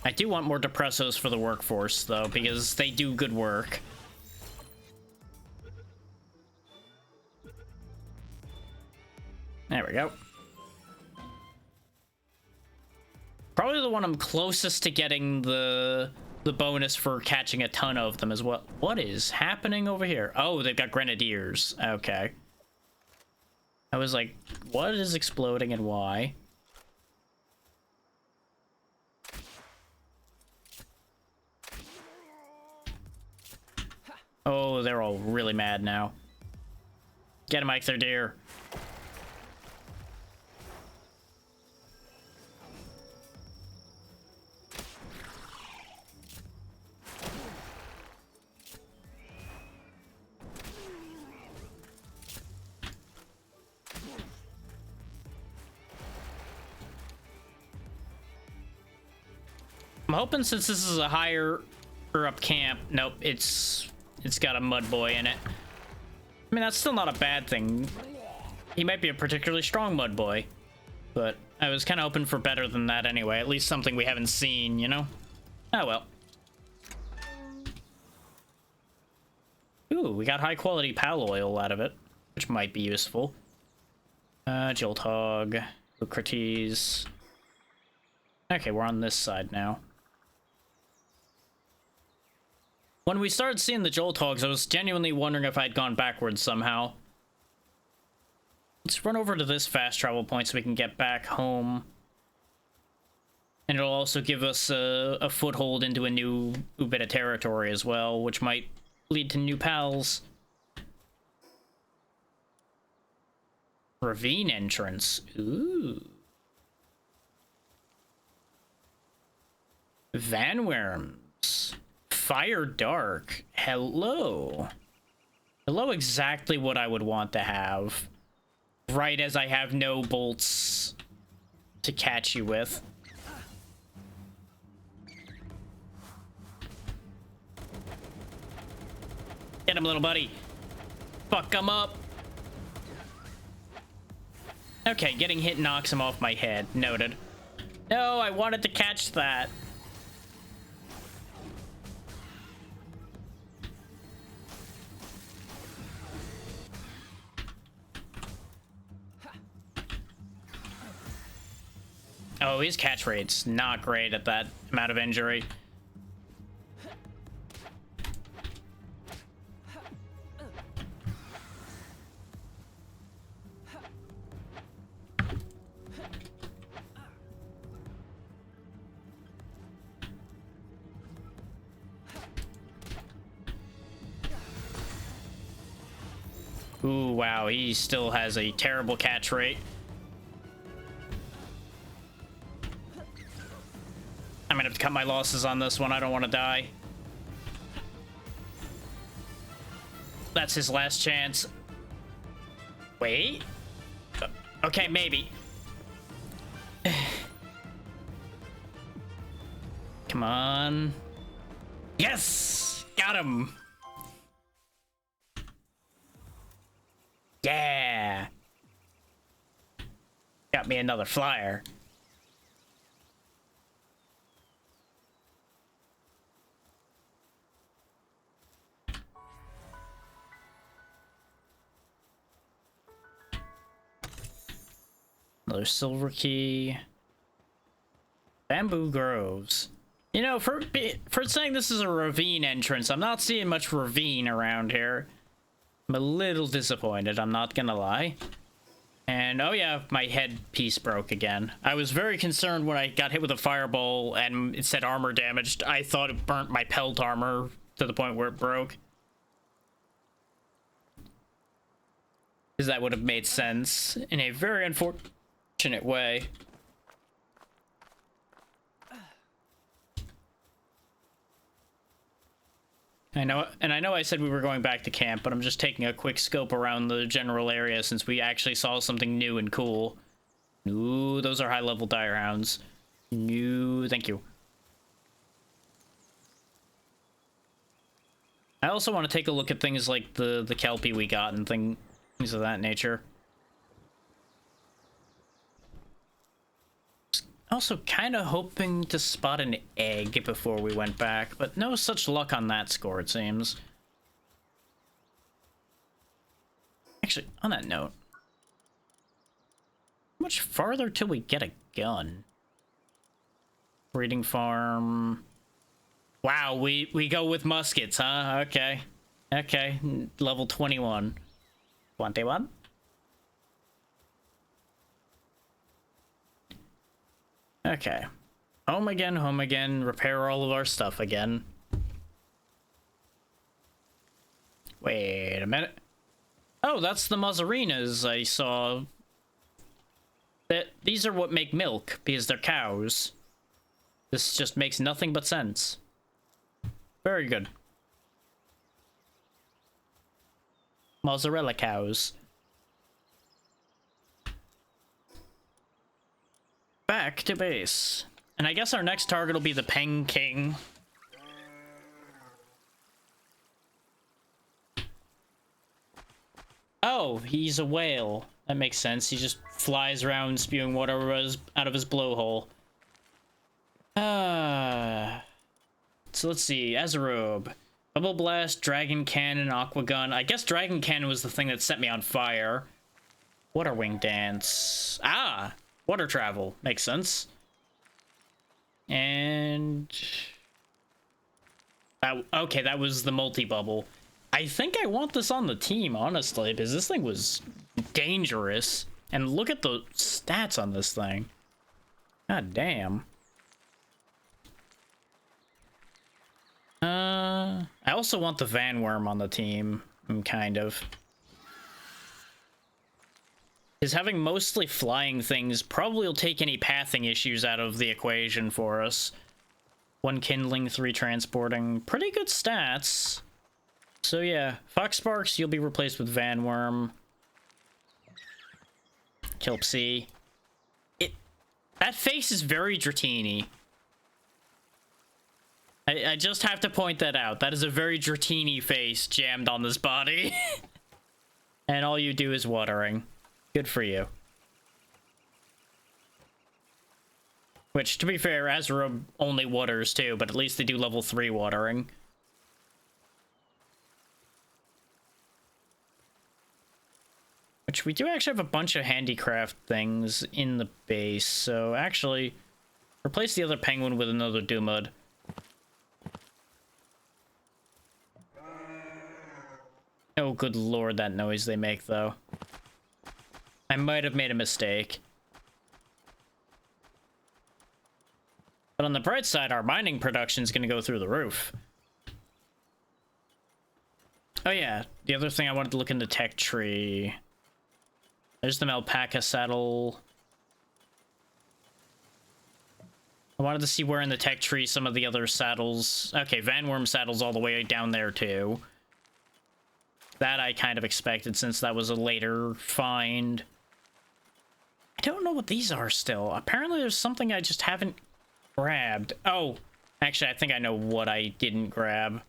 I do want more depressos for the workforce, though, because they do good work. There we go. Probably the one I'm closest to getting the bonus for catching a ton of them as well. What is happening over here? Oh, they've got grenadiers. Okay. I was like, what is exploding and why? Oh, they're all really mad now. Get him, Ike, they're deer. I'm hoping since this is a higher up camp, nope, it's got a mud boy in it. I mean, that's still not a bad thing. He might be a particularly strong mud boy, but I was kind of hoping for better than that anyway. At least something we haven't seen, you know? Oh well. Ooh, we got high quality pal oil out of it, which might be useful. Jolt Hog, Lucrates. Okay, we're on this side now. When we started seeing the Jolt Hogs, I was genuinely wondering if I'd gone backwards somehow. Let's run over to this fast travel point so we can get back home. And it'll also give us a foothold into a new bit of territory as well, which might lead to new pals. Ravine entrance. Ooh. Vanworms. Fire Dark. Hello. Hello, exactly what I would want to have. Right as I have no bolts to catch you with. Get him, little buddy. Fuck him up. Okay, getting hit knocks him off my head. Noted. No, I wanted to catch that. Oh, his catch rate's not great at that amount of injury. Ooh, wow, he still has a terrible catch rate. I'm gonna have to cut my losses on this one. I don't want to die. That's his last chance. Wait. Okay, maybe. Come on. Yes! Got him! Yeah! Got me another flyer. Another silver key. Bamboo groves. You know, for saying this is a ravine entrance, I'm not seeing much ravine around here. I'm a little disappointed, I'm not gonna lie. And oh yeah, my headpiece broke again. I was very concerned when I got hit with a fireball and it said armor damaged. I thought it burnt my pelt armor to the point where it broke. Because that would have made sense in a very unfortunate way. I know I said we were going back to camp, but I'm just taking a quick scope around the general area since we actually saw something new and cool. Ooh, those are high-level dire hounds. New, thank you. I also want to take a look at things like the kelpie we got and things of that nature. Also kind of hoping to spot an egg before we went back, but no such luck on that score, it seems. Actually, on that note, how much farther till we get a gun? Breeding farm. Wow, we go with muskets, huh? Okay. Okay, level 21. 21? Okay. Home again, repair all of our stuff again. Wait a minute. Oh, that's the Mazzarinas I saw. These are what make milk, because they're cows. This just makes nothing but sense. Very good. Mozzarella cows. Back to base. And I guess our next target will be the Peng King. Oh, he's a whale. That makes sense. He just flies around spewing whatever was out of his blowhole. So let's see. Azarobe. Bubble Blast, Dragon Cannon, Aqua Gun. I guess Dragon Cannon was the thing that set me on fire. Water Wing Dance. Ah! Water travel. Makes sense. And... okay, that was the multi-bubble. I think I want this on the team, honestly, because this thing was dangerous. And look at the stats on this thing. God damn. I also want the Van Worm on the team, kind of. Because having mostly flying things probably will take any pathing issues out of the equation for us. 1 kindling, 3 transporting. Pretty good stats. So yeah, Fox Sparks, you'll be replaced with Van Worm. Kelpsy. That face is very Dratini. I just have to point that out. That is a very Dratini face jammed on this body. And all you do is watering. Good for you. Which, to be fair, Azarobe only waters too, but at least they do level 3 watering. Which we do actually have a bunch of handicraft things in the base, so actually replace the other penguin with another Dumud. Oh, good lord, that noise they make, though. I might have made a mistake. But on the bright side, our mining production is going to go through the roof. Oh yeah, the other thing I wanted to look in the tech tree. There's the alpaca saddle. I wanted to see where in the tech tree some of the other saddles... Okay, Vanworm saddle's all the way down there, too. That I kind of expected, since that was a later find. I don't know what these are still. Apparently there's something I just haven't grabbed. Oh, actually, I think I know what I didn't grab.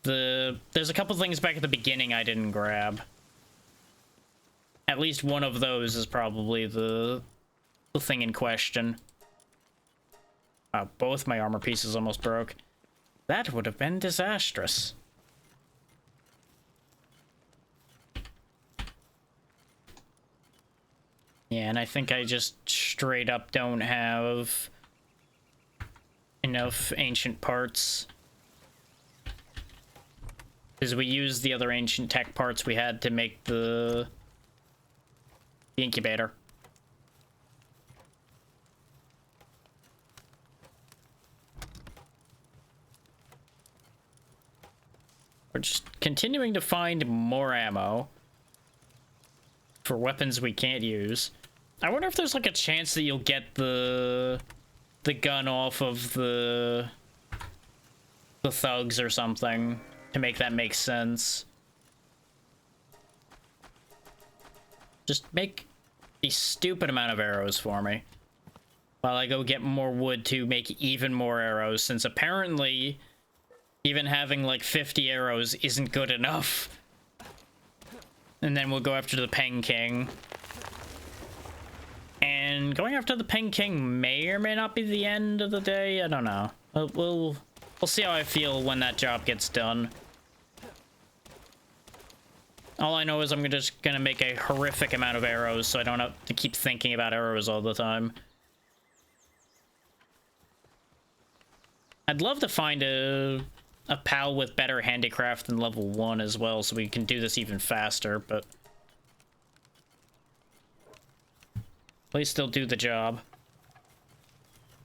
There's a couple things back at the beginning I didn't grab. At least one of those is probably the thing in question. Both my armor pieces almost broke. That would have been disastrous. Yeah, and I think I just straight up don't have enough ancient parts. Because we used the other ancient tech parts we had to make the incubator. We're just continuing to find more ammo for weapons we can't use. I wonder if there's like a chance that you'll get the gun off of the thugs or something to make that make sense. Just make a stupid amount of arrows for me while I go get more wood to make even more arrows, since apparently even having like 50 arrows isn't good enough. And then we'll go after the Peng King. And going after the Peng King may or may not be the end of the day. I don't know. We'll see how I feel when that job gets done. All I know is I'm just gonna make a horrific amount of arrows so I don't have to keep thinking about arrows all the time. I'd love to find a pal with better handicraft than level 1 as well, so we can do this even faster, but please still do the job.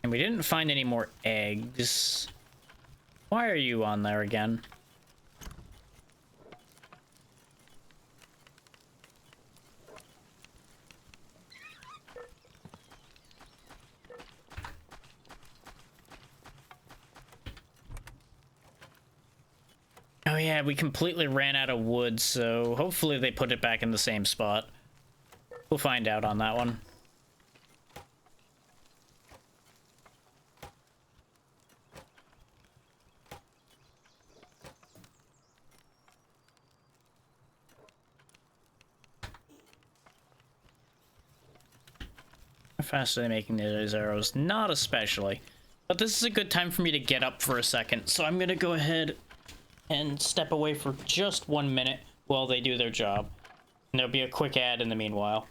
And we didn't find any more eggs. Why are you on there again? Oh yeah, we completely ran out of wood, so hopefully they put it back in the same spot. We'll find out on that one. How fast are they making these arrows? Not especially. But this is a good time for me to get up for a second, so I'm gonna go ahead and step away for just 1 minute while they do their job. And there'll be a quick ad in the meanwhile.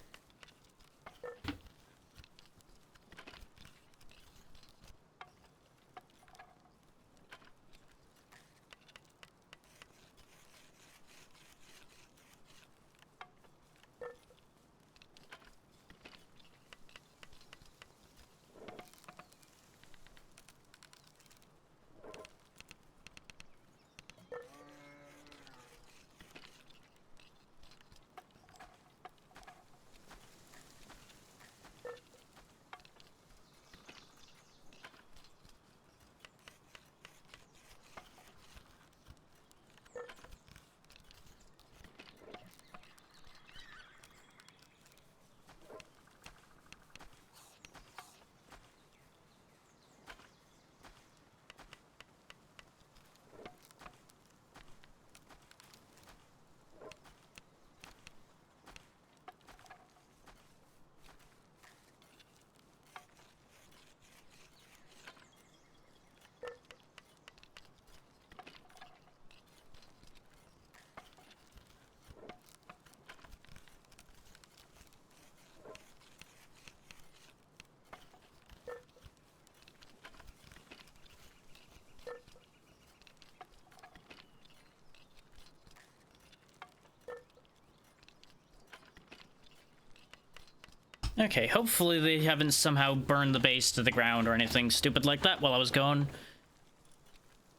Okay, hopefully they haven't somehow burned the base to the ground or anything stupid like that while I was gone.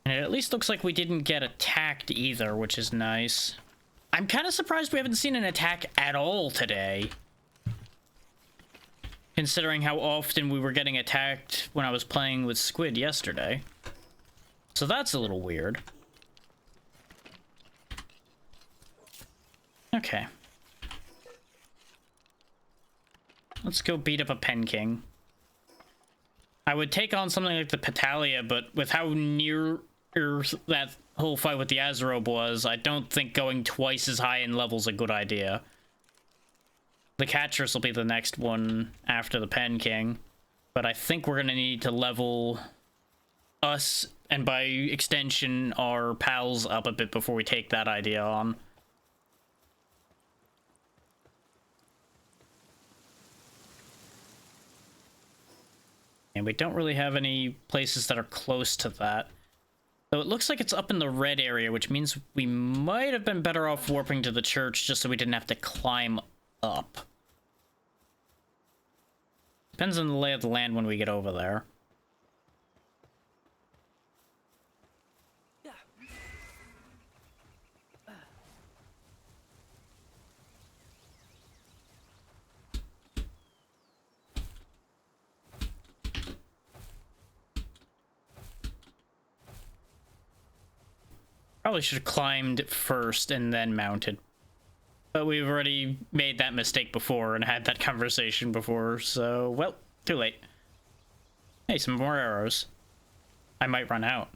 And it at least looks like we didn't get attacked either, which is nice. I'm kind of surprised we haven't seen an attack at all today. Considering how often we were getting attacked when I was playing with Squid yesterday. So that's a little weird. Okay. Let's go beat up a Pen King. I would take on something like the Petalia, but with how near that whole fight with the Azerobe was, I don't think going twice as high in level is a good idea. The Catchers will be the next one after the Pen King, but I think we're going to need to level us, and by extension, our pals up a bit before we take that idea on. And we don't really have any places that are close to that. So it looks like it's up in the red area, which means we might have been better off warping to the church just so we didn't have to climb up. Depends on the lay of the land when we get over there. Probably should have climbed first and then mounted. But we've already made that mistake before and had that conversation before, so, well, too late. Hey, some more arrows. I might run out.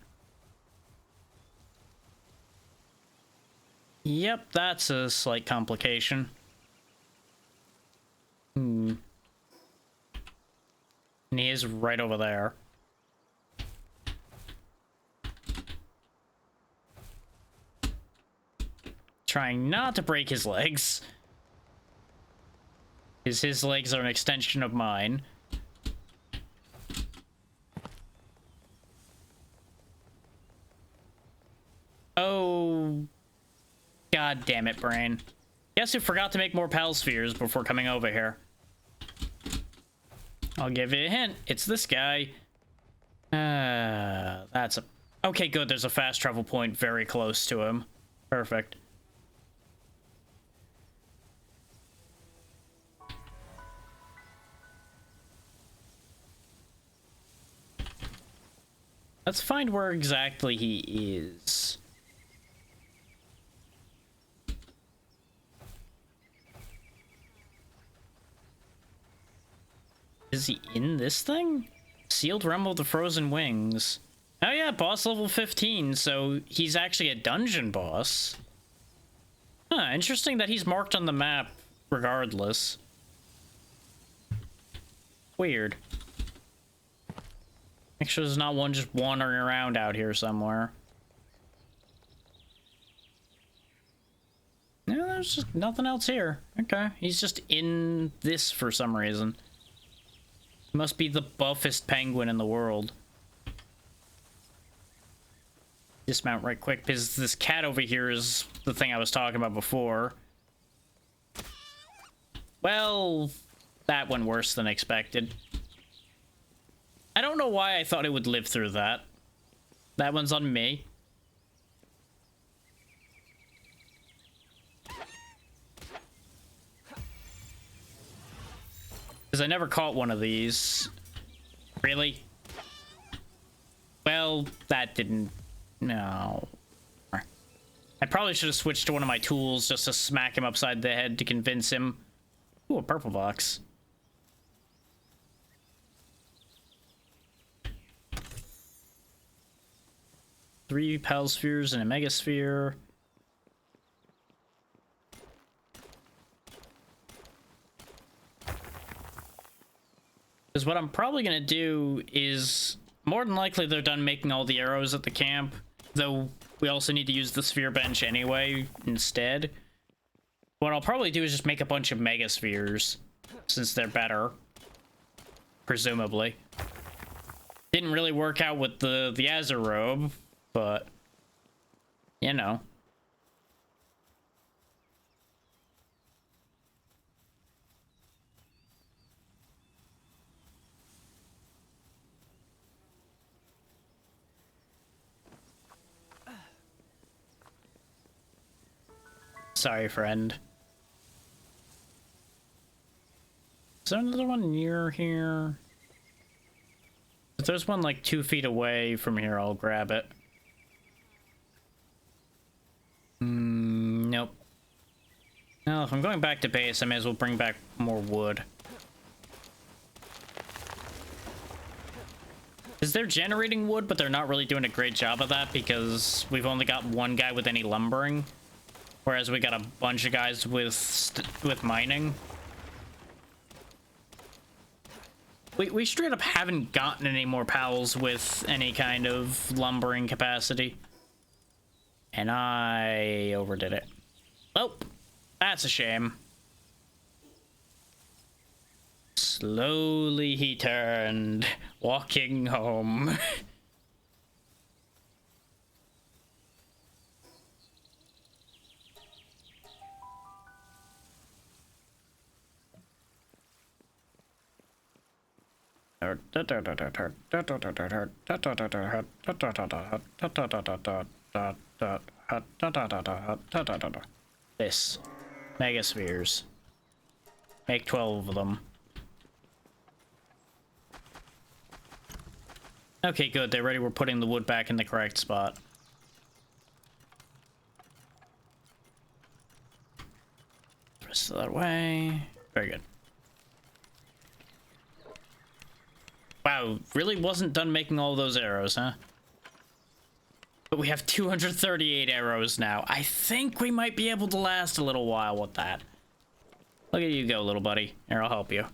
Yep, that's a slight complication. And he is right over there. Trying not to break his legs. Because his legs are an extension of mine. Oh. God damn it, brain. Guess who forgot to make more pal spheres before coming over here? I'll give you a hint. It's this guy. That's a... Okay, good. There's a fast travel point very close to him. Perfect. Let's find where exactly he is. Is he in this thing? Sealed Realm of the Frozen Wings. Oh yeah, boss level 15, so he's actually a dungeon boss. Huh, interesting that he's marked on the map regardless. Weird. Make sure there's not one just wandering around out here somewhere. No, there's just nothing else here. Okay, he's just in this for some reason. He must be the buffest penguin in the world. Dismount right quick, because this cat over here is the thing I was talking about before. Well, that went worse than expected. I don't know why I thought it would live through that. That one's on me. Because I never caught one of these. Really? Well, that didn't... No. I probably should have switched to one of my tools just to smack him upside the head to convince him. Ooh, a purple box. Three pal spheres and a mega sphere. Because what I'm probably going to do is, more than likely they're done making all the arrows at the camp, though we also need to use the sphere bench anyway instead. What I'll probably do is just make a bunch of mega spheres, since they're better, presumably. Didn't really work out with the Azerobe, but, you know. Sorry, friend. Is there another one near here? If there's one like 2 feet away from here, I'll grab it. Nope. Well, if I'm going back to base, I may as well bring back more wood. Is they're generating wood, but they're not really doing a great job of that because we've only got one guy with any lumbering, whereas we got a bunch of guys with mining. We straight up haven't gotten any more pals with any kind of lumbering capacity. And I overdid it. Oh, that's a shame. Slowly he turned, walking home. This. Megaspheres. Make 12 of them. Okay, good. They're ready. We're putting the wood back in the correct spot. Rest of that way. Very good. Wow, really wasn't done making all those arrows, huh? But we have 238 arrows now. I think we might be able to last a little while with that. Look at you go, little buddy. Here, I'll help you.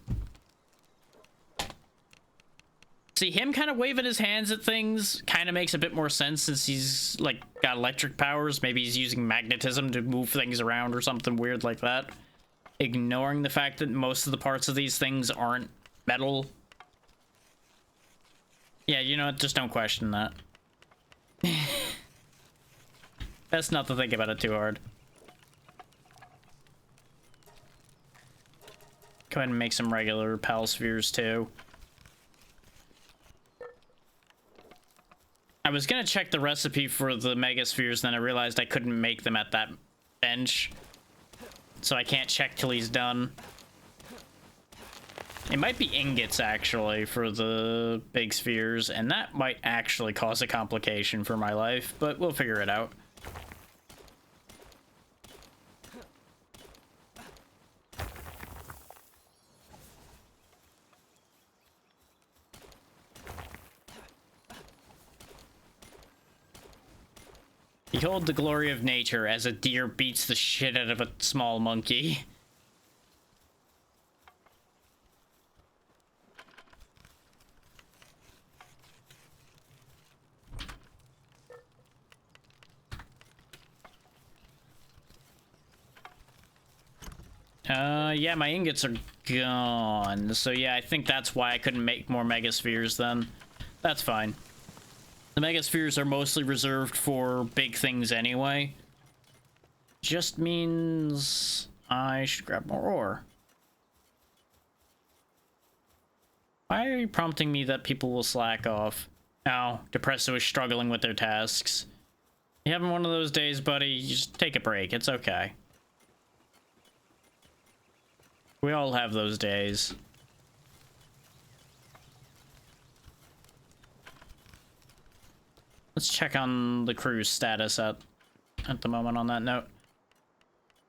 See, him kind of waving his hands at things kind of makes a bit more sense since he's, like, got electric powers. Maybe he's using magnetism to move things around or something weird like that. Ignoring the fact that most of the parts of these things aren't metal. Yeah, you know what? Just don't question that. Best not to think about it too hard. Go ahead and make some regular pal spheres too. I was gonna check the recipe for the megaspheres, then I realized I couldn't make them at that bench. So I can't check till he's done. It might be ingots, actually, for the big spheres, and that might actually cause a complication for my life, but we'll figure it out. Behold the glory of nature as a deer beats the shit out of a small monkey. Yeah, my ingots are gone. So yeah, I think that's why I couldn't make more megaspheres then. That's fine. The megaspheres are mostly reserved for big things anyway. Just means I should grab more ore. Why are you prompting me that people will slack off? Oh, Depresso is struggling with their tasks. You having one of those days, buddy? You just take a break. It's okay. We all have those days. Let's check on the crew's status at the moment on that note.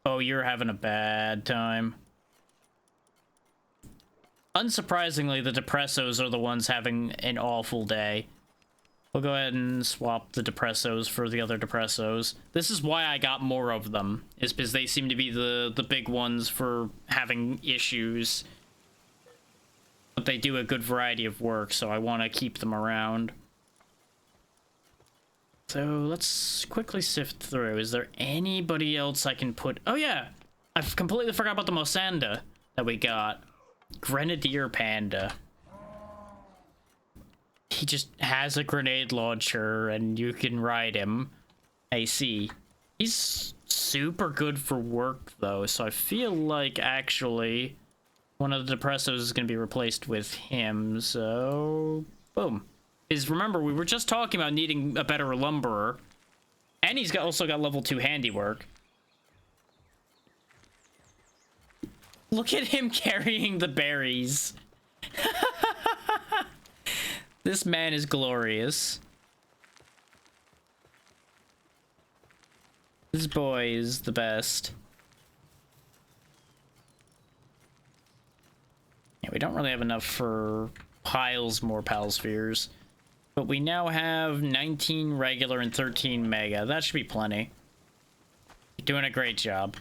Oh, you're having a bad time. Unsurprisingly, the Depressos are the ones having an awful day. We'll go ahead and swap the Depressos for the other Depressos. This is why I got more of them, is because they seem to be the big ones for having issues. But they do a good variety of work, so I want to keep them around. So let's quickly sift through. Is there anybody else I can put? Oh yeah, I've completely forgot about the Mosanda that we got. Grenadier Panda. He just has a grenade launcher and you can ride him. I see. He's super good for work though, so I feel like actually one of the Depressos is going to be replaced with him, so boom. Is remember, we were just talking about needing a better lumberer, and he's also got level 2 handiwork. Look at him carrying the berries. This man is glorious. This boy is the best. Yeah, we don't really have enough for piles more pal spheres. But we now have 19 regular and 13 mega. That should be plenty. You're doing a great job.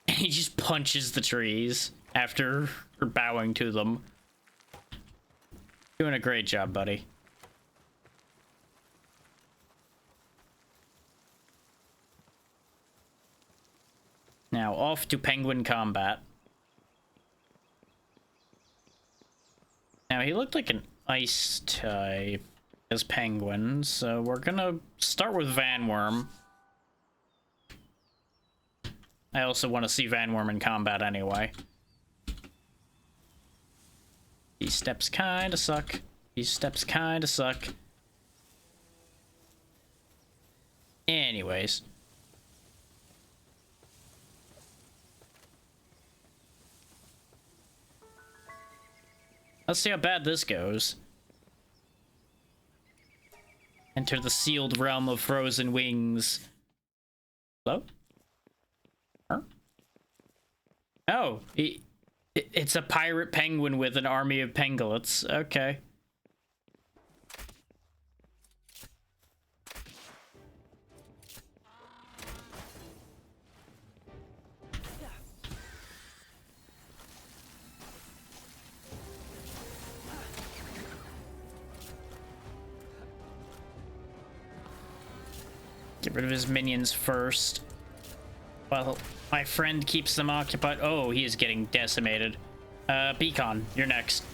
And he just punches the trees after bowing to them. Doing a great job, buddy. Now, off to penguin combat. Now, he looked like an ice type as penguin, so we're gonna start with Van Worm. I also want to see Van Worm in combat anyway. These steps kinda suck. These steps kinda suck. Anyways. Let's see how bad this goes. Enter the sealed realm of frozen wings. Hello? Huh? Oh, it's a pirate penguin with an army of pangolins. Okay. Get rid of his minions first. Well, my friend keeps them occupied. Oh, he is getting decimated. Beacon, you're next.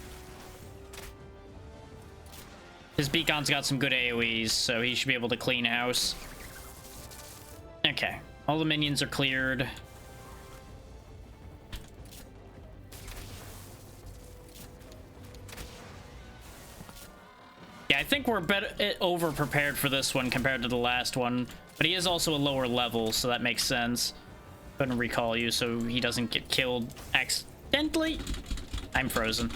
His Beacon's got some good AoEs, so he should be able to clean house. Okay, all the minions are cleared. Yeah, I think we're over prepared for this one compared to the last one, but he is also a lower level, so that makes sense. Couldn't recall you so he doesn't get killed accidentally. I'm frozen.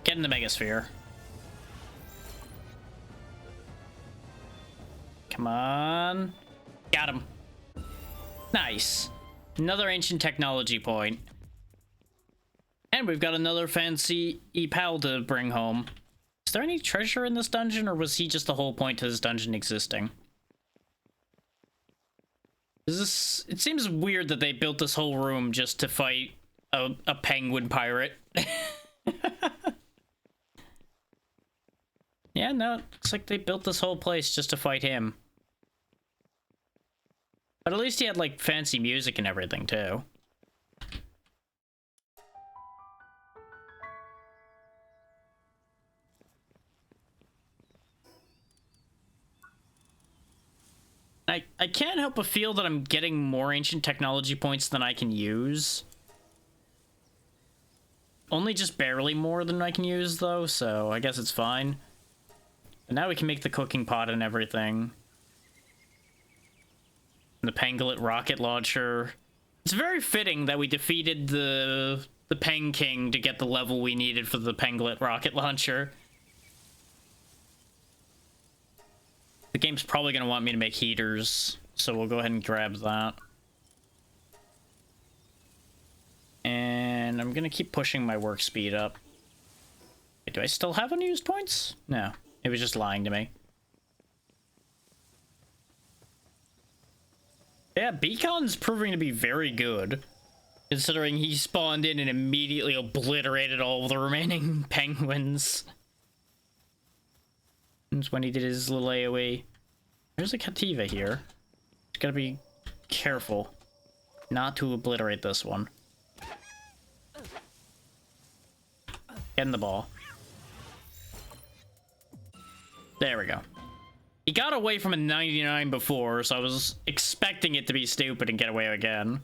Get in the Megasphere. Come on. Got him. Nice. Another ancient technology point. And we've got another fancy e-pal to bring home. Is there any treasure in this dungeon, or was he just the whole point to this dungeon existing? It seems weird that they built this whole room just to fight a penguin pirate. Yeah, no, it looks like they built this whole place just to fight him. But at least he had, like, fancy music and everything, too. I can't help but feel that I'm getting more ancient technology points than I can use. Only just barely more than I can use, though, so I guess it's fine. And now we can make the cooking pot and everything. And the Pangolin rocket launcher. It's very fitting that we defeated the Peng King to get the level we needed for the Pangolin rocket launcher. The game's probably going to want me to make heaters, so we'll go ahead and grab that. And I'm going to keep pushing my work speed up. Wait, do I still have unused points? No. It was just lying to me. Yeah, Beacon's proving to be very good, considering he spawned in and immediately obliterated all the remaining penguins. That's when he did his little AoE. There's a Cativa here. Just gotta be careful not to obliterate this one. Get in the ball. There we go. He got away from a 99 before, so I was expecting it to be stupid and get away again.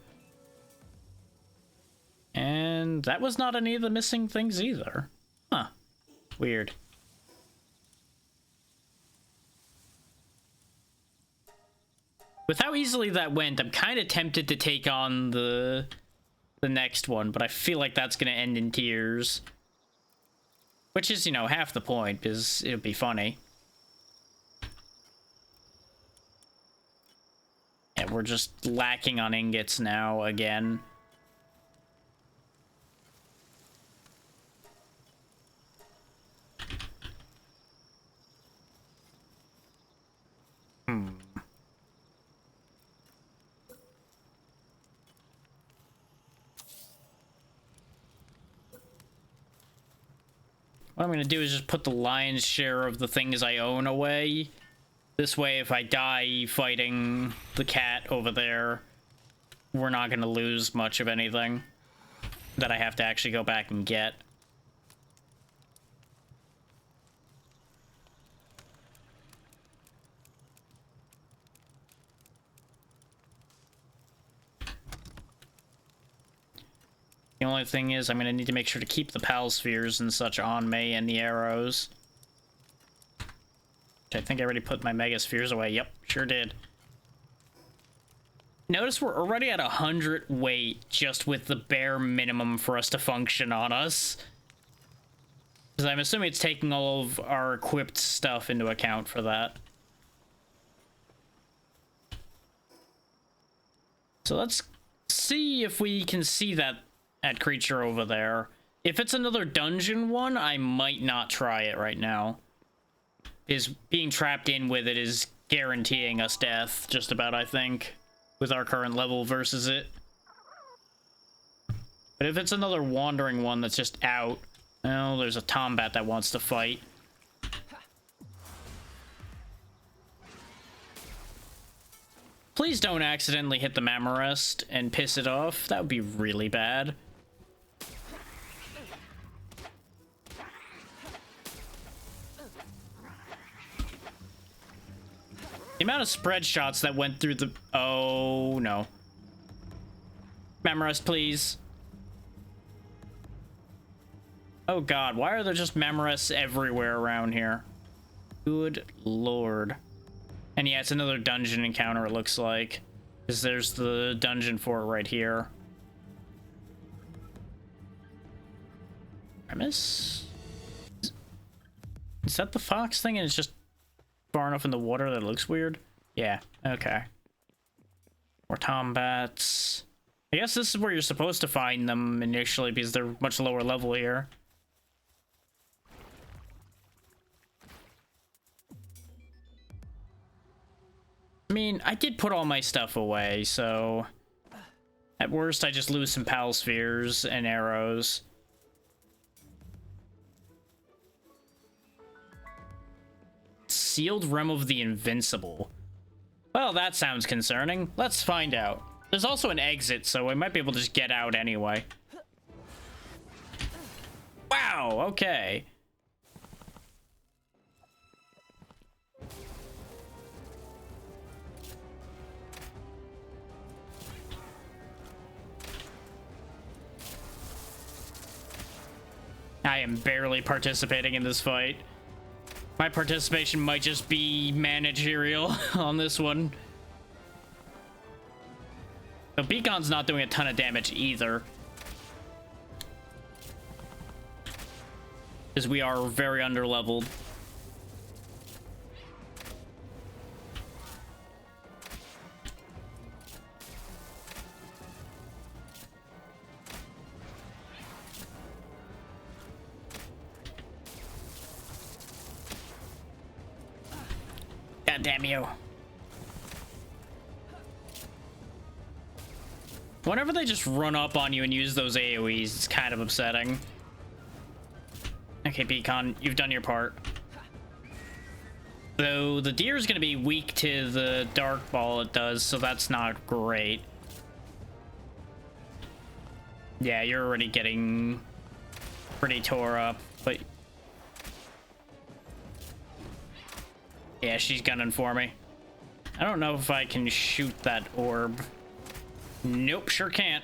And that was not any of the missing things either. Huh. Weird. With how easily that went, I'm kind of tempted to take on the next one, but I feel like that's going to end in tears. Which is, you know, half the point, because it'll be funny. Yeah, we're just lacking on ingots now, again. What I'm going to do is just put the lion's share of the things I own away. This way, if I die fighting the cat over there, we're not going to lose much of anything that I have to actually go back and get. The only thing is, I'm going to need to make sure to keep the pal spheres and such on me, and the arrows. Which I think I already put my mega spheres away. Yep, sure did. Notice we're already at 100 weight, just with the bare minimum for us to function on us. Because I'm assuming it's taking all of our equipped stuff into account for that. So let's see if we can see that creature over there. If it's another dungeon one, I might not try it right now. Is being trapped in with it is guaranteeing us death, just about, I think, with our current level versus it. But if it's another wandering one that's just out, well, there's a Tombat that wants to fight. Please don't accidentally hit the Mammorest and piss it off. That would be really bad. The amount of spread shots that went through the... Oh, no. Mammorest, please. Oh, God. Why are there just Mammorests everywhere around here? Good lord. And yeah, it's another dungeon encounter, it looks like. Because there's the dungeon for it right here. Premise? Is that the fox thing and it's just far enough in the water that it looks weird? Yeah, okay. More Tombats. I guess this is where you're supposed to find them initially because they're much lower level here. I mean, I did put all my stuff away, so at worst I just lose some pal spheres and arrows. Sealed Realm of the Invincible. Well, that sounds concerning. Let's find out. There's also an exit, so I might be able to just get out anyway. Wow, okay. I am barely participating in this fight. My participation might just be managerial on this one. The Beacon's not doing a ton of damage either. Because we are very underleveled. God damn you. Whenever they just run up on you and use those AoEs, it's kind of upsetting. Okay, Beacon, you've done your part. Though the deer is going to be weak to the dark ball it does, so that's not great. Yeah, you're already getting pretty tore up, but... Yeah, she's gunning for me. I don't know if I can shoot that orb. Nope, sure can't.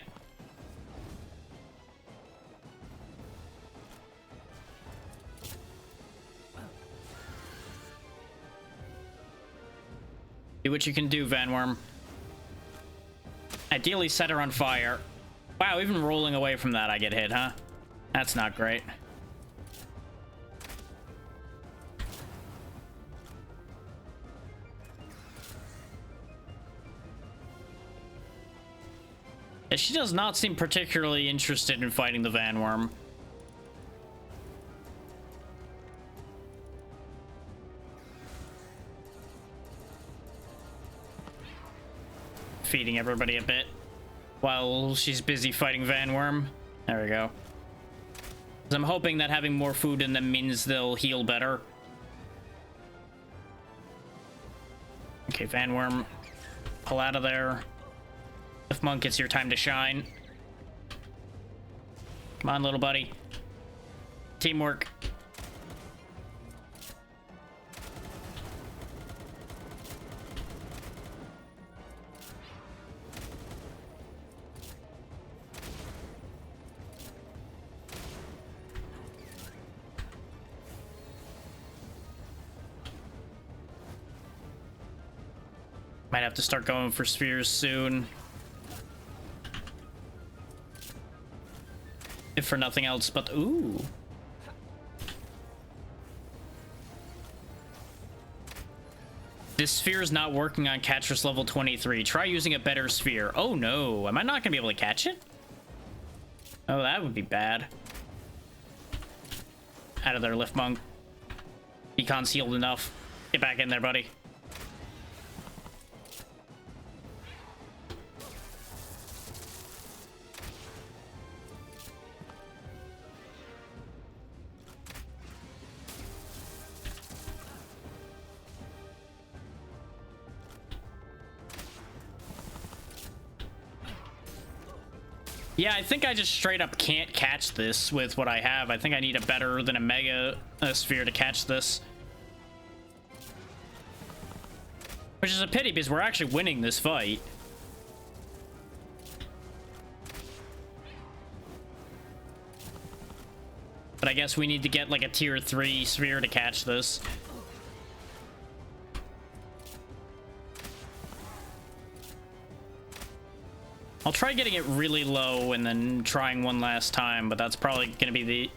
Do what you can do, Vanworm. Ideally set her on fire. Wow, even rolling away from that I get hit, huh? That's not great. Yeah, she does not seem particularly interested in fighting the Vanworm. Feeding everybody a bit while she's busy fighting Vanworm. There we go. I'm hoping that having more food in them means they'll heal better. Okay, Vanworm, pull out of there. If Monk, it's your time to shine. Come on, little buddy. Teamwork. Might have to start going for spheres soon. If for nothing else, but ooh. This sphere is not working on Catris level 23. Try using a better sphere. Oh no, am I not gonna be able to catch it? Oh, that would be bad. Out of there, Lift Monk. Beacon's healed enough. Get back in there, buddy. Yeah, I think I just straight up can't catch this with what I have. I think I need a better than a mega sphere to catch this. Which is a pity because we're actually winning this fight. But I guess we need to get like a tier 3 sphere to catch this. I'll try getting it really low and then trying one last time, but that's probably going to be the...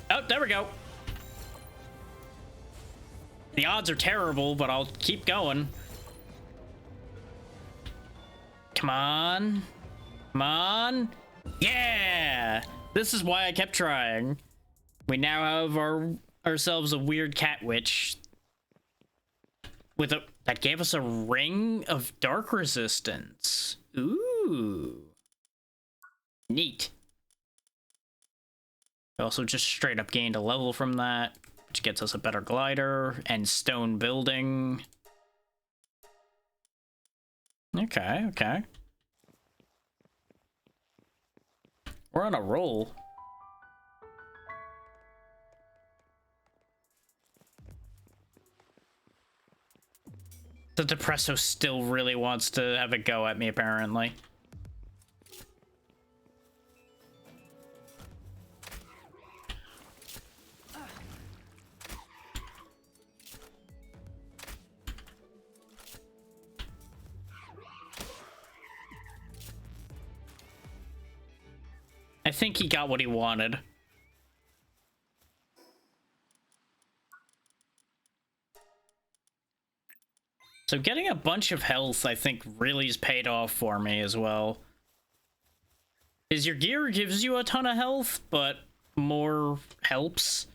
Oh, there we go. The odds are terrible, but I'll keep going. Come on. Come on. Yeah! This is why I kept trying. We now have ourselves a weird cat witch. With a... That gave us a ring of dark resistance. Ooh. Neat. We also just straight up gained a level from that, which gets us a better glider and stone building. Okay, okay. We're on a roll. The Depresso still really wants to have a go at me, apparently. I think he got what he wanted. So getting a bunch of health, I think, really has paid off for me as well. Is your gear gives you a ton of health, but more helps.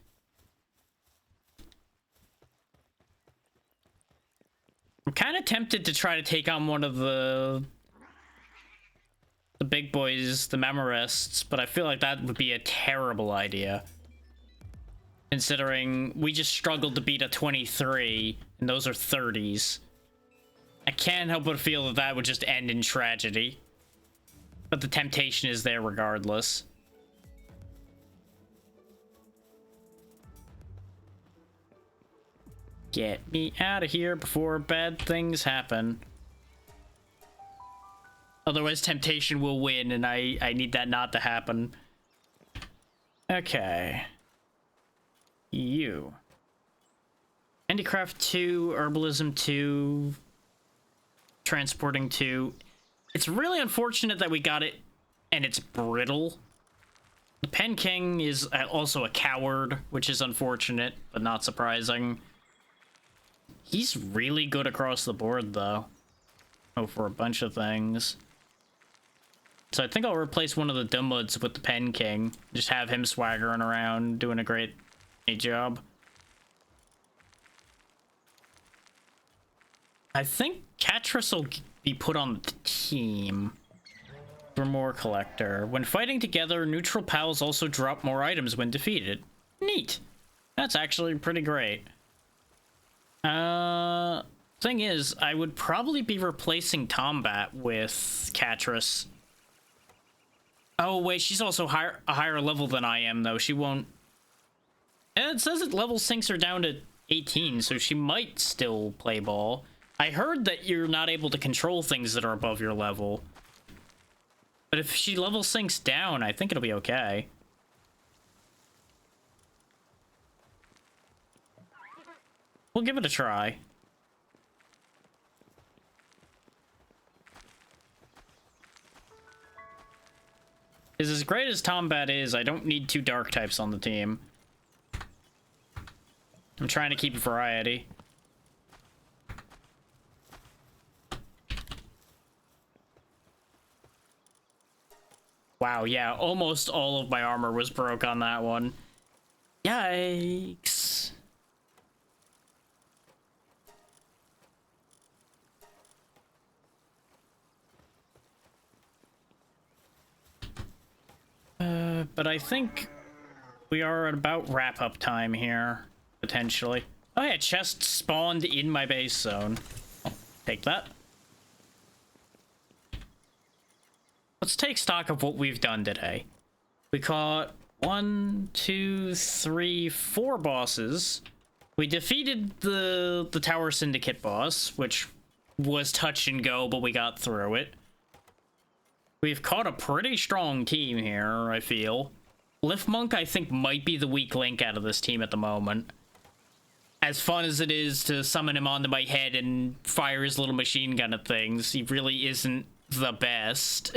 I'm kind of tempted to try to take on one of the big boys, the Memorists, but I feel like that would be a terrible idea. Considering we just struggled to beat a 23, and those are 30s. I can't help but feel that that would just end in tragedy. But the temptation is there regardless. Get me out of here before bad things happen. Otherwise, temptation will win, and I need that not to happen. Okay. You. Handicraft 2, Herbalism 2, Transporting 2. It's really unfortunate that we got it, and it's brittle. The Pen King is also a coward, which is unfortunate, but not surprising. He's really good across the board, though. Oh, for a bunch of things. So I think I'll replace one of the Dummuds with the Pen King. Just have him swaggering around, doing a great job. I think Catrus will be put on the team. For more collector. When fighting together, neutral pals also drop more items when defeated. Neat. That's actually pretty great. Thing is, I would probably be replacing Tombat with Catrus. Oh, wait, she's also a higher level than I am, though. She won't... And it says that level sinks her down to 18, so she might still play ball. I heard that you're not able to control things that are above your level. But if she level sinks down, I think it'll be okay. We'll give it a try. Because as great as Tombat is, I don't need 2 dark types on the team. I'm trying to keep variety. Wow, yeah, almost all of my armor was broke on that one. Yikes. But I think we are at about wrap-up time here, potentially. Oh yeah, chest spawned in my base zone. I'll take that. Let's take stock of what we've done today. We caught 1, 2, 3, 4 bosses. We defeated the Tower Syndicate boss, which was touch and go, but we got through it. We've caught a pretty strong team here, I feel. Liftmonk, I think, might be the weak link out of this team at the moment. As fun as it is to summon him onto my head and fire his little machine gun at things, he really isn't the best,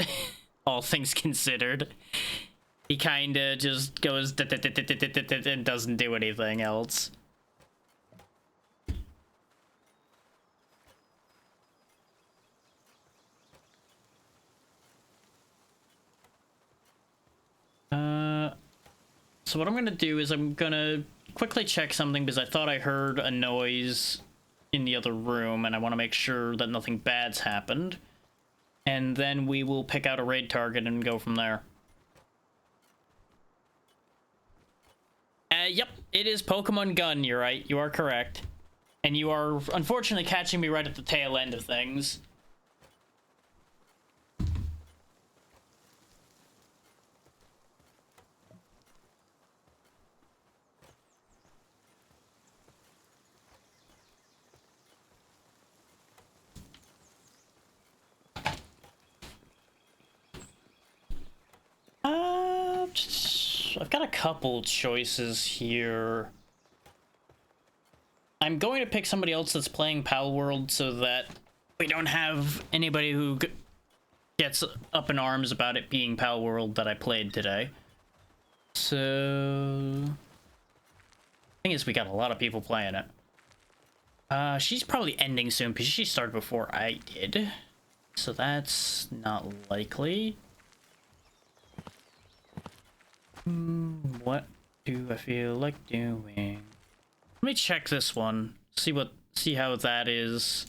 all things considered. He kinda just goes and doesn't do anything else. So what I'm gonna do is I'm gonna quickly check something because I thought I heard a noise in the other room and I want to make sure that nothing bad's happened. And then we will pick out a raid target and go from there. Yep, it is Pokemon Gun, you're right, you are correct. And you are unfortunately catching me right at the tail end of things. I've got a couple choices here. I'm going to pick somebody else that's playing Palworld so that we don't have anybody who gets up in arms about it being Palworld that I played today. So... thing is, we got a lot of people playing it. She's probably ending soon because she started before I did. So that's not likely. What do I feel like doing? Let me check this one. See how that is.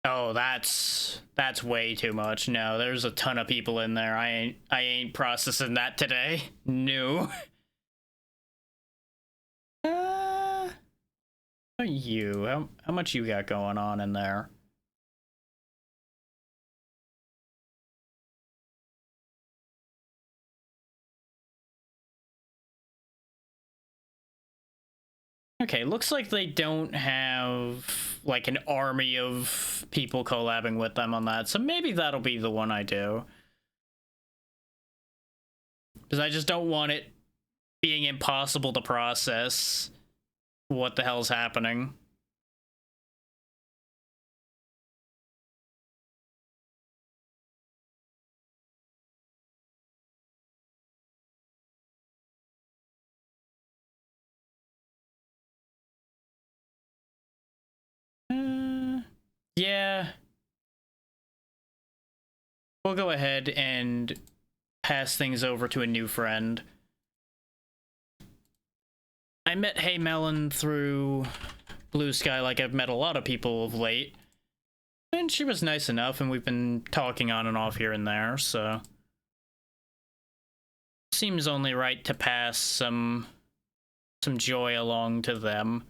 Oh, that's way too much. No, there's a ton of people in there. I ain't processing that today. No. You? How much you got going on in there? Okay, looks like they don't have, like, an army of people collabing with them on that, so maybe that'll be the one I do. Because I just don't want it being impossible to process what the hell's happening. Yeah. We'll go ahead and pass things over to a new friend. I met Hey Melon through Blue Sky, like I've met a lot of people of late. And she was nice enough, and we've been talking on and off here and there, so... Seems only right to pass some joy along to them.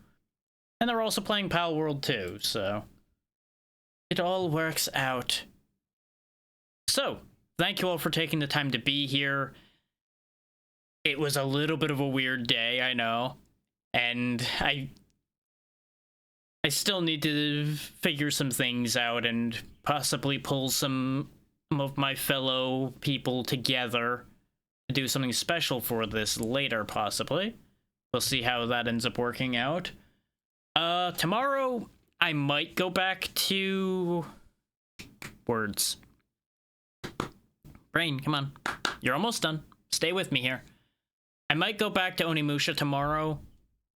And they're also playing Palworld too, so... It all works out. So, thank you all for taking the time to be here. It was a little bit of a weird day, I know. And I still need to figure some things out and possibly pull some of my fellow people together to do something special for this later, possibly. We'll see how that ends up working out. Tomorrow, I might go back to... Words. Brain, come on. You're almost done. Stay with me here. I might go back to Onimusha tomorrow.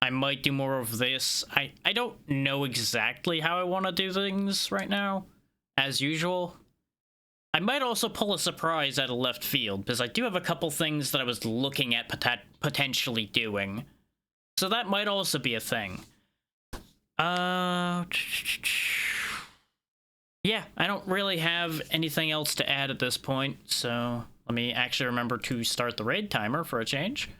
I might do more of this. I don't know exactly how I want to do things right now, as usual. I might also pull a surprise out of left field, because I do have a couple things that I was looking at potentially doing. So that might also be a thing. Yeah, I don't really have anything else to add at this point, so let me actually remember to start the raid timer for a change.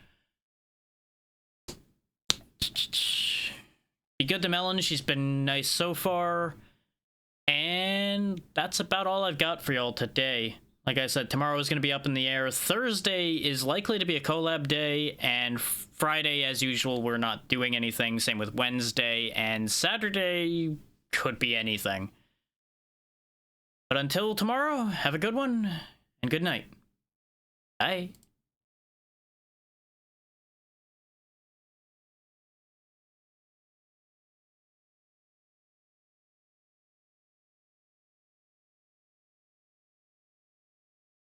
Be good to Melon, she's been nice so far. And that's about all I've got for y'all today. Like I said, tomorrow is going to be up in the air. Thursday is likely to be a collab day, and Friday, as usual, we're not doing anything. Same with Wednesday, and Saturday could be anything. But until tomorrow, have a good one, and good night. Bye.